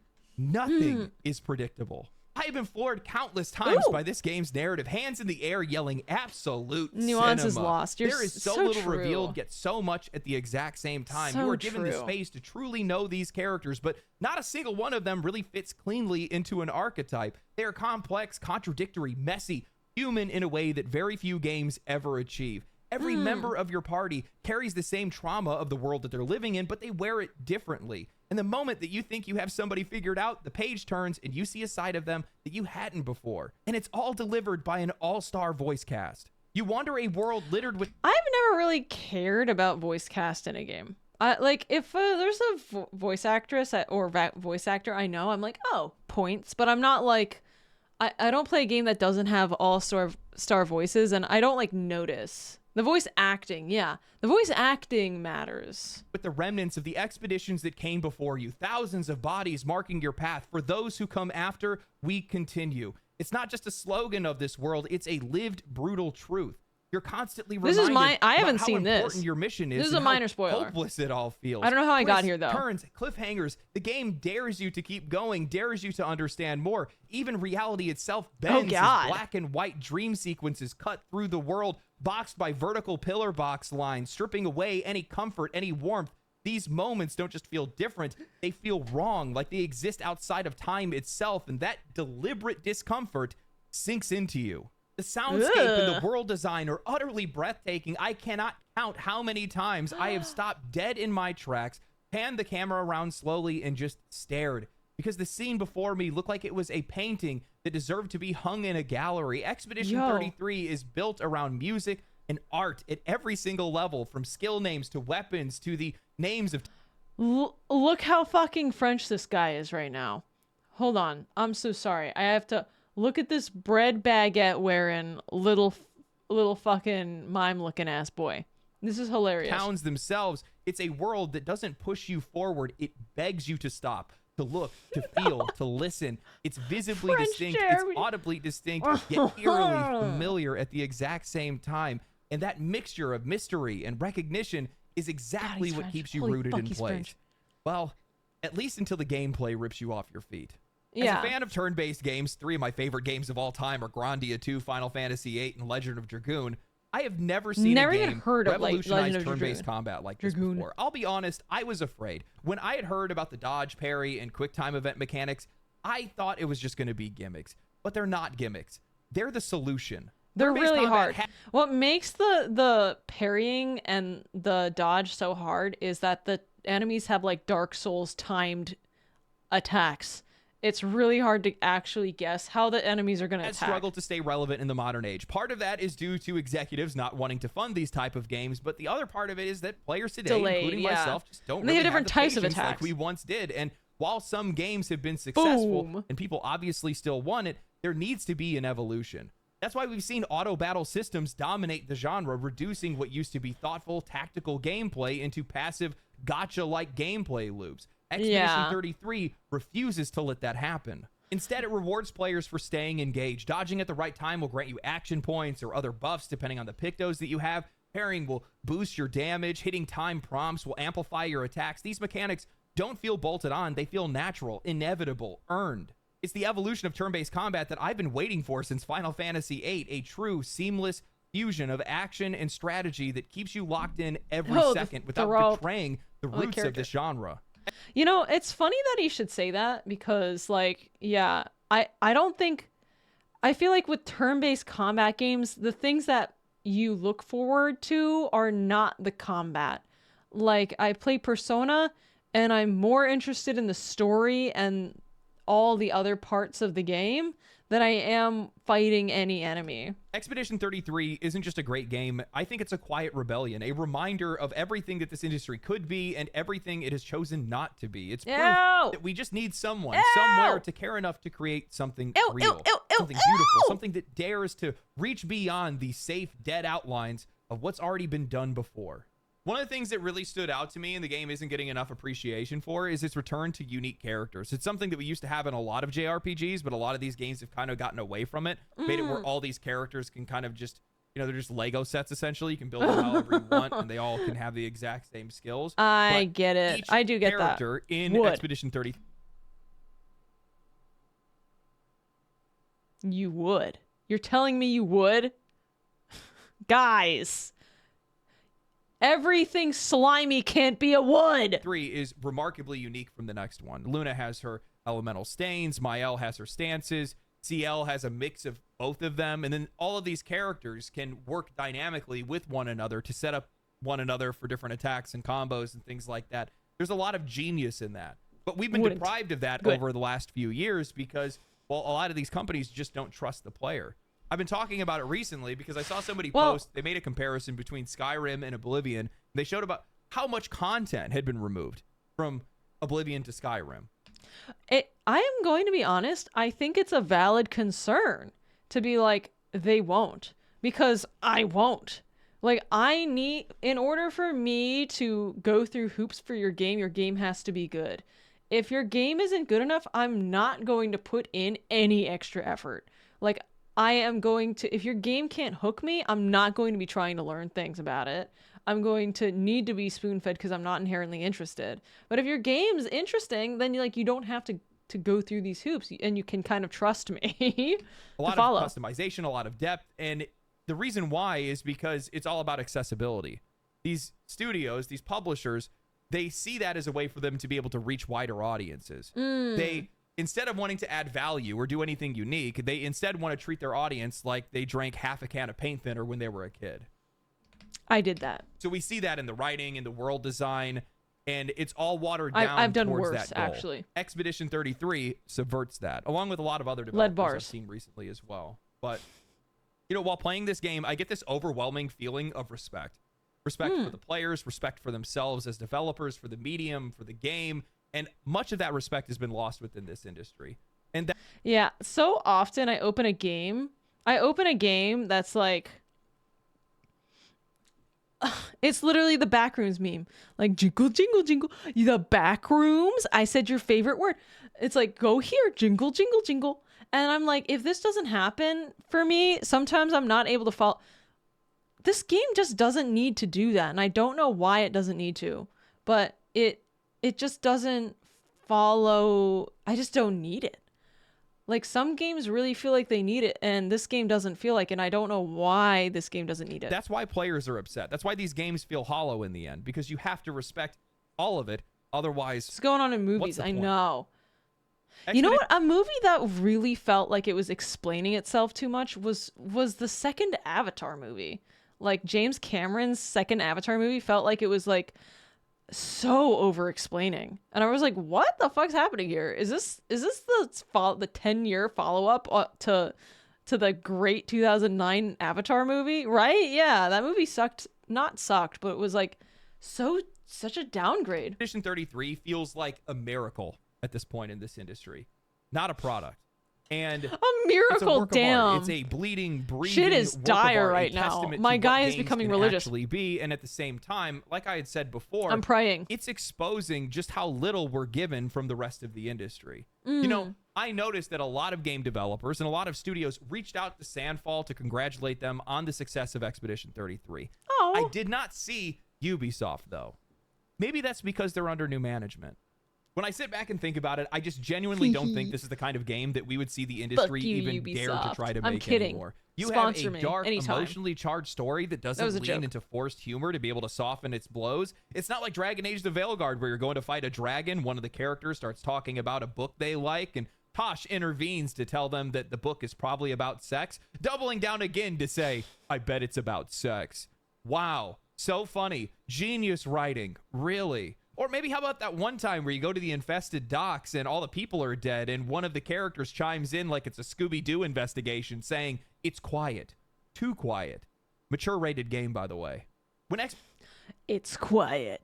is predictable. I have been floored countless times by this game's narrative. Hands in the air yelling absolute nuance is cinema. lost. There is so little revealed, yet so much at the exact same time. You are given the space to truly know these characters, but not a single one of them really fits cleanly into an archetype. They are complex, contradictory, messy, human in a way that very few games ever achieve. Every member of your party carries the same trauma of the world that they're living in, but they wear it differently. And the moment that you think you have somebody figured out, the page turns and you see a side of them that you hadn't before. And it's all delivered by an all-star voice cast. You wander a world littered with... I've never really cared about voice cast in a game. Like, if there's a voice actress or voice actor I know, I'm like, oh, points. But I'm not like... I don't play a game that doesn't have all-star voices, and I don't, like, notice. The voice acting, yeah. The voice acting matters. With the remnants of the expeditions that came before you, thousands of bodies marking your path. For those who come after, we continue. It's not just a slogan of this world, it's a lived, brutal truth. You're constantly reminded I haven't seen how important your mission is. This is a minor spoiler. Hopeless it all feels. I don't know how I got here, though. Turns, cliffhangers. The game dares you to keep going, dares you to understand more. Even reality itself bends as black and white dream sequences cut through the world, boxed by vertical pillar box lines, stripping away any comfort, any warmth. These moments don't just feel different, they feel wrong, like they exist outside of time itself, and that deliberate discomfort sinks into you. The soundscape and the world design are utterly breathtaking. I cannot count how many times I have stopped dead in my tracks, panned the camera around slowly, and just stared. Because the scene before me looked like it was a painting that deserved to be hung in a gallery. Expedition 33 is built around music and art at every single level, from skill names to weapons to the names of... Look how fucking French this guy is right now. Hold on. I'm so sorry. I have to... Look at this bread baguette wearing little fucking mime looking ass boy. This is hilarious. Towns themselves, it's a world that doesn't push you forward. It begs you to stop, to look, to feel, to listen. It's visibly distinct. It's audibly distinct, yet eerily familiar at the exact same time. And that mixture of mystery and recognition is exactly what keeps you rooted in place. Well, at least until the gameplay rips you off your feet. As a fan of turn-based games, 3 of my favorite games of all time are Grandia 2, Final Fantasy 8, and Legend of Dragoon. I have never seen a game revolutionize turn-based combat like this before. I'll be honest, I was afraid. When I had heard about the dodge, parry, and quick time event mechanics, I thought it was just going to be gimmicks. But they're not gimmicks. They're the solution. They're really hard. What makes the parrying and the dodge so hard is that the enemies have like Dark Souls timed attacks. It's really hard to actually guess how the enemies are going to attack. Struggle to stay relevant in the modern age. Part of that is due to executives not wanting to fund these type of games, but the other part of it is that players today, including myself, just don't really have different types of attacks like we once did. And while some games have been successful and people obviously still want it, there needs to be an evolution. That's why we've seen auto battle systems dominate the genre, reducing what used to be thoughtful, tactical gameplay into passive, gacha-like gameplay loops. Expedition 33 refuses to let that happen. Instead, it rewards players for staying engaged. Dodging at the right time will grant you action points or other buffs depending on the pictos that you have. Parrying will boost your damage. Hitting time prompts will amplify your attacks. These mechanics don't feel bolted on. They feel natural, inevitable, earned. It's the evolution of turn-based combat that I've been waiting for since Final Fantasy VIII, a true, seamless fusion of action and strategy that keeps you locked in every second without betraying the roots of this genre. You know, it's funny that you should say that because, like, yeah, I don't think... I feel like with turn-based combat games, the things that you look forward to are not the combat. Like, I play Persona, and I'm more interested in the story and all the other parts of the game than I am fighting any enemy. Expedition 33 isn't just a great game. I think it's a quiet rebellion, a reminder of everything that this industry could be and everything it has chosen not to be. It's proof that we just need someone, somewhere to care enough to create something real, something beautiful, something that dares to reach beyond the safe, dead outlines of what's already been done before. One of the things that really stood out to me and the game isn't getting enough appreciation for is its return to unique characters. It's something that we used to have in a lot of JRPGs, but a lot of these games have kind of gotten away from it, made it where all these characters can kind of just, you know, they're just Lego sets essentially. You can build them however you want, and they all can have the exact same skills. I get it. I do get that. Character in Expedition 30. You would. You're telling me you would? Guys. Everything slimy can't be a wood. 3 is remarkably unique from the next one. Luna has her elemental stains. Mael has her stances. CL has a mix of both of them. And then all of these characters can work dynamically with one another to set up one another for different attacks and combos and things like that. There's a lot of genius in that. But we've been deprived of that over the last few years because, well, a lot of these companies just don't trust the player. I've been talking about it recently because I saw somebody post, they made a comparison between Skyrim and Oblivion. They showed about how much content had been removed from Oblivion to Skyrim. I am going to be honest. I think it's a valid concern to be like, they won't, because I won't. Like, in order for me to go through hoops for your game has to be good. If your game isn't good enough, I'm not going to put in any extra effort. Like, I am going to, if your game can't hook me, I'm not going to be trying to learn things about it. I'm going to need to be spoon-fed because I'm not inherently interested. But if your game's interesting, then you don't have to go through these hoops, and you can kind of trust me. A lot of customization, a lot of depth, and the reason why is because it's all about accessibility. These studios, these publishers, they see that as a way for them to be able to reach wider audiences. They, instead of wanting to add value or do anything unique, they instead want to treat their audience like they drank half a can of paint thinner when they were a kid. I did that. So we see that in the writing, in the world design, and it's all watered down. I've done towards worse, that goal. actually. Expedition 33 subverts that, along with a lot of other developers I've seen recently as well. But, you know, while playing this game, I get this overwhelming feeling of respect. Respect for the players, respect for themselves as developers, for the medium, for the game, and much of that respect has been lost within this industry. And that yeah, so often I open a game that's like, it's literally the Backrooms meme. Like, jingle, jingle, jingle. The Backrooms? I said your favorite word. It's like, go here, jingle, jingle, jingle. And I'm like, if this doesn't happen for me, sometimes I'm not able to follow. This game just doesn't need to do that. And I don't know why it doesn't need to. But it just doesn't follow. I just don't need it. Like, some games really feel like they need it, and this game doesn't feel like it, and I don't know why this game doesn't need it. That's why players are upset. That's why these games feel hollow in the end, because you have to respect all of it. Otherwise, what's going on in movies? I know. You know what? A movie that really felt like it was explaining itself too much was the second Avatar movie. Like, James Cameron's second Avatar movie felt like it was like so over-explaining, and I was like, what the fuck's happening here? Is this the 10-year follow-up to the great 2009 Avatar movie, right? Yeah, that movie not sucked, but it was like such a downgrade. Expedition 33 feels like a miracle at this point in this industry, not a product. And a miracle, damn. It's a bleeding, breathing shit is dire art, right now. My guy is becoming religious. Actually be, and at the same time, like I had said before, I'm praying. It's exposing just how little we're given from the rest of the industry. You know, I noticed that a lot of game developers and a lot of studios reached out to Sandfall to congratulate them on the success of Expedition 33. Oh. I did not see Ubisoft though. Maybe that's because they're under new management. When I sit back and think about it, I just genuinely don't think this is the kind of game that we would see the industry even dare to try to make anymore. You Sponsor have a dark, emotionally charged story that doesn't lean into forced humor to be able to soften its blows. It's not like Dragon Age the Veilguard, where you're going to fight a dragon, one of the characters starts talking about a book they like, and Tosh intervenes to tell them that the book is probably about sex, doubling down again to say, I bet it's about sex. Wow, so funny. Genius writing, really. Or maybe how about that one time where you go to the infested docks and all the people are dead and one of the characters chimes in like it's a Scooby-Doo investigation saying, it's quiet. Too quiet. Mature rated game, by the way. It's quiet.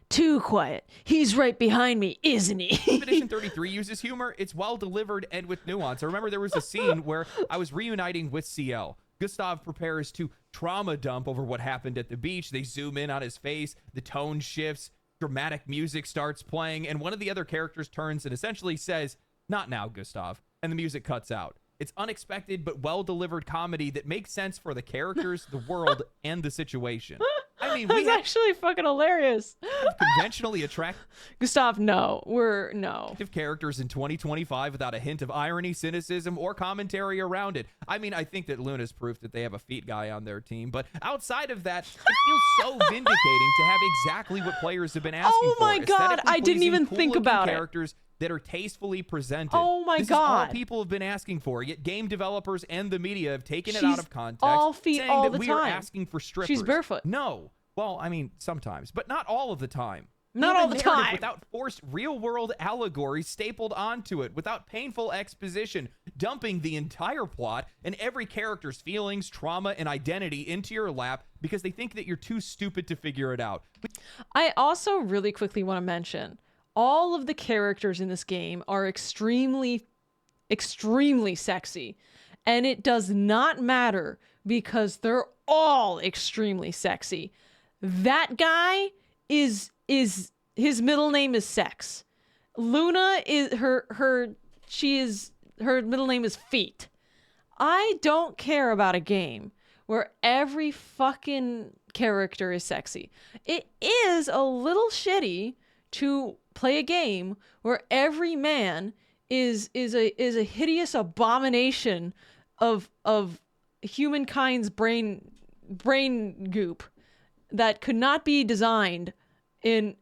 Too quiet. He's right behind me, isn't he? Expedition 33 uses humor. It's well delivered and with nuance. I remember there was a scene where I was reuniting with CL. Gustav prepares to trauma dump over what happened at the beach. They zoom in on his face, the tone shifts, dramatic music starts playing, and one of the other characters turns and essentially says, "Not now, Gustav," and the music cuts out. It's unexpected but well-delivered comedy that makes sense for the characters, the world, and the situation. I mean, That's actually fucking hilarious. Conventionally attractive Gustav, no. No. Characters in 2025 without a hint of irony, cynicism, or commentary around it. I mean, I think that Luna's proof that they have a feet guy on their team, but outside of that, it feels so vindicating to have exactly what players have been asking for. Oh my God, I didn't even think about it. Characters that are tastefully presented. Oh my this God. Is all people have been asking for, yet game developers and the media have taken it out of context, all feet saying all that the we are time. asking for strippers. She's barefoot. No. Well, I mean, sometimes, but not all of the time. Not all the time. Without forced real-world allegory stapled onto it, without painful exposition, dumping the entire plot and every character's feelings, trauma, and identity into your lap because they think that you're too stupid to figure it out. I also really quickly want to mention, all of the characters in this game are extremely, extremely sexy. And it does not matter because they're all extremely sexy. That guy is his middle name is Sex. Luna is her middle name is Feet. I don't care about a game where every fucking character is sexy. It is a little shitty to play a game where every man is a hideous abomination of humankind's brain goop that could not be designed in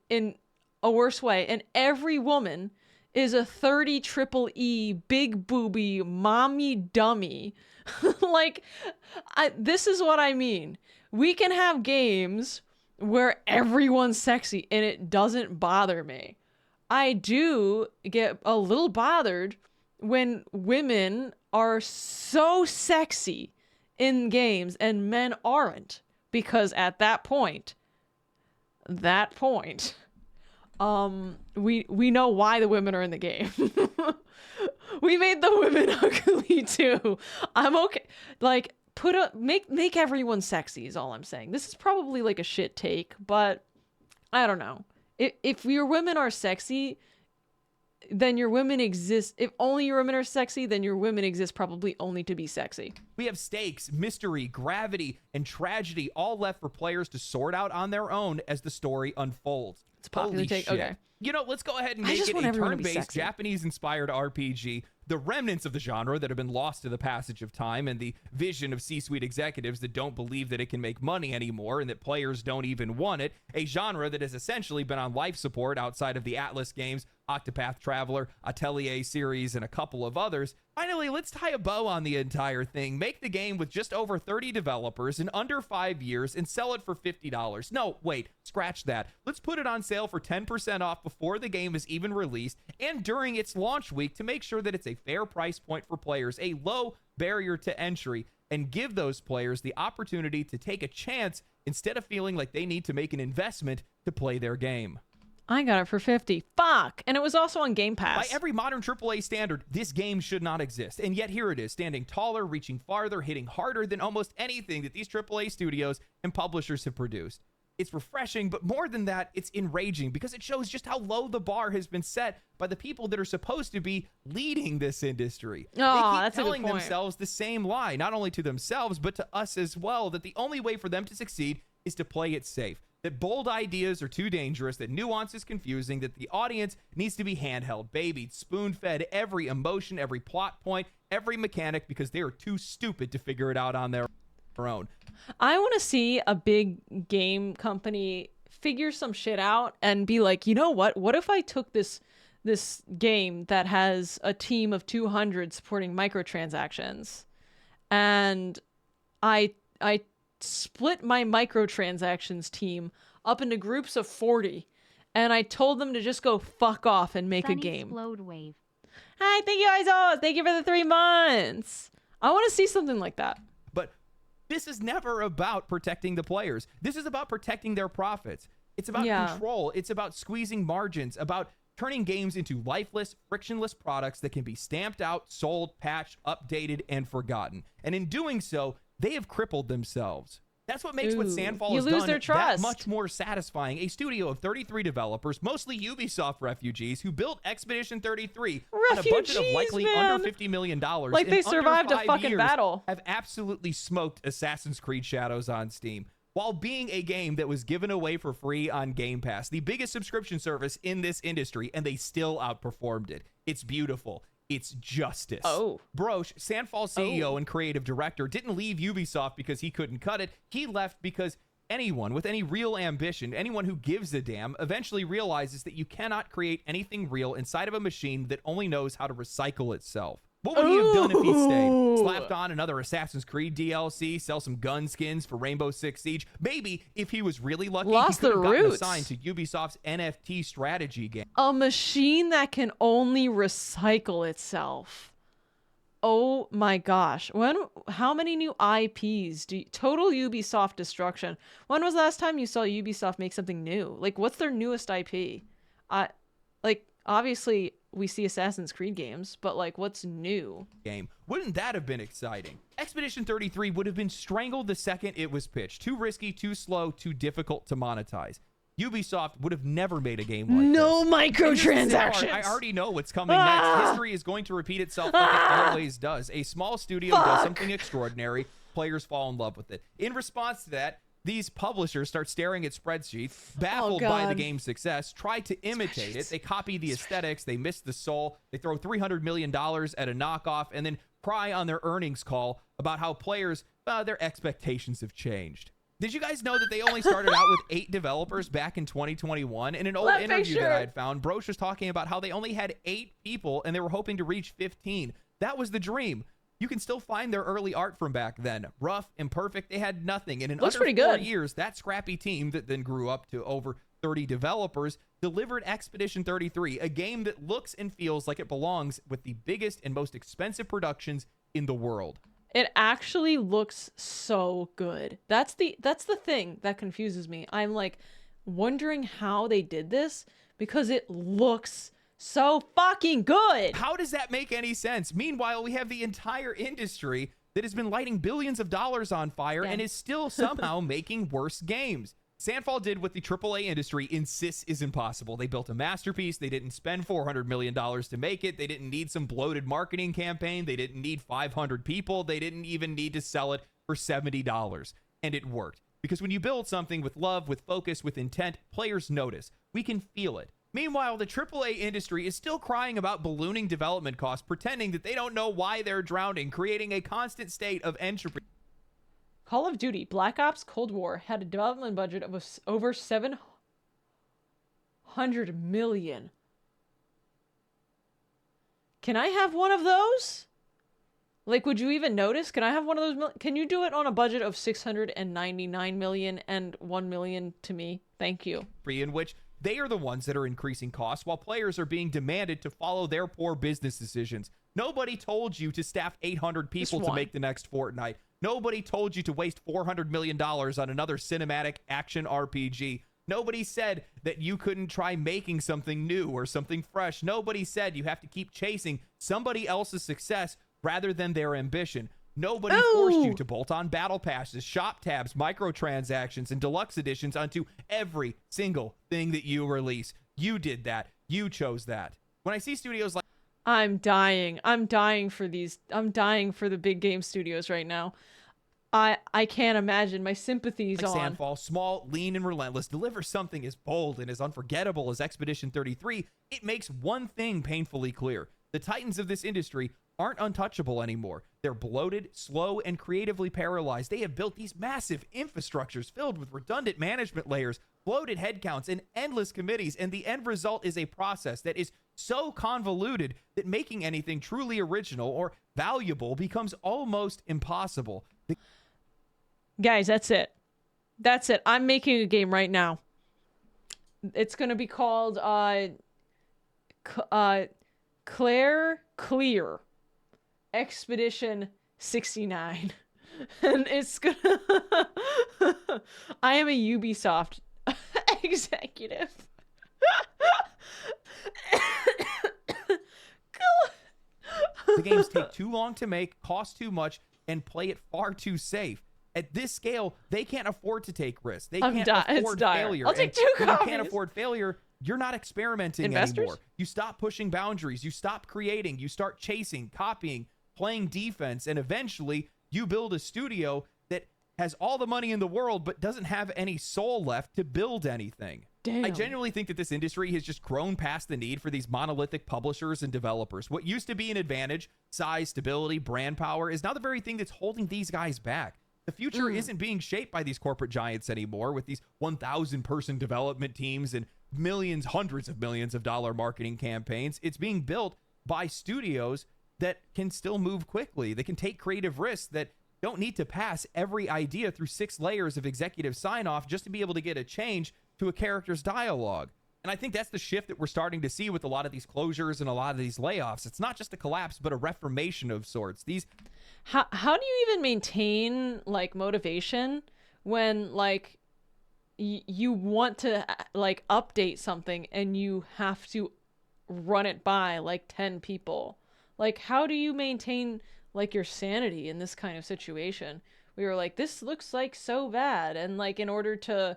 a worse way, and every woman is a 30 triple E big booby mommy dummy. Like, this is what I mean. We can have games where everyone's sexy and it doesn't bother me. I do get a little bothered when women are so sexy in games and men aren't, because at that point, we know why the women are in the game. We made the women ugly too. I'm okay. Like, make everyone sexy is all I'm saying. This is probably like a shit take, but I don't know. If your women are sexy, then your women exist. If only your women are sexy, then your women exist probably only to be sexy. We have stakes, mystery, gravity, and tragedy all left for players to sort out on their own as the story unfolds. It's a popular take. Shit. Okay. You know, let's go ahead and make it a turn-based, sexy. Japanese-inspired RPG. The remnants of the genre that have been lost to the passage of time and the vision of C-suite executives that don't believe that it can make money anymore and that players don't even want it. A genre that has essentially been on life support outside of the Atlas games, Octopath Traveler, Atelier series, and a couple of others. Finally, let's tie a bow on the entire thing. Make the game with just over 30 developers in under 5 years and sell it for $50. No, wait, scratch that. Let's put it on sale for 10% off before the game is even released and during its launch week to make sure that it's a fair price point for players, a low barrier to entry, and give those players the opportunity to take a chance instead of feeling like they need to make an investment to play their game. I got it for 50. Fuck. And it was also on Game Pass. By every modern AAA standard, this game should not exist. And yet here it is, standing taller, reaching farther, hitting harder than almost anything that these AAA studios and publishers have produced. It's refreshing, but more than that, it's enraging because it shows just how low the bar has been set by the people that are supposed to be leading this industry. They keep telling themselves the same lie, not only to themselves, but to us as well, that the only way for them to succeed is to play it safe. That bold ideas are too dangerous, that nuance is confusing, that the audience needs to be handheld, babied, spoon-fed every emotion, every plot point, every mechanic, because they are too stupid to figure it out on their own. I want to see a big game company figure some shit out and be like, you know what? What if I took this game that has a team of 200 supporting microtransactions and I split my microtransactions team up into groups of 40 and I told them to just go fuck off and make a game. Wave. Hi, thank you guys. Thank you for the 3 months. I want to see something like that. But this is never about protecting the players. This is about protecting their profits. It's about control. It's about squeezing margins, about turning games into lifeless, frictionless products that can be stamped out, sold, patched, updated, and forgotten. And in doing so, they have crippled themselves. That's what makes what Sandfall You has lose done their trust. that much more satisfying. A studio of 33 developers, mostly Ubisoft refugees, who built Expedition 33 on a budget of likely under $50 million. Like they survived a fucking battle. Have absolutely smoked Assassin's Creed Shadows on Steam, while being a game that was given away for free on Game Pass, the biggest subscription service in this industry, and they still outperformed it. It's beautiful. It's justice. Broche, Sandfall's CEO and creative director, didn't leave Ubisoft because he couldn't cut it. He left because anyone with any real ambition, anyone who gives a damn, eventually realizes that you cannot create anything real inside of a machine that only knows how to recycle itself. What would he have done if he stayed? Slapped on another Assassin's Creed DLC, sell some gun skins for Rainbow Six Siege? Maybe, if he was really lucky, he could have gotten assigned to Ubisoft's NFT strategy game. A machine that can only recycle itself. Oh my gosh. How many new IPs total Ubisoft destruction? When was the last time you saw Ubisoft make something new? Like, what's their newest IP? Obviously we see Assassin's Creed games, but like, what's new? Wouldn't that have been exciting? Expedition 33 would have been strangled the second it was pitched. Too risky, too slow, too difficult to monetize. Ubisoft would have never made a game like no this. microtransactions. I already know what's coming next. History is going to repeat itself like it always does. A small studio does something extraordinary. Players fall in love with it. In response to that, these publishers start staring at spreadsheets, baffled by the game's success, try to imitate it. They copy the aesthetics. They miss the soul. They throw $300 million at a knockoff and then cry on their earnings call about how players, their expectations have changed. Did you guys know that they only started out with 8 developers back in 2021? In an old interview that I had found, Broche was talking about how they only had 8 people and they were hoping to reach 15. That was the dream. You can still find their early art from back then. Rough, imperfect, they had nothing. And in under 4 years, that scrappy team that then grew up to over 30 developers delivered Expedition 33, a game that looks and feels like it belongs with the biggest and most expensive productions in the world. It actually looks so good. That's the thing that confuses me. I'm like wondering how they did this because it looks so fucking good. How does that make any sense? Meanwhile, we have the entire industry that has been lighting billions of dollars on fire and is still somehow making worse games. Sandfall did what the AAA industry insists is impossible. They built a masterpiece. They didn't spend $400 million to make it. They didn't need some bloated marketing campaign. They didn't need 500 people. They didn't even need to sell it for $70. And it worked. Because when you build something with love, with focus, with intent, players notice. We can feel it. Meanwhile, the AAA industry is still crying about ballooning development costs, pretending that they don't know why they're drowning, creating a constant state of entropy. Call of Duty Black Ops Cold War had a development budget of over $700 million. Can I have one of those? Like, would you even notice? Can I have one of those? Can you do it on a budget of $699 million and $1 million to me? Thank you. In which they are the ones that are increasing costs while players are being demanded to follow their poor business decisions. Nobody told you to staff 800 people to make the next Fortnite. Nobody told you to waste $400 million on another cinematic action RPG. Nobody said that you couldn't try making something new or something fresh. Nobody said you have to keep chasing somebody else's success rather than their ambition. Nobody forced you to bolt on battle passes, shop tabs, microtransactions, and deluxe editions onto every single thing that you release. You did that. You chose that. When I see studios like... I'm dying. I'm dying for the big game studios right now. I can't imagine. My sympathy's on. Sandfall, small, lean, and relentless, deliver something as bold and as unforgettable as Expedition 33. It makes one thing painfully clear. The titans of this industry aren't untouchable anymore. They're bloated, slow, and creatively paralyzed. They have built these massive infrastructures filled with redundant management layers, bloated headcounts, and endless committees, and the end result is a process that is so convoluted that making anything truly original or valuable becomes almost impossible. Guys, that's it. That's it. I'm making a game right now. It's going to be called Clear Expedition 69. And it's gonna... I am a Ubisoft executive. The games take too long to make, cost too much, and play it far too safe. At this scale, they can't afford to take risks. They I'm can't afford failure. I'll take 2 when copies. You can't afford failure. You're not experimenting anymore. You stop pushing boundaries. You stop creating. You start chasing, copying, playing defense, and eventually you build a studio that has all the money in the world but doesn't have any soul left to build anything. Damn. I genuinely think that this industry has just grown past the need for these monolithic publishers and developers. What used to be an advantage, size, stability, brand power, is now the very thing that's holding these guys back. The future isn't being shaped by these corporate giants anymore with these 1,000-person development teams and millions, hundreds of millions of dollar marketing campaigns. It's being built by studios that can still move quickly. They can take creative risks that don't need to pass every idea through 6 layers of executive sign-off just to be able to get a change to a character's dialogue. And I think that's the shift that we're starting to see with a lot of these closures and a lot of these layoffs. It's not just a collapse, but a reformation of sorts. How do you even maintain like motivation when like you want to like update something and you have to run it by like 10 people? Like, how do you maintain like your sanity in this kind of situation? We were like, this looks like so bad, and like in order to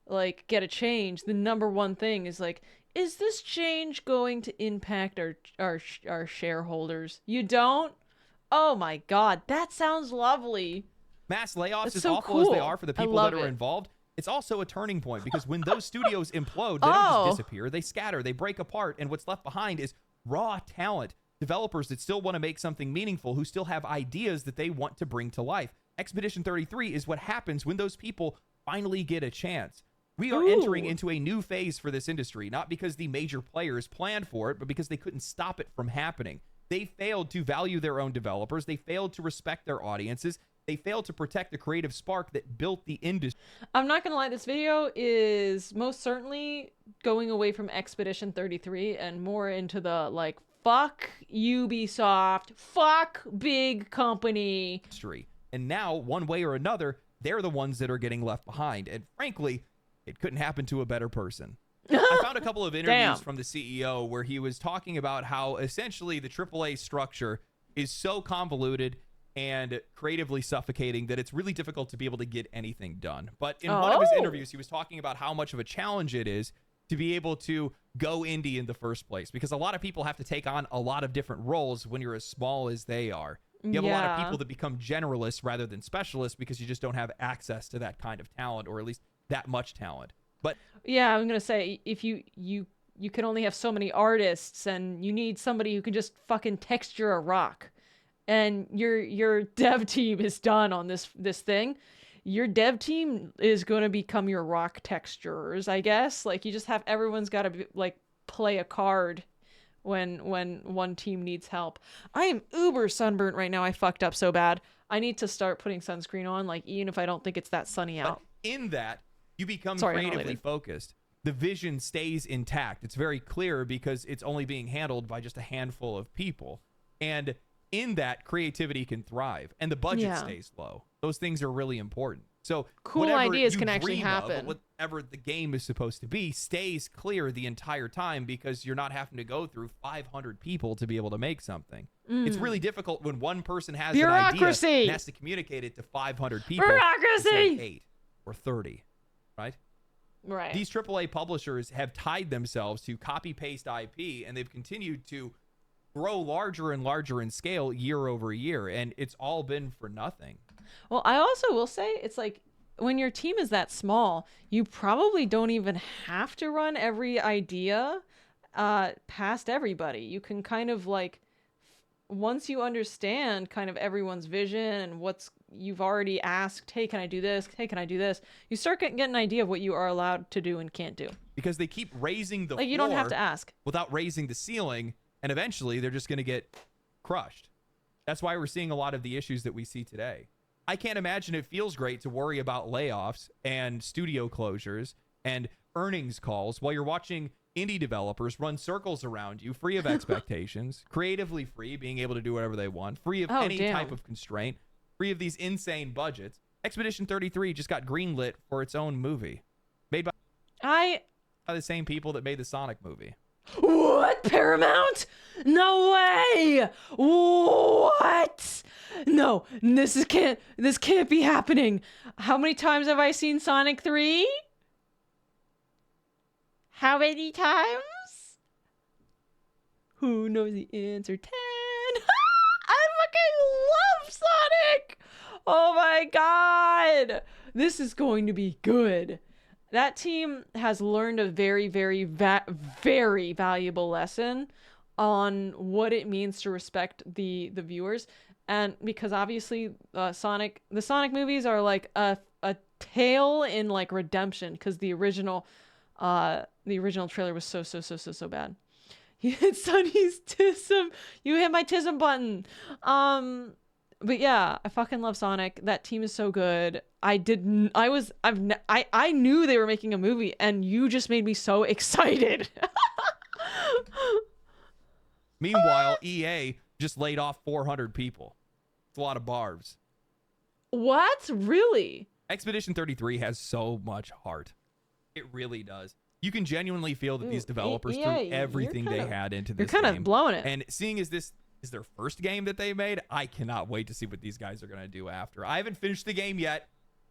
like get a change, the number one thing is like, is this change going to impact our shareholders? You don't? Oh my God, that sounds lovely. Mass layoffs, That's as so awful as they cool. are for the I people love that are it. involved, it's also a turning point, because when those studios implode, they don't just disappear. They scatter, they break apart, and what's left behind is raw talent. Developers that still want to make something meaningful, who still have ideas that they want to bring to life. Expedition 33 is what happens when those people finally get a chance. We are entering into a new phase for this industry, not because the major players planned for it, but because they couldn't stop it from happening. They failed to value their own developers. They failed to respect their audiences. They failed to protect the creative spark that built the industry. I'm not gonna lie, this video is most certainly going away from Expedition 33 and more into the like, fuck Ubisoft, fuck big company. And now, one way or another, they're the ones that are getting left behind. And frankly, it couldn't happen to a better person. I found a couple of interviews from the CEO where he was talking about how essentially the AAA structure is so convoluted and creatively suffocating that it's really difficult to be able to get anything done. But in one of his interviews, he was talking about how much of a challenge it is to be able to go indie in the first place, because a lot of people have to take on a lot of different roles when you're as small as they are. You have a lot of people that become generalists rather than specialists because you just don't have access to that kind of talent, or at least that much talent. But yeah, I'm gonna say, if you can only have so many artists, and you need somebody who can just fucking texture a rock, and your dev team is done on this thing. Your dev team is going to become your rock texturers, I guess. Like, you just have, everyone's got to like play a card when one team needs help. I am uber sunburnt right now. I fucked up so bad. I need to start putting sunscreen on, like, even if I don't think it's that sunny out. But in that, you become creatively focused. The vision stays intact. It's very clear because it's only being handled by just a handful of people. And in that, creativity can thrive, and the budget stays low. Those things are really important. So cool ideas can actually happen. Whatever the game is supposed to be stays clear the entire time, because you're not having to go through 500 people to be able to make something. It's really difficult when one person has an idea and has to communicate it to 500 people. Bureaucracy! 8 or 30, right? Right. These AAA publishers have tied themselves to copy-paste IP, and they've continued to grow larger and larger in scale year over year, and it's all been for nothing. Well, I also will say, it's like, when your team is that small, you probably don't even have to run every idea past everybody. You can kind of like, once you understand kind of everyone's vision and what's, you've already asked, hey, can I do this? Hey, can I do this? You start getting an idea of what you are allowed to do and can't do. Because they keep raising the floor. Like, you don't have to ask. Without raising the ceiling, and eventually they're just going to get crushed. That's why we're seeing a lot of the issues that we see today. I can't imagine it feels great to worry about layoffs and studio closures and earnings calls while you're watching indie developers run circles around you, free of expectations, creatively free, being able to do whatever they want, free of any type of constraint, free of these insane budgets. Expedition 33 just got greenlit for its own movie, made by the same people that made the Sonic movie. What? Paramount? No way! What? No, this can't be happening. How many times have I seen Sonic 3? How many times? Who knows the answer? 10. I fucking love Sonic. Oh my god. This is going to be good. That team has learned a very, very, very valuable lesson on what it means to respect the viewers. And because obviously the Sonic movies are like a tale in like redemption, because the original trailer was so bad. You hit Sonny's tism. You hit my tism button. But yeah, I fucking love Sonic. That team is so good. I knew they were making a movie, and you just made me so excited. Meanwhile, EA just laid off 400 people. It's a lot of barbs. What? Really? Expedition 33 has so much heart. It really does. You can genuinely feel that these developers threw everything they had into this game. You're kind of blowing it. And seeing as this is their first game that they made, I cannot wait to see what these guys are going to do after. I haven't finished the game yet.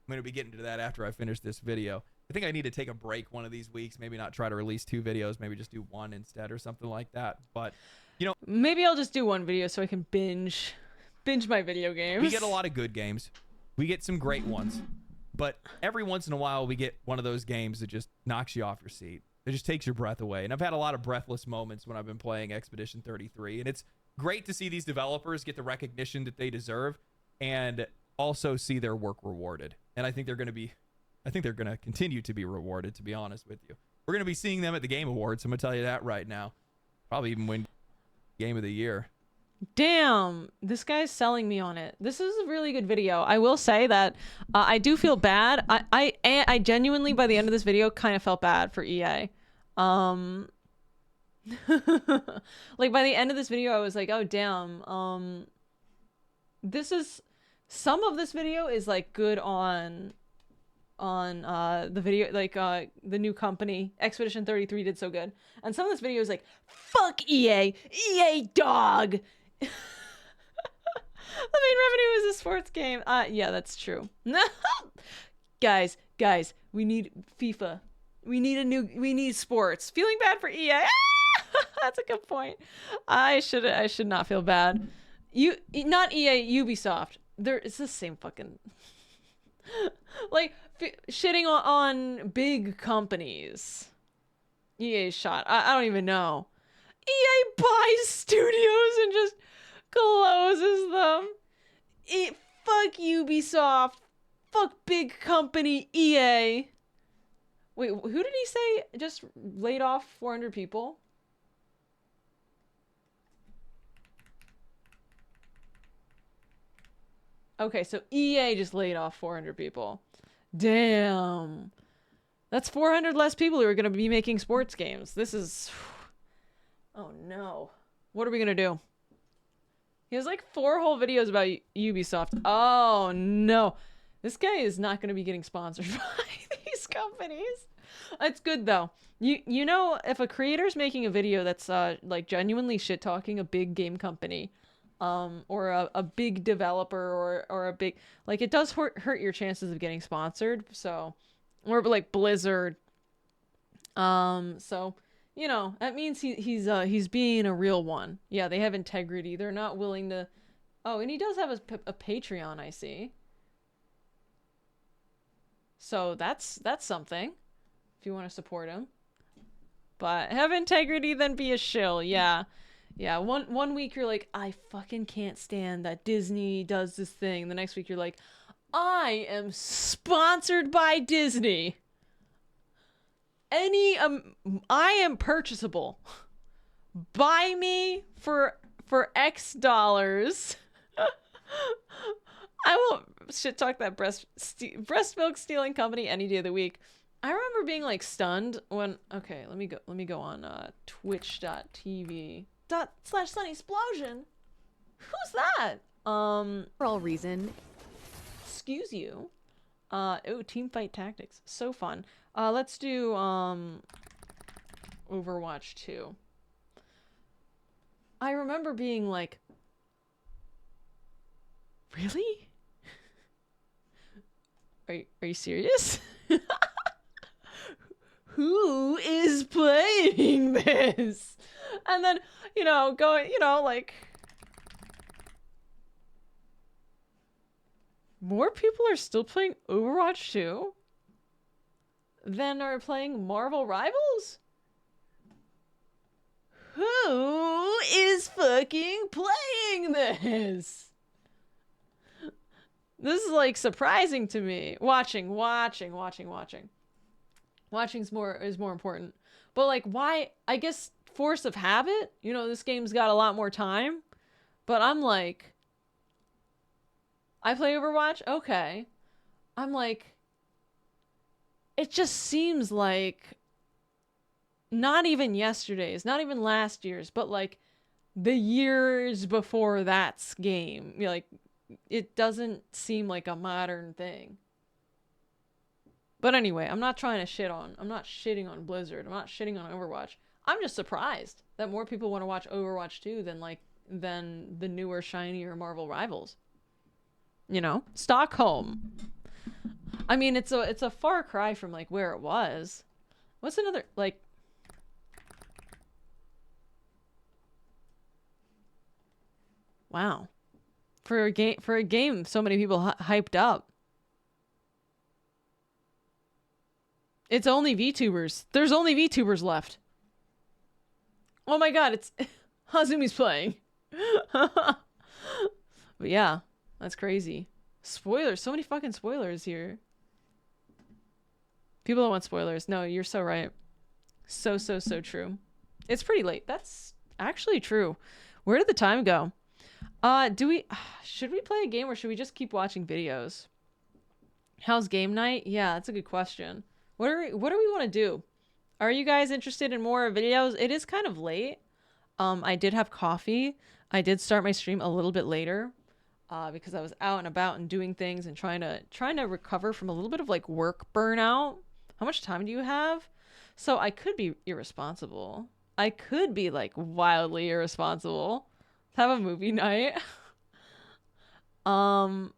I'm going to be getting to that after I finish this video. I think I need to take a break one of these weeks. Maybe not try to release 2 videos. Maybe just do 1 instead or something like that. But, you know, maybe I'll just do 1 video so I can binge my video games. We get a lot of good games. We get some great ones. But every once in a while, we get one of those games that just knocks you off your seat. It just takes your breath away. And I've had a lot of breathless moments when I've been playing Expedition 33. And it's great to see these developers get the recognition that they deserve and also see their work rewarded. And I think they're going to continue to be rewarded, to be honest with you. We're going to be seeing them at the Game Awards. I'm going to tell you that right now. Probably even win Game of the Year. Damn, this guy's selling me on it. This is a really good video. I will say that I do feel bad. I genuinely, by the end of this video, kind of felt bad for EA. Like by the end of this video, I was like, oh damn. Some of this video is like good on the video, like the new company Expedition 33 did so good, and some of this video is like, fuck EA dog. The main revenue is a sports game. Yeah, that's true. guys, we need FIFA. We need sports. Feeling bad for EA. That's a good point. I should not feel bad. Not EA, Ubisoft. It's the same fucking like shitting on big companies. EA shot. I don't even know. EA buys studios and just closes them. Fuck Ubisoft. Fuck big company EA. Wait, who did he say just laid off 400 people? Okay, so EA just laid off 400 people. Damn. That's 400 less people who are going to be making sports games. This is... Oh no. What are we going to do? He has like 4 whole videos about Ubisoft. Oh no. This guy is not going to be getting sponsored by these companies. It's good though. You know, if a creator's making a video that's like genuinely shit talking a big game company, or a big developer or a big, like, it does hurt your chances of getting sponsored. So, or like Blizzard. So, you know, that means he's being a real one. Yeah, they have integrity. They're not willing to. Oh, and he does have a Patreon, I see. So that's something, if you want to support him. But have integrity, then be a shill. Yeah. Yeah, one week you're like, I fucking can't stand that Disney does this thing. The next week you're like, I am sponsored by Disney. I am purchasable. Buy me for X dollars. I will shit talk that breast milk stealing company any day of the week. I remember being like stunned when, okay, let me go on twitch.tv/sunnysplosion. Who's that? For all reason. Excuse you. Oh, teamfight tactics. So fun. Let's do Overwatch 2. I remember being like, Really? Are you serious? Who is playing this? And then, you know, going, you know, like, more people are still playing Overwatch 2 than are playing Marvel Rivals? Who is fucking playing this? This is like surprising to me. Watching. Watching's more important. But like, why? I guess force of habit. You know, this game's got a lot more time. But I'm like, I play Overwatch? Okay. I'm like, it just seems like not even yesterday's, not even last year's, but like the years before that's game. You know, like, it doesn't seem like a modern thing. But anyway, I'm not shitting on Blizzard. I'm not shitting on Overwatch. I'm just surprised that more people want to watch Overwatch 2 than the newer, shinier Marvel Rivals. You know, Stockholm. I mean, it's a far cry from like where it was. What's another like? Wow, for a game, so many people hyped up. It's only VTubers. There's only VTubers left. Oh my god, it's Hazumi's playing. But yeah, that's crazy. Spoilers, so many fucking spoilers here. People don't want spoilers. No, you're so right. So true. It's pretty late. That's actually true. Where did the time go? Should we play a game or should we just keep watching videos? How's game night? Yeah, that's a good question. What do we want to do? Are you guys interested in more videos? It is kind of late. I did have coffee. I did start my stream a little bit later because I was out and about and doing things and trying to recover from a little bit of like work burnout. How much time do you have? So I could be irresponsible. I could be like wildly irresponsible. Have a movie night. I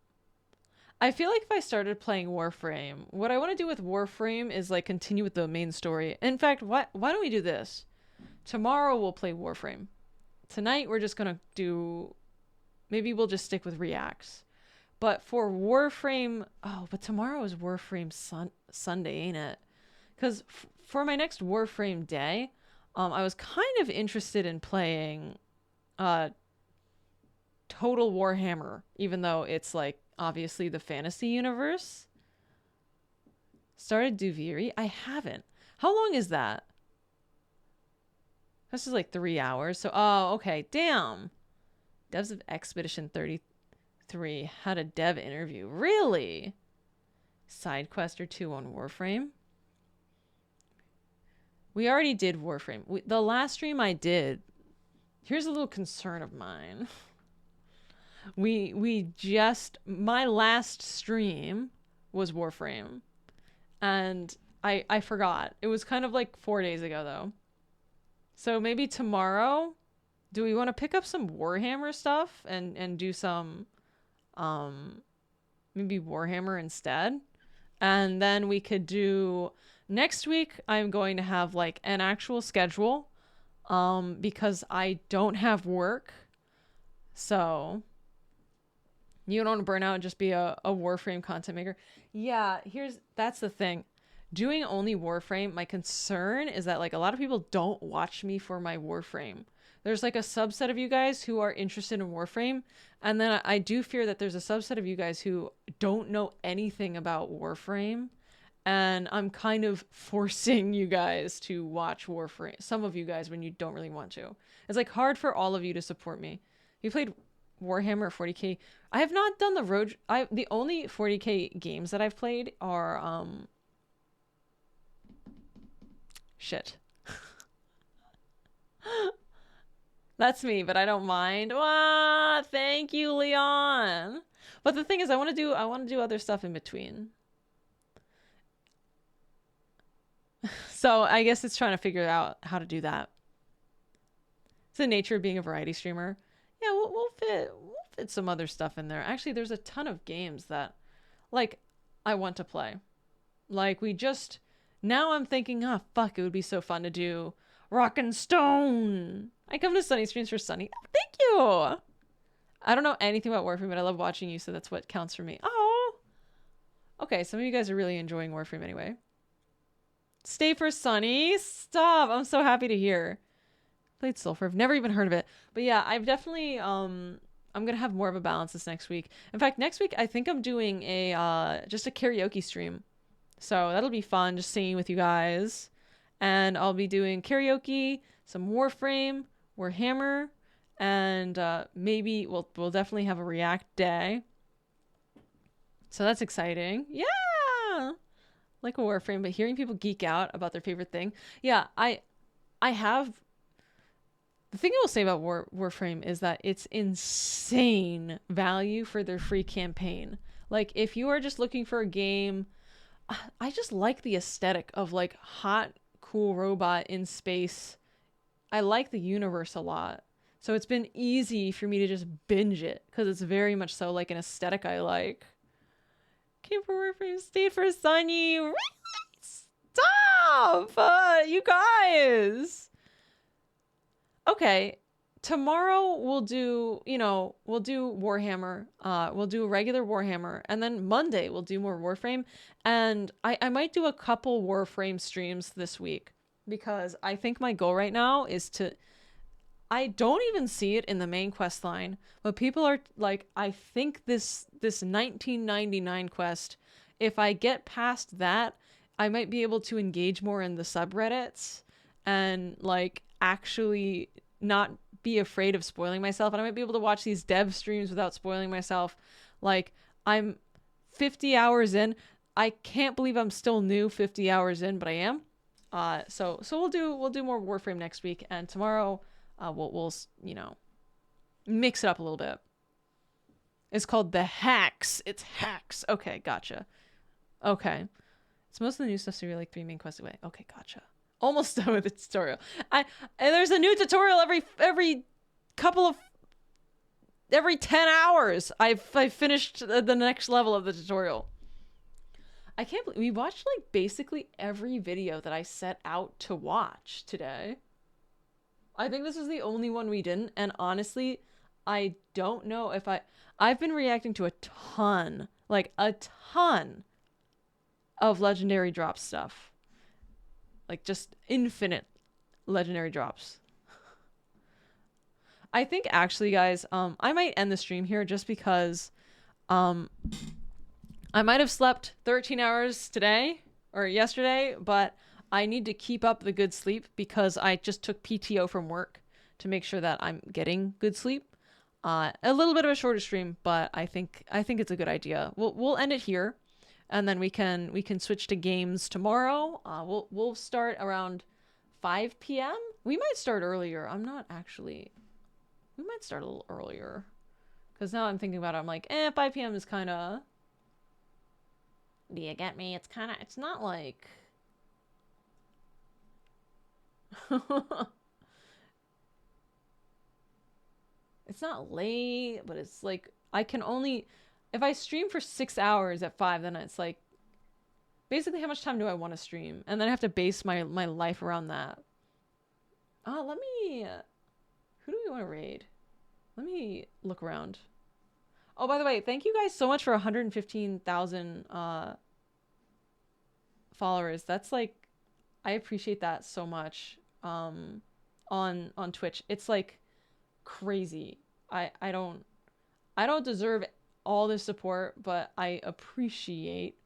feel like if I started playing Warframe, what I want to do with Warframe is like continue with the main story. In fact, why don't we do this? Tomorrow we'll play Warframe. Tonight we're just gonna do, maybe we'll just stick with reacts. But for Warframe, but tomorrow is Warframe Sunday, ain't it? Because for my next Warframe day, I was kind of interested in playing Total Warhammer, even though it's like obviously the fantasy universe. Started Duviri? I haven't. How long is that? This is like 3 hours. So, okay. Damn. Devs of Expedition 33 had a dev interview. Really? Side quest or 2 on Warframe? We already did Warframe. The last stream I did, here's a little concern of mine. My last stream was Warframe. And I forgot. It was kind of like 4 days ago though. So maybe tomorrow, do we want to pick up some Warhammer stuff and do some maybe Warhammer instead? And then we could do next week. I'm going to have like an actual schedule because I don't have work. So you don't want to burn out and just be a Warframe content maker. Yeah, that's the thing. Doing only Warframe, my concern is that like a lot of people don't watch me for my Warframe. There's like a subset of you guys who are interested in Warframe, and then I do fear that there's a subset of you guys who don't know anything about Warframe, and I'm kind of forcing you guys to watch Warframe. Some of you guys when you don't really want to. It's like hard for all of you to support me. You played Warhammer 40K. I have not done the road. The only 40K games that I've played are shit. That's me, but I don't mind. Wow, thank you, Leon. But the thing is, I want to do other stuff in between. So I guess it's trying to figure out how to do that. It's the nature of being a variety streamer. Yeah, we'll fit fit some other stuff in there. Actually, there's a ton of games that, like, I want to play. Like, now I'm thinking, oh, fuck, it would be so fun to do Rock and Stone. I come to Sunny streams for Sunny. Oh, thank you. I don't know anything about Warframe, but I love watching you, so that's what counts for me. Oh. Okay, some of you guys are really enjoying Warframe anyway. Stay for Sunny. Stop. I'm so happy to hear. Played Sulfur. I've never even heard of it. But yeah, I've definitely, I'm going to have more of a balance this next week. In fact, next week, I think I'm doing just a karaoke stream. So that'll be fun, just singing with you guys. And I'll be doing karaoke, some Warframe, Warhammer, and maybe we'll definitely have a React day. So that's exciting. Yeah! Like a Warframe, but hearing people geek out about their favorite thing. Yeah, I have... The thing I will say about Warframe is that it's insane value for their free campaign. Like, if you are just looking for a game... I just like the aesthetic of, like, hot, cool robot in space. I like the universe a lot. So it's been easy for me to just binge it, because it's very much so, like, an aesthetic I like. Came for Warframe, stayed for Sunny. Really? Stop! You guys! Okay, tomorrow we'll do Warhammer. We'll do a regular Warhammer, and then Monday we'll do more Warframe. And I might do a couple Warframe streams this week, because I think my goal right now is to... I don't even see it in the main quest line, but people are like, I think this 1999 quest, if I get past that, I might be able to engage more in the subreddits and, like, actually not be afraid of spoiling myself. And I might be able to watch these dev streams without spoiling myself. Like, I'm 50 hours in. I can't believe I'm still new 50 hours in, but I am. So we'll do more Warframe next week, and tomorrow we'll mix it up a little bit. It's called the Hacks. It's Hacks. Okay, gotcha. Okay. It's most of the new stuff, so you're like 3 main quests away. Okay, gotcha. Almost done with the tutorial. And there's a new tutorial every 10 hours. I've finished the next level of the tutorial. I can't believe we watched, like, basically every video that I set out to watch today. I think this is the only one we didn't, and honestly, I don't know if I've been reacting to a ton of legendary drop stuff. Like, just infinite legendary drops. I think, actually, guys, I might end the stream here just because I might have slept 13 hours today or yesterday, but I need to keep up the good sleep because I just took PTO from work to make sure that I'm getting good sleep. A little bit of a shorter stream, but I think it's a good idea. We'll end it here, and then we can switch to games tomorrow. We'll start around 5 p.m. We might start earlier. We might start a little earlier, because now I'm thinking about it. I'm like, 5 p.m. is kind of. Do you get me? It's not like. It's not late, but it's like I can only, if I stream for 6 hours at 5, then it's like basically how much time do I want to stream, and then I have to base my life around that. Who do we want to raid? Let me look around. Oh, by the way, thank you guys so much for 115,000 followers. That's like, I appreciate that so much. On Twitch, it's like crazy. I don't deserve all the support, but I appreciate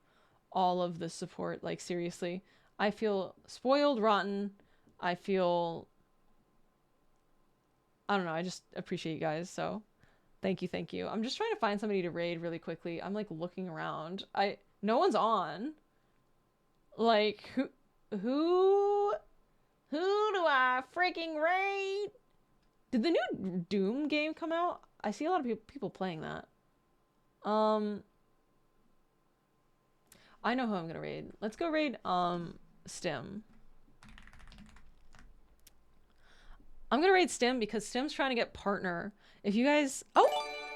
all of the support. Like, seriously, I feel spoiled rotten. I don't know, I just appreciate you guys, so thank you. I'm just trying to find somebody to raid really quickly. I'm like looking around. No one's on. Like, who do I freaking raid? Did the new Doom game come out? I see a lot of people playing that. I know who I'm gonna raid. Let's go raid Stim. I'm gonna raid Stim because Stim's trying to get partner. If you guys... Oh!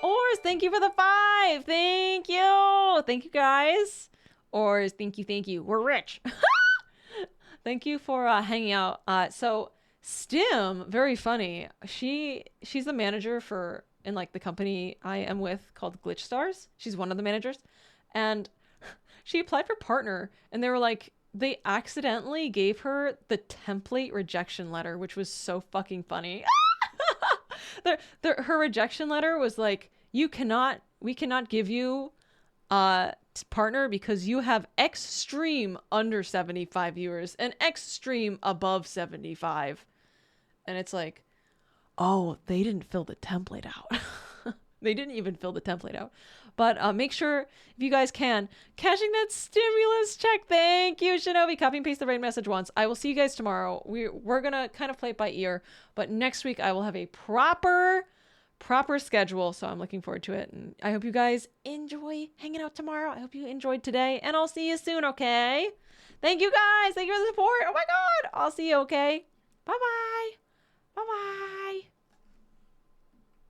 Ors, thank you for the 5. Thank you. Thank you, guys. Ors, thank you. We're rich. Thank you for hanging out. So Stim, very funny. She's the manager in like the company I am with called Glitch Stars. She's one of the managers. And she applied for partner, and they were like, they accidentally gave her the template rejection letter, which was so fucking funny. Her rejection letter was like, we cannot give you partner because you have extreme under 75 viewers and extreme above 75. And it's like, oh, they didn't fill the template out. They didn't even fill the template out. But make sure, if you guys can, cashing that stimulus check. Thank you, Shinobi. Copy and paste the right message once. I will see you guys tomorrow. We're going to kind of play it by ear. But next week, I will have a proper schedule. So I'm looking forward to it. And I hope you guys enjoy hanging out tomorrow. I hope you enjoyed today. And I'll see you soon, okay? Thank you, guys. Thank you for the support. Oh, my God. I'll see you, okay? Bye-bye. Bye-bye.